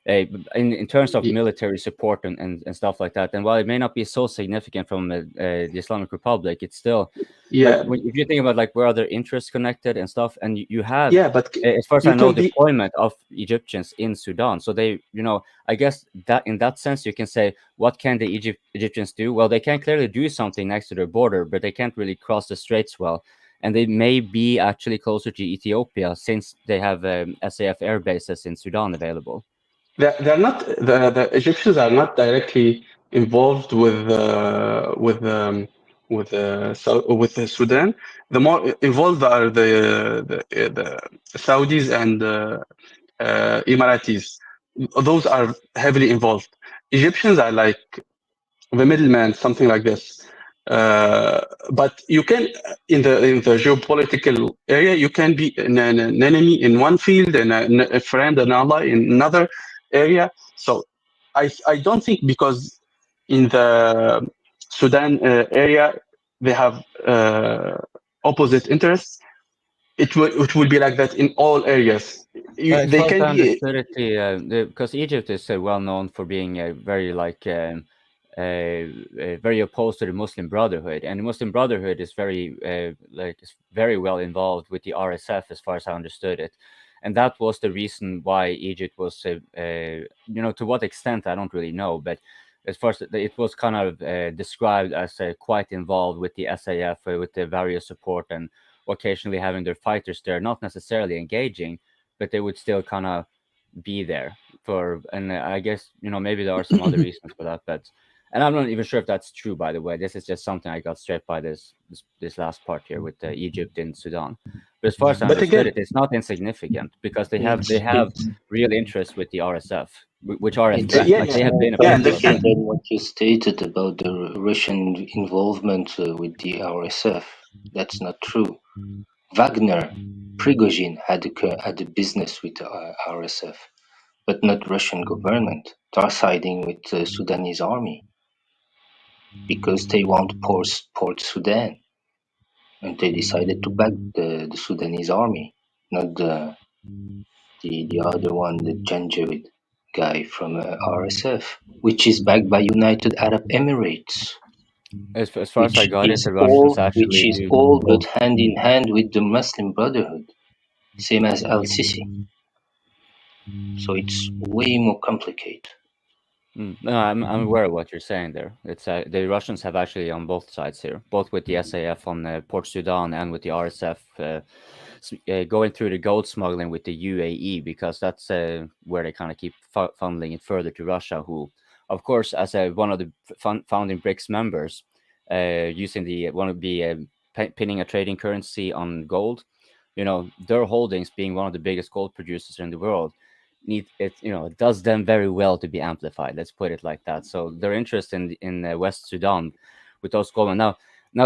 In terms of military support and stuff like that. And while it may not be so significant from the Islamic Republic, it's still, if you think about like where are their interests connected and stuff, and you have, but as far as I know, deployment of Egyptians in Sudan. So they, I guess that in that sense, you can say, what can the Egyptians do? Well, they can clearly do something next to their border, but they can't really cross the straits well. And they may be actually closer to Ethiopia, since they have SAF air bases in Sudan available. They're not, the Egyptians are not directly involved with Sudan. The more involved are the Saudis and Emiratis. Those are heavily involved. Egyptians are like the middleman, something like this. But you can, in the geopolitical area, you can be an enemy in one field and a friend and ally in another area. So I don't think, because in the Sudan area they have opposite interests, it will be like that in all areas. They can be, because Egypt is well known for being very very opposed to the Muslim Brotherhood, and the Muslim Brotherhood is very well involved with the RSF, as far as I understood it. And that was the reason why Egypt was, to what extent, I don't really know, but as far as it was kind of described as quite involved with the SAF, with the various support, and occasionally having their fighters there, not necessarily engaging, but they would still kind of be there and I guess, maybe there are some other reasons for that, but, and I'm not even sure if that's true, by the way. This is just something I got straight by this last part here with Egypt and Sudan. But as far as I understood it, it's not insignificant, because they have real interest with the RSF, which are in fact, they have been and then what you stated about the Russian involvement with the RSF, that's not true. Wagner, Prigozhin had a business with the RSF, but not Russian government. They're siding with the Sudanese army because they want Port Sudan, and they decided to back the Sudanese army, not the other one, the Janjaweed guy from RSF, which is backed by United Arab Emirates. As far as I got it, the Russians actually which is all but hand in hand with the Muslim Brotherhood, same as Al-Sisi. So it's way more complicated. No, I'm aware of what you're saying there. It's the Russians have actually on both sides here, both with the SAF on Port Sudan and with the RSF going through the gold smuggling with the UAE, because that's where they kind of keep funneling it further to Russia, who, of course, as one of the founding BRICS members, using the want to be pinning a trading currency on gold. Their holdings being one of the biggest gold producers in the world, it does them very well to be amplified. Let's put it like that. So their interest in West Sudan with those gold. Now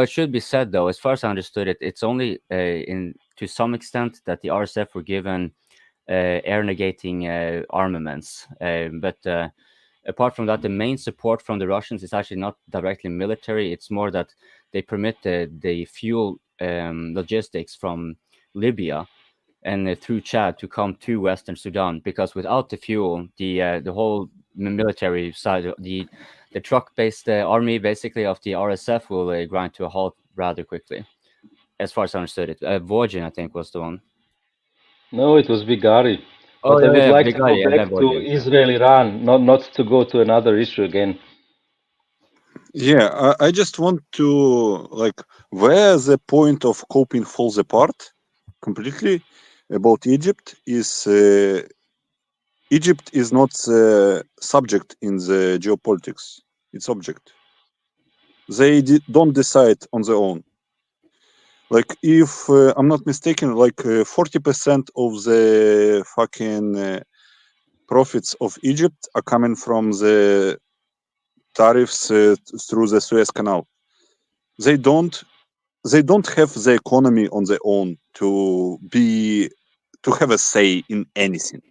it should be said though, as far as I understood it, it's only to some extent that the RSF were given air negating armaments, but apart from that, the main support from the Russians is actually not directly military. It's more that they permit the fuel logistics from Libya and through Chad to come to Western Sudan, because without the fuel, the whole military side, the truck-based army basically of the RSF will grind to a halt rather quickly, as far as I understood it. Vojin, I think, was the one. No, it was Bigari. Oh, But I would yeah, like to Bigari, go and then back to Vojin. Israel-Iran, not to go to another issue again. Yeah, I just want to where the point of coping falls apart completely about Egypt is Egypt is not subject in the geopolitics; it's object. They don't decide on their own. If I'm not mistaken, 40% of the fucking profits of Egypt are coming from the tariffs through the Suez Canal. They don't have the economy on their own to have a say in anything.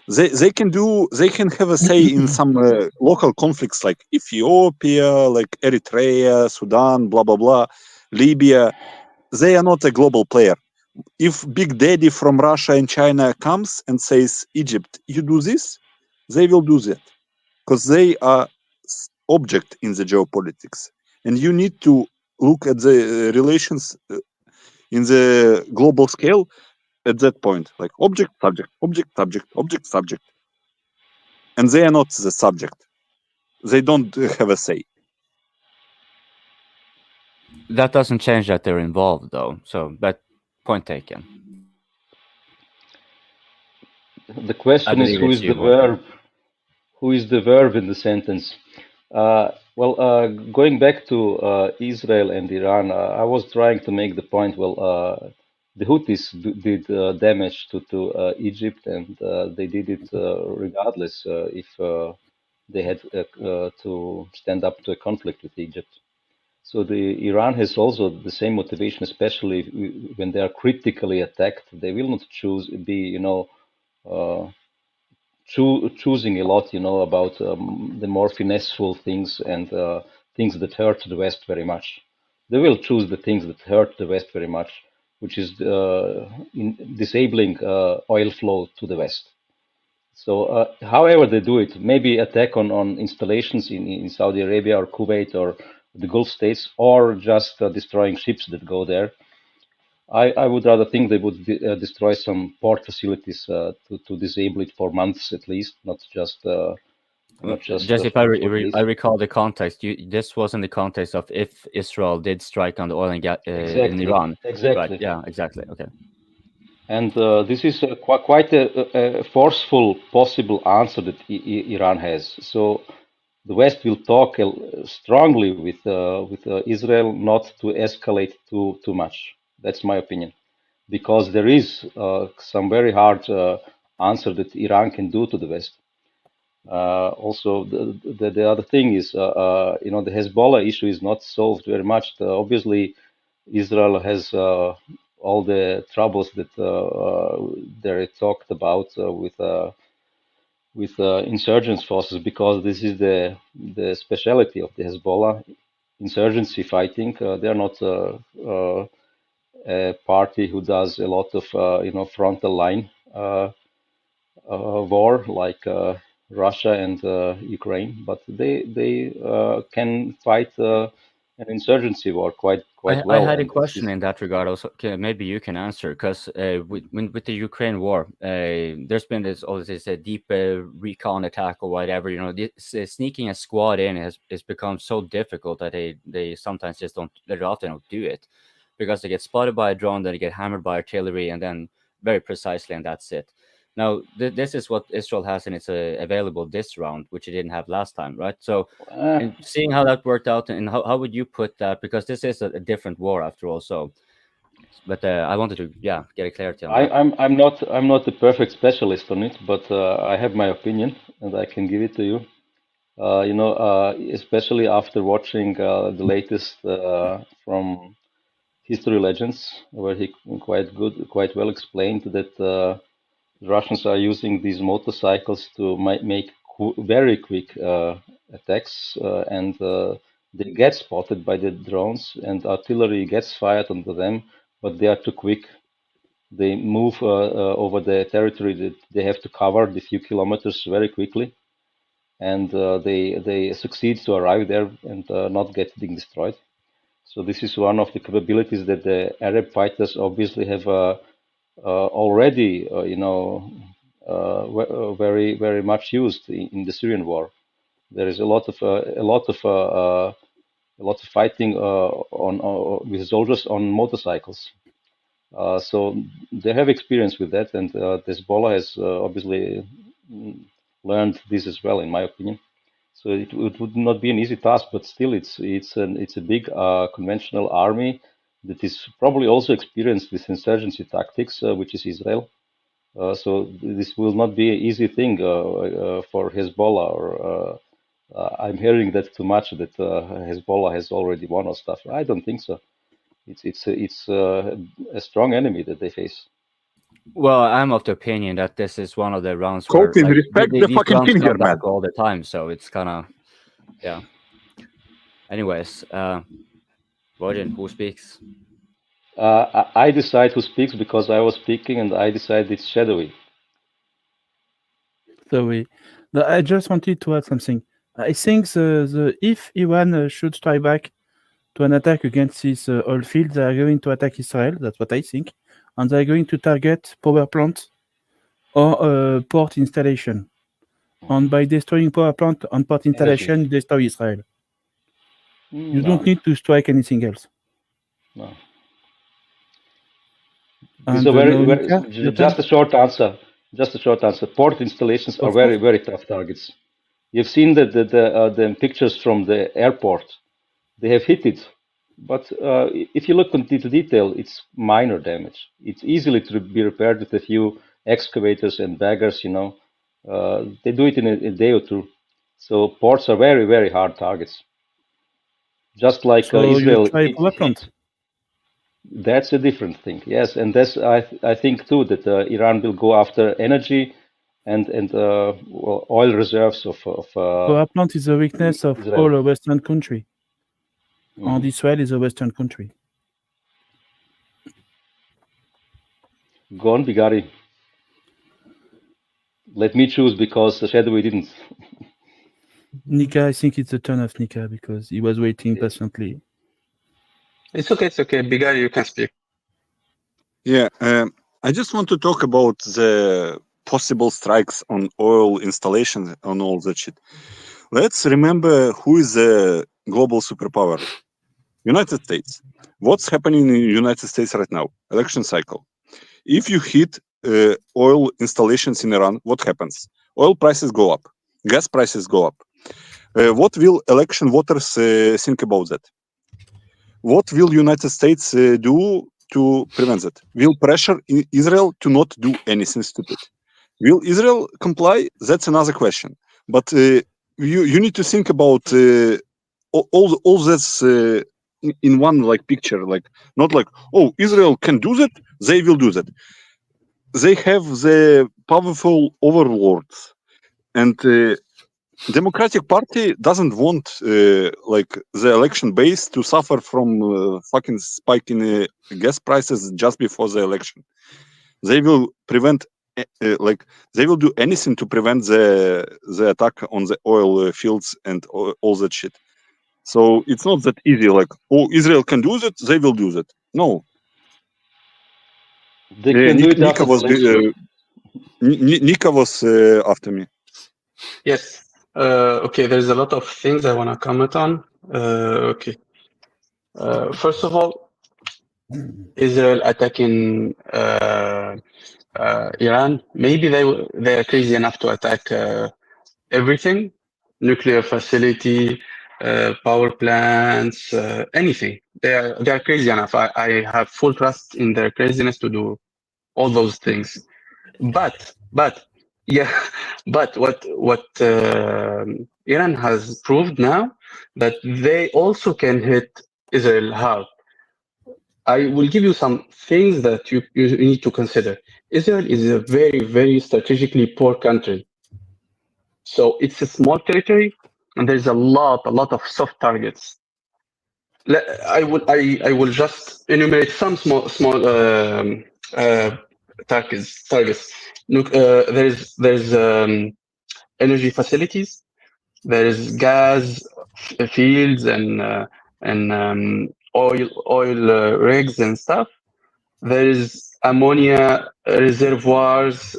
They can have a say in some local conflicts like Ethiopia, like Eritrea, Sudan, blah blah blah, Libya. They are not a global player. If Big Daddy from Russia and China comes and says, Egypt, you do this, they will do that because they are object in the geopolitics. And you need to look at the relations in the global scale at that point, like object, subject, object, subject, object, subject. And they are not the subject. They don't have a say. That doesn't change that they're involved, though. So, but point taken. The question is, who is the verb? Who is the verb in the sentence? Going back to Israel and Iran, I was trying to make the point. The Houthis did damage to Egypt, and they did it regardless if they had to stand up to a conflict with Egypt. So Iran has also the same motivation, especially when they are critically attacked. They will not choosing a lot, about the more finesseful things and things that hurt the West very much. They will choose the things that hurt the West very much, which is in disabling oil flow to the West. So however they do it, maybe attack on installations in Saudi Arabia or Kuwait or the Gulf states, or just destroying ships that go there. I would rather think they would destroy some port facilities to disable it for months at least, not just If I recall the context, this was in the context of if Israel did strike on the oil and gas in Iran. Exactly. Right. Yeah, exactly. Okay. And this is quite a forceful possible answer that Iran has. So the West will talk strongly with Israel not to escalate too much. That's my opinion, because there is some very hard answer that Iran can do to the West. Also, the other thing is, the Hezbollah issue is not solved very much. Obviously, Israel has all the troubles that they talked about with insurgents forces, because this is the specialty of the Hezbollah, insurgency fighting. They are not a party who does a lot of frontal line war like Russia and Ukraine, but they can fight an insurgency war quite I well. had a And question in that regard also. Maybe you can answer, because with the Ukraine war, there's been always this deep recon attack or whatever. You know, sneaking a squad in has become so difficult that they sometimes just very often don't do it, because they get spotted by a drone, then they get hammered by artillery, and then very precisely, and that's it. Now, this is what Israel has in its available this round, which it didn't have last time, right? So, in seeing how that worked out, and how would you put that? Because this is a different war after all. So, but I wanted to, get a clarity on that. I'm not the perfect specialist on it, but I have my opinion, and I can give it to you. You know, especially after watching the latest from History Legends, where he quite well explained that the Russians are using these motorcycles to make very quick attacks, and they get spotted by the drones, and artillery gets fired onto them, but they are too quick. They move over the territory that they have to cover, the few kilometers, very quickly, and they succeed to arrive there and not getting destroyed. So this is one of the capabilities that the Arab fighters obviously have already, very much used in the Syrian war. There is a lot of fighting with soldiers on motorcycles. So they have experience with that, and Hezbollah has obviously learned this as well, in my opinion. So it would not be an easy task, but still, it's a big conventional army that is probably also experienced with insurgency tactics, which is Israel. So this will not be an easy thing for Hezbollah. Or I'm hearing that too much, that Hezbollah has already won or stuff. I don't think so. It's a strong enemy that they face. Well, I'm of the opinion that this is one of the rounds Call where him, respect the these fucking rounds king here, come man. back all the time, so it's kind of, yeah. Anyways, Rojan, who speaks? I decide who speaks because I was speaking, and I decide it's shadowy. So I just wanted to add something. I think if Iran should strike back to an attack against this oil field, they are going to attack Israel. That's what I think, and they are going to target power plants or port installation. And by destroying power plant and port installation, you destroy Israel. You don't need to strike anything else. No. And So just a short answer. Just a short answer. Port installations are very, very tough targets. You've seen the pictures from the airport. They have hit it, but if you look into detail, it's minor damage. It's easily to be repaired with a few excavators and baggers. You know, they do it in a day or two. So ports are very, very hard targets. Just like Israel. You try power plant. That's a different thing, yes, and that's I think too that Iran will go after energy and oil reserves of power plant is a weakness of Israel. all a Western country, and Israel is a Western country. Go on, Bigari. Let me choose because the shadowy didn't. Nika, I think it's the turn of Nika because he was waiting patiently. It's okay. Bigari, you can speak. Yeah, I just want to talk about the possible strikes on oil installations and all that shit. Let's remember who is the global superpower. United States. What's happening in the United States right now? Election cycle. If you hit oil installations in Iran, what happens? Oil prices go up. Gas prices go up. What will election voters think about that? What will United States do to prevent that? Will pressure Israel to not do anything stupid? Will Israel comply? That's another question. But you need to think about all this in one picture, not like, oh, Israel can do that, they will do that. They have the powerful overlords, and Democratic Party doesn't want the election base to suffer from fucking spike in gas prices just before the election. They will prevent, they will do anything to prevent the attack on the oil fields and all that shit. So it's not that easy. Like, oh, Israel can do that, they will do that. No. They can do it Nika after was the election. Nika was after me. Yes. Okay, there's a lot of things I want to comment on. Okay. First of all, Israel attacking Iran. Maybe they are crazy enough to attack everything, nuclear facility, power plants, anything. They are crazy enough. I have full trust in their craziness to do all those things. But yeah, but what Iran has proved now that they also can hit Israel hard. I will give you some things that you need to consider. Israel is a very, very strategically poor country. So it's a small territory, and there's a lot of soft targets. I will just enumerate some small targets. Look, there's energy facilities. There's gas fields and oil rigs and stuff. There's ammonia reservoirs,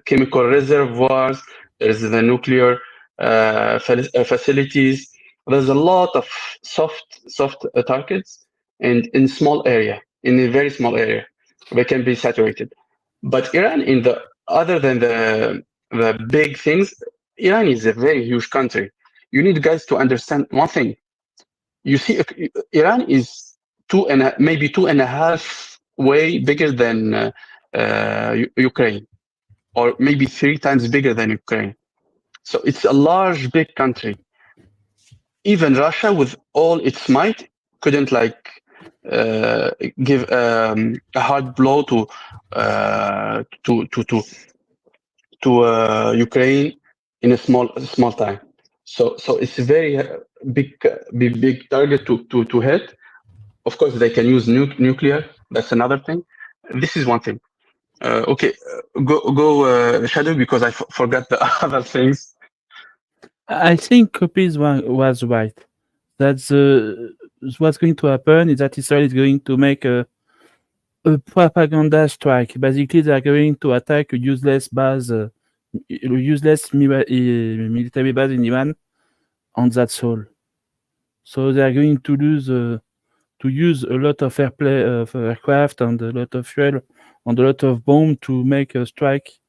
chemical reservoirs. There's the nuclear facilities. There's a lot of soft targets, and in a very small area, they can be saturated. But Iran, other than the big things, Iran is a very huge country. You need guys to understand one thing. You see, Iran is maybe 2.5 way bigger than Ukraine, or maybe 3 times bigger than Ukraine. So it's a large, big country. Even Russia, with all its might, couldn't give a hard blow to Ukraine in a small time. So it's a very big target to hit. Of course, they can use nuclear. That's another thing. This is one thing. Okay, go Shadow, because I forgot the other things. I think Copies was right. That's what's going to happen is that Israel is going to make a propaganda strike. Basically, they are going to attack a useless base, military base in Iran, and that's all. So they are going to use a lot of aircraft and a lot of fuel and a lot of bomb to make a strike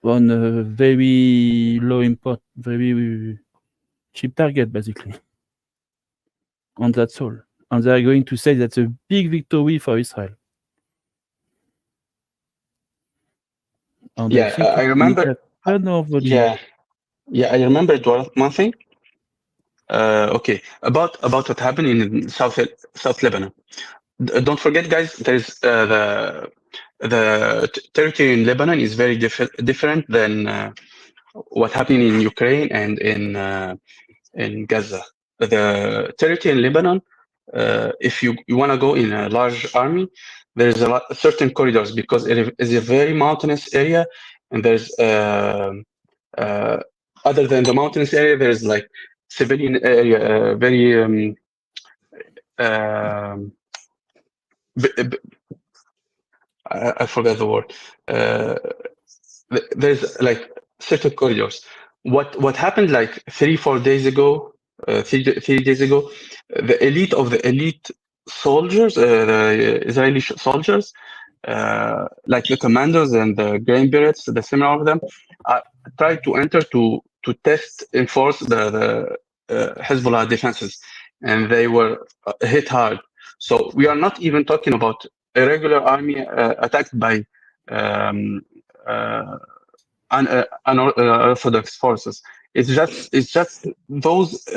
on a very low import, very cheap target, basically. And that's all. And they are going to say that's a big victory for Israel. And Yeah, I remember. Yeah, I remember one thing. Okay, about what happened in South Lebanon. Don't forget, guys. There's the territory in Lebanon is very different than what happened in Ukraine and in Gaza. The territory in Lebanon, if you want to go in a large army, there's certain corridors, because it is a very mountainous area, and there's other than the mountainous area, there's like civilian area, very I forgot the word. There's like certain corridors. What happened like 3-4 days ago, 3 days ago, the elite of the elite soldiers, the Israeli soldiers, like the commandos and the Green Berets, the similar of them, tried to enter to enforce the Hezbollah defenses, and they were hit hard. So we are not even talking about a regular army attacked by unorthodox forces. It's just those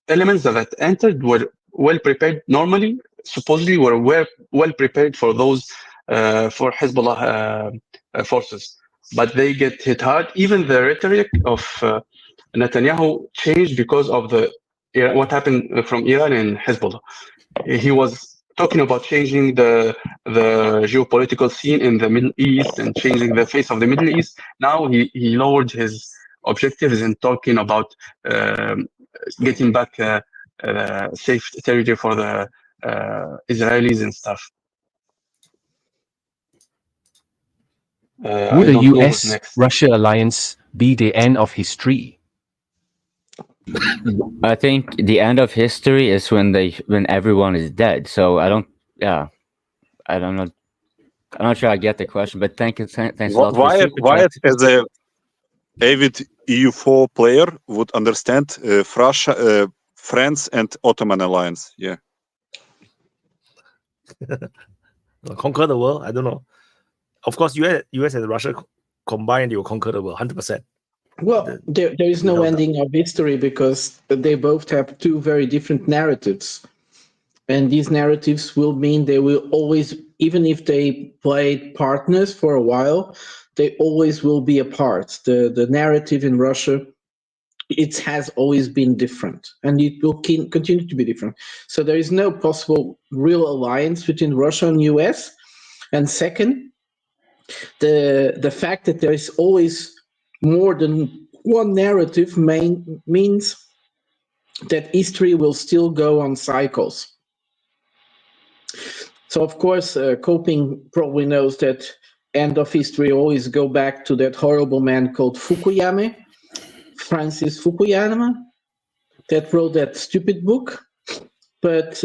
elements that entered were well prepared. Normally, supposedly, were well prepared for those for Hezbollah forces, but they get hit hard. Even the rhetoric of Netanyahu changed because of what happened from Iran and Hezbollah. He was talking about changing the geopolitical scene in the Middle East and changing the face of the Middle East. Now he lowered his objectives and talking about getting back safe territory for the Israelis and stuff. Would I the don't know what's next. US-Russia alliance be the end of history? I think the end of history is when everyone is dead. So I don't know. I'm not sure I get the question, but thanks a lot for Wyatt, super chat. Wyatt, as a avid EU4 player, would understand Russia, France, and Ottoman alliance. Yeah. Conquer the world? I don't know. Of course, US and Russia combined, they will conquer the world 100%. Well, there is no ending of history because they both have two very different narratives. And these narratives will mean they will always, even if they played partners for a while, they always will be apart. The narrative in Russia, it has always been different, and it will continue to be different. So there is no possible real alliance between Russia and US. And second, the fact that there is always more than one narrative means that history will still go on cycles. So of course, Coping probably knows that end of history always go back to that horrible man called Fukuyama, Francis Fukuyama, that wrote that stupid book. But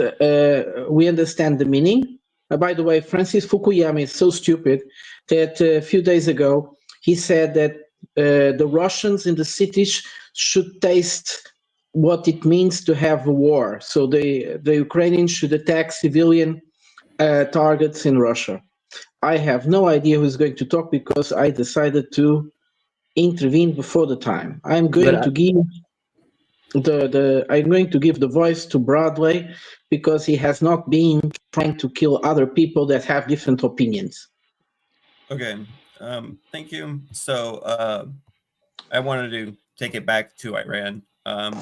we understand the meaning. By the way, Francis Fukuyama is so stupid that a few days ago, he said that the Russians in the cities should taste what it means to have a war. So the Ukrainians should attack civilian targets in Russia. I have no idea who's going to talk because I decided to intervene before the time. I'm going to give the voice to Broadway because he has not been trying to kill other people that have different opinions. Okay, thank you. So I wanted to take it back to Iran.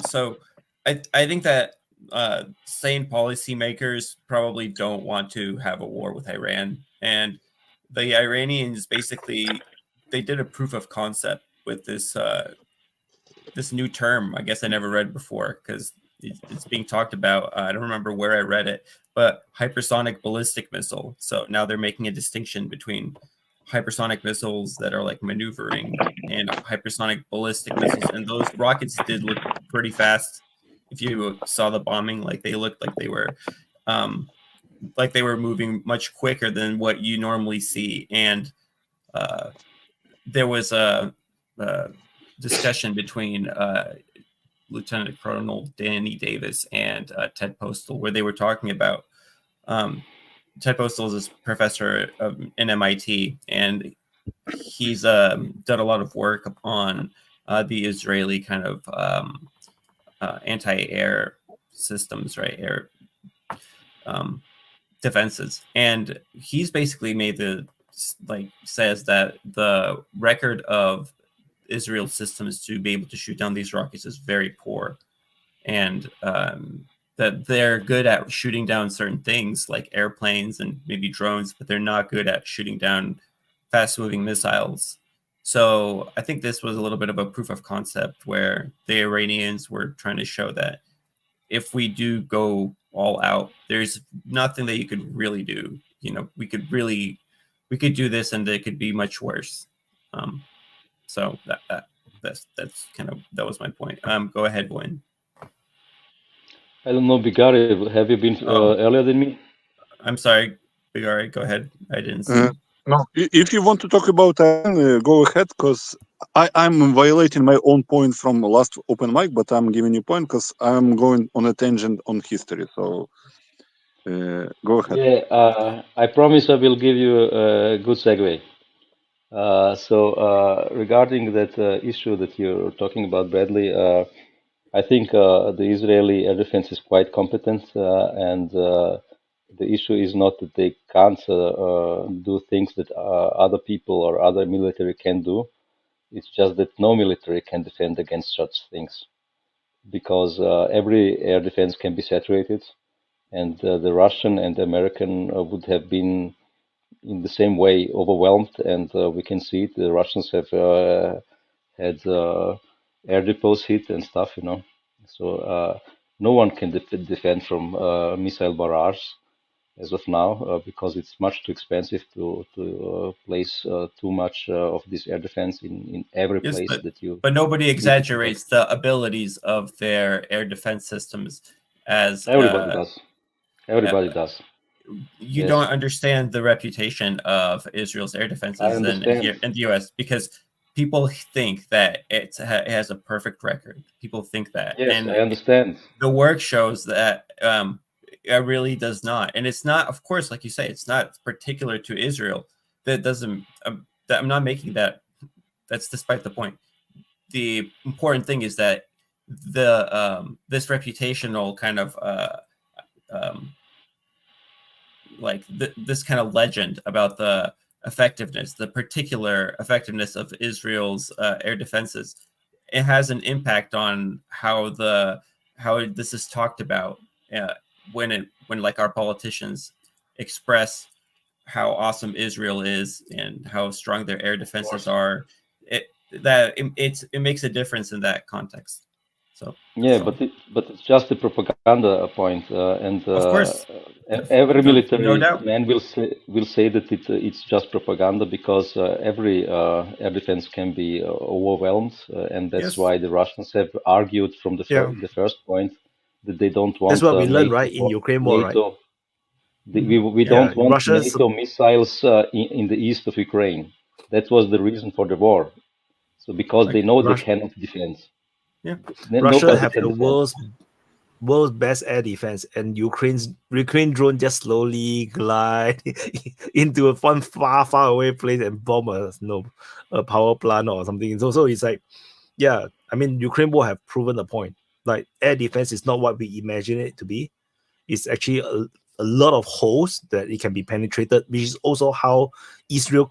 So I think that sane policymakers probably don't want to have a war with Iran, and the Iranians basically they did a proof of concept with this this new term. I guess I never read before because it's being talked about. I don't remember where I read it, but hypersonic ballistic missile. So now they're making a distinction between hypersonic missiles that are like maneuvering and hypersonic ballistic missiles, and those rockets did look pretty fast. If you saw the bombing, like they looked like they were moving much quicker than what you normally see. And there was a discussion between Lieutenant Colonel Danny Davis and Ted Postal, where they were talking about Ted Postal is a professor in MIT, and he's done a lot of work on the Israeli kind of anti-air systems, right? Air defenses. And he's basically made says that the record of Israel's systems to be able to shoot down these rockets is very poor. And that they're good at shooting down certain things like airplanes and maybe drones, but they're not good at shooting down fast-moving missiles. So I think this was a little bit of a proof of concept where the Iranians were trying to show that if we do go all out, there's nothing that you could really do. You know, we could do this and it could be much worse. So that's kind of, that was my point. Go ahead, Wayne. I don't know, Bigari, have you been earlier than me? I'm sorry, Bigari, go ahead. I didn't see. No, if you want to talk about go ahead, because I'm violating my own point from last open mic, but I'm giving you a point because I'm going on a tangent on history. So go ahead. Yeah, I promise I will give you a good segue. So regarding that issue that you're talking about, Bradley, I think the Israeli air defense is quite competent, and the issue is not that they can't do things that other people or other military can do. It's just that no military can defend against such things, because every air defense can be saturated, and the Russian and the American would have been in the same way overwhelmed, and we can see it. The Russians have had air depots hit and stuff, you know. So no one can defend from missile barrage as of now, because it's much too expensive to place too much of this air defense in every Yes, place that you. but nobody need to protect. exaggerates the abilities of their air defense systems as Everybody does. Everybody does. You Yes. don't understand the reputation of Israel's air I defenses understand. here in the U.S. because people think that it has a perfect record. People think that, Yes, and I understand. the work shows that it really does not. And it's not, of course, like you say, it's not particular to Israel. That doesn't. That I'm not making that. That's despite the point. The important thing is that the this reputational kind of this kind of legend about the effectiveness, the particular effectiveness of Israel's air defenses, it has an impact on how this is talked about when like our politicians express how awesome Israel is and how strong their air defenses are. It makes a difference in that context. So yeah, but it's just a propaganda point, and of course, every military no doubt. man will say that it's just propaganda, because every air defense can be overwhelmed, and that's Yes. why the Russians have argued from the first point that they don't want. That's what we learned, NATO, right, in Ukraine war, right? NATO, we don't want Russia's NATO missiles in the east of Ukraine. That was the reason for the war. So because they know they cannot defend. Yeah, Nobody Russia have can the defend. world's best air defense, and Ukraine drone just slowly glide into a far away place and bomb a power plant or something. So it's like, yeah, I mean, Ukraine will have proven the point. Like, air defense is not what we imagine it to be. It's actually a lot of holes that it can be penetrated, which is also how Israel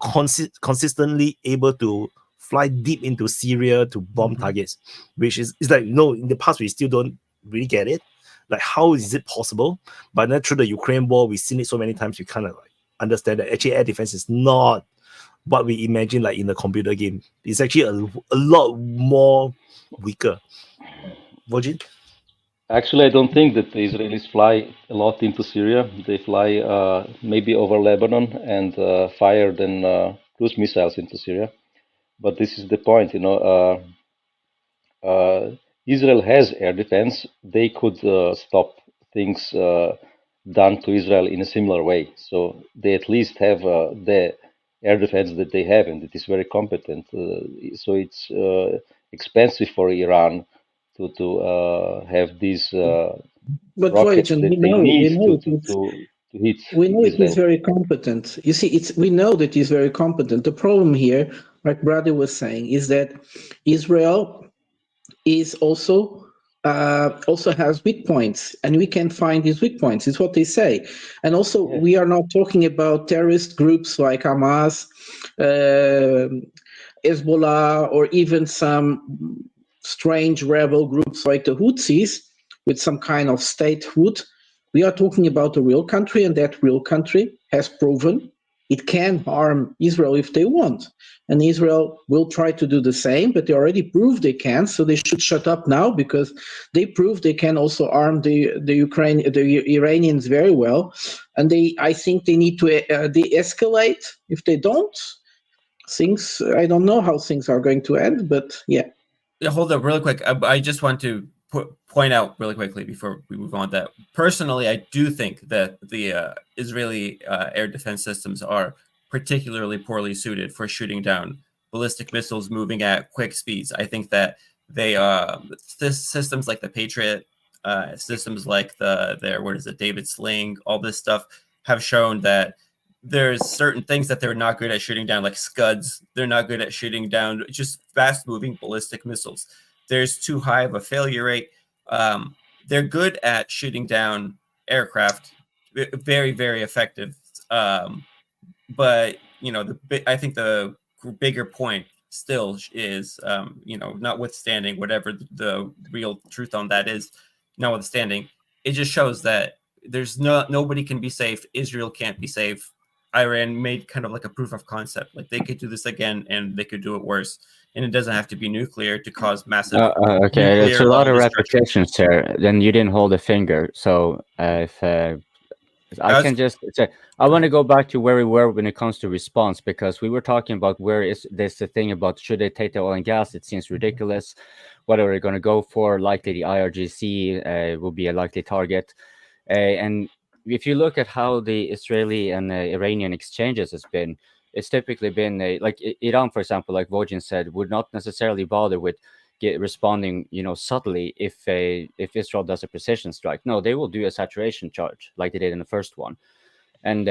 consistently able to fly deep into Syria to bomb targets, which is like, in the past we still don't really get it. Like, how is it possible? But then through the Ukraine war, we've seen it so many times, we kind of like understand that actually air defense is not what we imagine like in the computer game. It's actually a lot more weaker. Virgin? Actually, I don't think that the Israelis fly a lot into Syria. They fly maybe over Lebanon and fire then cruise missiles into Syria. But this is the point, Israel has air defense. They could stop things done to Israel in a similar way. So they at least have the air defense that they have, and it is very competent. So it's expensive for Iran to have these But rockets Voyager, that we they know need it to hit we know it is Israel. very competent. You see, we know that he's very competent. The problem here, like Brother was saying, is that Israel is also has weak points, and we can find these weak points. It's what they say. And also, we are not talking about terrorist groups like Hamas, Hezbollah, or even some strange rebel groups like the Houthis with some kind of statehood. We are talking about a real country, and that real country has proven it can harm Israel if they want. And Israel will try to do the same, but they already proved they can, so they should shut up now, because they proved they can also arm the Iranians very well. And I think they need to de-escalate. If they don't, I don't know how things are going to end, but yeah. Hold up really quick. I just want to point out really quickly before we move on that personally, I do think that the Israeli air defense systems are particularly poorly suited for shooting down ballistic missiles moving at quick speeds. I think that they systems like the Patriot, systems like the David Sling, all this stuff have shown that there's certain things that they're not good at shooting down, like Scuds. They're not good at shooting down just fast-moving ballistic missiles. There's too high of a failure rate. They're good at shooting down aircraft, very, very effective. But I think the bigger point still is, notwithstanding whatever the real truth on that is, notwithstanding, it just shows that there's nobody can be safe. Israel can't be safe. Iran made kind of like a proof of concept, like they could do this again and they could do it worse, and it doesn't have to be nuclear to cause massive. Okay, there's a lot of nuclear-level repetitions here. Then you didn't hold a finger. So if I can just say, I want to go back to where we were when it comes to response, because we were talking about where is this the thing about should they take the oil and gas? It seems ridiculous. What are they going to go for? Likely the IRGC will be a likely target. And if you look at how the Israeli and Iranian exchanges has been, it's typically been like Iran, for example, like Vojin said, would not necessarily bother with responding, subtly if Israel does a precision strike. No, they will do a saturation charge like they did in the first one, and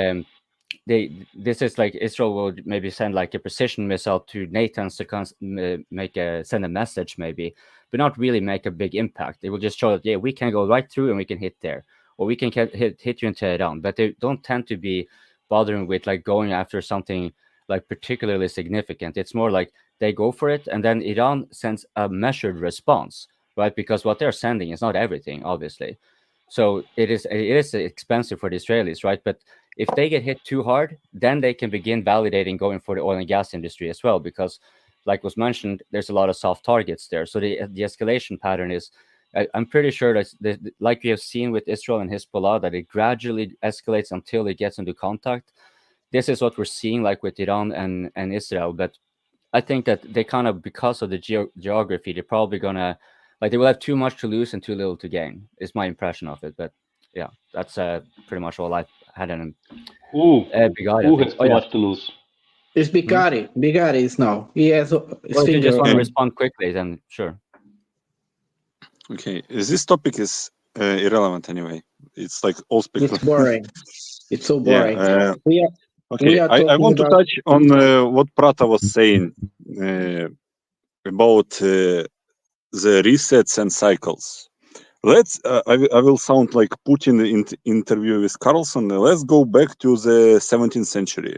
this is like Israel will maybe send like a precision missile to Natanz to send a message maybe, but not really make a big impact. They will just show that we can go right through and we can hit there, or we can hit you in Tehran. But they don't tend to be bothering with like going after something like particularly significant. It's more like they go for it, and then Iran sends a measured response, right? Because what they're sending is not everything, obviously. So it is expensive for the Israelis, right? But if they get hit too hard, then they can begin validating going for the oil and gas industry as well, because like was mentioned, there's a lot of soft targets there. So the escalation pattern is, I'm pretty sure that like we have seen with Israel and Hezbollah, that it gradually escalates until it gets into contact. This is what we're seeing like with Iran and Israel. But I think that they kind of, because of the geography, they're probably gonna, like, they will have too much to lose and too little to gain, is my impression of it. But yeah, that's pretty much all I had in Who has too much to lose? It's Bigari. Bigari is now. He has his Well, if you just want to respond quickly, then sure. Okay, this topic is irrelevant anyway. It's like all speculation. It's boring. It's so boring. Yeah, okay, I want to touch on what Prata was saying about the resets and cycles. Let's. I will sound like Putin in interview with Carlson. Let's go back to the 17th century.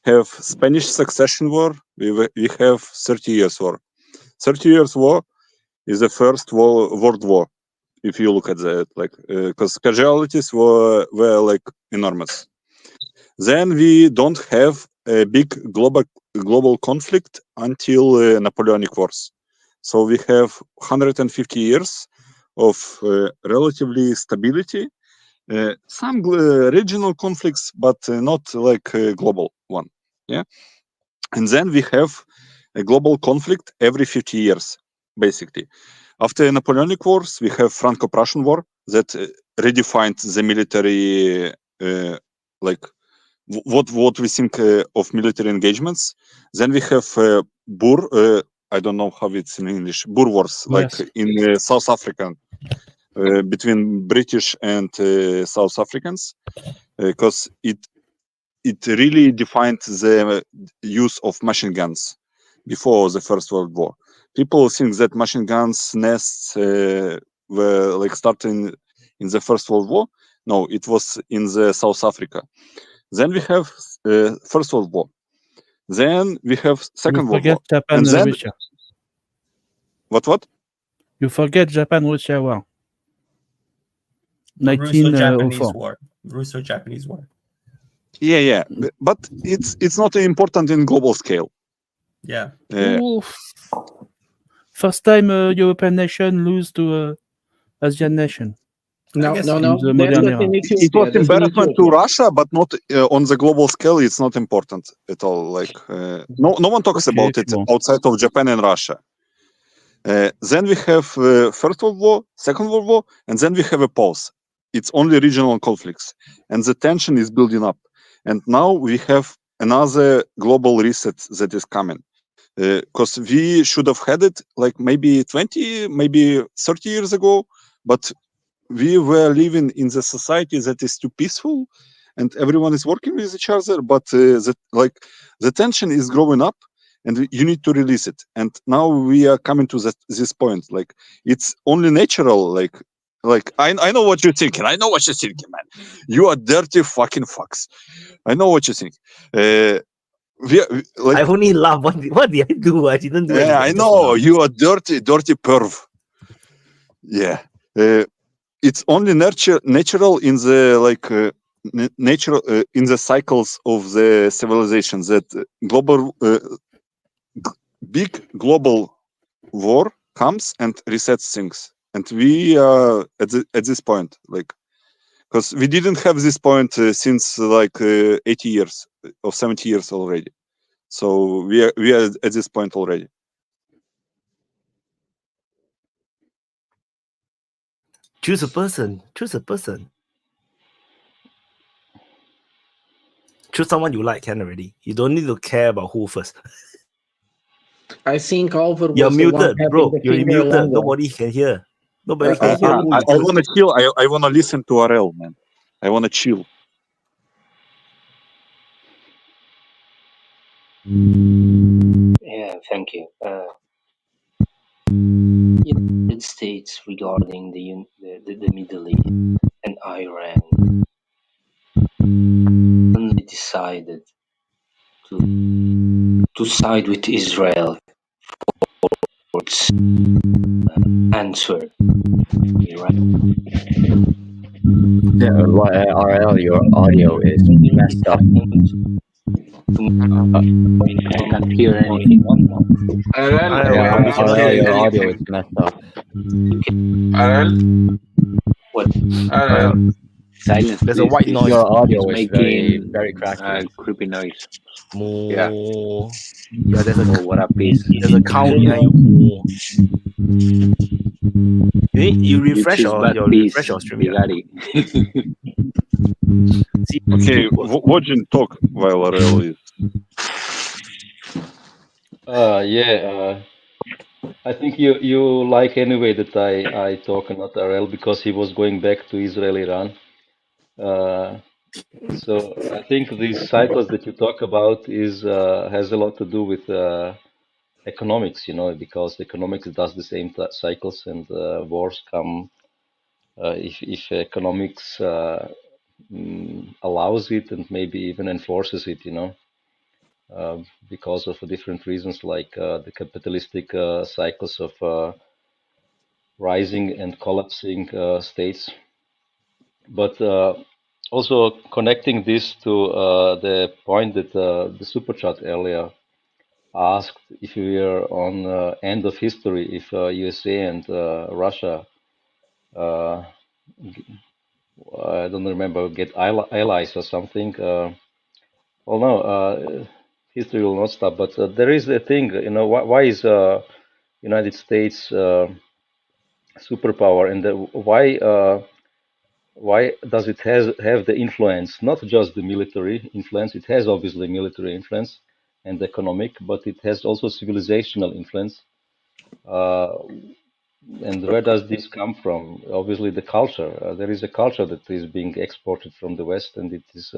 Have Spanish Succession War. We have 30 Years War. 30 Years War is the first world war. If you look at that, like, because casualties were like enormous. Then we don't have a big global conflict until Napoleonic Wars. So we have 150 years of relatively stability, some regional conflicts, but not like a global one. Yeah, and then we have a global conflict every 50 years, basically. After Napoleonic Wars, we have Franco-Prussian War that redefined the military, like what we think of military engagements. Then we have Boer. I don't know how it's in English. Boer Wars, like in South Africa, between British and South Africans, because it really defined the use of machine guns before the First World War. People think that machine guns nests were like starting in the First World War. No, it was in the South Africa. Then we have First World War. Then we have Second World War. Japan and then, Russia. What? You forget Japan-Russia war. Russo-Japanese 1904. war. Russo-Japanese war. Yeah, but it's not important in global scale. Yeah. Oof. First time European nation lose to Asian nation. No. In the modern era. It was embarrassment to Russia, but not on the global scale. It's not important at all. Like no one talks about it outside of Japan and Russia. Then we have First World War, Second World War, and then we have a pause. It's only regional conflicts, and the tension is building up. And now we have another global reset that is coming. Because we should have had it like maybe 20, maybe 30 years ago, but we were living in the society that is too peaceful and everyone is working with each other, but the tension is growing up and you need to release it. And now we are coming to this point. Like, it's only natural. Like I know what you're thinking. I know what you're thinking, man. You are dirty fucking fucks. I know what you think. I only laugh. What did I do? I didn't do anything. Yeah, I know. You are dirty perv. Yeah. It's only natural in the nature in the cycles of the civilizations that global big global war comes and resets things, and we are at this point, like, because we didn't have this point since like 80 years or 70 years already. So we are at this point already. Choose a person. Choose a person. Choose someone you like, can already. You don't need to care about who first. I think Oliver was You're the one muted, having bro. the You're finger muted. longer. Nobody can hear. Nobody can hear who I you choose. want to chill. I want to listen to RL, man. I want to chill. Yeah, thank you. United States regarding the Middle East and Iran only decided to side with Israel for its answer. Iran. Yeah, RL, your audio is messed up. I can't hear anything. RL, your audio is messed up. What? Silence, There's a please. white noise. Your audio It's is making very crackly. creepy noise. Yeah. Yeah. Yeah, there's a Oh, what a piece. there's a count behind you. You refresh choose bad your piece, refresh your stream. Bigari. Okay, Wojin, talk while RL is. I think you like anyway that I talk and not RL because he was going back to Israel, Iran. So I think these cycles that you talk about is has a lot to do with economics, because economics does the same cycles, and wars come if economics allows it and maybe even enforces it, because of different reasons like the capitalistic cycles of rising and collapsing states. But also connecting this to the point that the super chat earlier asked, if we are on end of history, if USA and Russia, I don't remember, get allies or something. Well, no, history will not stop. But there is a thing, why is United States superpower, and why does it have the influence, not just the military influence? It has obviously military influence and economic, but it has also civilizational influence. And where does this come from? Obviously, the culture. There is a culture that is being exported from the West, and it is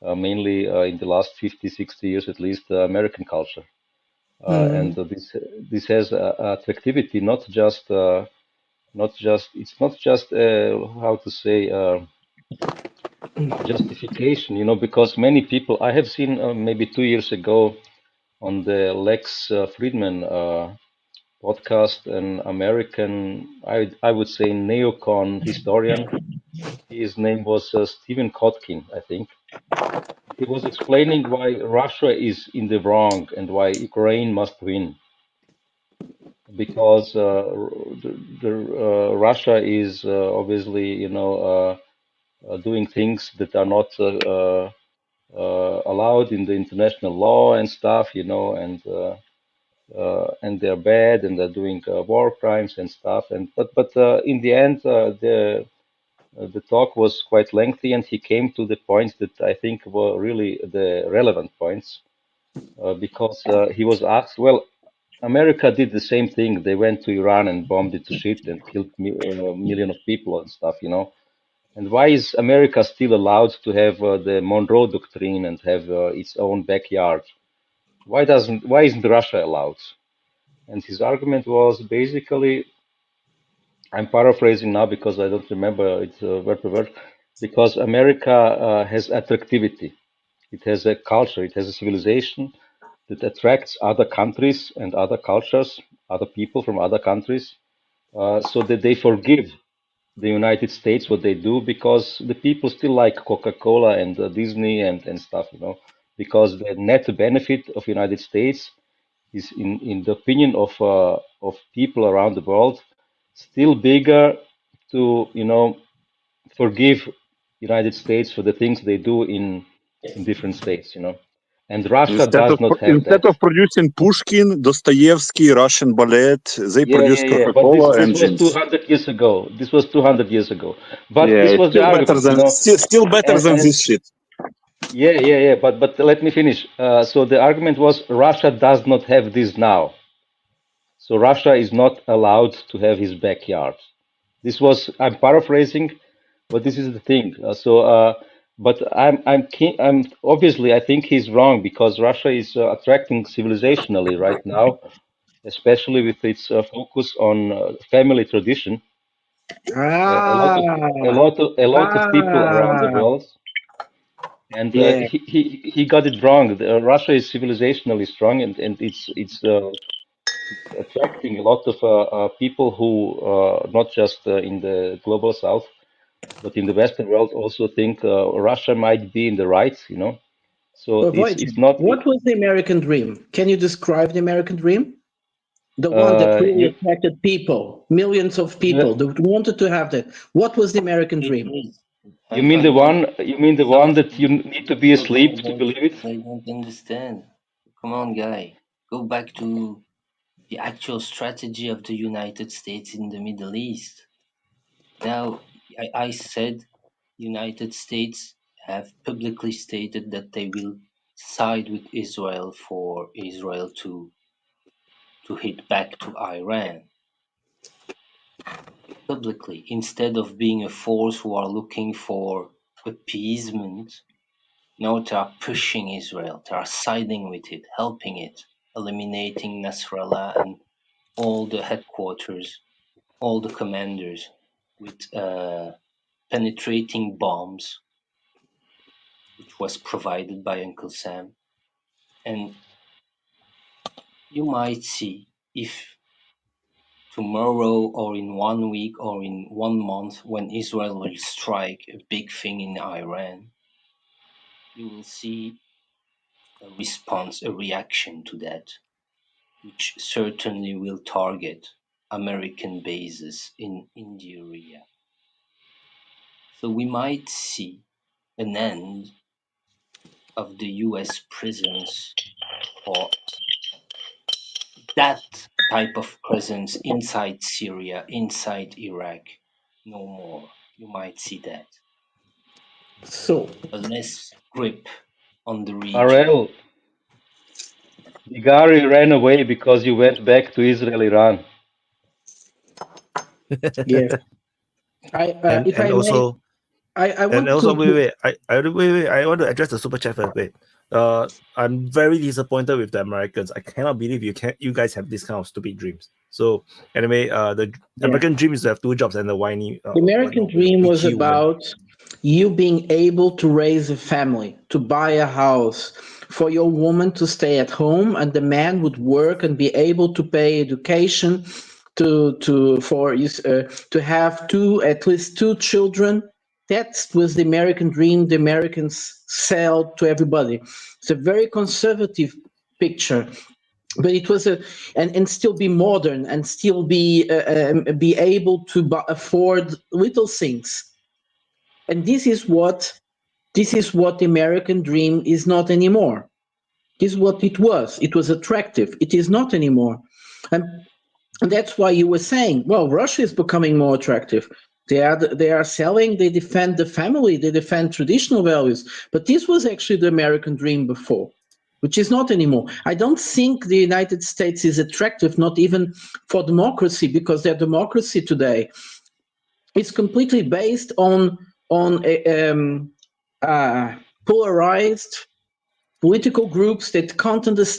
mainly in the last 50, 60 years at least, American culture. And this has attractivity, it's not just how to say justification, because many people I have seen maybe 2 years ago on the Lex Friedman podcast, an American, I would say neocon historian. His name was Stephen Kotkin, I think. He was explaining why Russia is in the wrong and why Ukraine must win, because Russia is obviously, doing things that are not allowed in the international law and stuff, and they're bad and they're doing war crimes and stuff. And but in the end, the talk was quite lengthy, and he came to the points that I think were really the relevant points, because he was asked, well, America did the same thing. They went to Iran and bombed it to shit and killed million of people and stuff, And why is America still allowed to have the Monroe Doctrine and have its own backyard? Why isn't Russia allowed? And his argument was basically, I'm paraphrasing now because I don't remember it word per word, because America has attractivity. It has a culture, it has a civilization that attracts other countries and other cultures, other people from other countries, so that they forgive the United States what they do, because the people still like Coca-Cola and Disney and stuff, you know, because the net benefit of United States is, in the opinion of people around the world, still bigger to, you know, forgive United States for the things they do in different states, you know. And Russia does not have that. Instead of producing Pushkin, Dostoevsky, Russian ballet, they produce But Coca-Cola this and was jeans. 200 years ago. This was 200 years ago. But Yeah, this it's was the still better argument, than you know. still better than this shit. Yeah. But let me finish. So the argument was Russia does not have this now. So Russia is not allowed to have his backyard. This was, I'm paraphrasing, but this is the thing. But I'm obviously I think he's wrong, because Russia is attracting civilizationally right now, especially with its focus on family tradition. A lot of people around the world, and Yeah. he got it wrong. Russia is civilizationally strong, and it's attracting a lot of people who not just in the global south, but in the Western world also think Russia might be in the right, you know. So But Wojciech, it's not. what was the American dream? Can you describe the American dream? The one that really attracted people, millions of people that wanted to have that. What was the American dream? You mean the one? You mean the one that you need to be asleep to believe it? I don't understand. Come on, guy. Go back to the actual strategy of the United States in the Middle East. Now, I said United States have publicly stated that they will side with Israel for Israel to hit back to Iran publicly, instead of being a force who are looking for appeasement. Now they are pushing Israel, they are siding with it, helping it, eliminating Nasrallah and all the headquarters, all the commanders with penetrating bombs, which was provided by Uncle Sam. And you might see if tomorrow or in 1 week or in 1 month, when Israel will strike a big thing in Iran, you will see a response, a reaction to that, which certainly will target American bases in the area. So we might see an end of the US presence, or that type of presence inside Syria, inside Iraq. No more. You might see that. So a less grip on the region. Ariel, Bigari ran away because you went back to Israel, Iran. Yeah. If I may, I want to. Wait. I want to address the super chat first. Wait. I'm very disappointed with the Americans. I cannot believe you guys have this kind of stupid dreams. So anyway, the American dream is to have 2 jobs and the whiny. The American dream was about you being able to raise a family, to buy a house, for your woman to stay at home, and the man would work and be able to pay education, to have at least 2 children. That was the American dream. The Americans sell to everybody. It's a very conservative picture, but it was and still be modern and still be able to afford little things. And this is what the American dream is not anymore. This is what it was. It was attractive. It is not anymore. And that's why you were saying, well, Russia is becoming more attractive. They are selling, they defend the family, they defend traditional values. But this was actually the American dream before, which is not anymore. I don't think the United States is attractive, not even for democracy, because their democracy today is completely based on polarized political groups that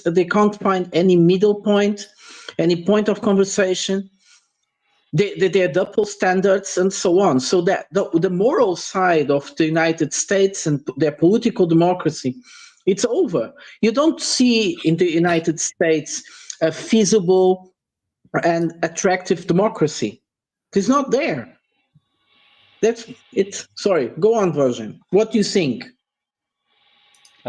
they can't find any middle point, any point of conversation. They're double standards and so on. So that the moral side of the United States and their political democracy, it's over. You don't see in the United States a feasible and attractive democracy. It's not there. That's it. Sorry, go on, Version. What do you think?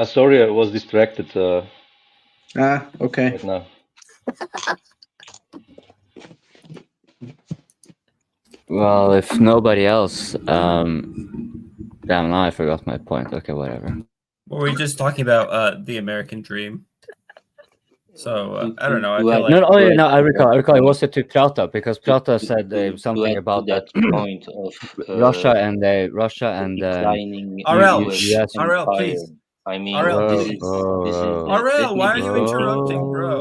Sorry, I was distracted. Okay. Right now. Well, if nobody else, damn, now I forgot my point. Okay, whatever. Well, we're just talking about the American dream. So I don't know. I feel like No, I recall. It was to Prata because Prata said something about that that point of Russia and declining RL, US RL, please. I mean, RL, this please. is RL, why are you interrupting, bro?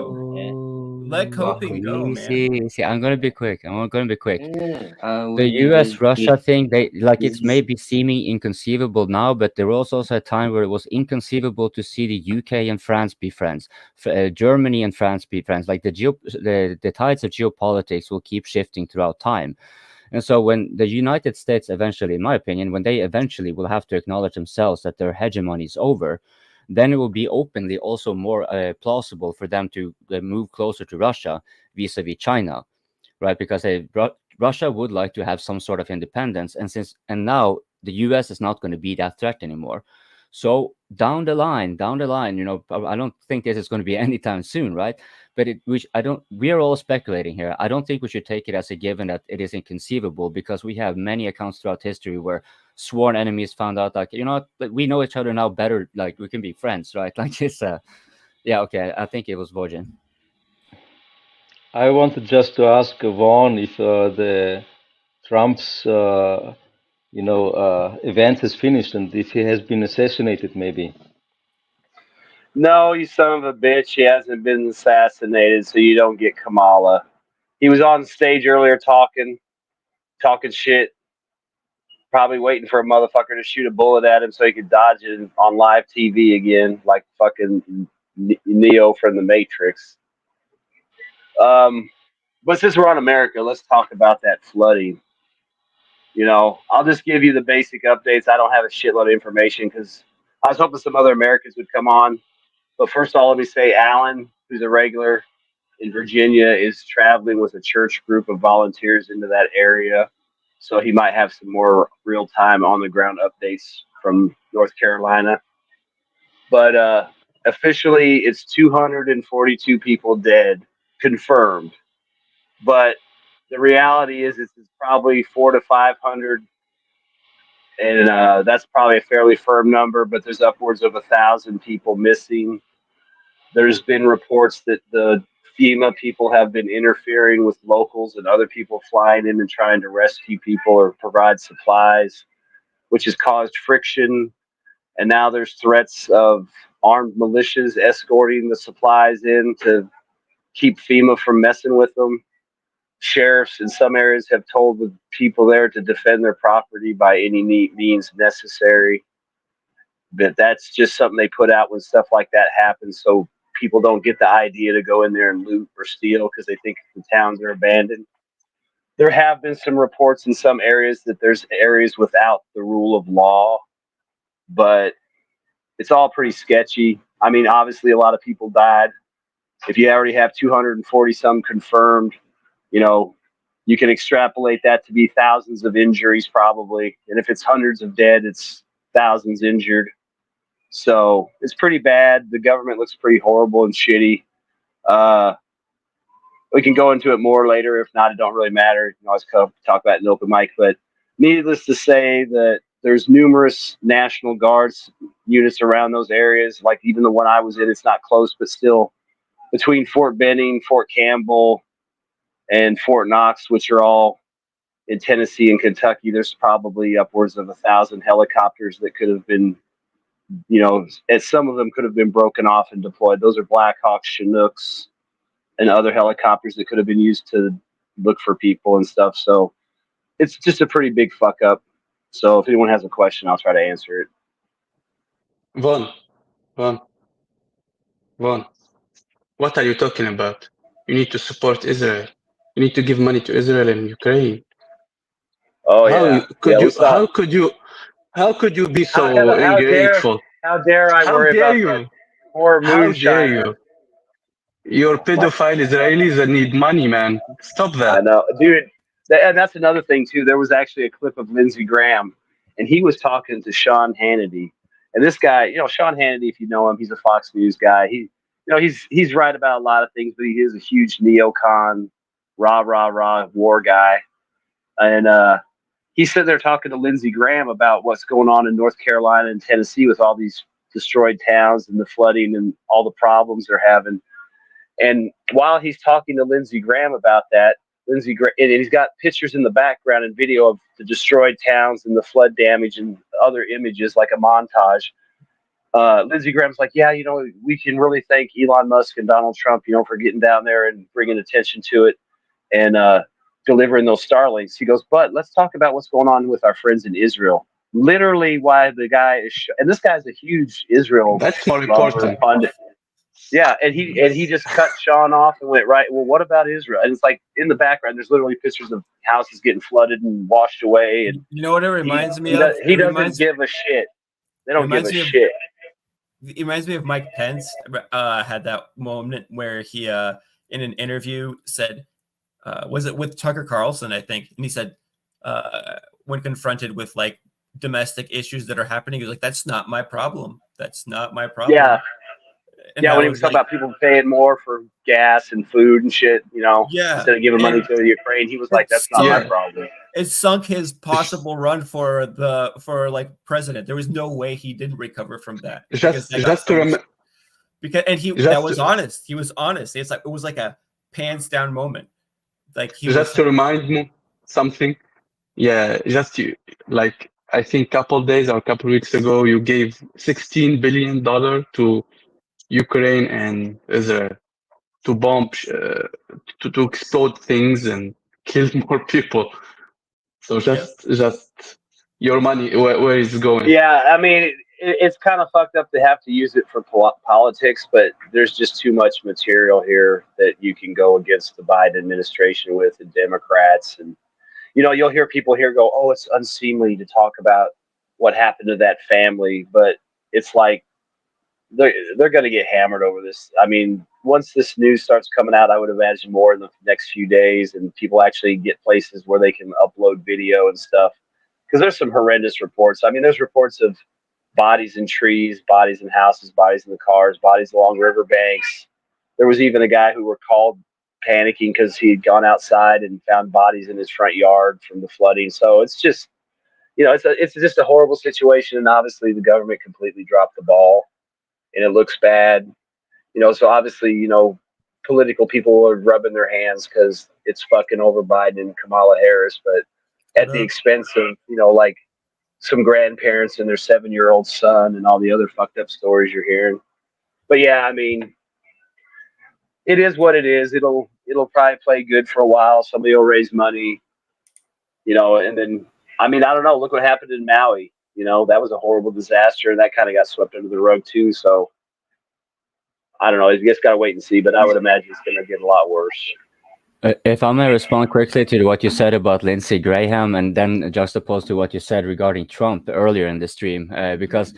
Let coping go, man. See, I'm gonna be quick. I'm gonna be quick. will The be US-Russia very thing, it's this- maybe seeming inconceivable now, but there was also a time where it was inconceivable to see the UK and France be friends, Germany and France be friends. Like the tides of geopolitics will keep shifting throughout time. And so when the United States eventually, in my opinion, when they eventually will have to acknowledge themselves that their hegemony is over, then it will be openly also more plausible for them to move closer to Russia vis-a-vis China, right? Because Russia would like to have some sort of independence, and now the US is not going to be that threat anymore. So down the line, I don't think this is going to be anytime soon, right? But we are all speculating here. I don't think we should take it as a given that it is inconceivable, because we have many accounts throughout history where sworn enemies found out, like, we know each other now better, like we can be friends, right? Like this. Yeah, okay. I think it was Vojan. I wanted just to ask Vaughn if the Trump's event has finished and if he has been assassinated, maybe. No, you son of a bitch. He hasn't been assassinated, so you don't get Kamala. He was on stage earlier talking shit, probably waiting for a motherfucker to shoot a bullet at him so he could dodge it on live TV again, like fucking Neo from the Matrix. But since we're on America, let's talk about that flooding. I'll just give you the basic updates. I don't have a shitload of information because I was hoping some other Americans would come on. But first of all, let me say Alan, who's a regular in Virginia, is traveling with a church group of volunteers into that area. So he might have some more real-time on-the-ground updates from North Carolina. But officially, it's 242 people dead, confirmed. But the reality is it's probably 400 to 500, and that's probably a fairly firm number, but there's upwards of 1,000 people missing. There's been reports that the FEMA people have been interfering with locals and other people flying in and trying to rescue people or provide supplies, which has caused friction. And now there's threats of armed militias escorting the supplies in to keep FEMA from messing with them. Sheriffs in some areas have told the people there to defend their property by any means necessary. But that's just something they put out when stuff like that happens, so people don't get the idea to go in there and loot or steal because they think the towns are abandoned. There have been some reports in some areas that there's areas without the rule of law, but it's all pretty sketchy. I mean, obviously a lot of people died. If you already have 240 some confirmed, you can extrapolate that to be thousands of injuries probably. And if it's hundreds of dead, it's thousands injured. So it's pretty bad. The government looks pretty horrible and shitty. We can go into it more later. If not, it don't really matter. You can always talk about it in open mic. But needless to say that there's numerous National Guards units around those areas. Like even the one I was in, it's not close, but still between Fort Benning, Fort Campbell, and Fort Knox, which are all in Tennessee and Kentucky, there's probably upwards of 1,000 helicopters that could have been, as some of them could have been broken off and deployed. Those are Blackhawks, Chinooks, and other helicopters that could have been used to look for people and stuff. So it's just a pretty big fuck up. So if anyone has a question, I'll try to answer it. Vaughn, what are you talking about? You need to support Israel. You need to give money to Israel and Ukraine. Oh yeah. How could you be so ungrateful? How dare I worry about that poor moonshiner? How dare you? You're pedophile Israelis that need money, man. Stop that. I know, dude. And that's another thing too. There was actually a clip of Lindsey Graham, and he was talking to Sean Hannity. And this guy, Sean Hannity, if you know him, he's a Fox News guy. He's right about a lot of things, but he is a huge neocon, rah war guy. And he said they're talking to Lindsey Graham about what's going on in North Carolina and Tennessee with all these destroyed towns and the flooding and all the problems they're having. And while he's talking to Lindsey Graham about that, and he's got pictures in the background and video of the destroyed towns and the flood damage and other images, like a montage. Lindsey Graham's like, yeah, we can really thank Elon Musk and Donald Trump, for getting down there and bringing attention to it and delivering those Starlinks. He goes, but let's talk about what's going on with our friends in Israel. Literally, why the guy is, and this guy's a huge Israel. That's more important. Pundit. Yeah, and he just cut Sean off and went, right, well, what about Israel? And it's like in the background, there's literally pictures of houses getting flooded and washed away. And you know what it reminds me of? He doesn't give a shit. They don't give a shit. It reminds me of Mike Pence. Had that moment where he, in an interview, said, was it with Tucker Carlson, I think? And he said, when confronted with like domestic issues that are happening, he was like, that's not my problem. That's not my problem. Yeah. And when he was talking about people paying more for gas and food and shit, instead of giving money to the Ukraine, he was like, "That's not my problem." It sunk his possible run for like president. There was no way he didn't recover from that. That was honest. He was honest. It was like a pants down moment. Like to remind me something. Yeah, like I think couple days or a couple weeks ago, you gave $16 billion to Ukraine and Israel to bomb, to explode things and kill more people. So just your money, where is it going? Yeah, I mean, it's kind of fucked up to have to use it for politics, but there's just too much material here that you can go against the Biden administration with and Democrats. And, you'll hear people here go, oh, it's unseemly to talk about what happened to that family. But it's like, they're going to get hammered over this. I mean, once this news starts coming out, I would imagine more in the next few days, and people actually get places where they can upload video and stuff. Because there's some horrendous reports. I mean, there's reports of bodies in trees, bodies in houses, bodies in the cars, bodies along riverbanks. There was even a guy who were called panicking because he had gone outside and found bodies in his front yard from the flooding. So it's just, it's just a horrible situation. And obviously the government completely dropped the ball. And it looks bad, so obviously, political people are rubbing their hands because it's fucking over Biden and Kamala Harris, but at the expense of, like some grandparents and their 7-year-old son and all the other fucked up stories you're hearing. But yeah, I mean, it is what it is. It'll probably play good for a while. Somebody will raise money, and then, I mean, I don't know. Look what happened in Maui. That was a horrible disaster, and that kind of got swept under the rug too. So I don't know. You just got to wait and see, but I would imagine it's going to get a lot worse. If I may respond quickly to what you said about Lindsey Graham, and then juxtaposed to what you said regarding Trump earlier in the stream, because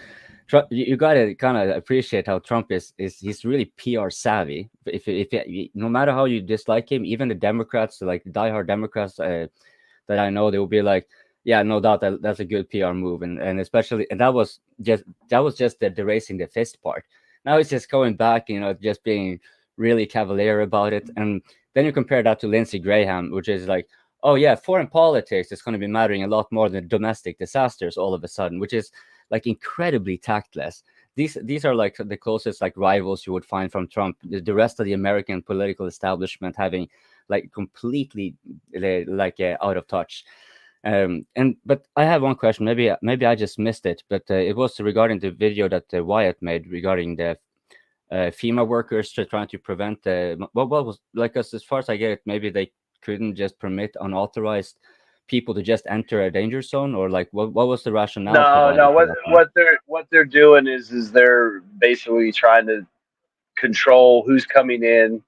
you got to kind of appreciate how Trump he's really PR savvy. If no matter how you dislike him, even the Democrats, like the diehard Democrats that I know, they will be like, yeah, no doubt that's a good PR move, and especially, and that was just the raising the fist part. Now it's just going back, just being really cavalier about it, and then you compare that to Lindsey Graham, which is like, oh yeah, foreign politics is going to be mattering a lot more than domestic disasters all of a sudden, which is like incredibly tactless. These are like the closest like rivals you would find from Trump. The rest of the American political establishment having like completely out of touch. But I have one question. Maybe I just missed it, but it was regarding the video that Wyatt made regarding the FEMA workers trying to prevent what was like, as far as I get it, maybe they couldn't just permit unauthorized people to just enter a danger zone, or like what was the rationale? No. What they're doing is they're basically trying to control who's coming in,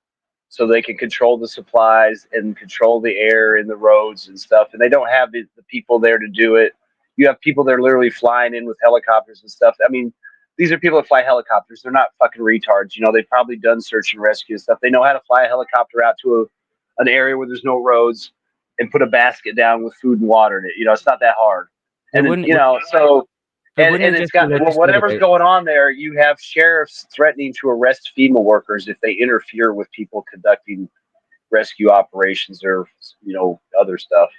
so they can control the supplies and control the air in the roads and stuff. And they don't have the people there to do it. You have people that are literally flying in with helicopters and stuff. I mean, these are people that fly helicopters. They're not fucking retards. They've probably done search and rescue and stuff. They know how to fly a helicopter out to an area where there's no roads, and put a basket down with food and water in it. You know, it's not that hard. And then, wouldn't you know, so and wouldn't it it's just be got well, legislative? whatever's going on there. You have sheriffs threatening to arrest FEMA workers if they interfere with people conducting rescue operations or, you know, other stuff.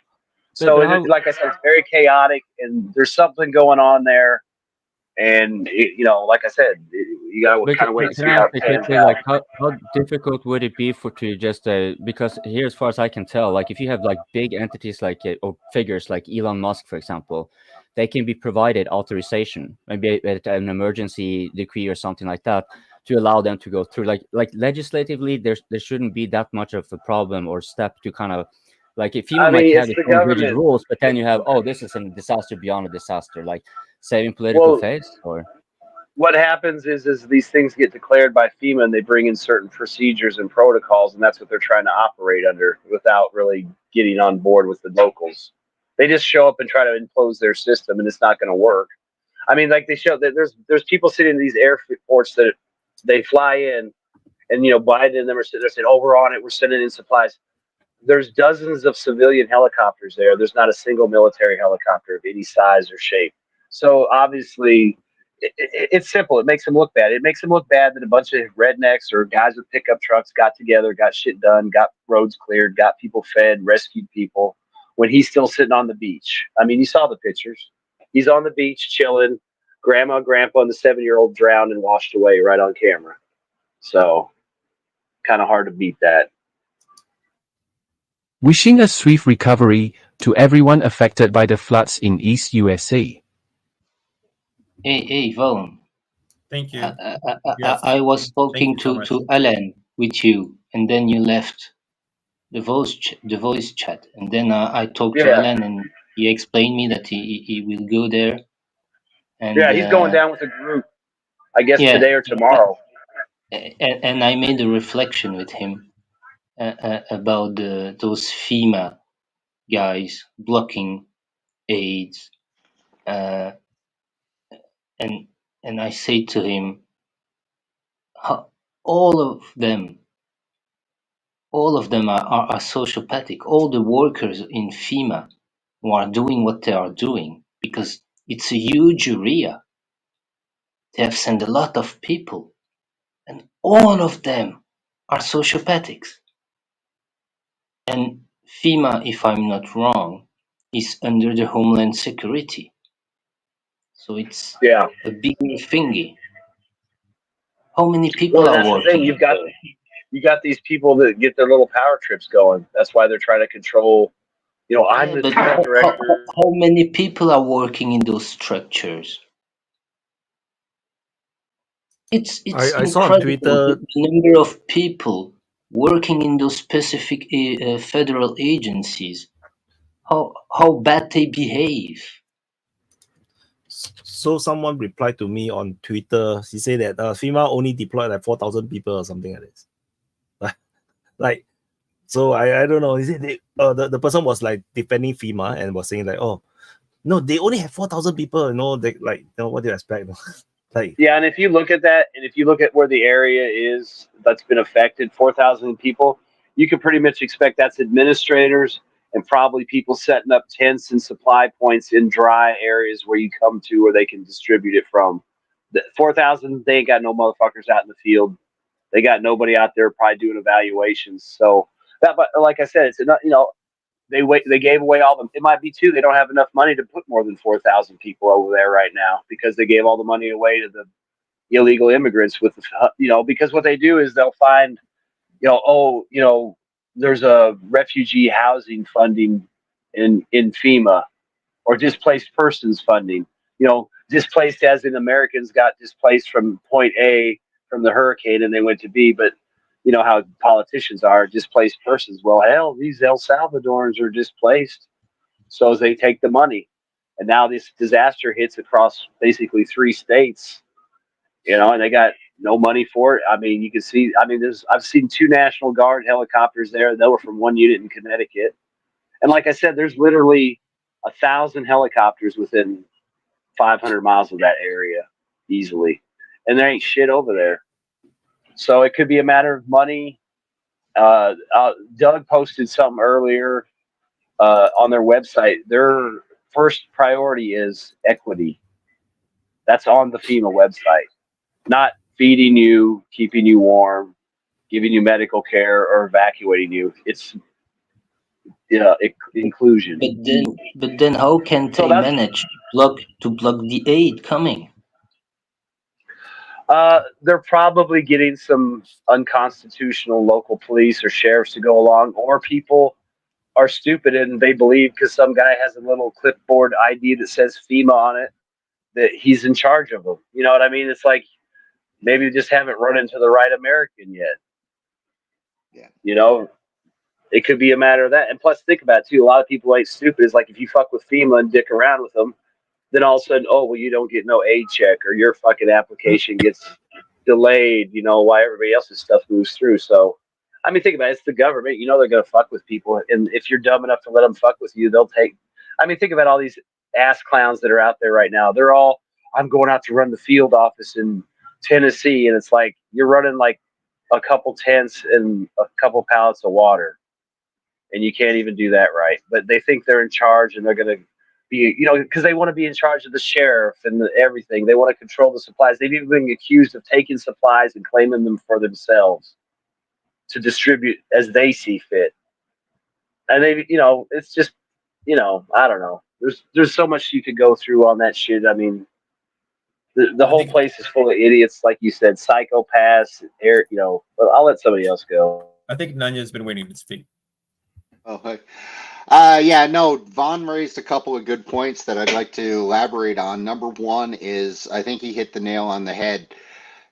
So, how, like I said, it's very chaotic, and there's something going on there. And you know, like I said, you gotta but kind of wait and see can I how ask it you pans quickly, out. like how difficult would it be for to just because here, as far as I can tell, like if you have like big entities like or figures like Elon Musk, for example, they can be provided authorization, maybe an emergency decree or something like that, to allow them to go through. Like legislatively, there shouldn't be that much of a problem or step to kind of. Like if FEMA I might mean, have it's its the own rigid government. rules, but then you have, oh, this is a disaster beyond a disaster, like saving political Well, face, or what happens is these things get declared by FEMA, and they bring in certain procedures and protocols, and that's what they're trying to operate under without really getting on board with the locals. They just show up and try to impose their system, and it's not going to work. I mean, like they show that there's people sitting in these airports that they fly in, and you know, Biden and them are sitting there saying, "Oh, we're on it. We're sending in supplies." There's dozens of civilian helicopters there. There's not a single military helicopter of any size or shape. So obviously, it's simple. It makes them look bad. It makes them look bad that a bunch of rednecks or guys with pickup trucks got together, got shit done, got roads cleared, got people fed, rescued people, when he's still sitting on the beach. I mean, you saw the pictures. He's on the beach chilling. Grandma, grandpa, and the 7-year-old drowned and washed away right on camera. So, kind of hard to beat that. Wishing a swift recovery to everyone affected by the floods in East USA. Hey, Vaughn. Thank you. I was talking you so much. to Alan with you, and then you left the voice chat, and then I talked to Alan, and he explained me that he will go there. And yeah, he's going down with a group, I guess yeah, today or tomorrow. And I made a reflection with him about those FEMA guys blocking aids, and I say to him, all of them are sociopathic. All the workers in FEMA who are doing what they are doing, because it's a huge area. They have sent a lot of people, and all of them are sociopathics. And FEMA, if I'm not wrong, is under the Homeland Security. So it's a big thingy. How many people Well, are that's the working? thing. You got these people that get their little power trips going. That's why they're trying to control. You know, I'm the But top director. how many people are working in those structures? It's I saw on incredible Twitter. the number of people working in those specific federal agencies. How bad they behave. So someone replied to me on Twitter. He said that FEMA only deployed like 4,000 people or something like this. Like, so I don't know. He said the person was like defending FEMA and was saying like, oh, no, they only have 4,000 people. You know, they like, you know, what do you expect? Like, Yeah, and if you look at that, and if you look at where the area is that's been affected, 4,000 people, you can pretty much expect that's administrators and probably people setting up tents and supply points in dry areas where you come to where they can distribute it from. The 4,000, they ain't got no motherfuckers out in the field. They got nobody out there probably doing evaluations. So that, but like I said, it's enough. You know, they gave away all them. It might be too. They don't have enough money to put more than 4,000 people over there right now because they gave all the money away to the illegal immigrants with the, you know, because what they do is they'll find, you know, oh, you know, there's a refugee housing funding in FEMA or displaced persons funding, you know, displaced as in Americans got displaced from point A from the hurricane and they went to B, but you know how politicians are, displaced persons. Well, hell, these El Salvadorans are displaced. So they take the money. And now this disaster hits across basically 3 states, you know, and they got no money for it. I mean, you can see, I mean, I've seen 2 National Guard helicopters there. They were from one unit in Connecticut. And like I said, there's literally 1,000 helicopters within 500 miles of that area easily. And there ain't shit over there. So it could be a matter of money. Doug posted something earlier on their website, their first priority is equity. That's on the FEMA website, not feeding you, keeping you warm, giving you medical care, or evacuating you. It's inclusion. But then how can they manage to block the aid coming? They're probably getting some unconstitutional local police or sheriffs to go along, or people are stupid and they believe because some guy has a little clipboard ID that says FEMA on it that he's in charge of them. You know what I mean? It's like maybe we just haven't run into the right American yet. Yeah. You know, it could be a matter of that. And plus, think about it too. A lot of people ain't stupid. It's like if you fuck with FEMA and dick around with them, then all of a sudden, oh, well, you don't get no aid check or your fucking application gets delayed, you know, while everybody else's stuff moves through. So, I mean, think about it. It's the government. You know they're going to fuck with people. And if you're dumb enough to let them fuck with you, they'll take. I mean, think about all these ass clowns that are out there right now. They're all, I'm going out to run the field office in Tennessee. And it's like you're running like a couple tents and a couple pallets of water. And you can't even do that right. But they think they're in charge and they're going to be, you know, because they want to be in charge of the sheriff and everything. They want to control the supplies. They've even been accused of taking supplies and claiming them for themselves to distribute as they see fit. And they, you know, it's just, you know, I don't know. There's so much you could go through on that shit. I mean, the whole place is full of idiots, like you said, psychopaths. You know, but I'll let somebody else go. I think Nanya's been waiting to speak. Oh, hey. Yeah, no, Vaughn raised a couple of good points that I'd like to elaborate on. Number one is, I think he hit the nail on the head.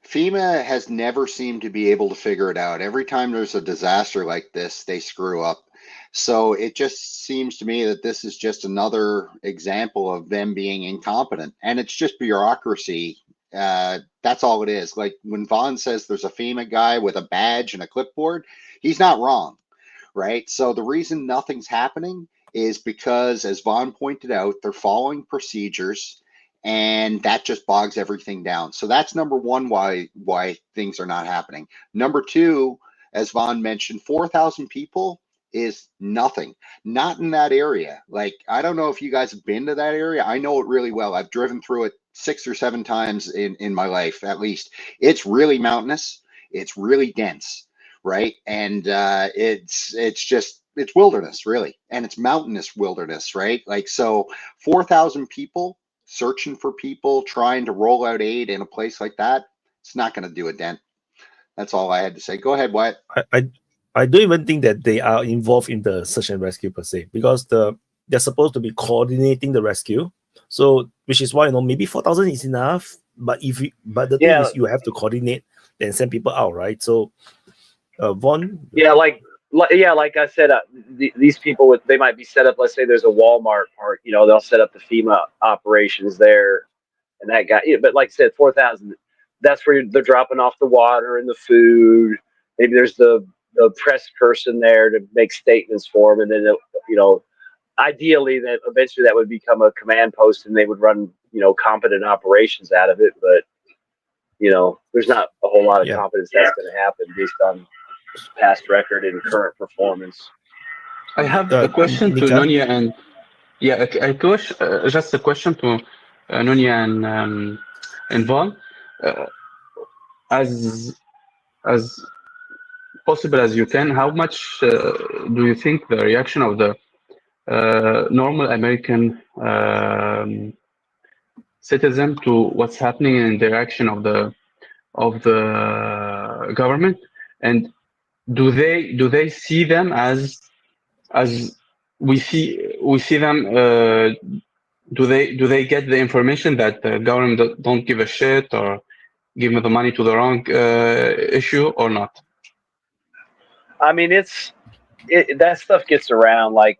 FEMA has never seemed to be able to figure it out. Every time there's a disaster like this, they screw up. So it just seems to me that this is just another example of them being incompetent. And it's just bureaucracy. That's all it is. Like when Vaughn says there's a FEMA guy with a badge and a clipboard, he's not wrong. Right. So the reason nothing's happening is because, as Vaughn pointed out, they're following procedures and that just bogs everything down. So that's number one, why things are not happening. Number two, as Vaughn mentioned, 4,000 people is nothing, not in that area. Like, I don't know if you guys have been to that area. I know it really well. I've driven through it 6 or 7 times in my life, at least. It's really mountainous. It's really dense. Right. And it's wilderness, really. And it's mountainous wilderness. Right. Like, so 4,000 people searching for people, trying to roll out aid in a place like that. It's not going to do a dent. That's all I had to say. Go ahead, Wyatt. I don't even think that they are involved in the search and rescue per se, because they're supposed to be coordinating the rescue. So, which is why, you know, maybe 4,000 is enough. But the thing is, you have to coordinate and send people out, right? So, Vaughn? Yeah, like I said, these people they might be set up. Let's say there's a Walmart part, you know, they'll set up the FEMA operations there, and that guy. But like I said, 4,000. That's where they're dropping off the water and the food. Maybe there's the press person there to make statements for them, and then you know, ideally that eventually that would become a command post, and they would run, you know, competent operations out of it. But you know, there's not a whole lot of confidence that's going to happen based on past record and current performance. I have a question to Nunya and just a question to Nunya and Vaughn. As possible as you can, how much do you think the reaction of the normal American citizen to what's happening in the reaction of the government, and do they see them as we see them? Do they get the information that the government don't give a shit or give the money to the wrong issue or not? I mean, that stuff gets around. Like,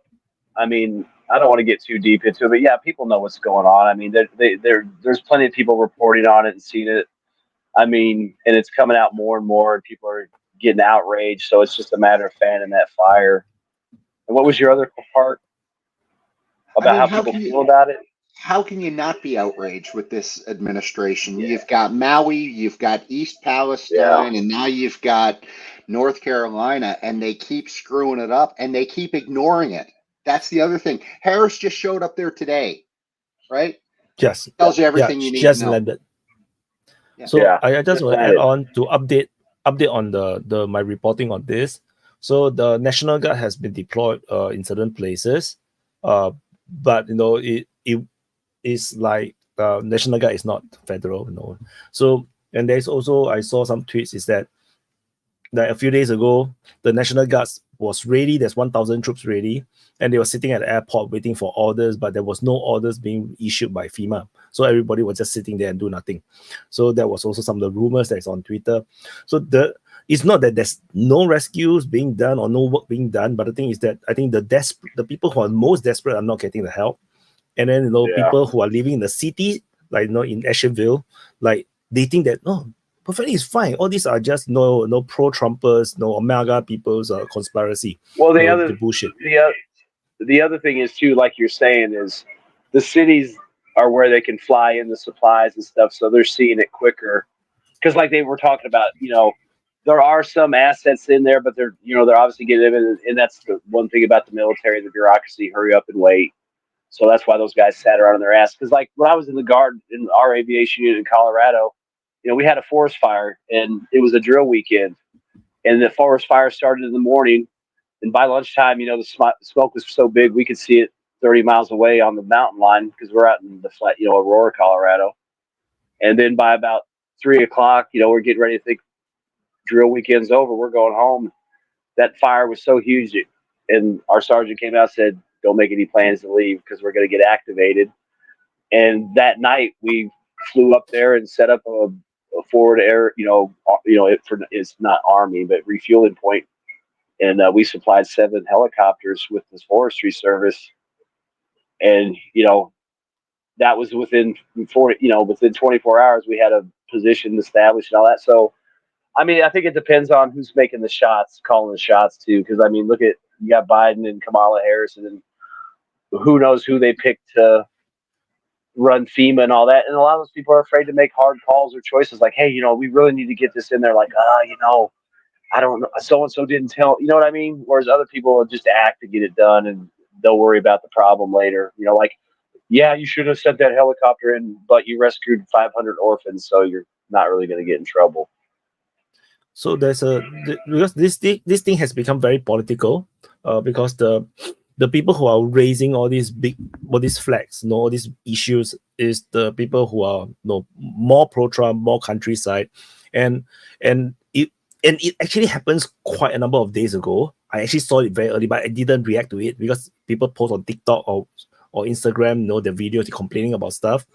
I mean, I don't want to get too deep into it, but yeah, people know what's going on. I mean, there's plenty of people reporting on it and seeing it. I mean, and it's coming out more and more, and people are getting outraged. So it's just a matter of fanning that fire. And what was your other part about how people feel about it? How can you not be outraged with this administration? You've got Maui, you've got East Palestine, and now you've got North Carolina, and they keep screwing it up, and they keep ignoring it. That's the other thing. Harris just showed up there today, right? Yes. Tells you Yeah, everything you she need just to know. landed. Yeah. So Yeah, I just just want to add landed. on to update on the my reporting on this. So the National Guard has been deployed in certain places, but you know it is like National Guard is not federal, you know. So and there's also I saw some tweets is that like a few days ago the National Guards was ready. There's 1,000 troops ready, and they were sitting at the airport waiting for orders, but there was no orders being issued by FEMA. So everybody was just sitting there and do nothing. So that was also some of the rumors that's on Twitter. So it's not that there's no rescues being done or no work being done, but the thing is that I think the people who are most desperate are not getting the help. And then people who are living in the city, like in Asheville, like they think that perfectly is fine. All these are just no pro-Trumpers, no MAGA people's conspiracy. Well, The bullshit. the other thing is too, like you're saying, is the cities are where they can fly in the supplies and stuff, so they're seeing it quicker. Because like they were talking about, there are some assets in there, but they're obviously getting in, and that's the one thing about the military, the bureaucracy. Hurry up and wait. So that's why those guys sat around on their ass. Because like when I was in the Guard in our aviation unit in Colorado, we had a forest fire, and it was a drill weekend, and the forest fire started in the morning, and by lunchtime, the smoke was so big we could see it 30 miles away on the mountain line because we're out in the flat, Aurora, Colorado. And then by about 3 o'clock, we're getting ready to think drill weekend's over. We're going home. That fire was so huge, and our sergeant came out and said, "Don't make any plans to leave because we're going to get activated." And that night we flew up there and set up a forward air, it's not Army, but refueling point. And we supplied 7 helicopters with this forestry service. And, that was within 24 hours, we had a position established and all that. So, I mean, I think it depends on who's making the shots, calling the shots too. Because I mean, look at you got Biden and Kamala Harris, and then who knows who they picked to run FEMA and all that. And a lot of those people are afraid to make hard calls or choices. Like, hey, we really need to get this in there. Like, I don't know, so and so didn't tell. You know what I mean? Whereas other people will just act to get it done, and they'll worry about the problem later. Like, yeah, you should have sent that helicopter in, but you rescued 500 orphans, so you're not really going to get in trouble. So because this thing has become very political, because the people who are raising all these flags, all these issues, is the people who are more pro-Trump, more countryside, and it actually happens quite a number of days ago. I actually saw it very early, but I didn't react to it because people post on TikTok or Instagram, the videos complaining about stuff.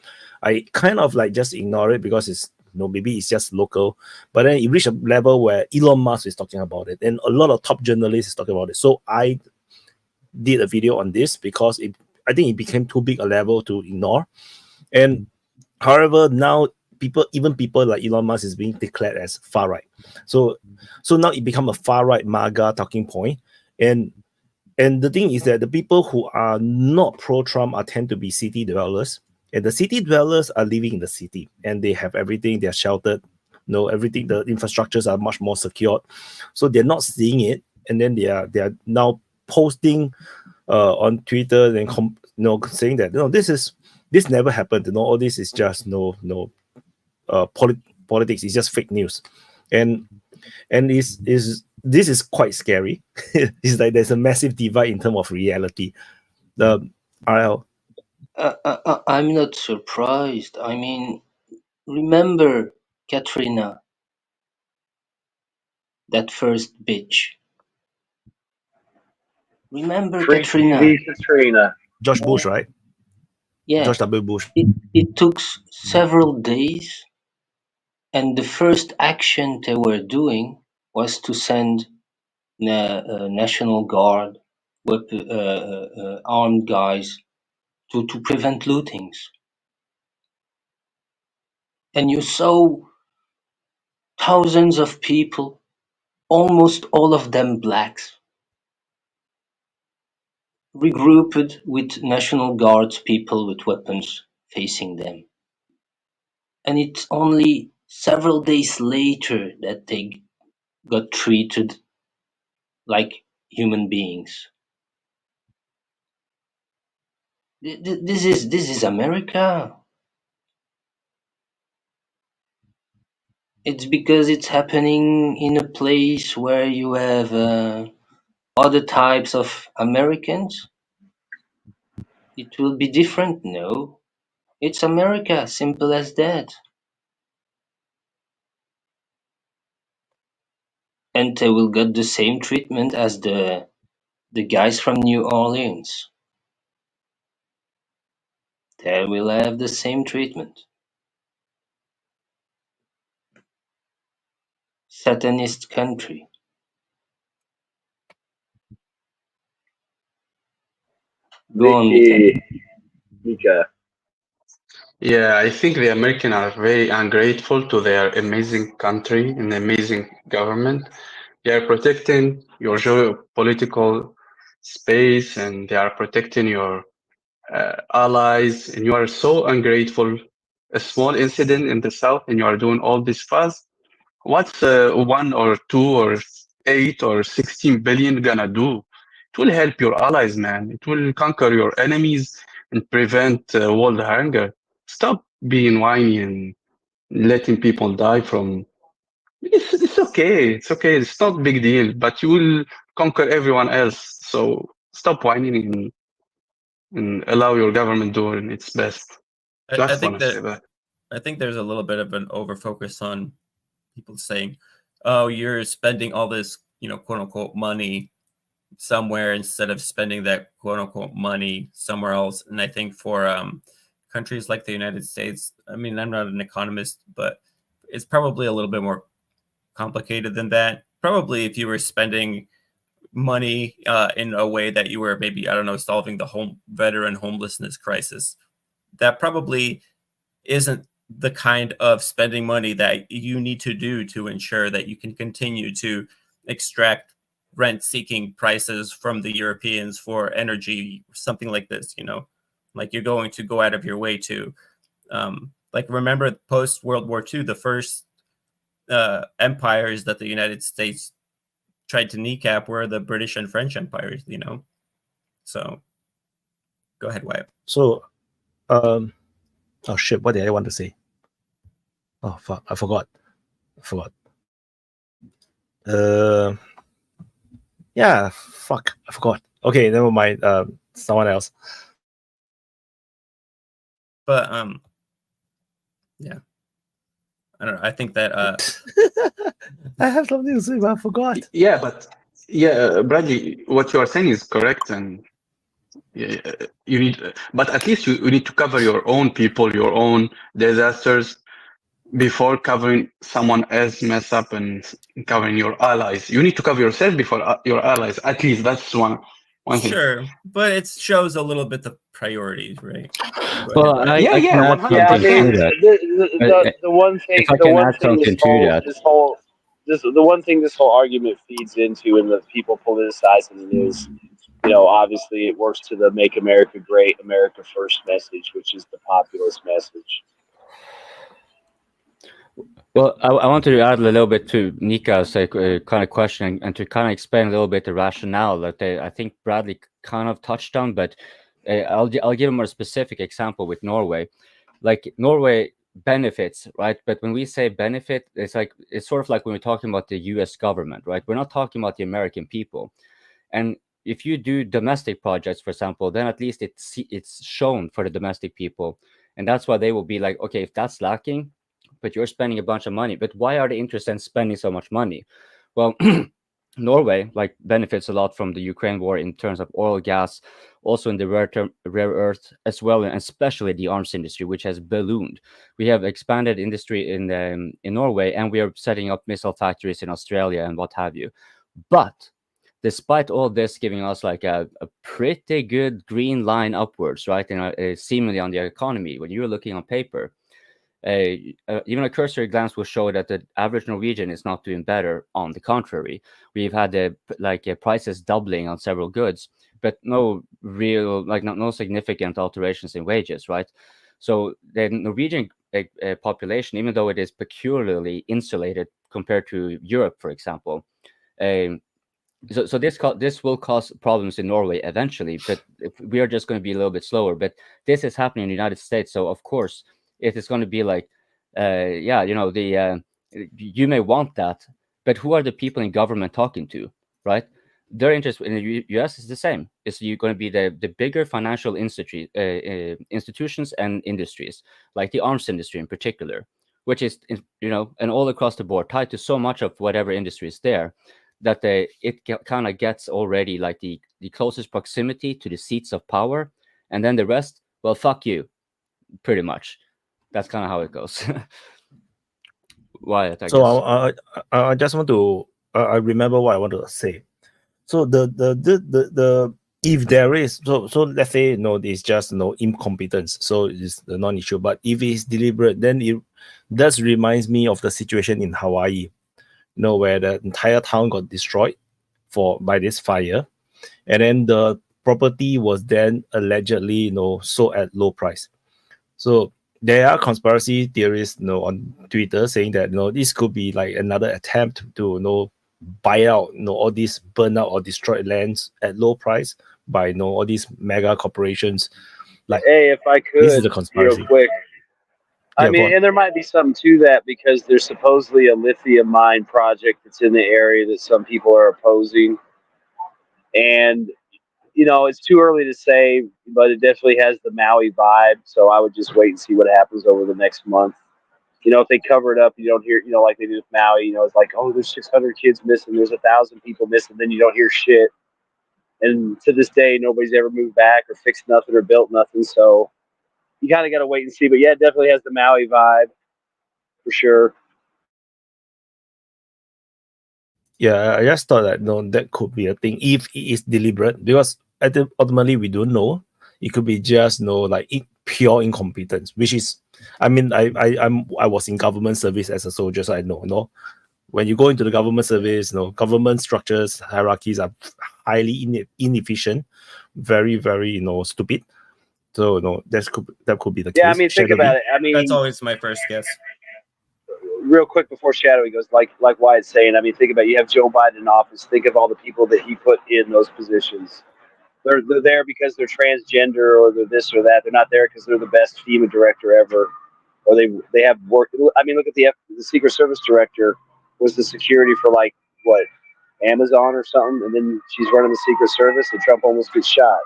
I kind of like just ignore it because it's maybe it's just local. But then it reached a level where Elon Musk is talking about it, and a lot of top journalists is talking about it. So I did a video on this because I think it became too big a level to ignore. And however, now even people like Elon Musk is being declared as far right. So now it become a far right MAGA talking point. And the thing is that the people who are not pro-Trump tend to be city dwellers. And the city dwellers are living in the city, and they have everything. They're sheltered, everything. The infrastructures are much more secured, so they're not seeing it. And then they are now posting on Twitter and saying that this never happened. All this is just politics. It's just fake news, and this is quite scary. It's like there's a massive divide in terms of reality. RL. I'm not surprised. I mean, remember Katrina, that first bitch. Remember Katrina? Katrina. George Bush, right? Yeah. George W. Bush. It took several days, and the first action they were doing was to send National Guard with armed guys to prevent lootings. And you saw thousands of people, almost all of them blacks, regrouped with National Guards people with weapons facing them. And it's only several days later that they got treated like human beings. This is America. It's because it's happening in a place where you have other types of Americans. It will be different. No, it's America. Simple as that. And they will get the same treatment as the guys from New Orleans. They will have the same treatment. Satanist country. Go on, Mika. Mika. Yeah, I think the Americans are very ungrateful to their amazing country and amazing government. They are protecting your geopolitical space and they are protecting your allies, and you are so ungrateful. A small incident in the south, and you are doing all this fuss. What's 1 or 2 or 8 or 16 billion gonna do? It will help your allies, man. It will conquer your enemies and prevent world hunger. Stop being whiny and letting people die from. It's okay. It's okay. It's not a big deal, but you will conquer everyone else. So stop whining and allow your government doing its best. I Just think want to say that that. I think there's a little bit of an overfocus on people saying, "Oh, you're spending all this, quote unquote, money somewhere instead of spending that quote unquote money somewhere else." And I think for countries like the United States, I mean, I'm not an economist, but it's probably a little bit more complicated than that. Probably if you were spending money in a way that you were maybe, I don't know, solving the veteran homelessness crisis, that probably isn't the kind of spending money that you need to do to ensure that you can continue to extract rent-seeking prices from the Europeans for energy, something like this, like you're going to go out of your way to, like, remember post-World War II, the first empires that the United States tried to kneecap were the British and French empires, So go ahead, Wyatt. So, oh shit, what did I want to say? Oh fuck, I forgot. Yeah, fuck, I forgot. Okay, never mind. Someone else. But yeah, I don't know. I think that I have something to say, but I forgot. Yeah, but Bradley, what you are saying is correct, and you need, but at least you need to cover your own people, your own disasters before covering someone else mess up and covering your allies. You need to cover yourself before your allies. At least that's one thing. Sure, but it shows a little bit the priorities, right? Well, I can add something I mean, to that. the one thing, If I can add something to that. the one thing this whole argument feeds into, and the people politicizing it is, obviously it works to the "Make America Great, America First" message, which is the populist message. Well, I wanted to add a little bit to Nika's kind of question and to kind of explain a little bit the rationale that I think Bradley kind of touched on, but I'll give a more specific example with Norway. Like Norway benefits, right? But when we say benefit, it's sort of like when we're talking about the U.S. government, right? We're not talking about the American people. And if you do domestic projects, for example, then at least it's shown for the domestic people, and that's why they will be like, okay, if that's lacking, but you're spending a bunch of money, but why are they interested in spending so much money? Well, Norway benefits a lot from the Ukraine war in terms of oil, gas, also in the rare earth as well, and especially the arms industry, which has ballooned. We have expanded industry in Norway, and we are setting up missile factories in Australia and what have you. But despite all this giving us like a pretty good green line upwards, right, and seemingly on the economy, when you're looking on paper, even a cursory glance will show that the average Norwegian is not doing better. On the contrary, we've had prices doubling on several goods, but no real, no significant alterations in wages, right? So the Norwegian population, even though it is peculiarly insulated compared to Europe, for example, so this will cause problems in Norway eventually, but we are just going to be a little bit slower. But this is happening in the United States, so of course it is going to be like, yeah, you know, you may want that, but who are the people in government talking to, right? Their interest in the US is the same. It's you're going to be the bigger financial institutions and industries, like the arms industry in particular, which is, you know, and all across the board tied to so much of whatever industry is there, that it kind of gets already like the closest proximity to the seats of power, and then the rest, well, fuck you, pretty much. That's kind of how it goes. Wyatt, I So guess. I just want to I remember what I wanted to say. So the if there is, so let's say, you know, it's just, you know, incompetence, so it's the non-issue. But if it's deliberate, then it does reminds me of the situation in Hawaii, you know, where the entire town got destroyed by this fire, and then the property was then allegedly, you know, sold at low price. So there are conspiracy theories, you know, on Twitter saying that, you know, this could be like another attempt to, you know, buy out, you know, all these burn out or destroyed lands at low price by, you know, all these mega corporations. Like, hey, if I could, this is the conspiracy. real quick. I Yeah, go on. mean, and there might be something to that because there's supposedly a lithium mine project that's in the area that some people are opposing. And, you know, it's too early to say, but it definitely has the Maui vibe. So I would just wait and see what happens over the next month. You know, if they cover it up, you don't hear, you know, like they did with Maui, you know, it's like, oh, there's 600 kids missing, there's 1,000 people missing, then you don't hear shit. And to this day, nobody's ever moved back or fixed nothing or built nothing. So you kind of got to wait and see. But yeah, it definitely has the Maui vibe for sure. Yeah, I just thought that, no, that could be a thing if it is deliberate, because ultimately we don't know. It could be just, no, like pure incompetence, which is, I mean, I was in government service as a soldier, so I know, no, when you go into the government service, no, government structures, hierarchies are highly inefficient, very, very, you know, stupid. So, no, that could be the case. Yeah, I mean, think about it. I mean, that's always my first guess. Real quick before Shadowy goes, like Wyatt's saying, I mean, think about it. You have Joe Biden in office. Think of all the people that he put in those positions. They're there because they're transgender or they're this or that. They're not there because they're the best FEMA director ever, or they have work. I mean, look at the Secret Service director was the security for like what, Amazon or something, and then she's running the Secret Service, and Trump almost gets shot.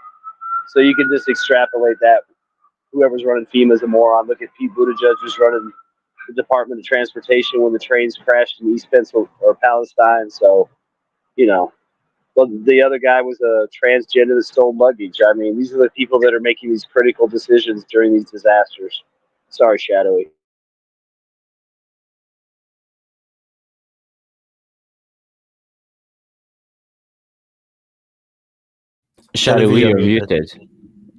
So you can just extrapolate that. Whoever's running FEMA is a moron. Look at Pete Buttigieg who's running the Department of Transportation when the trains crashed in East Pennsylvania or Palestine. So, you know, well, the other guy was a transgender that stole luggage. I mean, these are the people that are making these critical decisions during these disasters. Sorry, Shadowy. Shadowy, you're muted.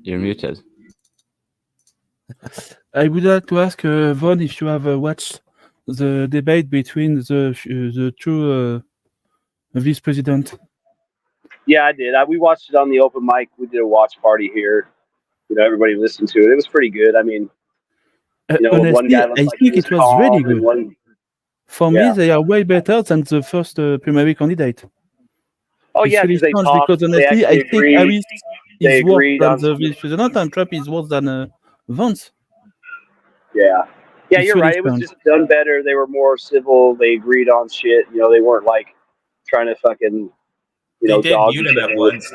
You're muted. I would like to ask Von if you have watched the debate between the two vice president. Yeah, I did. We watched it on the open mic. We did a watch party here. You know, everybody listened to it. It was pretty good. I mean, you know, honestly, one guy looked I like think he was it was calm, really and good. one, For me, they are way better than the first primary candidate. oh It's yeah, really because they strange talked. because They honestly, I actually think agreed. Harris They is worse agreed than on the some. vice president, and Trump is worse than Vance. Yeah. Yeah, It's you're really right. It was strange. just done better. They were more civil. They agreed on shit. You know, they weren't like trying to fucking, you They know, did dog mute each him other. at once.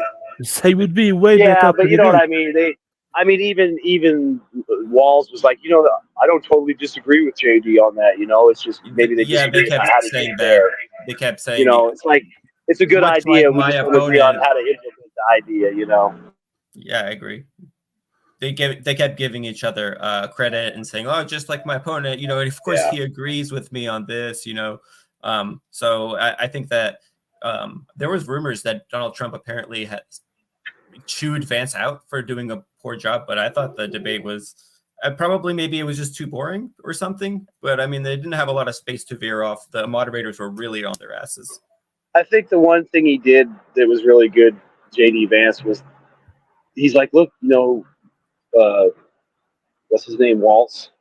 They would be way Yeah, better but you know what president. I mean. Even Walls was like, you know, I don't totally disagree with JD on that. You know, it's just maybe they Yeah, they disagree on kept how to saying get that. there. They kept You saying, know, it's like it's a good much idea. like We my just don't agree on opponent. how to implement the idea. You know. Yeah, I agree. They kept giving each other credit and saying, "Oh, just like my opponent, you know." And of course, Yeah. he agrees with me on this, you know. So I think that there was rumors that Donald Trump apparently had chewed Vance out for doing a poor job, but I thought the debate was probably maybe it was just too boring or something. But I mean, they didn't have a lot of space to veer off. The moderators were really on their asses. I think the one thing he did that was really good, JD Vance, was he's like, look, you know, what's his name, Waltz.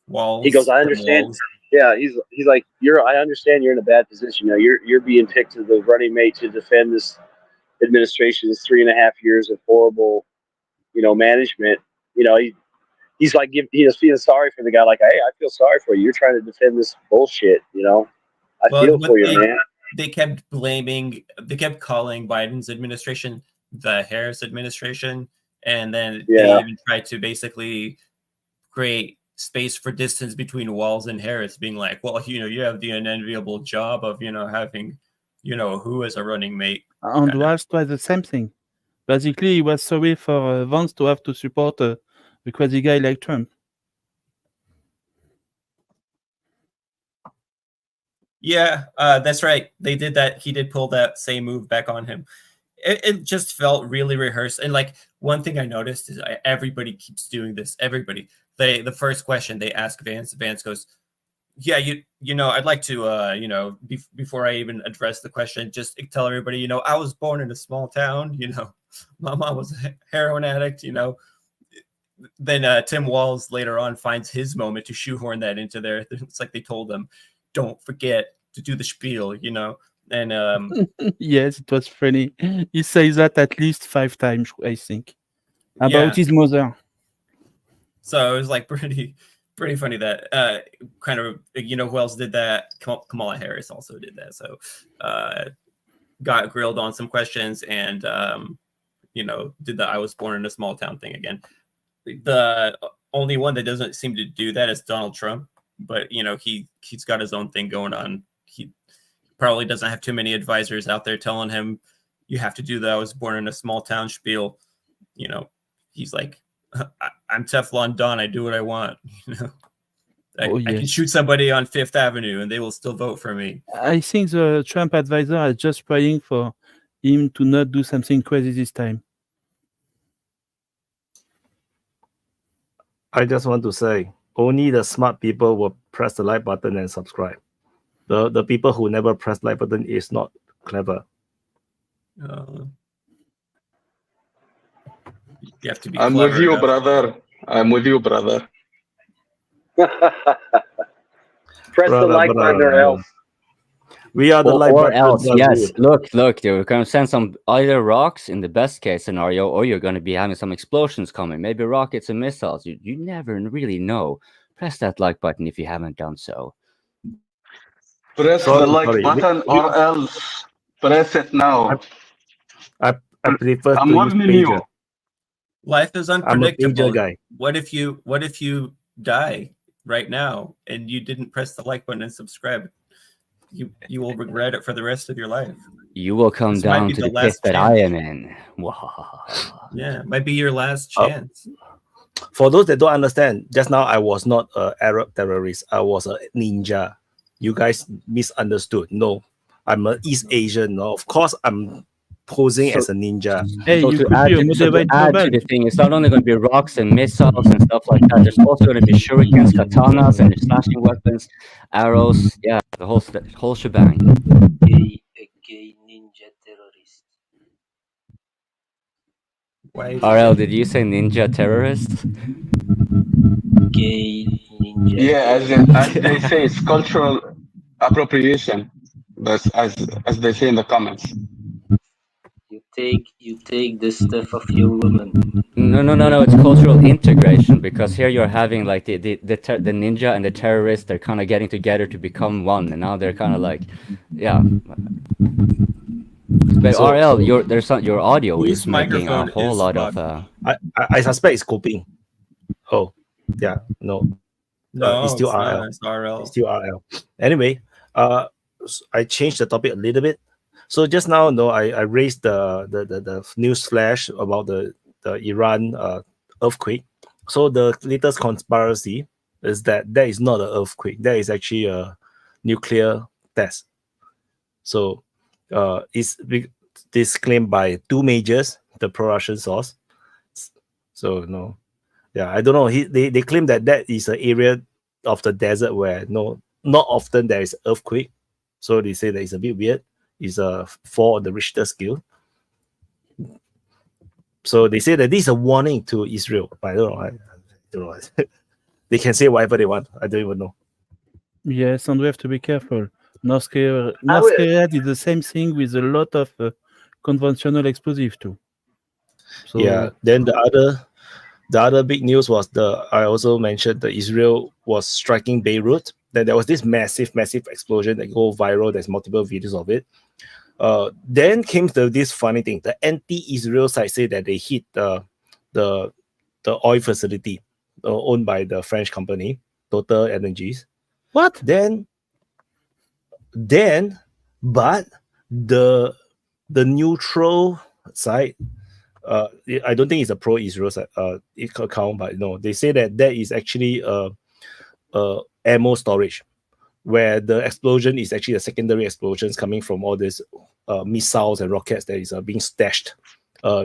Walls. He goes, I understand. Walls. Yeah, he's like, I understand you're in a bad position. You know, you're being picked as the running mate to defend this administration's 3.5 years of horrible, management. You know, he's like he's feeling sorry for the guy. Like, hey, I feel sorry for you. You're trying to defend this bullshit. I Well, feel what for you, man. they kept calling Biden's administration the Harris administration, and then they Yeah. even tried to basically create space for distance between Walz and Harris, being like, well, you have the unenviable job of, having, who as a running mate. And Walz was the same thing. Basically, he was sorry for Vance to have to support a crazy guy like Trump. Yeah, that's right. They did that. He did pull that same move back on him. It just felt really rehearsed. And like one thing I noticed is everybody keeps doing this. Everybody. The first question they ask Vance goes, yeah, I'd like to, before I even address the question, just tell everybody, I was born in a small town, my mom was a heroin addict, Then Tim Walz later on finds his moment to shoehorn that into there. It's like they told him, don't forget to do the spiel, and Yes, it was funny. He says that at least 5 times, I think, about his mother. So it was like pretty funny that kind of, who else did that? Kamala Harris also did that. So got grilled on some questions and, did the I was born in a small town thing again. The only one that doesn't seem to do that is Donald Trump. But, he's got his own thing going on. He probably doesn't have too many advisors out there telling him, you have to do the I was born in a small town spiel. He's like, I'm Teflon Don. I do what I want. I can shoot somebody on Fifth Avenue and they will still vote for me. I think the Trump advisor is just praying for him to not do something crazy this time. I just want to say, only the smart people will press the like button and subscribe. The people who never press like button is not clever. You have to be I'm clever with you, enough. brother. I'm with you, brother. Press the like button or else. We are the like Or button. else, that's yes. good. Look, you're going to send some either rocks in the best case scenario, or you're going to be having some explosions coming, maybe rockets and missiles. You never really know. Press that like button if you haven't done so. Press the like button or else press it now. I prefer I'm to use warning you. pager. Life is I'm a unpredictable. pager guy. What if you die right now and you didn't press the like button and subscribe? You will regret it for the rest of your life. You will come This might down be to the the pit last that chance. I am in. Yeah, might be your last chance. For those that don't understand, just now I was not an Arab terrorist. I was a ninja. You guys misunderstood. No, I'm an East Asian. No, of course I'm posing as a ninja. Hey, So you to could add be a to moderate rebel. the thing, it's not only going to be rocks and missiles and stuff like that. There's also going to be shurikens, katanas, and slashing weapons, arrows. Yeah, the whole shebang. Gay ninja terrorist. RL, did you say ninja terrorist? Gay ninja. Yeah, as they say, it's cultural appropriation. That's as they say in the comments. You take the stuff of your woman. No. It's cultural integration, because here you're having like the ninja and the terrorist. They're kind of getting together to become one, and now they're kind of like, yeah. But So- RL, your audio Whose is making a microphone whole is lot of. bugged? I suspect it's coping. Oh, yeah, no. No, it's still it's not. RL. It's RL. It's still RL. Anyway, I changed the topic a little bit. So just now, I raised the news flash about the Iran earthquake. So the latest conspiracy is that is not an earthquake. That is actually a nuclear test. So this claimed by two majors, the pro-Russian source. So no, yeah, I don't know. They claim that is an area of the desert where not often there is earthquake. So they say that it's a bit weird. It's a 4 on the Richter scale. So they say that this is a warning to Israel. But I don't know. I don't know. They can say whatever they want. I don't even know. Yes, and we have to be careful. North Korea, I would- did the same thing with a lot of conventional explosive too. So Yeah. Then the other big news was I also mentioned that Israel was striking Beirut. Then there was this massive explosion that go viral. There's multiple videos of it. Then came this funny thing. The anti-Israel side say that they hit the oil facility owned by the French company Total Energies. What? But the neutral side, I don't think it's a pro-Israel account, but no, they say that is actually ammo storage, where the explosion is actually the secondary explosions coming from all these missiles and rockets that is being stashed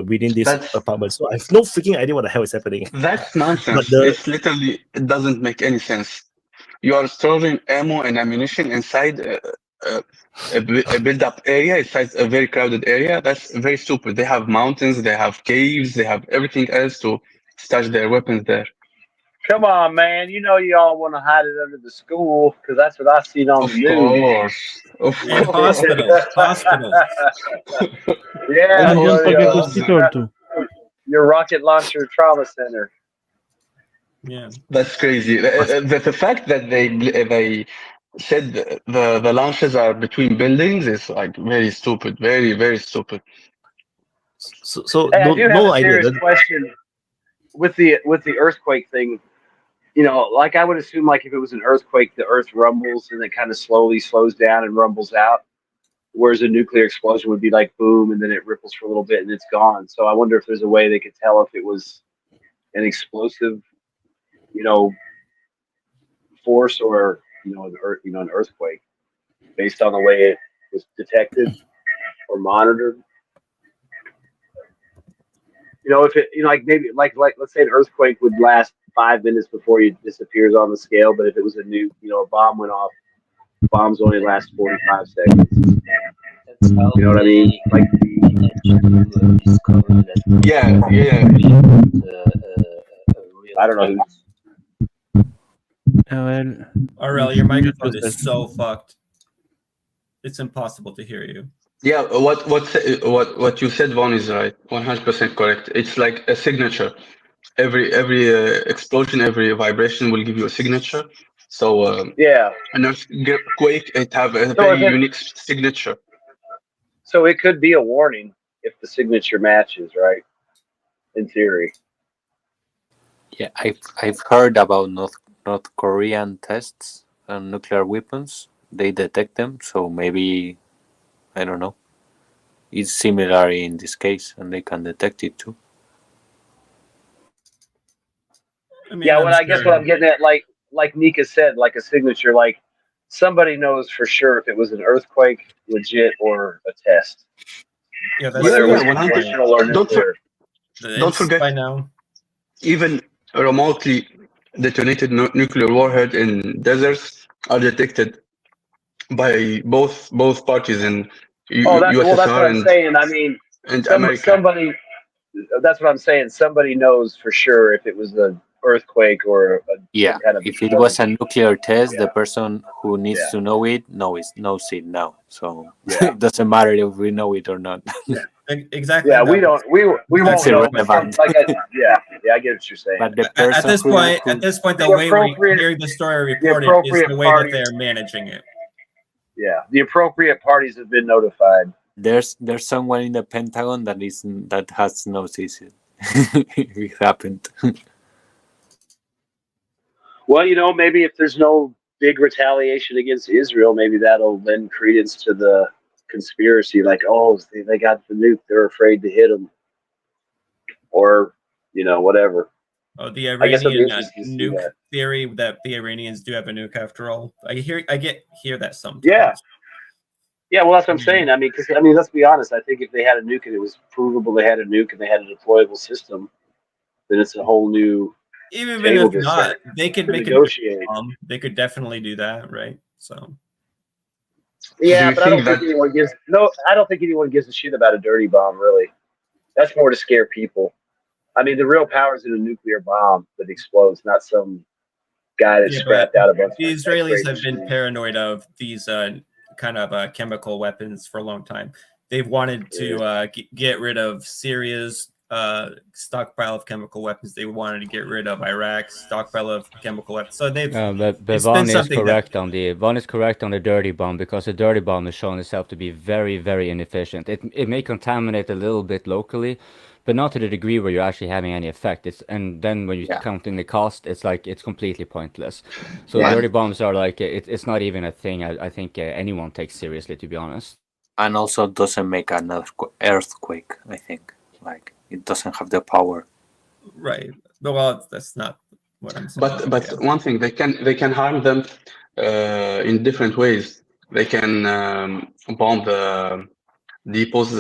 within this apartment. So I have no freaking idea what the hell is happening. That's nonsense. But It's literally, it doesn't make any sense. You are storing ammo and ammunition inside a build-up area, inside a very crowded area. That's very stupid. They have mountains, they have caves, they have everything else to stash their weapons there. Come on, man. You know you all want to hide it under the school because that's what I seen on the news. Of And course. hospitals. Yeah. and don't forget your- hospital too. Your rocket launcher trauma center. Yeah. That's crazy. The fact that they said the launches are between buildings is like very stupid. Very, very stupid. So Hey, I no, do have no a idea. serious question with the earthquake thing. You know, like I would assume, like if it was an earthquake, the earth rumbles and it kind of slowly slows down and rumbles out. Whereas a nuclear explosion would be like boom, and then it ripples for a little bit and it's gone. So I wonder if there's a way they could tell if it was an explosive, force or an earthquake based on the way it was detected or monitored. If it, like maybe like let's say an earthquake would last 5 minutes before it disappears on the scale, but if it was a nuke, a bomb went off, bombs only last 45 seconds. You know what I mean? Like yeah. I don't know. Aurel, your microphone is so fucked. It's impossible to hear you. Yeah, what you said, Vaughn, is right. 100% correct. It's like a signature. Every explosion, every vibration will give you a signature. So yeah, an earthquake, it have a So very if it- unique signature. So it could be a warning if the signature matches, right? In theory. Yeah, I've heard about North Korean tests on nuclear weapons. They detect them, so maybe I don't know. It's similar in this case, and they can detect it too. I mean, Yeah, I'm well, I guess sure- what I'm getting at, like Nika said, like a signature, like somebody knows for sure if it was an earthquake, legit, or a test. Yeah, that's Whether it was 100%. conventional or nuclear. Don't forget, by now. even remotely detonated nuclear warhead in deserts are detected by both parties in That's what USSR I'm saying. I mean, and America. somebody. That's what I'm saying. Somebody knows for sure if it was an earthquake or Yeah, some kind of. if it was a nuclear test, the Yeah. person who needs Yeah. to know it knows it now. So it doesn't matter if we know it or not. Exactly. Yeah, we don't. We won't It's know. But irrelevant. yeah, I get what you're saying. But the At person this who, point, who- the The way we're appropriate- hearing the story the reported is appropriate the way that party- they're managing it. Yeah, the appropriate parties have been notified. there's someone in the Pentagon that has noticed it. It happened. Well, maybe if there's no big retaliation against Israel, maybe that'll lend credence to the conspiracy. Like, oh, they got the nuke; they're afraid to hit them, or whatever. Oh, the I guess it'll be Iranian interesting to see nuke that. theory that the Iranians do have a nuke after all. I hear that sometimes. Yeah, well, that's what I'm saying. I mean, let's be honest. I think if they had a nuke and it was provable they had a nuke and they had a deployable system, then it's a whole new Even table if to not, set they could to make negotiate. a bomb. They could definitely do that, right? So Yeah, you but I don't think think I don't think anyone gives a shit about a dirty bomb. Really, that's more to scare people. I mean, the real power is in a nuclear bomb that explodes, not some guy that Yeah, scrapped but out a bunch the of Israelis X-ray have been machines. paranoid of these kind of chemical weapons for a long time. They've wanted to get rid of Syria's stockpile of chemical weapons. They wanted to get rid of Iraq's stockpile of chemical weapons. So they've But it's Von been is something that correct on the dirty bomb, because the dirty bomb has shown itself to be very, very inefficient. It may contaminate a little bit locally, but not to the degree where you're actually having any effect. And then when you count in the cost, it's like it's completely pointless. So dirty bombs are like it's not even a thing. I think anyone takes seriously, to be honest. And also doesn't make an earthquake. I think like it doesn't have the power. Right. Well, that's not what I'm saying. But one thing, they can harm them in different ways. They can bomb the depots.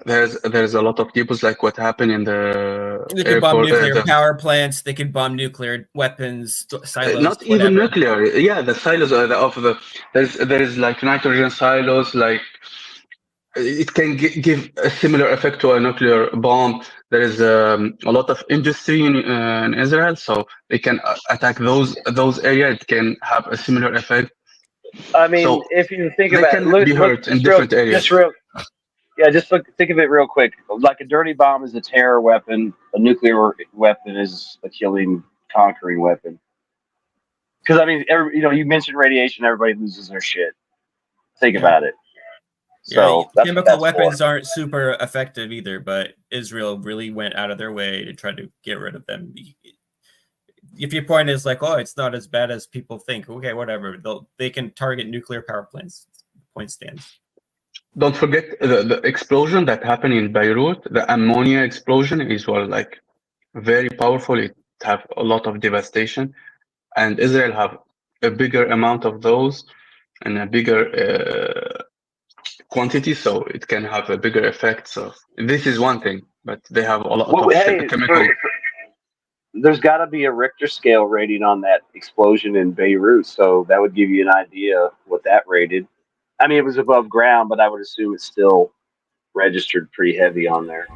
There's a lot of depots, like what happened in the They can bomb airport. nuclear power plants. They can bomb nuclear weapons, silos, Not whatever. even nuclear. Yeah, the silos of the there's like nitrogen silos. Like it can give a similar effect to a nuclear bomb. There is a lot of industry in Israel, so they can attack those areas. It can have a similar effect. I mean, So if you think they about can it, be hurt in just real, different areas. think of it real quick. Like a dirty bomb is a terror weapon. A nuclear weapon is a killing, conquering weapon. Because I mean, you mentioned radiation. Everybody loses their shit. Think about it. So that's what chemical that's weapons for. aren't super effective either, but Israel really went out of their way to try to get rid of them. If your point is like, oh, it's not as bad as people think, okay, whatever. They can target nuclear power plants. Point stands. Don't forget the explosion that happened in Beirut. The ammonia explosion is like very powerful. It have a lot of devastation, and Israel have a bigger amount of those and a bigger quantity, so it can have a bigger effect. So this is one thing, but they have a lot of chemical. There's got to be a Richter scale rating on that explosion in Beirut, so that would give you an idea what that rated. I mean, it was above ground, but I would assume it's still registered pretty heavy on there.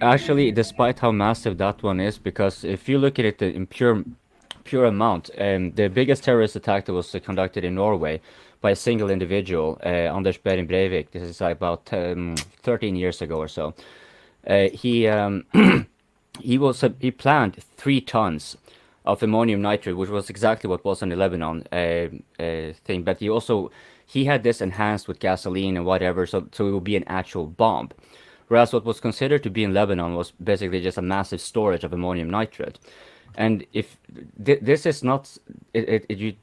Actually, despite how massive that one is, because if you look at it in pure amount, the biggest terrorist attack that was conducted in Norway by a single individual, Anders Behring Breivik. This is about 13 years ago or so. He planned 3 tons of ammonium nitrate, which was exactly what was on the Lebanon thing. But he had this enhanced with gasoline and whatever, so it would be an actual bomb. Whereas what was considered to be in Lebanon was basically just a massive storage of ammonium nitrate. And if this is not, you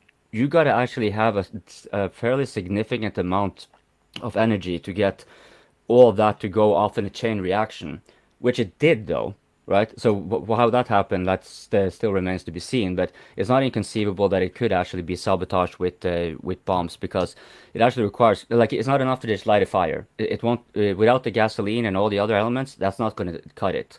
got to actually have a fairly significant amount of energy to get all of that to go off in a chain reaction, which it did though, right? So how that happened, that still remains to be seen. But it's not inconceivable that it could actually be sabotaged with bombs, because it actually requires, like, it's not enough to just light a fire. It won't without the gasoline and all the other elements. That's not going to cut it.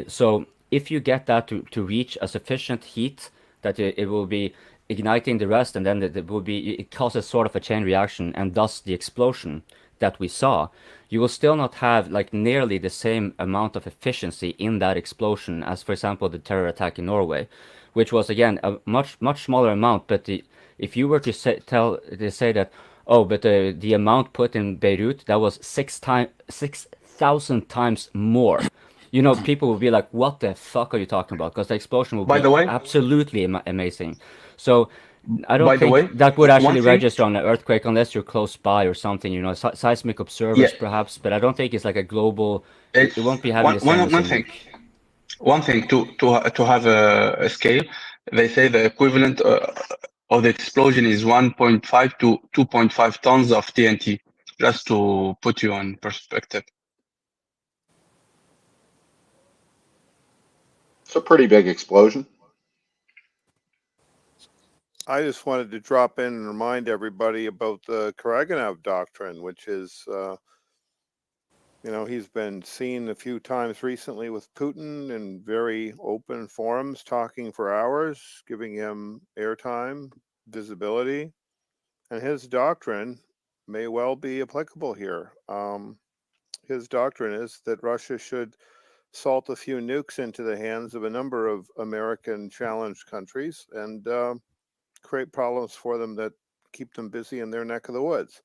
So if you get that to reach a sufficient heat that it will be igniting the rest, and then it causes sort of a chain reaction, and thus the explosion that we saw, you will still not have like nearly the same amount of efficiency in that explosion as, for example, the terror attack in Norway, which was again a much smaller amount. But if you were to say that, oh, but the amount put in Beirut, that was 6,000 times more. People will be like, what the fuck are you talking about? Because the explosion will be absolutely amazing. So I don't think that would actually register on an earthquake unless you're close by or something, seismic observers perhaps, but I don't think it's like a global, it won't be having the same. One thing to have a scale, they say the equivalent of the explosion is 1.5 to 2.5 tons of TNT, just to put you on perspective. It's a pretty big explosion. I just wanted to drop in and remind everybody about the Karaganov doctrine, which is, he's been seen a few times recently with Putin in very open forums, talking for hours, giving him airtime, visibility, and his doctrine may well be applicable here. His doctrine is that Russia should salt a few nukes into the hands of a number of American challenged countries and create problems for them that keep them busy in their neck of the woods.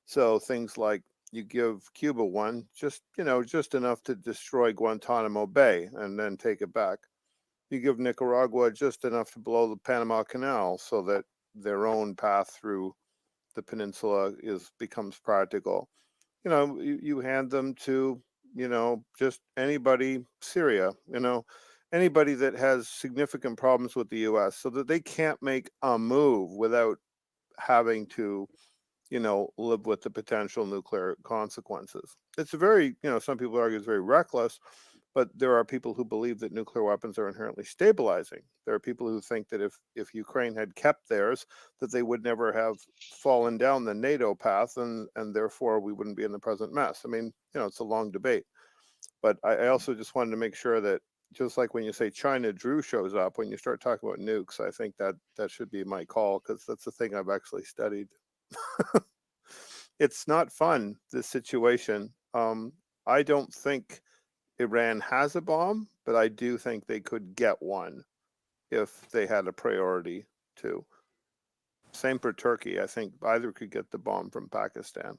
So things like you give Cuba one, just enough to destroy Guantanamo Bay and then take it back. You give Nicaragua just enough to blow the Panama Canal so that their own path through the peninsula becomes practical. You hand them to, just anybody, Syria, anybody that has significant problems with the U.S. so that they can't make a move without having to, live with the potential nuclear consequences. It's a very, some people argue it's very reckless, but there are people who believe that nuclear weapons are inherently stabilizing. There are people who think that if Ukraine had kept theirs, that they would never have fallen down the NATO path, and therefore we wouldn't be in the present mess. I mean, it's a long debate. But I also just wanted to make sure that, just like when you say China Drew shows up, when you start talking about nukes, I think that should be my call, because that's the thing I've actually studied. It's not fun, this situation. I don't think Iran has a bomb, but I do think they could get one if they had a priority to. Same for Turkey. I think either could get the bomb from Pakistan.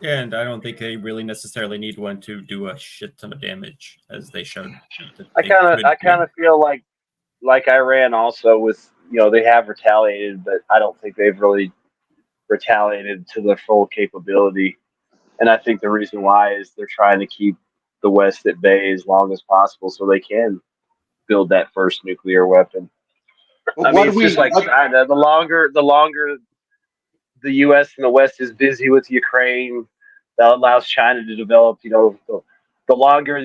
And I don't think they really necessarily need one to do a shit ton of damage, as they showed. I kind of feel like Iran also with, they have retaliated, but I don't think they've really retaliated to their full capability. And I think the reason why is they're trying to keep the West at bay as long as possible so they can build that first nuclear weapon. Well, I mean, it's just like China. The longer the U.S. and the West is busy with Ukraine, that allows China to develop, the longer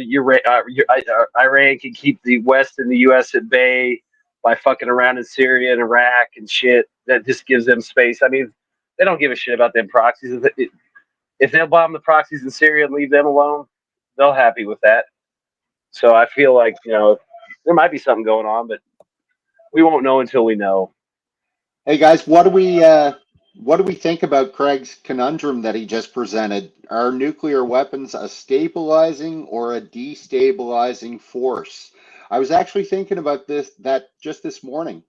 Iran can keep the West and the U.S. at bay by fucking around in Syria and Iraq and shit, that just gives them space. I mean, they don't give a shit about them proxies. If they'll bomb the proxies in Syria and leave them alone, they're happy with that. So I feel like, there might be something going on, but we won't know until we know. Hey guys, what do we think about Craig's conundrum that he just presented? Are nuclear weapons a stabilizing or a destabilizing force? I was actually thinking about that just this morning.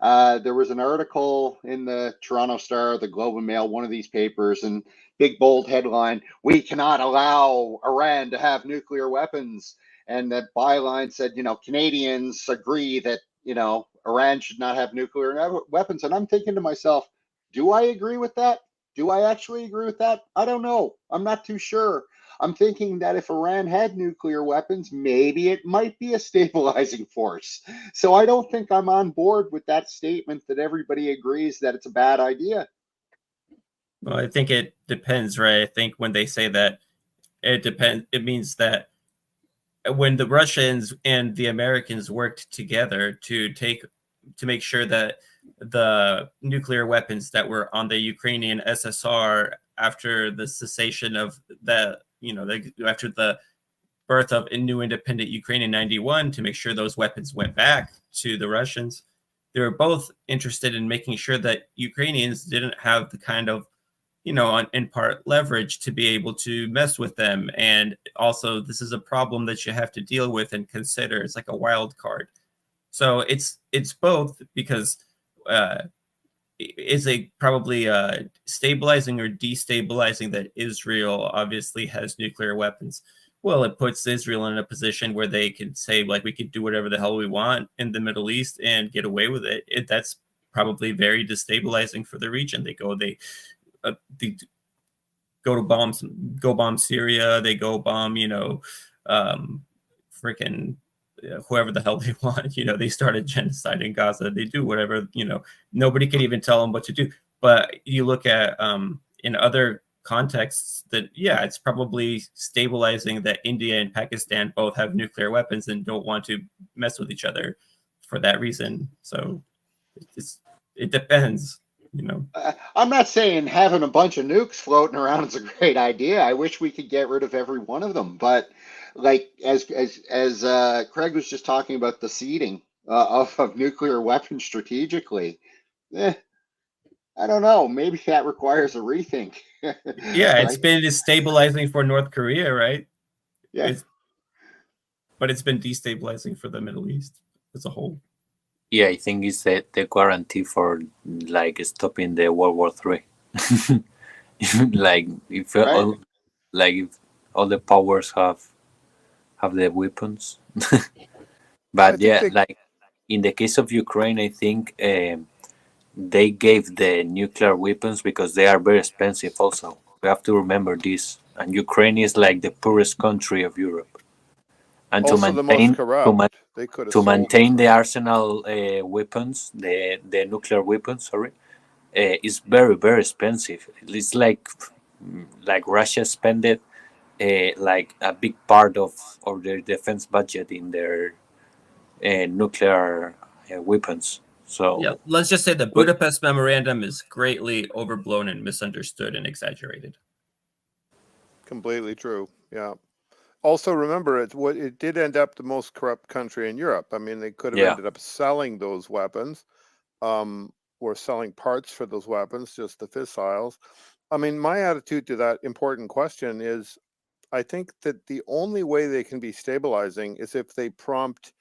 There was an article in the Toronto Star, the Globe and Mail, one of these papers, and big bold headline, "We cannot allow Iran to have nuclear weapons." And that byline said, Canadians agree that, Iran should not have nuclear weapons. And I'm thinking to myself, do I agree with that? Do I actually agree with that? I don't know. I'm not too sure. I'm thinking that if Iran had nuclear weapons, maybe it might be a stabilizing force. So I don't think I'm on board with that statement that everybody agrees that it's a bad idea. Well, I think it depends, right? I think when they say that, it depends. It means that when the Russians and the Americans worked together to make sure that the nuclear weapons that were on the Ukrainian SSR after the cessation of the, after the birth of a new independent Ukraine in 91, to make sure those weapons went back to the Russians, they were both interested in making sure that Ukrainians didn't have the kind of, in part leverage to be able to mess with them. And also, this is a problem that you have to deal with and consider. It's like a wild card. So it's both, because is a probably stabilizing or destabilizing that Israel obviously has nuclear weapons. Well, it puts Israel in a position where they can say, like, we could do whatever the hell we want in the Middle East and get away with it. That's probably very destabilizing for the region. They go bomb Syria. They go bomb, freaking whoever the hell they want. They started genocide in Gaza. They do whatever. Nobody can even tell them what to do. But you look at in other contexts that, yeah, it's probably stabilizing that India and Pakistan both have nuclear weapons and don't want to mess with each other for that reason. So it depends. I'm not saying having a bunch of nukes floating around is a great idea. I wish we could get rid of every one of them. But like as Craig was just talking about the seeding of nuclear weapons strategically, I don't know. Maybe that requires a rethink. Yeah, it's Right? been destabilizing for North Korea, right? Yeah. But it's been destabilizing for the Middle East as a whole. Yeah, I think it's the guarantee for like stopping the World War III. Like if Right. if all the powers have the weapons. But yeah, like in the case of Ukraine, I think they gave the nuclear weapons because they are very expensive. Also, we have to remember this. And Ukraine is like the poorest country of Europe. And Also the most corrupt. They could have to sold maintain the arsenal weapons, the nuclear weapons, sorry, is very, very expensive. It's like Russia spent it like a big part of their defense budget in their nuclear weapons. So yeah, let's just say the Budapest Memorandum is greatly overblown and misunderstood and exaggerated. Completely true. Yeah. Also, remember, it did end up the most corrupt country in Europe. I mean, they could have ended up selling those weapons, or selling parts for those weapons, just the fissiles. I mean, my attitude to that important question is, I think that the only way they can be stabilizing is if they prompt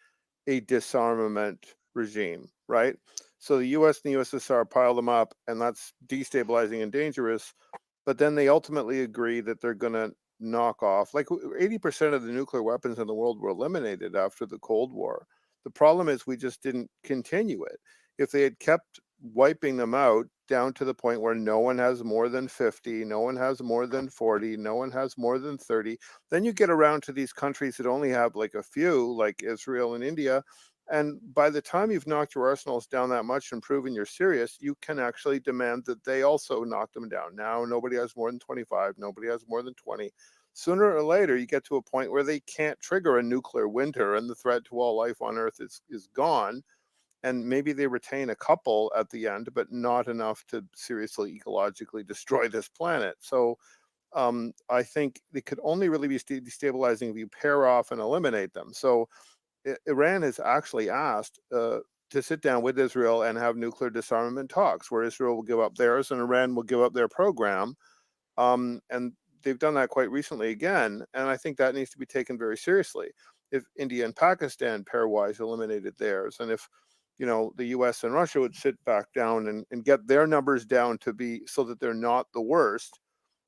a disarmament regime, right? So the US and the USSR pile them up, and that's destabilizing and dangerous. But then they ultimately agree that they're going to knock off, like 80% of the nuclear weapons in the world were eliminated after the Cold War. The problem is we just didn't continue it. If they had kept wiping them out down to the point where no one has more than 50, no one has more than 40, no one has more than 30, then you get around to these countries that only have like a few, like Israel and India. And by the time you've knocked your arsenals down that much and proven you're serious, you can actually demand that they also knock them down. Now, nobody has more than 25, nobody has more than 20. Sooner or later, you get to a point where they can't trigger a nuclear winter and the threat to all life on Earth is gone. And maybe they retain a couple at the end, but not enough to seriously ecologically destroy this planet. So I think they could only really be destabilizing if you pair off and eliminate them. So Iran has actually asked to sit down with Israel and have nuclear disarmament talks, where Israel will give up theirs and Iran will give up their program. And they've done that quite recently again. And I think that needs to be taken very seriously. If India and Pakistan pairwise eliminated theirs, and if the US and Russia would sit back down and get their numbers down to be so that they're not the worst,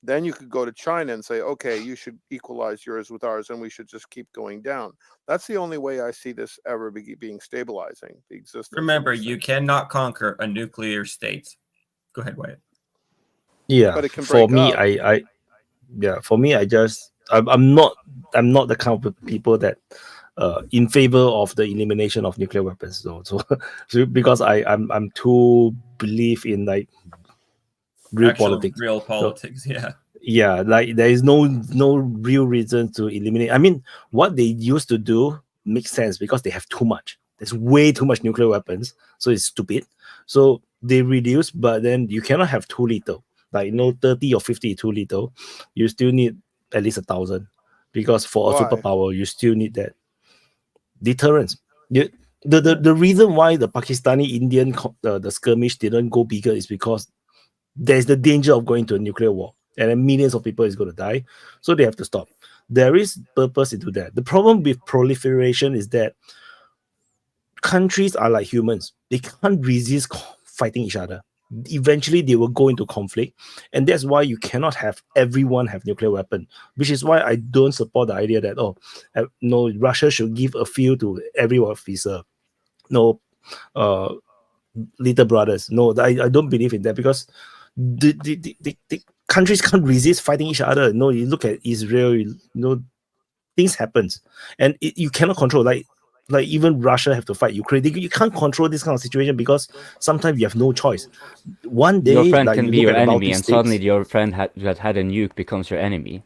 then you could go to China and say, okay, you should equalize yours with ours and we should just keep going down. That's the only way I see this ever being stabilizing the existence. Remember, you cannot conquer a nuclear state. Go ahead, Wyatt. Yeah, but it can for break me, up. For me, I'm not the kind of people that in favor of the elimination of nuclear weapons. So because I'm too believe in like real politics. Real politics, yeah. Yeah, like there is no real reason to eliminate. I mean, what they used to do makes sense because they have too much. There's way too much nuclear weapons, so it's stupid. So they reduce, but then you cannot have too little. Like 30 or 50 too little. You still need at least 1,000 because for a superpower you still need that deterrence. The reason why the Pakistani Indian the skirmish didn't go bigger is because there's the danger of going to a nuclear war and then millions of people is going to die, so they have to stop. There is purpose into that. The problem with proliferation is that countries are like humans. They can't resist fighting each other. Eventually they will go into conflict, and that's why you cannot have everyone have nuclear weapon, which is why I don't support the idea that no, Russia should give a few to every officer. No, little brothers. No, I don't believe in that because the countries can't resist fighting each other. No, you look at Israel, things happens, and you cannot control. Like even Russia have to fight Ukraine. You can't control this kind of situation because sometimes you have no choice. One day, your friend like, can you be look your at the enemy, Baltic and states. suddenly your friend that had a nuke becomes your enemy.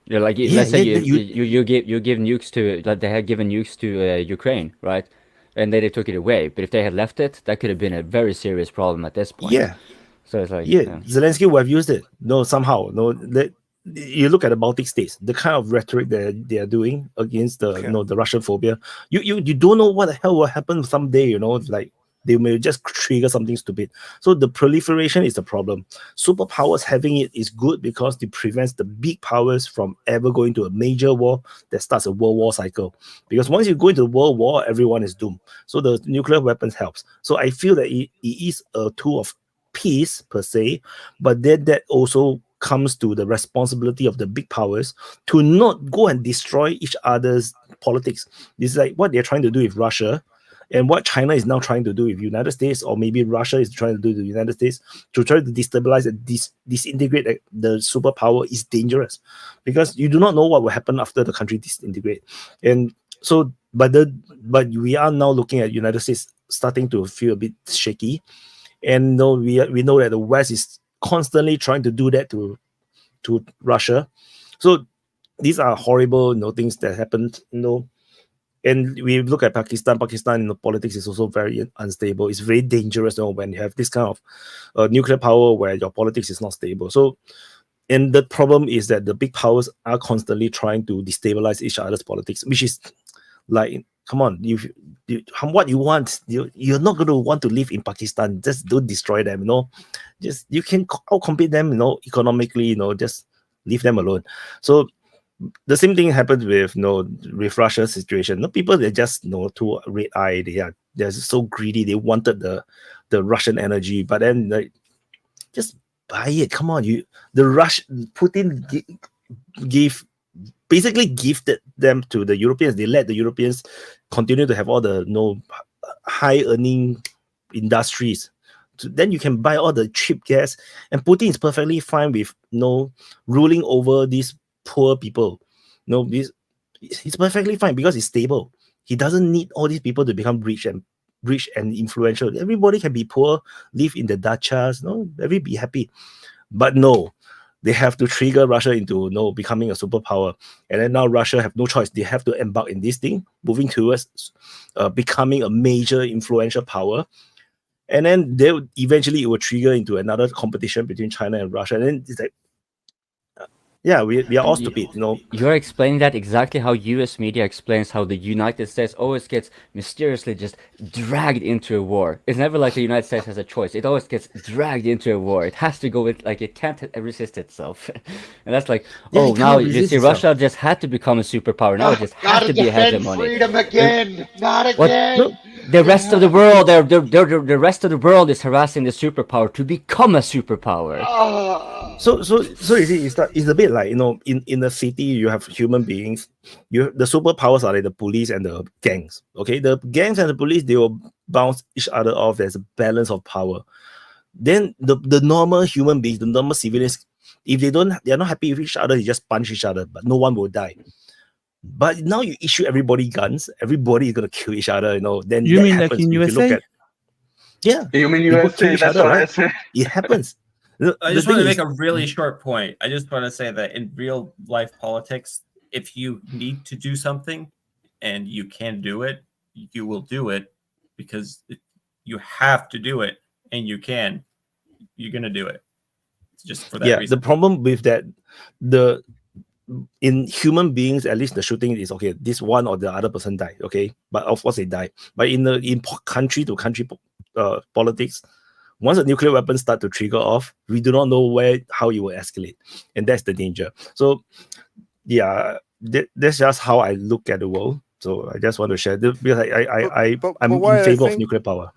You're like, let's say you give nukes to, like they had given nukes to Ukraine, right? And then they took it away. But if they had left it, that could have been a very serious problem at this point. Yeah. So it's like, Zelensky would have used it. No, somehow. No, you look at the Baltic states, the kind of rhetoric that they are doing against the the Russian phobia. You don't know what the hell will happen someday. Like They may just trigger something stupid. So the proliferation is the problem. Superpowers having it is good because it prevents the big powers from ever going to a major war that starts a world war cycle. Because once you go into world war, everyone is doomed. So the nuclear weapons helps. So I feel that it is a tool of peace per se, but then that also comes to the responsibility of the big powers to not go and destroy each other's politics. This is like what they're trying to do with Russia, and what China is now trying to do with United States, or maybe Russia is trying to do with the United States to try to destabilize and disintegrate the superpower is dangerous, because you do not know what will happen after the country disintegrate. And so, but we are now looking at United States starting to feel a bit shaky, and we know that the West is constantly trying to do that to Russia. So these are horrible, things that happened, And we look at Pakistan. Pakistan, politics is also very unstable. It's very dangerous, when you have this kind of nuclear power where your politics is not stable. So, and the problem is that the big powers are constantly trying to destabilize each other's politics, which is like, come on, what you want, you're not going to want to live in Pakistan. Just don't destroy them, Just you can outcompete them, economically, just leave them alone. So the same thing happened with with Russia's situation. People, they're just too red-eyed. They're so greedy. They wanted the Russian energy, but then just buy it. Come on, Putin basically gifted them to the Europeans. They let the Europeans continue to have all the high earning industries. So then you can buy all the cheap gas, and Putin is perfectly fine with ruling over these poor people. He's perfectly fine because he's stable. He doesn't need all these people to become rich and influential. Everybody can be poor, live in the dachas, everybody be happy. But no, they have to trigger Russia into becoming a superpower. And then now Russia have no choice. They have to embark in this thing, moving towards becoming a major influential power. And then eventually it will trigger into another competition between China and Russia. And then it's like, yeah, we are all stupid, You're explaining that exactly how US media explains how the United States always gets mysteriously just dragged into a war. It's never like the United States has a choice. It always gets dragged into a war. It has to go with, it can't resist itself. And that's like, now you see, Russia just had to become a superpower. Now it just has to be a hegemony. Freedom again, not again. No, the rest of the world, the rest of the world is harassing the superpower to become a superpower. So you see, it's a bit like, in the city you have human beings. The superpowers are like the police and the gangs. Okay, the gangs and the police, they will bounce each other off. There's a balance of power. Then the normal human beings, the normal civilians, if they're not happy with each other, they just punch each other, but no one will die. But now you issue everybody guns, everybody is gonna kill each other. Then you that mean happens. like in If you USA? look at, yeah, You mean people kill USA? each That's other, what I right? said. It happens. I just want to make a really short point. I just want to say that in real life politics, if you need to do something and you can do it, you will do it because you have to do it and you can. You're going to do it. It's just for that reason. The problem with that, in human beings, at least the shooting is okay. This one or the other person died, okay, but of course they die. But in country to country politics, once a nuclear weapon start to trigger off, we do not know how it will escalate, and that's the danger. So, yeah, that's just how I look at the world. So I just want to share this because I'm in favor of nuclear power.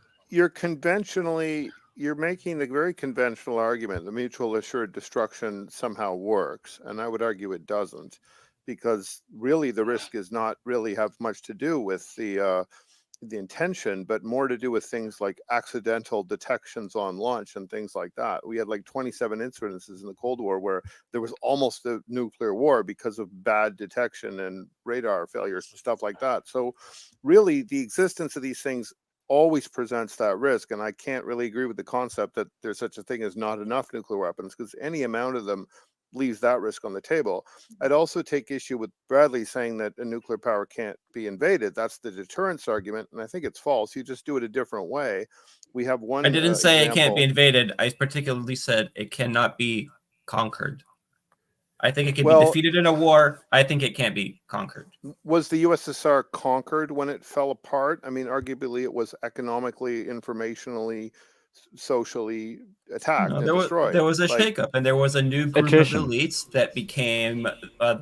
You're making a very conventional argument. The mutual assured destruction somehow works, and I would argue it doesn't, because really the risk is not really have much to do with the intention, but more to do with things like accidental detections on launch and things like that. We had like 27 incidences in the Cold War where there was almost a nuclear war because of bad detection and radar failures and stuff like that. So really the existence of these things always presents that risk. And I can't really agree with the concept that there's such a thing as not enough nuclear weapons, because any amount of them leaves that risk on the table. I'd also take issue with Bradley saying that a nuclear power can't be invaded. That's the deterrence argument, and I think it's false. You just do it a different way. We have one. I didn't say it can't be invaded. I particularly said it cannot be conquered. I think it can Well- be defeated in a war. I think it can't be conquered. Was the USSR conquered when it fell apart? I mean, arguably it was economically, informationally, socially attacked No, and there destroyed. was a Like, shakeup, and there was a new group Attrition. of elites that became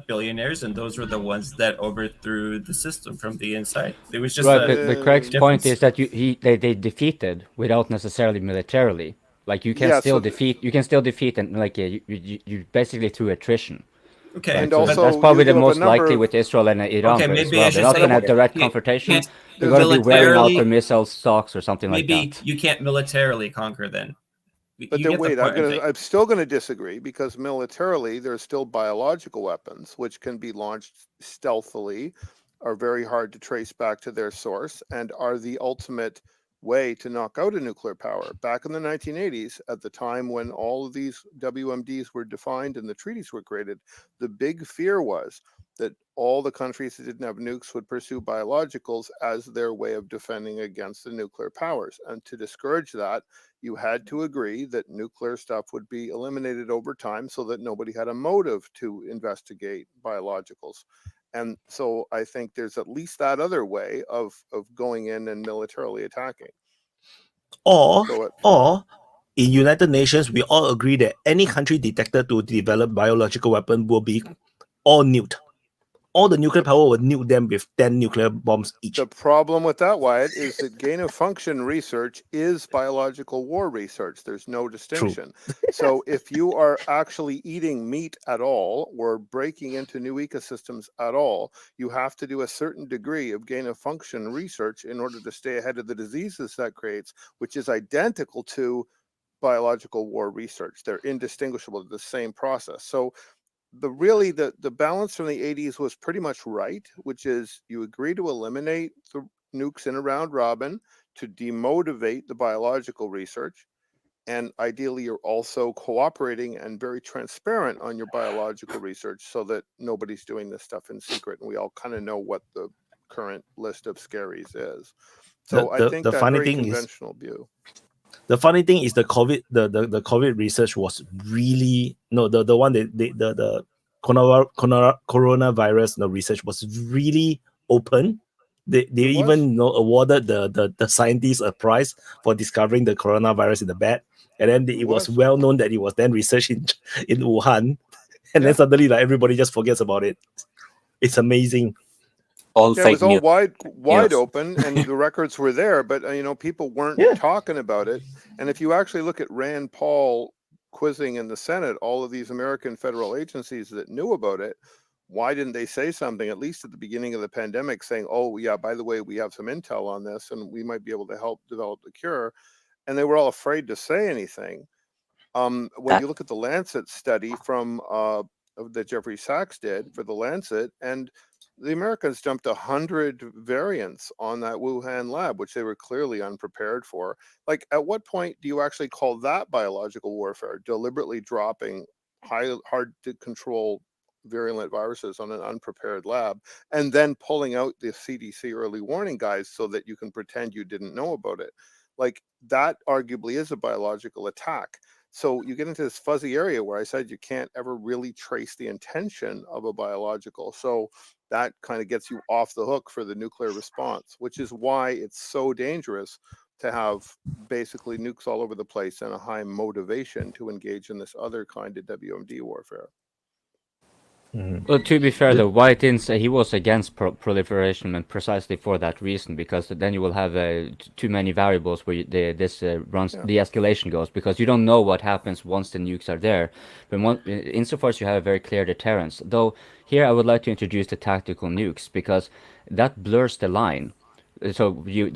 billionaires, and those were the ones that overthrew the system from the inside. It was just Right, a but Craig's point difference. is that they defeated without necessarily militarily. Like you can Yeah, still so the- defeat. You can still defeat, and like you basically through attrition. Okay, Right? And So also that's probably you the have a most number likely of- with Israel and Iran Okay, as maybe I well. should They're not say going to have that direct you confrontation. can't They're going to be wearing out militarily- their missile stocks or something like Maybe that. you can't militarily conquer then. But You then get the wait, point, I think. I'm still gonna disagree because militarily there's still biological weapons which can be launched stealthily, are very hard to trace back to their source, and are the ultimate way to knock out a nuclear power. Back in the 1980s, at the time when all of these WMDs were defined and the treaties were created, the big fear was that all the countries that didn't have nukes would pursue biologicals as their way of defending against the nuclear powers. And to discourage that, you had to agree that nuclear stuff would be eliminated over time so that nobody had a motive to investigate biologicals. And so I think there's at least that other way of going in and militarily attacking. Or, So it- in United Nations, we all agree that any country detected to develop biological weapon will be all nuked. All the nuclear power will nuke them with 10 nuclear bombs each. The problem with that, Wyatt, is that gain of function research is biological war research. There's no distinction. So if you are actually eating meat at all or breaking into new ecosystems at all, you have to do a certain degree of gain of function research in order to stay ahead of the diseases that creates, which is identical to biological war research. They're indistinguishable, the same process. So the balance from the 80s was pretty much right, which is you agree to eliminate the nukes in a round robin to demotivate the biological research, and ideally you're also cooperating and very transparent on your biological research so that nobody's doing this stuff in secret and we all kind of know what the current list of scaries is. So I think the that funny very thing is- conventional view. The funny thing is the COVID research was really the one that the coronavirus research was really open. They even awarded the scientists a prize for discovering the coronavirus in the bat, and then it was well known that it was then researched in Wuhan, and then suddenly like everybody just forgets about it. It's amazing. Yeah, it was all wide Yes. open, and the records were there, but people weren't talking about it. And if you actually look at Rand Paul quizzing in the Senate all of these American federal agencies that knew about it, why didn't they say something at least at the beginning of the pandemic, saying, "Oh yeah, by the way, we have some intel on this, and we might be able to help develop the cure," and they were all afraid to say anything. When you look at the Lancet study from that Jeffrey Sachs did for the Lancet, and the Americans dumped 100 variants on that Wuhan lab, which they were clearly unprepared for. Like, at what point do you actually call that biological warfare? Deliberately dropping hard to control virulent viruses on an unprepared lab, and then pulling out the CDC early warning guys so that you can pretend you didn't know about it. Like, that arguably is a biological attack. So you get into this fuzzy area where I said you can't ever really trace the intention of a biological. So that kind of gets you off the hook for the nuclear response, which is why it's so dangerous to have basically nukes all over the place and a high motivation to engage in this other kind of WMD warfare. Well, to be fair, though, White didn't say he was against proliferation, and precisely for that reason, because then you will have too many variables where the escalation goes, because you don't know what happens once the nukes are there. But insofar as you have a very clear deterrence, though, here I would like to introduce the tactical nukes, because that blurs the line. So you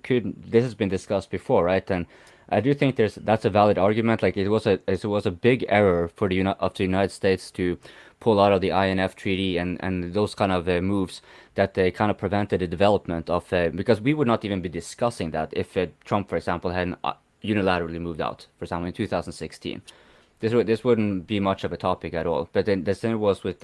could this has been discussed before, right? And I do think that's a valid argument. Like it was a big error for the United States to pull out of the INF treaty and those kind of moves that they kind of prevented the development of because we would not even be discussing that if Trump, for example, hadn't unilaterally moved out, for example, in 2016. This wouldn't be much of a topic at all. But then the same was with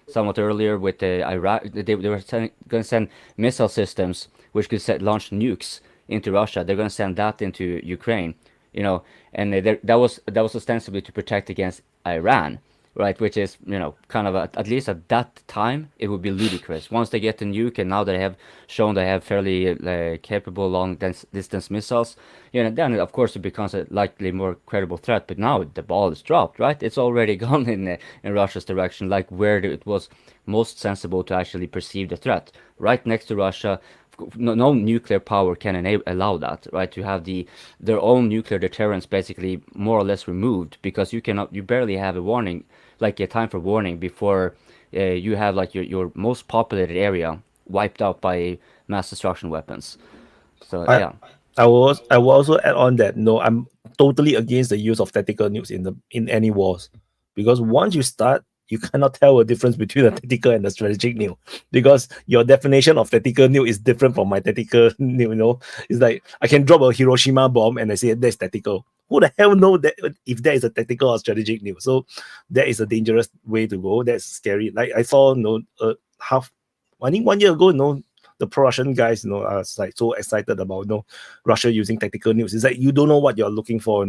somewhat earlier with Iraq. They were going to send missile systems which could launch nukes into Russia. They're going to send that into Ukraine, and that was ostensibly to protect against Iran. right? Which is, you know, kind of at least at that time, it would be ludicrous. Once they get the nuke, and now they have shown they have fairly capable long distance missiles, you know, then of course it becomes a likely more credible threat. But now the ball is dropped, right? It's already gone in Russia's direction, like where it was most sensible to actually perceive the threat, right next to Russia. No nuclear power can allow that, right? To have their own nuclear deterrence basically more or less removed, because you barely have a warning, like a time for warning before you have like your most populated area wiped out by mass destruction weapons. So yeah. I will also add on that no, I'm totally against the use of tactical nukes in any wars, because once you start, you cannot tell a difference between the tactical and the strategic nuke, because your definition of tactical nuke is different from my tactical nuke. You know, it's like I can drop a Hiroshima bomb and I say that's tactical. Who the hell know that if that is a tactical or strategic nuke? So that is a dangerous way to go. That's scary. Like I saw, I think 1 year ago, the pro-Russian guys, are like so excited about, Russia using tactical nukes. It's like you don't know what you're looking for,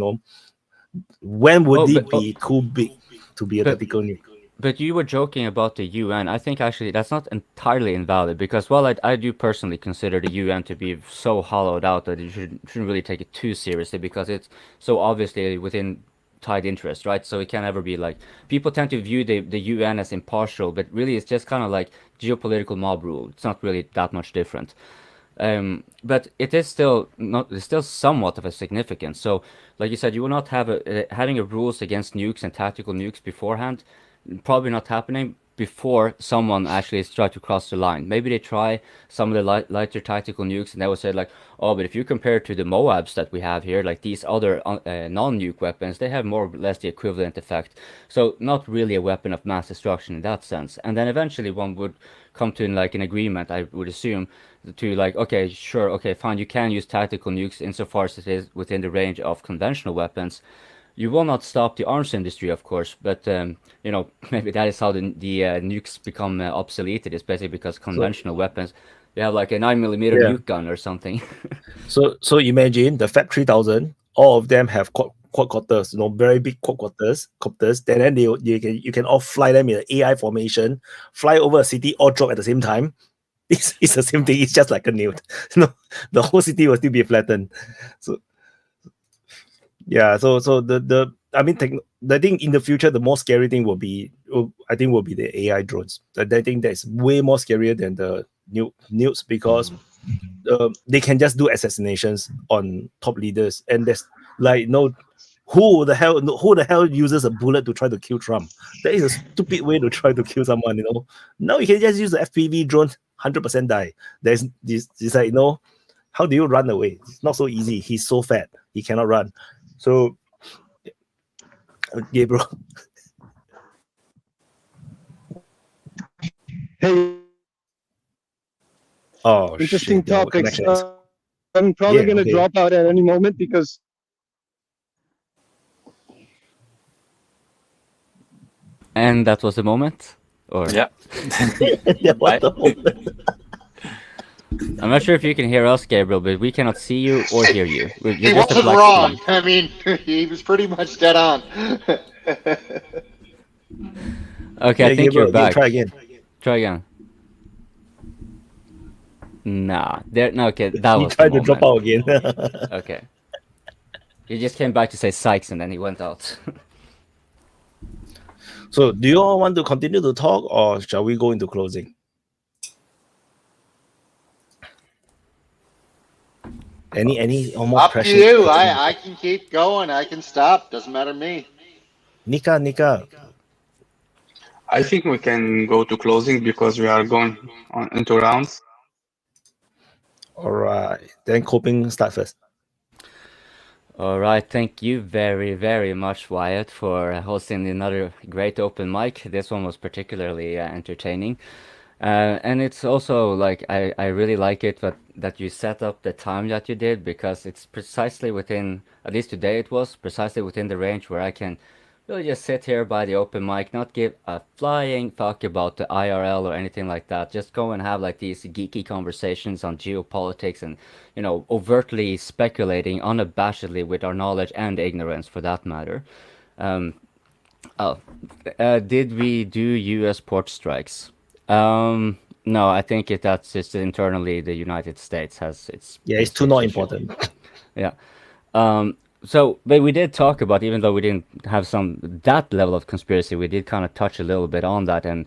When would it be too big to be a tactical nuke? But you were joking about the UN. I think actually that's not entirely invalid, because while I do personally consider the UN to be so hollowed out that you shouldn't really take it too seriously, because it's so obviously within tied interest, right? So it can never be like, people tend to view the UN as impartial, but really it's just kind of like geopolitical mob rule. It's not really that much different. But it is still it's still somewhat of a significance. So like you said, you will not have having a rules against nukes and tactical nukes beforehand. Probably not happening before someone actually tries to cross the line. Maybe they try some of the lighter tactical nukes, and they will say like, oh, but if you compare it to the Moabs that we have here, like these other non-nuke weapons, they have more or less the equivalent effect. So not really a weapon of mass destruction in that sense. And then eventually one would come to like an agreement, I would assume, to like, okay, sure, okay, fine, you can use tactical nukes insofar as it is within the range of conventional weapons. You will not stop the arms industry, of course, but maybe that is how the nukes become obsolete. It is basically because conventional weapons, you have like a 9mm nuke gun or something. So imagine the Fab 3000. All of them have quadcopters, very big quadcopters. Then you can all fly them in an AI formation, fly over a city, all drop at the same time. It's the same thing. It's just like a nuke. The whole city will still be flattened. So. Yeah, so I think in the future the most scary thing will be the AI drones. I think that's way more scarier than the nukes, because they can just do assassinations on top leaders, and there's like who the hell uses a bullet to try to kill Trump? That is a stupid way to try to kill someone. Now you can just use the FPV drone, 100% die. There's this like how do you run away? It's not so easy. He's so fat, he cannot run. So, yeah, bro. Hey. Oh, interesting shit, topics. I'm probably going to drop out at any moment because. And that was the moment? Or yeah. Yeah, what the moment? I'm not sure if you can hear us, Gabriel, but we cannot see you or hear you. He wasn't wrong. I mean, he was pretty much dead on. Okay, I think Gabriel, you're back. Try again. Try again. Nah, no, okay, that was. He tried to drop out again. Okay. He just came back to say "Sykes" and then he went out. So, do you all want to continue to talk, or shall we go into closing? Any almost up to you. I can keep going. I can stop. Doesn't matter to me. Nika. I think we can go to closing because we are going into rounds. All right. Then Coping start first. All right. Thank you very, very much, Wyatt, for hosting another great open mic. This one was particularly entertaining. And it's also like I really like it that you set up the time that you did, because it's precisely within, at least today it was, precisely within the range where I can really just sit here by the open mic, not give a flying fuck about the IRL or anything like that. Just go and have like these geeky conversations on geopolitics and, overtly speculating unabashedly with our knowledge and ignorance for that matter. Oh, did we do U.S. port strikes? No, I think that's just internally the United States has its. Yeah, it's too not important. Yeah. So, but we did talk about, even though we didn't have that level of conspiracy, we did kind of touch a little bit on that and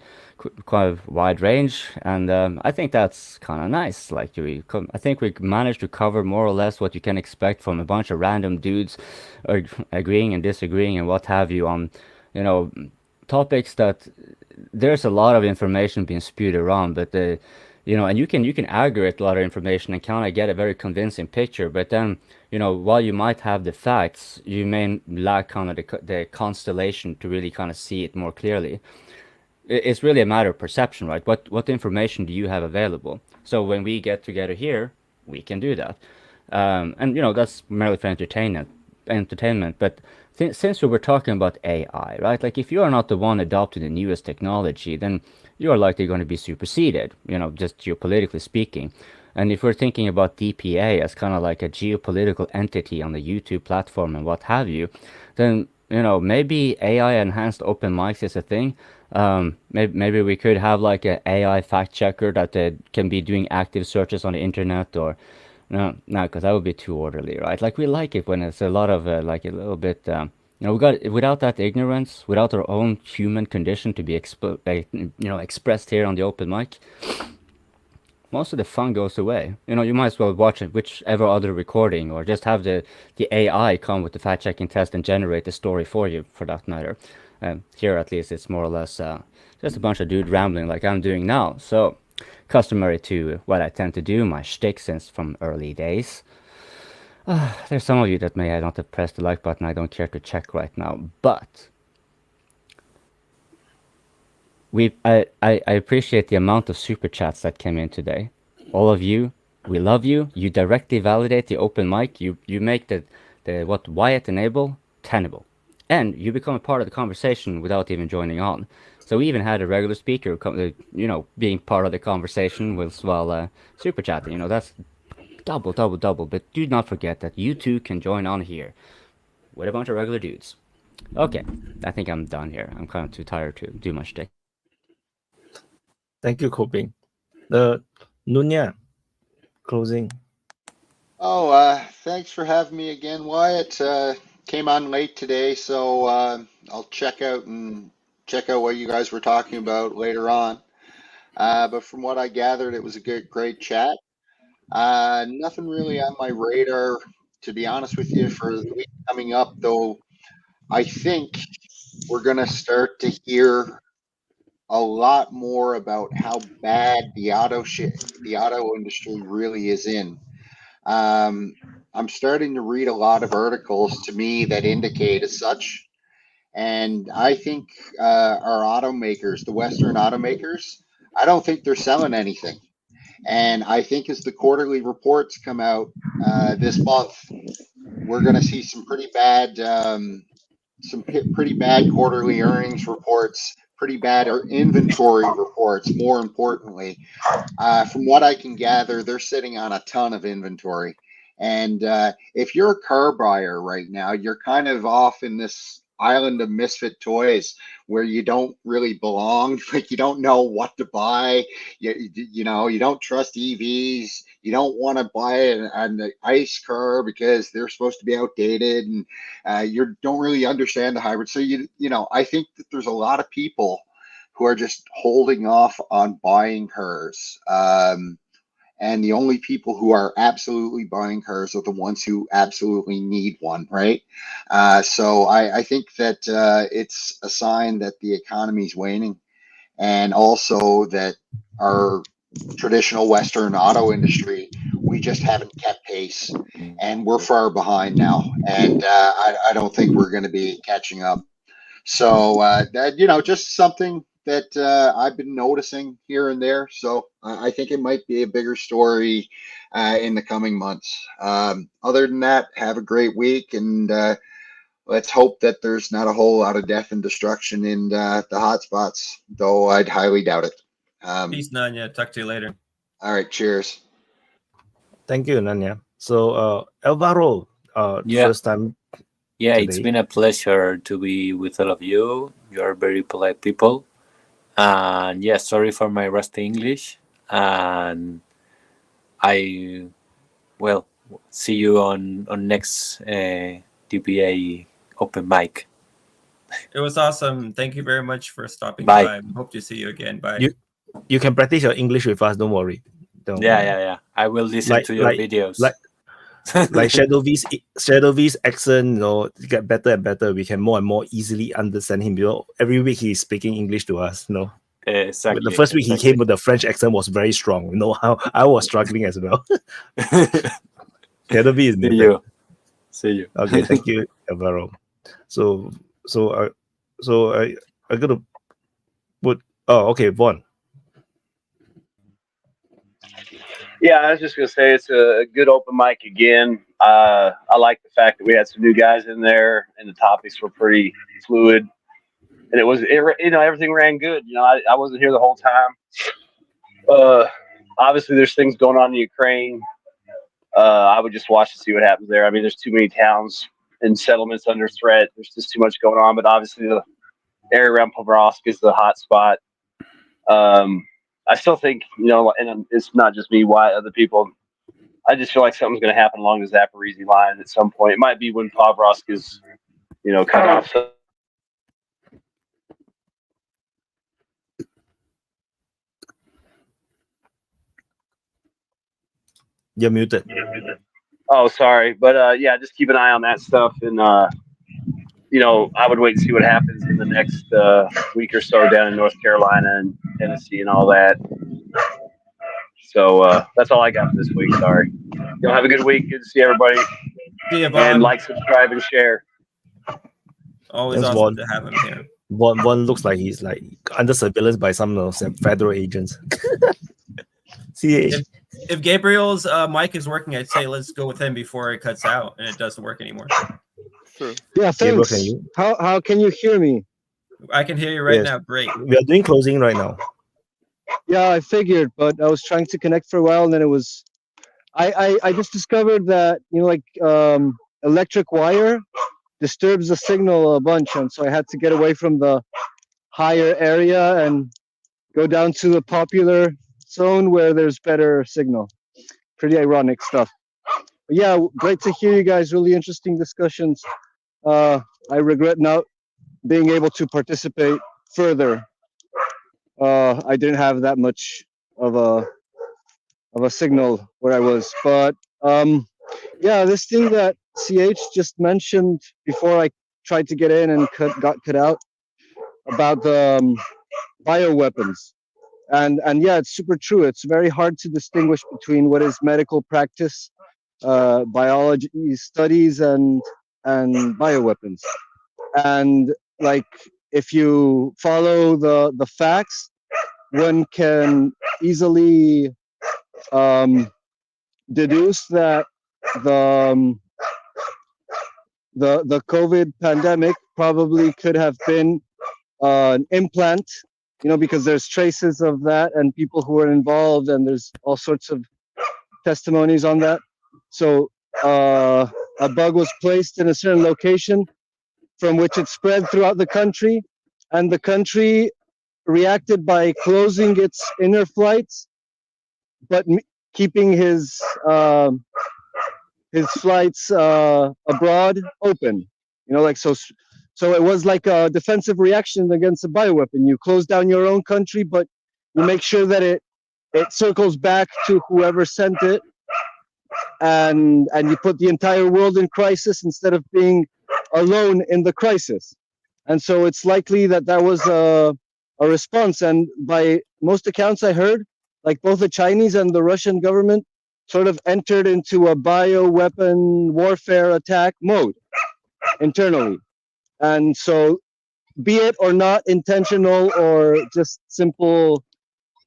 quite a wide range. And I think that's kind of nice. Like I think we managed to cover more or less what you can expect from a bunch of random dudes agreeing and disagreeing and what have you on, topics that there's a lot of information being spewed around, but and you can aggregate a lot of information and kind of get a very convincing picture. But then, while you might have the facts, you may lack kind of the constellation to really kind of see it more clearly. It's really a matter of perception, right? What information do you have available? So when we get together here, we can do that, and that's merely for entertainment. But since we were talking about AI, right? Like if you are not the one adopting the newest technology, then you are likely going to be superseded, just geopolitically speaking. And if we're thinking about DPA as kind of like a geopolitical entity on the YouTube platform and what have you, then, maybe AI enhanced open mics is a thing. Maybe we could have like an AI fact checker that can be doing active searches on the internet, or no, because that would be too orderly, right? Like we like it when it's a lot of like a little bit, we got without that ignorance, without our own human condition to be expressed here on the open mic. Most of the fun goes away. You might as well watch it, whichever other recording, or just have the AI come with the fact checking test and generate the story for you, for that matter. Here at least it's more or less just a bunch of dude rambling like I'm doing now. So customary to what I tend to do, my shtick since from early days. There's some of you that may not have pressed the like button. I don't care to check right now, but I appreciate the amount of super chats that came in today. All of you, we love you. You directly validate the open mic. You make the what Wyatt enable tenable, and you become a part of the conversation without even joining on. So we even had a regular speaker, being part of the conversation while super chatting. That's double. But do not forget that you too can join on here with a bunch of regular dudes. Okay, I think I'm done here. I'm kind of too tired to do my shtick. Thank you, Coping. Nunya, closing. Oh, thanks for having me again, Wyatt. Came on late today, so I'll check out what you guys were talking about later on. But from what I gathered, it was a great chat. Nothing really on my radar, to be honest with you, for the week coming up, though. I think we're going to start to hear a lot more about how bad the auto industry really is in. I'm starting to read a lot of articles to me that indicate as such. And I think our automakers, the Western automakers, I don't think they're selling anything. And I think as the quarterly reports come out this month, we're going to see some pretty bad quarterly earnings reports, pretty bad inventory reports, more importantly. From what I can gather, they're sitting on a ton of inventory. And if you're a car buyer right now, you're kind of off in this island of misfit toys where you don't really belong. Like you don't know what to buy. You don't trust EVs. You don't want to buy an ICE car because they're supposed to be outdated, and you don't really understand the hybrid. So I think that there's a lot of people who are just holding off on buying cars. And the only people who are absolutely buying cars are the ones who absolutely need one, right? So I think that it's a sign that the economy is waning, and also that our traditional Western auto industry, we just haven't kept pace, and we're far behind now. And I don't think we're going to be catching up. So that, just something that I've been noticing here and there. So I think it might be a bigger story in the coming months. Other than that, have a great week, and let's hope that there's not a whole lot of death and destruction in the hotspots, though I'd highly doubt it. Peace, Nanya. Talk to you later. All right. Cheers. Thank you, Nanya. So Alvaro, Yeah. first time Yeah, it's today. been a pleasure to be with all of you. You are very polite people. And yeah, sorry for my rusty English. And I, well, see you on next DPA Open Mic. It was awesome. Thank you very much for stopping Bye. by. Hope to see you again. Bye. You can practice your English with us. Don't worry. Don't. Yeah. I will listen to your videos. Like Shadow V's accent, get better and better. We can more and more easily understand him. Every week he's speaking English to us. Exactly. The first week he came with the French accent was very strong. How I was struggling as well. Shadow V is muted. See you. Okay, thank you, Alvaro. So I gotta put. Oh, okay, Vaughn. Yeah, I was just gonna say it's a good open mic again. I like the fact that we had some new guys in there, and the topics were pretty fluid, and everything ran good. I wasn't here the whole time. Obviously, there's things going on in Ukraine. I would just watch to see what happens there. I mean, there's too many towns and settlements under threat. There's just too much going on. But obviously, the area around Pavlovsk is the hot spot. I still think, and it's not just me, why other people. I just feel like something's going to happen along the Zaporizhzhia line at some point. It might be when Pavlovsk is, cut off. So You're muted. oh, sorry, but yeah, just keep an eye on that stuff, and I would wait and see what happens in the next week or so down in North Carolina and Tennessee and all that. So that's all I got for this week. Sorry. Y'all have a good week. Good to see everybody. See you, and like, subscribe, and share. Always That's awesome Vaughn. to have him here. Vaughn looks like he's under surveillance by some federal agents. If Gabriel's mic is working, I'd say let's go with him before it cuts out and it doesn't work anymore. Sure. Yeah, Gabriel, thanks. can you? How can you hear me? I can hear you right Yes. now. Great. We are doing closing right now. Yeah, I figured, but I was trying to connect for a while, and then it was. I just discovered that electric wire disturbs the signal a bunch, and so I had to get away from the higher area and go down to the popular zone where there's better signal. Pretty ironic stuff. But yeah, great to hear you guys. Really interesting discussions. I regret not being able to participate further. I didn't have that much of a signal where I was, but yeah, this thing that CH just mentioned before I tried to get in and got cut out about the bioweapons. And yeah, it's super true. It's very hard to distinguish between what is medical practice, biology studies, and bioweapons. And like, if you follow the facts, one can easily deduce that the COVID pandemic probably could have been an implant, because there's traces of that and people who were involved, and there's all sorts of testimonies on that. So a bug was placed in a certain location from which it spread throughout the country, and the country reacted by closing its inner flights, but keeping his flights abroad open. So it was like a defensive reaction against a bioweapon. You close down your own country, but you make sure that it circles back to whoever sent it, and you put the entire world in crisis instead of being alone in the crisis. And so it's likely that was a response. And by most accounts I heard, like both the Chinese and the Russian government sort of entered into a bioweapon warfare attack mode internally. And so, be it or not intentional or just simple,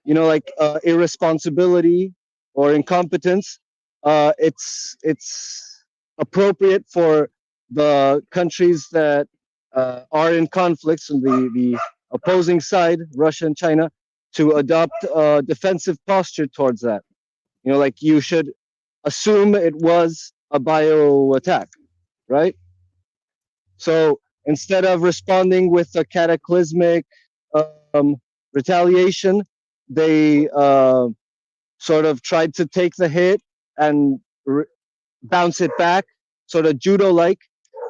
irresponsibility or incompetence, it's appropriate for the countries that are in conflicts on the opposing side, Russia and China, to adopt a defensive posture towards that. You should assume it was a bio attack, right? So instead of responding with a cataclysmic retaliation, they sort of tried to take the hit and bounce it back, sort of judo-like,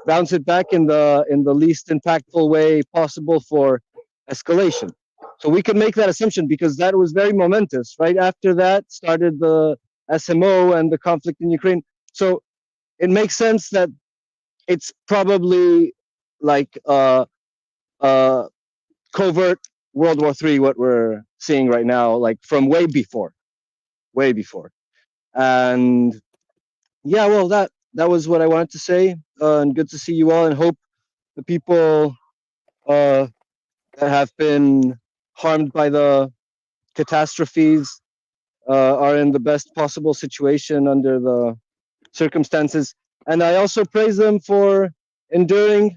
bounce it back in the least impactful way possible for escalation. So we can make that assumption because that was very momentous. Right after that started the SMO and the conflict in Ukraine. So it makes sense that it's probably like covert World War III, what we're seeing right now, like from way before. And yeah, well, that was what I wanted to say. And good to see you all, and hope the people that have been harmed by the catastrophes are in the best possible situation under the circumstances. And I also praise them for enduring,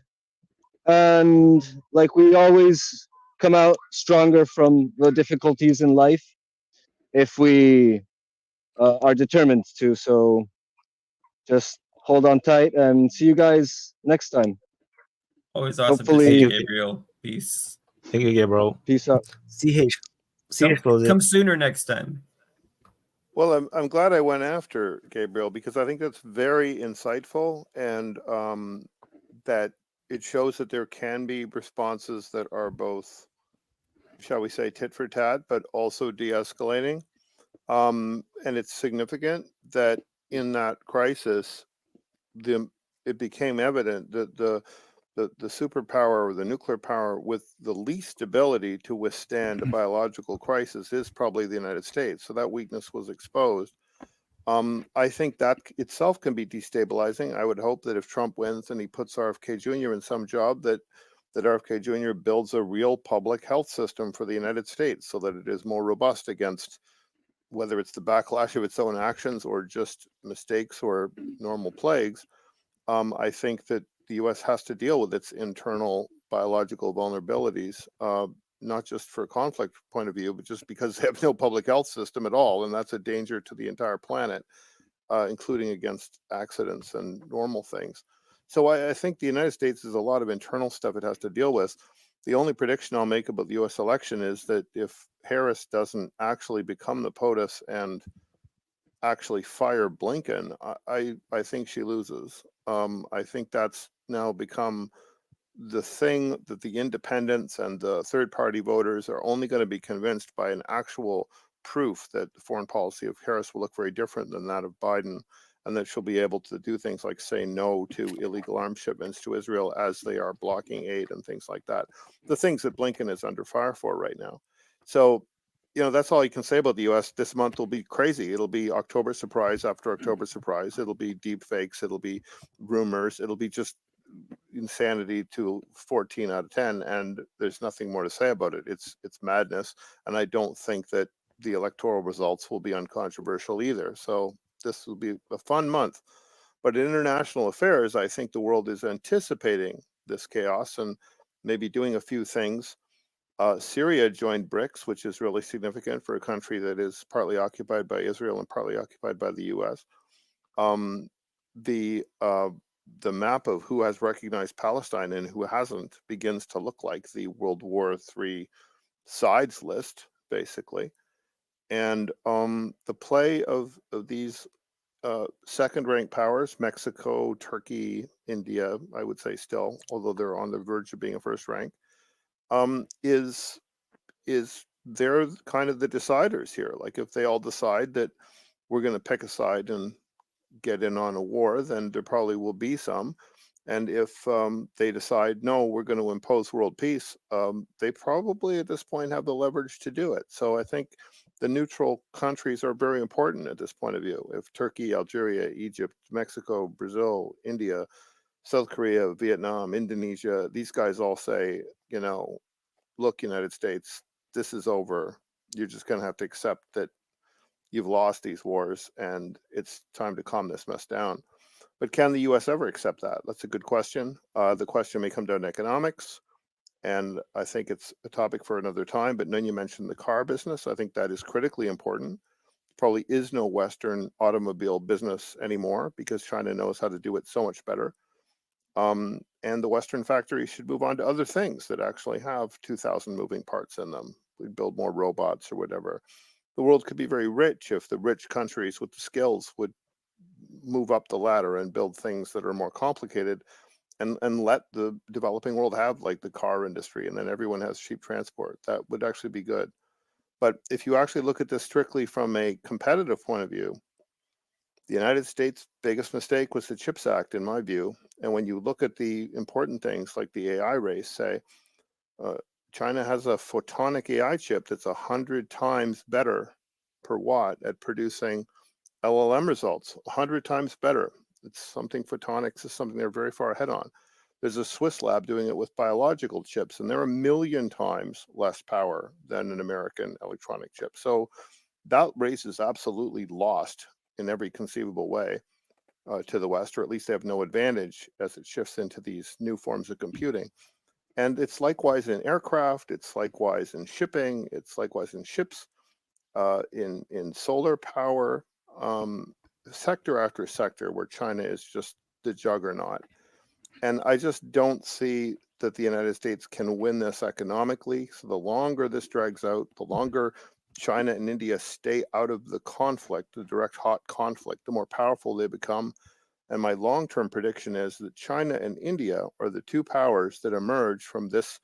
and like we always come out stronger from the difficulties in life if we are determined to. So just hold on tight and see you guys next time. Always awesome Hopefully, to see you, Gabriel. Peace. Thank you, Gabriel. Peace out. Come sooner next time. Well, I'm glad I went after Gabriel because I think that's very insightful, and that it shows that there can be responses that are both, shall we say, tit for tat, but also de-escalating. And it's significant that in that crisis, it became evident that the superpower or the nuclear power with the least ability to withstand a biological crisis is probably the United States. So that weakness was exposed. I think that itself can be destabilizing. I would hope that if Trump wins and he puts RFK Jr. in some job, that RFK Jr. builds a real public health system for the United States so that it is more robust against whether it's the backlash of its own actions or just mistakes or normal plagues. I think that the U.S. has to deal with its internal biological vulnerabilities, not just for a conflict point of view, but just because they have no public health system at all. And that's a danger to the entire planet, including against accidents and normal things. So I think the United States has a lot of internal stuff it has to deal with. The only prediction I'll make about the U.S. election is that if Harris doesn't actually become the POTUS and actually fire Blinken, I think she loses. I think that's now become the thing that the independents and the third-party voters are only going to be convinced by an actual proof that the foreign policy of Harris will look very different than that of Biden, and that she'll be able to do things like say no to illegal arms shipments to Israel as they are blocking aid and things like that. The things that Blinken is under fire for right now. So, that's all you can say about the U.S. This month will be crazy. It'll be October surprise after October surprise. It'll be deep fakes. It'll be rumors. It'll be just insanity to 14 out of 10. And there's nothing more to say about it. It's madness. And I don't think that the electoral results will be uncontroversial either. So this will be a fun month. But in international affairs, I think the world is anticipating this chaos and maybe doing a few things. Syria joined BRICS, which is really significant for a country that is partly occupied by Israel and partly occupied by the U.S. The map of who has recognized Palestine and who hasn't begins to look like the World War III sides list, basically. And the play of these second-ranked powers, Mexico, Turkey, India, I would say still, although they're on the verge of being a first rank, is they're kind of the deciders here. Like if they all decide that we're going to pick a side and get in on a war, then there probably will be some. And if they decide, no, we're going to impose world peace, they probably at this point have the leverage to do it. So I think the neutral countries are very important at this point of view. If Turkey, Algeria, Egypt, Mexico, Brazil, India, South Korea, Vietnam, Indonesia, these guys all say, look, United States, this is over. You're just going to have to accept that you've lost these wars and it's time to calm this mess down. But can the U.S. ever accept that? That's a good question. The question may come down to economics, and I think it's a topic for another time. But then you mentioned the car business. I think that is critically important. Probably is no Western automobile business anymore because China knows how to do it so much better. And the Western factories should move on to other things that actually have 2,000 moving parts in them. We'd build more robots or whatever. The world could be very rich if the rich countries with the skills would move up the ladder and build things that are more complicated, and let the developing world have like the car industry, and then everyone has cheap transport. That would actually be good. But if you actually look at this strictly from a competitive point of view, the United States' biggest mistake was the CHIPS Act, in my view. And when you look at the important things like the AI race, say, China has a photonic AI chip that's 100 times better per watt at producing LLM results, 100 times better. It's something photonics is something they're very far ahead on. There's a Swiss lab doing it with biological chips, and they're 1,000,000 times less power than an American electronic chip. So that race is absolutely lost in every conceivable way to the West, or at least they have no advantage as it shifts into these new forms of computing. And it's likewise in aircraft, it's likewise in shipping, it's likewise in ships, in solar power, sector after sector where China is just the juggernaut. And I just don't see that the United States can win this economically. So the longer this drags out, the longer China and India stay out of the conflict, the direct hot conflict, the more powerful they become. And my long-term prediction is that China and India are the two powers that emerge from this,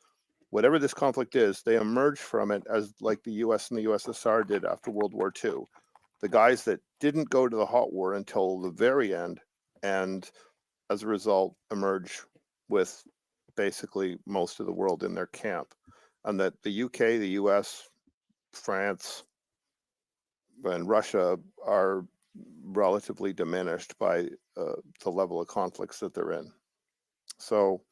whatever this conflict is, they emerge from it as like the US and the USSR did after World War II. The guys that didn't go to the hot war until the very end, and as a result emerge with basically most of the world in their camp. And that the UK, the US, France, and Russia are relatively diminished by the level of conflicts that they're in. So,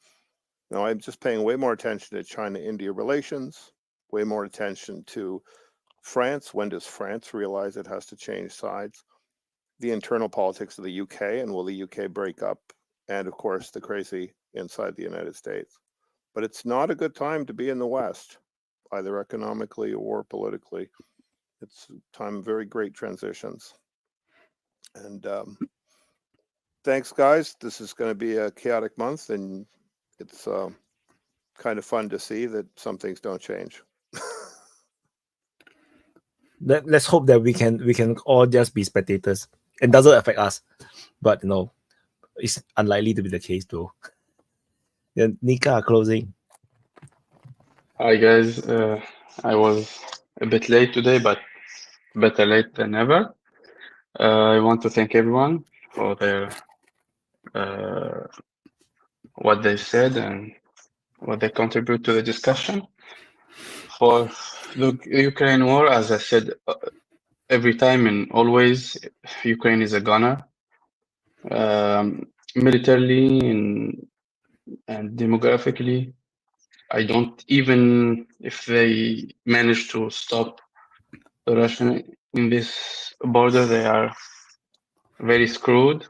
you know, I'm just paying way more attention to China-India relations, way more attention to France. When does France realize it has to change sides? The internal politics of the UK, and will the UK break up? And of course, the crazy inside the United States. But it's not a good time to be in the West, either economically or politically. It's a time of very great transitions. And thanks, guys. This is going to be a chaotic month, and it's kind of fun to see that some things don't change. Let's hope that we can all just be spectators. It doesn't affect us, but you know, it's unlikely to be the case though. Then Nika, closing. Hi guys, I was a bit late today, but better late than never. I want to thank everyone for their what they said and what they contribute to the discussion. For the Ukraine war, as I said, every time and always, Ukraine is a gunner. Militarily and demographically, I don't, even if they manage to stop the Russian in this border, they are very screwed.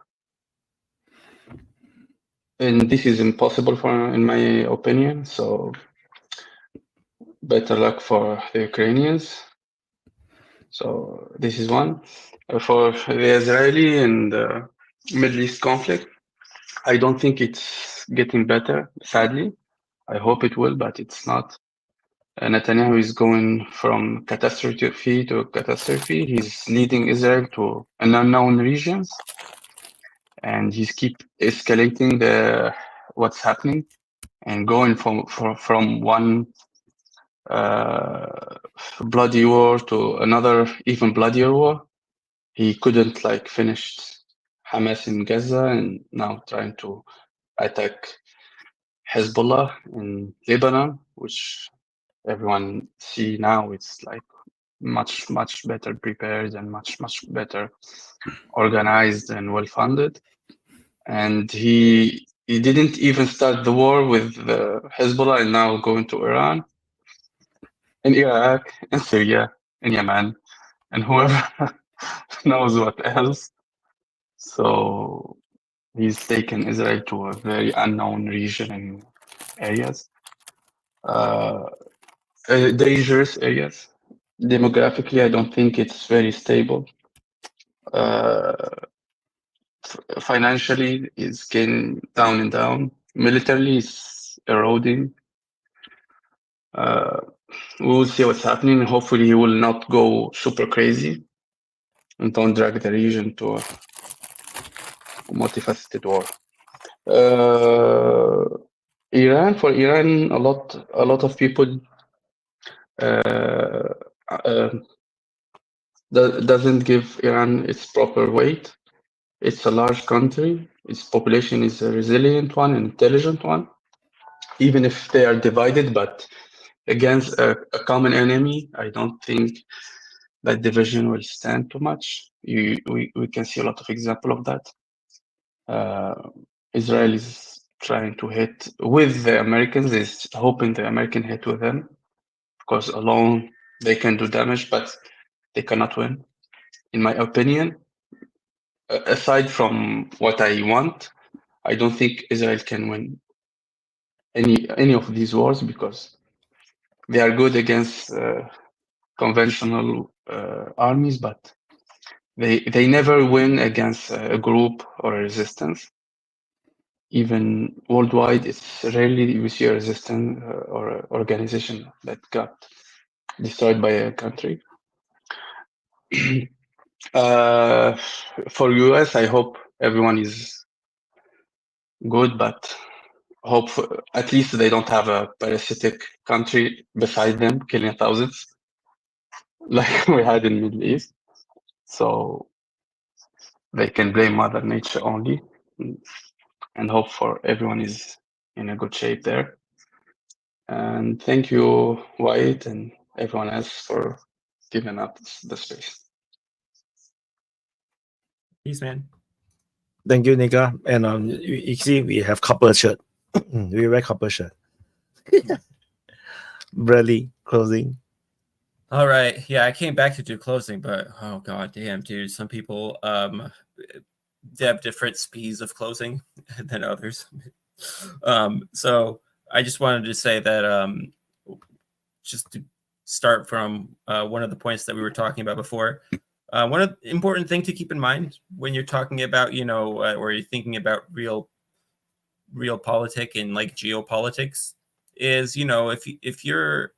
And this is impossible in my opinion. So better luck for the Ukrainians. So this is one. For the Israeli and the Middle East conflict, I don't think it's getting better, sadly. I hope it will, but it's not. Netanyahu is going from catastrophe to catastrophe. He's leading Israel to an unknown regions, and he's keep escalating what's happening and going from one bloody war to another even bloodier war. He couldn't like finish Hamas in Gaza, and now trying to attack Hezbollah in Lebanon, which everyone see now it's like much better prepared and much better organized and well funded. And he didn't even start the war with the Hezbollah, and now going to Iran and Iraq and Syria and Yemen and whoever knows what else. So he's taken Israel to a very unknown region and areas, dangerous areas. Demographically, I don't think it's very stable. financially is going down and down. Militarily is eroding. We will see what's happening. Hopefully, he will not go super crazy and don't drag the region to a multifaceted war. Iran, for Iran, a lot of people doesn't give Iran its proper weight. It's a large country. Its population is a resilient one, an intelligent one. Even if they are divided, but against a common enemy, I don't think that division will stand too much. We can see a lot of example of that. Israel is trying to hit with the Americans, is hoping the American hit with them, because alone they can do damage, but they cannot win. In my opinion, aside from what I want, I don't think Israel can win any of these wars because they are good against conventional armies, but they never win against a group or a resistance. Even worldwide, it's rarely we see a resistance or an organization that got destroyed by a country. For US, I hope everyone is good, but hope at least they don't have a parasitic country beside them killing thousands like we had in Middle East. So they can blame Mother Nature only and hope for everyone is in a good shape there. And thank you, Wyatt, and everyone else for giving up the space. Peace, man. Thank you, Nika. And you see, we have couple shirt. We wear couple shirt. Bradley, closing. All right. Yeah, I came back to do closing, but oh god damn, dude. Some people they have different speeds of closing than others. So I just wanted to say that just to start from one of the points that we were talking about before. One of the important thing to keep in mind when you're talking about, or you're thinking about real politic and like geopolitics is, if you're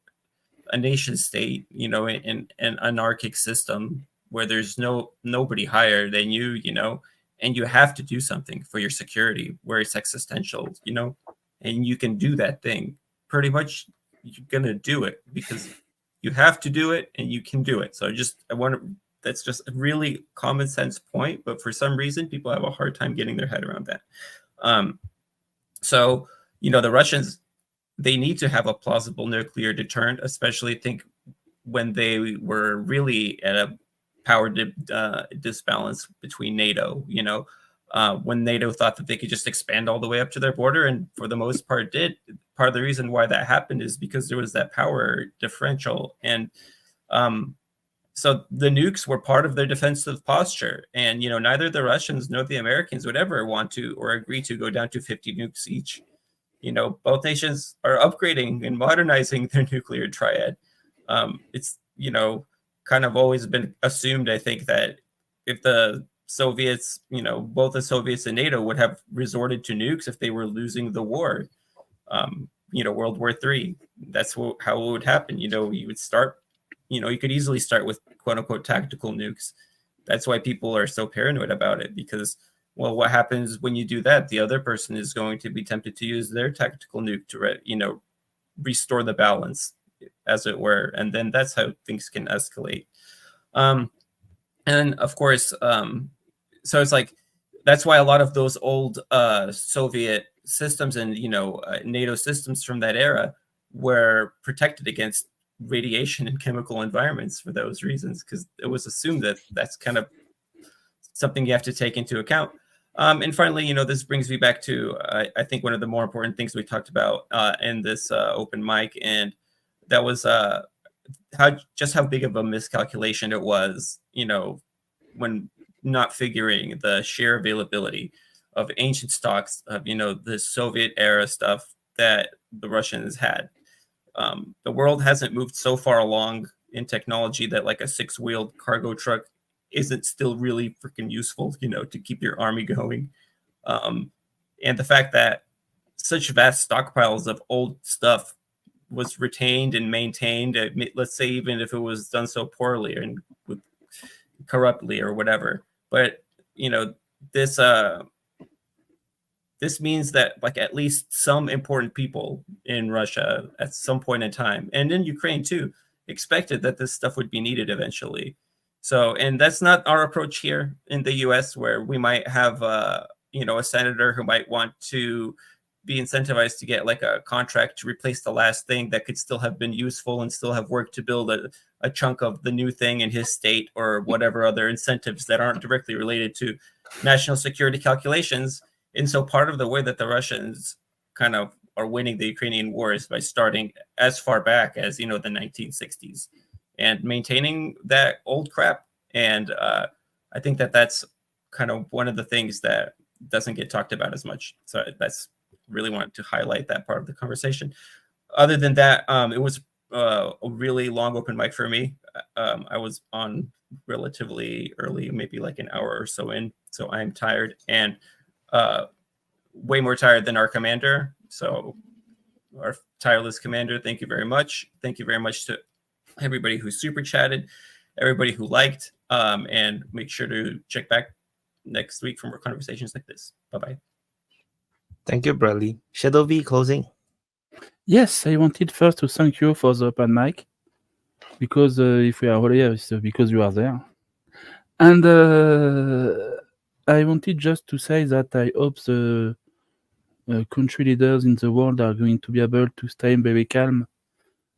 a nation state, in an anarchic system where there's nobody higher than you, and you have to do something for your security where it's existential, and you can do that thing, pretty much you're gonna do it because you have to do it and you can do it. So that's just a really common sense point, but for some reason people have a hard time getting their head around that. So, the Russians, they need to have a plausible nuclear deterrent, especially think when they were really at a power disbalance between NATO, when NATO thought that they could just expand all the way up to their border, and for the most part did. Part of the reason why that happened is because there was that power differential. And so the nukes were part of their defensive posture. And, neither the Russians nor the Americans would ever want to or agree to go down to 50 nukes each. Both nations are upgrading and modernizing their nuclear triad. It's, kind of always been assumed, I think, that if the Soviets, both the Soviets and NATO would have resorted to nukes if they were losing the war, World War III. That's how it would happen. You would start, you could easily start with quote unquote tactical nukes. That's why people are so paranoid about it, because, well, what happens when you do that? The other person is going to be tempted to use their tactical nuke to, restore the balance, as it were. And then that's how things can escalate. And of course, so it's like, that's why a lot of those old Soviet systems and, NATO systems from that era were protected against radiation and chemical environments for those reasons, because it was assumed that that's kind of something you have to take into account. And finally, this brings me back to, I think, one of the more important things we talked about in this open mic, and that was how big of a miscalculation it was, when not figuring the sheer availability of ancient stocks of, the Soviet era stuff that the Russians had. The world hasn't moved so far along in technology that like a 6-wheeled cargo truck isn't still really freaking useful, to keep your army going. And the fact that such vast stockpiles of old stuff was retained and maintained, let's say even if it was done so poorly and corruptly or whatever. But, this means that like at least some important people in Russia at some point in time, and in Ukraine too, expected that this stuff would be needed eventually. So, and that's not our approach here in the US, where we might have, a senator who might want to be incentivized to get like a contract to replace the last thing that could still have been useful and still have worked to build a chunk of the new thing in his state, or whatever other incentives that aren't directly related to national security calculations. And so part of the way that the Russians kind of are winning the Ukrainian war is by starting as far back as, the 1960s and maintaining that old crap. And I think that that's kind of one of the things that doesn't get talked about as much. So that's really wanted to highlight that part of the conversation. Other than that, it was a really long open mic for me. I was on relatively early, maybe like an hour or so in. So I'm tired and way more tired than our commander. So our tireless commander, thank you very much. Thank you very much to everybody who super chatted, everybody who liked, and make sure to check back next week for more conversations like this. Bye-bye. Thank you, Bradley. Shadow V, closing. Yes, I wanted first to thank you for the open mic, because if we are all here, it's because you are there. And I wanted just to say that I hope the country leaders in the world are going to be able to stay very calm,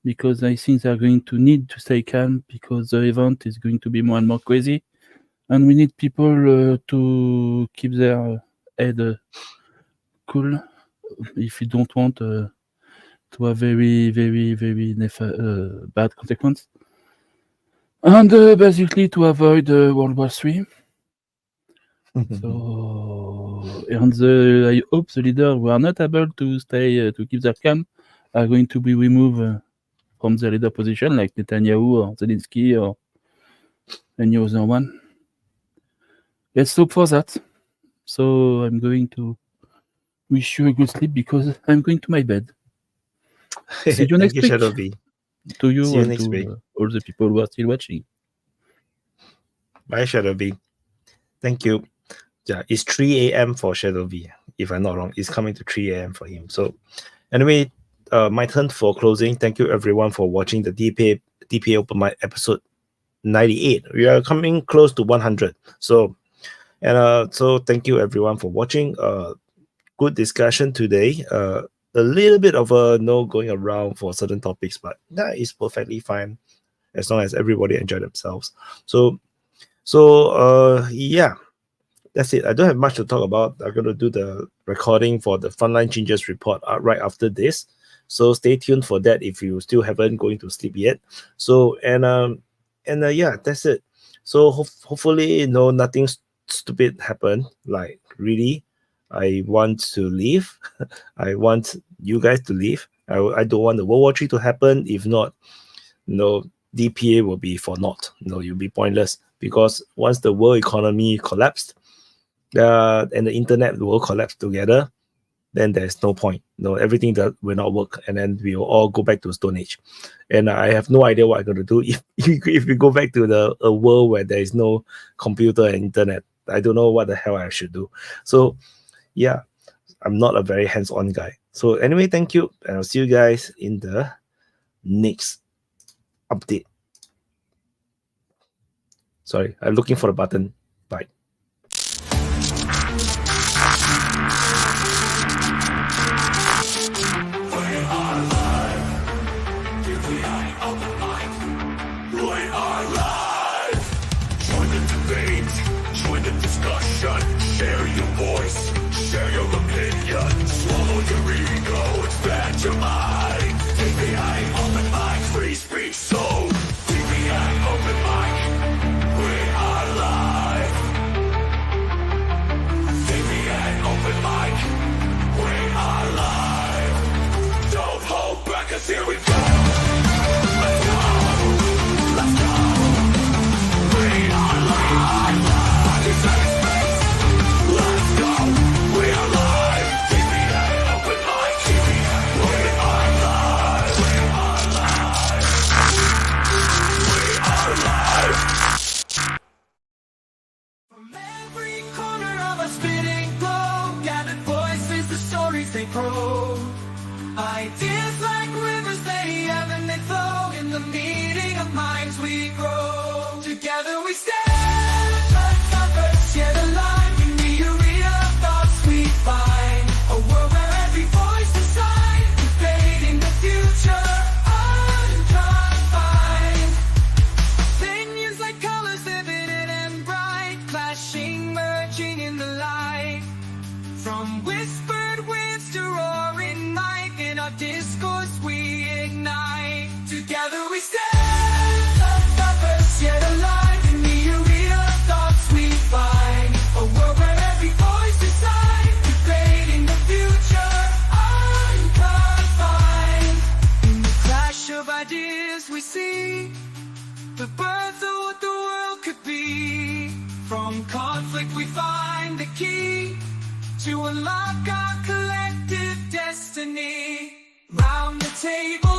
because I think they're going to need to stay calm, because the event is going to be more and more crazy, and we need people to keep their head cool if you don't want to have very, very, very bad consequences. And basically to avoid World War III. So, and I hope the leaders who are not able to stay, to keep their calm, are going to be removed from their leader position, like Netanyahu or Zelensky or any other one. Let's hope for that. So I'm going to wish you a good sleep, because I'm going to my bed. See you next week. Shadow V. To you See you and next to week. all the people who are still watching. Bye, Shadow V. Thank you. Yeah, it's 3 a.m. for Shadow V. If I'm not wrong, it's coming to 3 a.m. for him. So anyway, my turn for closing. Thank you everyone for watching the DPA Open Mic episode 98. We are coming close to 100. So thank you everyone for watching. Good discussion today. A little bit of a no going around for certain topics, but that is perfectly fine as long as everybody enjoy themselves. So yeah, that's it. I don't have much to talk about. I'm going to do the recording for the Frontline Changes report right after this. So stay tuned for that if you still haven't going to sleep yet. So yeah, that's it. So hopefully nothing stupid happened. Like really, I want to leave. I want you guys to leave. I don't want the World War III to happen. If not, DPA will be for naught. You'll be pointless, because once the world economy collapsed, and the internet will collapse together, then there's no point. Everything that will not work, and then we will all go back to Stone Age. And I have no idea what I'm going to do if we go back to a world where there is no computer and internet. I don't know what the hell I should do. So yeah, I'm not a very hands-on guy. So anyway, thank you, and I'll see you guys in the next update. Sorry, I'm looking for the button. Bye. Share your voice, share your opinion. Swallow your ego, expand your mind. DPA Open Mic, free speech zone. DPA Open Mic, we are live. DPA Open Mic, we are live. Don't hold back, 'cause here we go. Let's go, let's go. We are live. grow. Ideas like rivers, they ebb and they flow. In the meeting of minds we grow. Together we stand, uncovered, yet alive. In the arena of thoughts we find a world where every voice decide, debating the future unconfined. Opinions like colors, vivid and bright, clashing, merging in the light. From whispered winds to roaring mic, in our discourse we ignite. Together we stand, uncovered, yet alive. In the arena of thoughts we find a world where every voice decide, debating the future unconfined. In the clash of ideas we see the birth of what the world could be. From conflict we find the key to unlock our collective destiny. Round the table